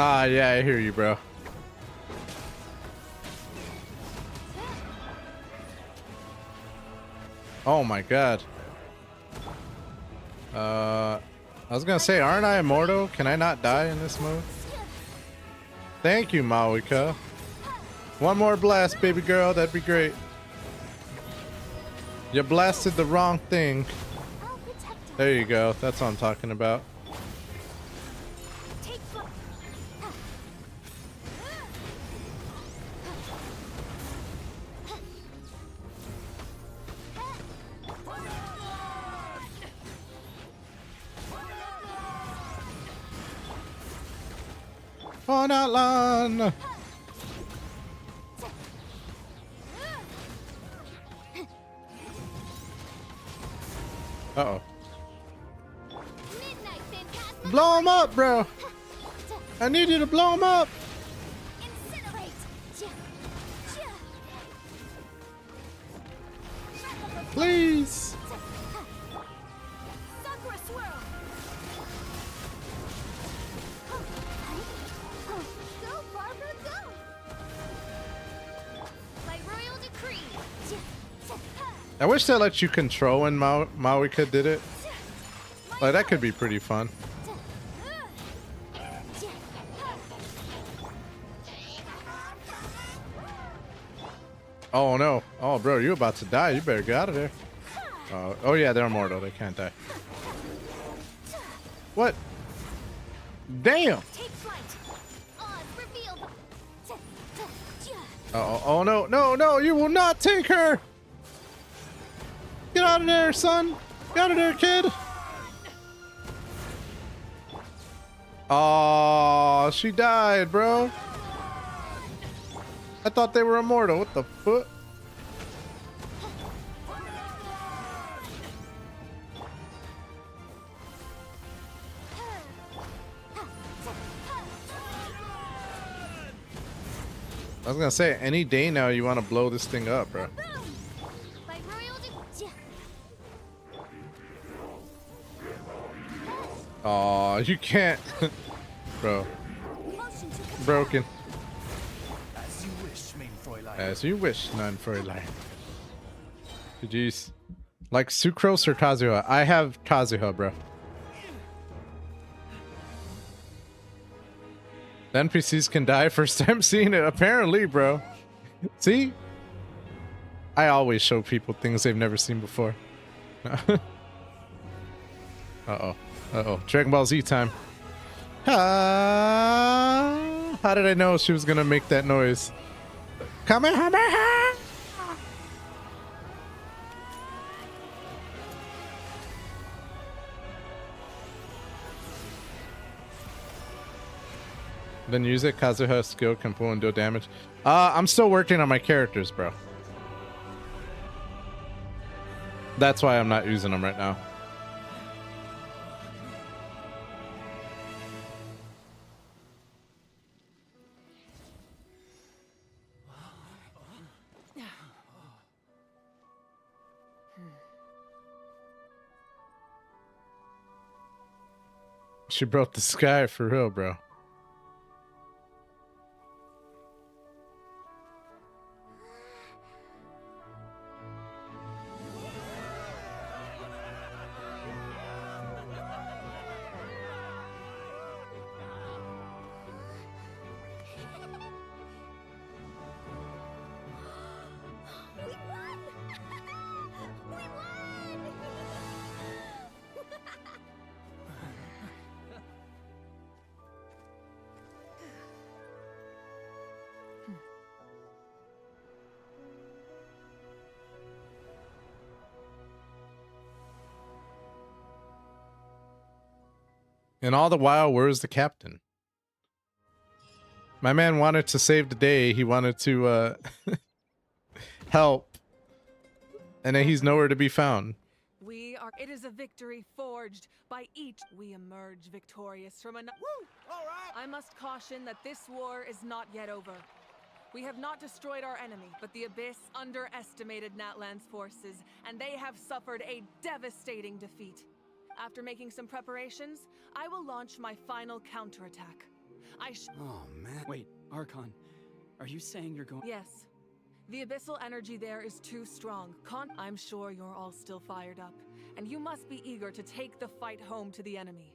Ah, yeah, I hear you, bro. Oh my god. I was gonna say, aren't I immortal? Can I not die in this mode? Thank you, Mawika. One more blast, baby girl. That'd be great. You blasted the wrong thing. There you go. That's what I'm talking about. On Outland! Uh-oh. Blow him up, bro! I need you to blow him up. Please. Go, Barbara, go! By royal decree. I wish they let you control when Mawika did it. Like, that could be pretty fun. Oh no. Oh bro, you're about to die. You better get out of there. Oh yeah, they're immortal. They can't die. What? Damn. Uh-oh. Oh no, no, no, you will not take her! Get out of there, son! Get out of there, kid! Oh, she died, bro. I thought they were immortal. What the fuck? I was gonna say, any day now you want to blow this thing up, bro. Oh, you can't. Bro. Broken. As you wish, mein Fräulein. As you wish, mein Fräulein. Jeez. Like Sucrose or Kazuha? I have Kazuha, bro. The NPCs can die. First time seeing it. Apparently, bro. See? I always show people things they've never seen before. Uh-oh. Uh-oh. Dragon Ball Z time. How did I know she was gonna make that noise? Kamehameha! Then use it. Kazuha skill can pull and deal damage. I'm still working on my characters, bro. That's why I'm not using them right now. She broke the sky for real, bro. And all the while, where's the captain? My man wanted to save the day. He wanted to help. And then he's nowhere to be found. It is a victory forged by each. We emerge victorious from another. Woo! All right. I must caution that this war is not yet over. We have not destroyed our enemy, but the Abyss underestimated Natlan's forces, and they have suffered a devastating defeat. After making some preparations, I will launch my final counterattack. Oh, man. Wait, Archon, are you saying you're going— Yes. The abyssal energy there is too strong. I'm sure you're all still fired up, and you must be eager to take the fight home to the enemy.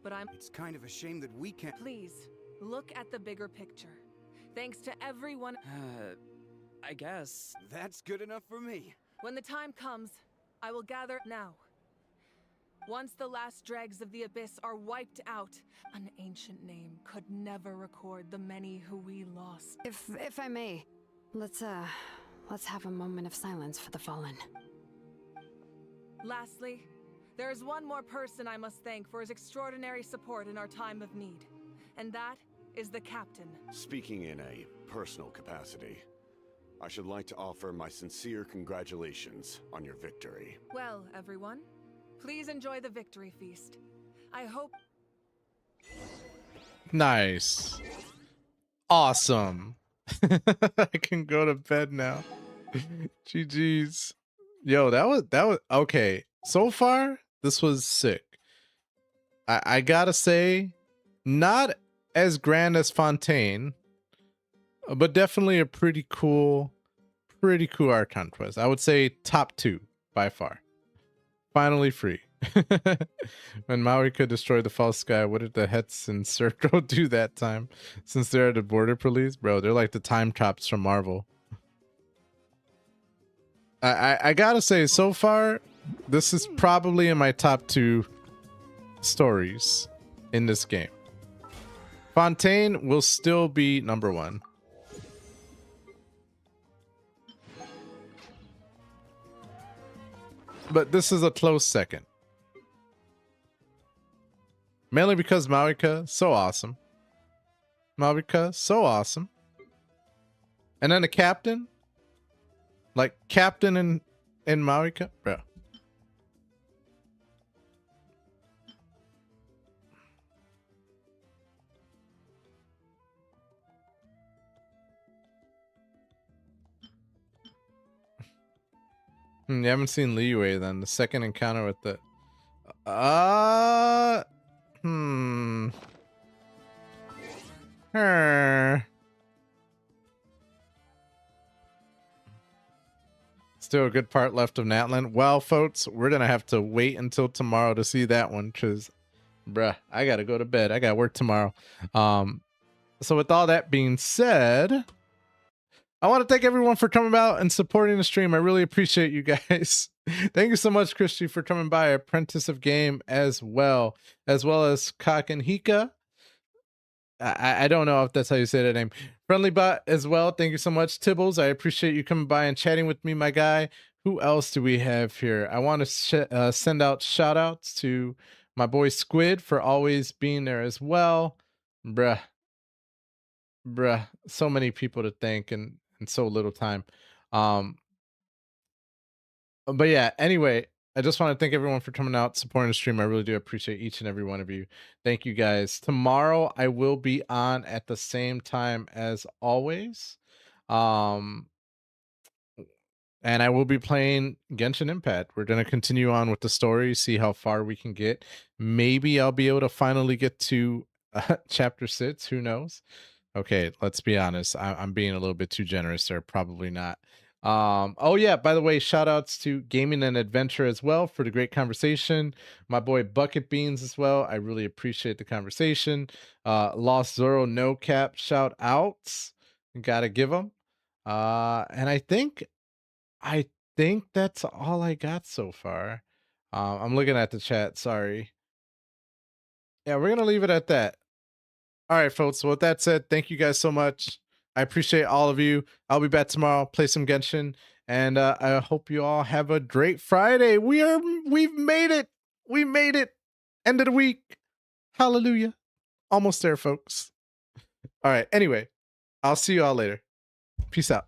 But It's kind of a shame that we can't— Please, look at the bigger picture. Thanks to everyone— I guess. That's good enough for me. When the time comes, I will gather now. Once the last dregs of the Abyss are wiped out, an ancient name could never record the many who we lost. If I may, let's have a moment of silence for the fallen. Lastly, there is one more person I must thank for his extraordinary support in our time of need, and that is the captain. Speaking in a personal capacity, I should like to offer my sincere congratulations on your victory. Well, everyone, please enjoy the victory feast. I hope... Nice. Awesome. I can go to bed now. GG's. Yo, that was okay. So far, this was sick. I gotta say, not as grand as Fontaine, but definitely a pretty cool Archon quest. I would say top 2 by far. Finally free. When Maui could destroy the false sky, what did the Hets in Circle do that time? Since they're the border police? Bro, they're like the time cops from Marvel. I gotta say, so far, this is probably in my top 2 stories in this game. Fontaine will still be number 1. But this is a close second. Mainly because Maurika, so awesome. Maurika, so awesome. And then the captain. Like, captain in Maurika. Bro. You haven't seen Liyue then. The second encounter with the... Still a good part left of Natlan. Well, folks, we're going to have to wait until tomorrow to see that one. Because, bruh, I got to go to bed. I got work tomorrow. So with all that being said... I want to thank everyone for coming out and supporting the stream. I really appreciate you guys. Thank you so much, Christy, for coming by. Apprentice of Game as well as Kak and Hika. I don't know if that's how you say that name. Friendly Bot as well. Thank you so much, Tibbles. I appreciate you coming by and chatting with me, my guy. Who else do we have here? I want to send out shout outs to my boy Squid for always being there as well. Bruh, so many people to thank and so little time. But yeah, anyway, I just want to thank everyone for coming out, supporting the stream. I really do appreciate each and every one of you. Thank you guys. Tomorrow I will be on at the same time as always. And I will be playing Genshin Impact. We're going to continue on with the story, see how far we can get. Maybe I'll be able to finally get to chapter 6. Who knows? Okay, let's be honest. I'm being a little bit too generous there. Probably not. Oh yeah, by the way, shout outs to Gaming and Adventure as well for the great conversation. My boy Bucket Beans as well. I really appreciate the conversation. Lost Zoro No Cap shout outs. Gotta give them. And I think that's all I got so far. I'm looking at the chat. Sorry. Yeah, we're gonna leave it at that. All right, folks. So with that said, thank you guys so much. I appreciate all of you. I'll be back tomorrow, play some Genshin, and I hope you all have a great Friday. We've made it. We made it. End of the week. Hallelujah. Almost there, folks. All right. Anyway, I'll see you all later. Peace out.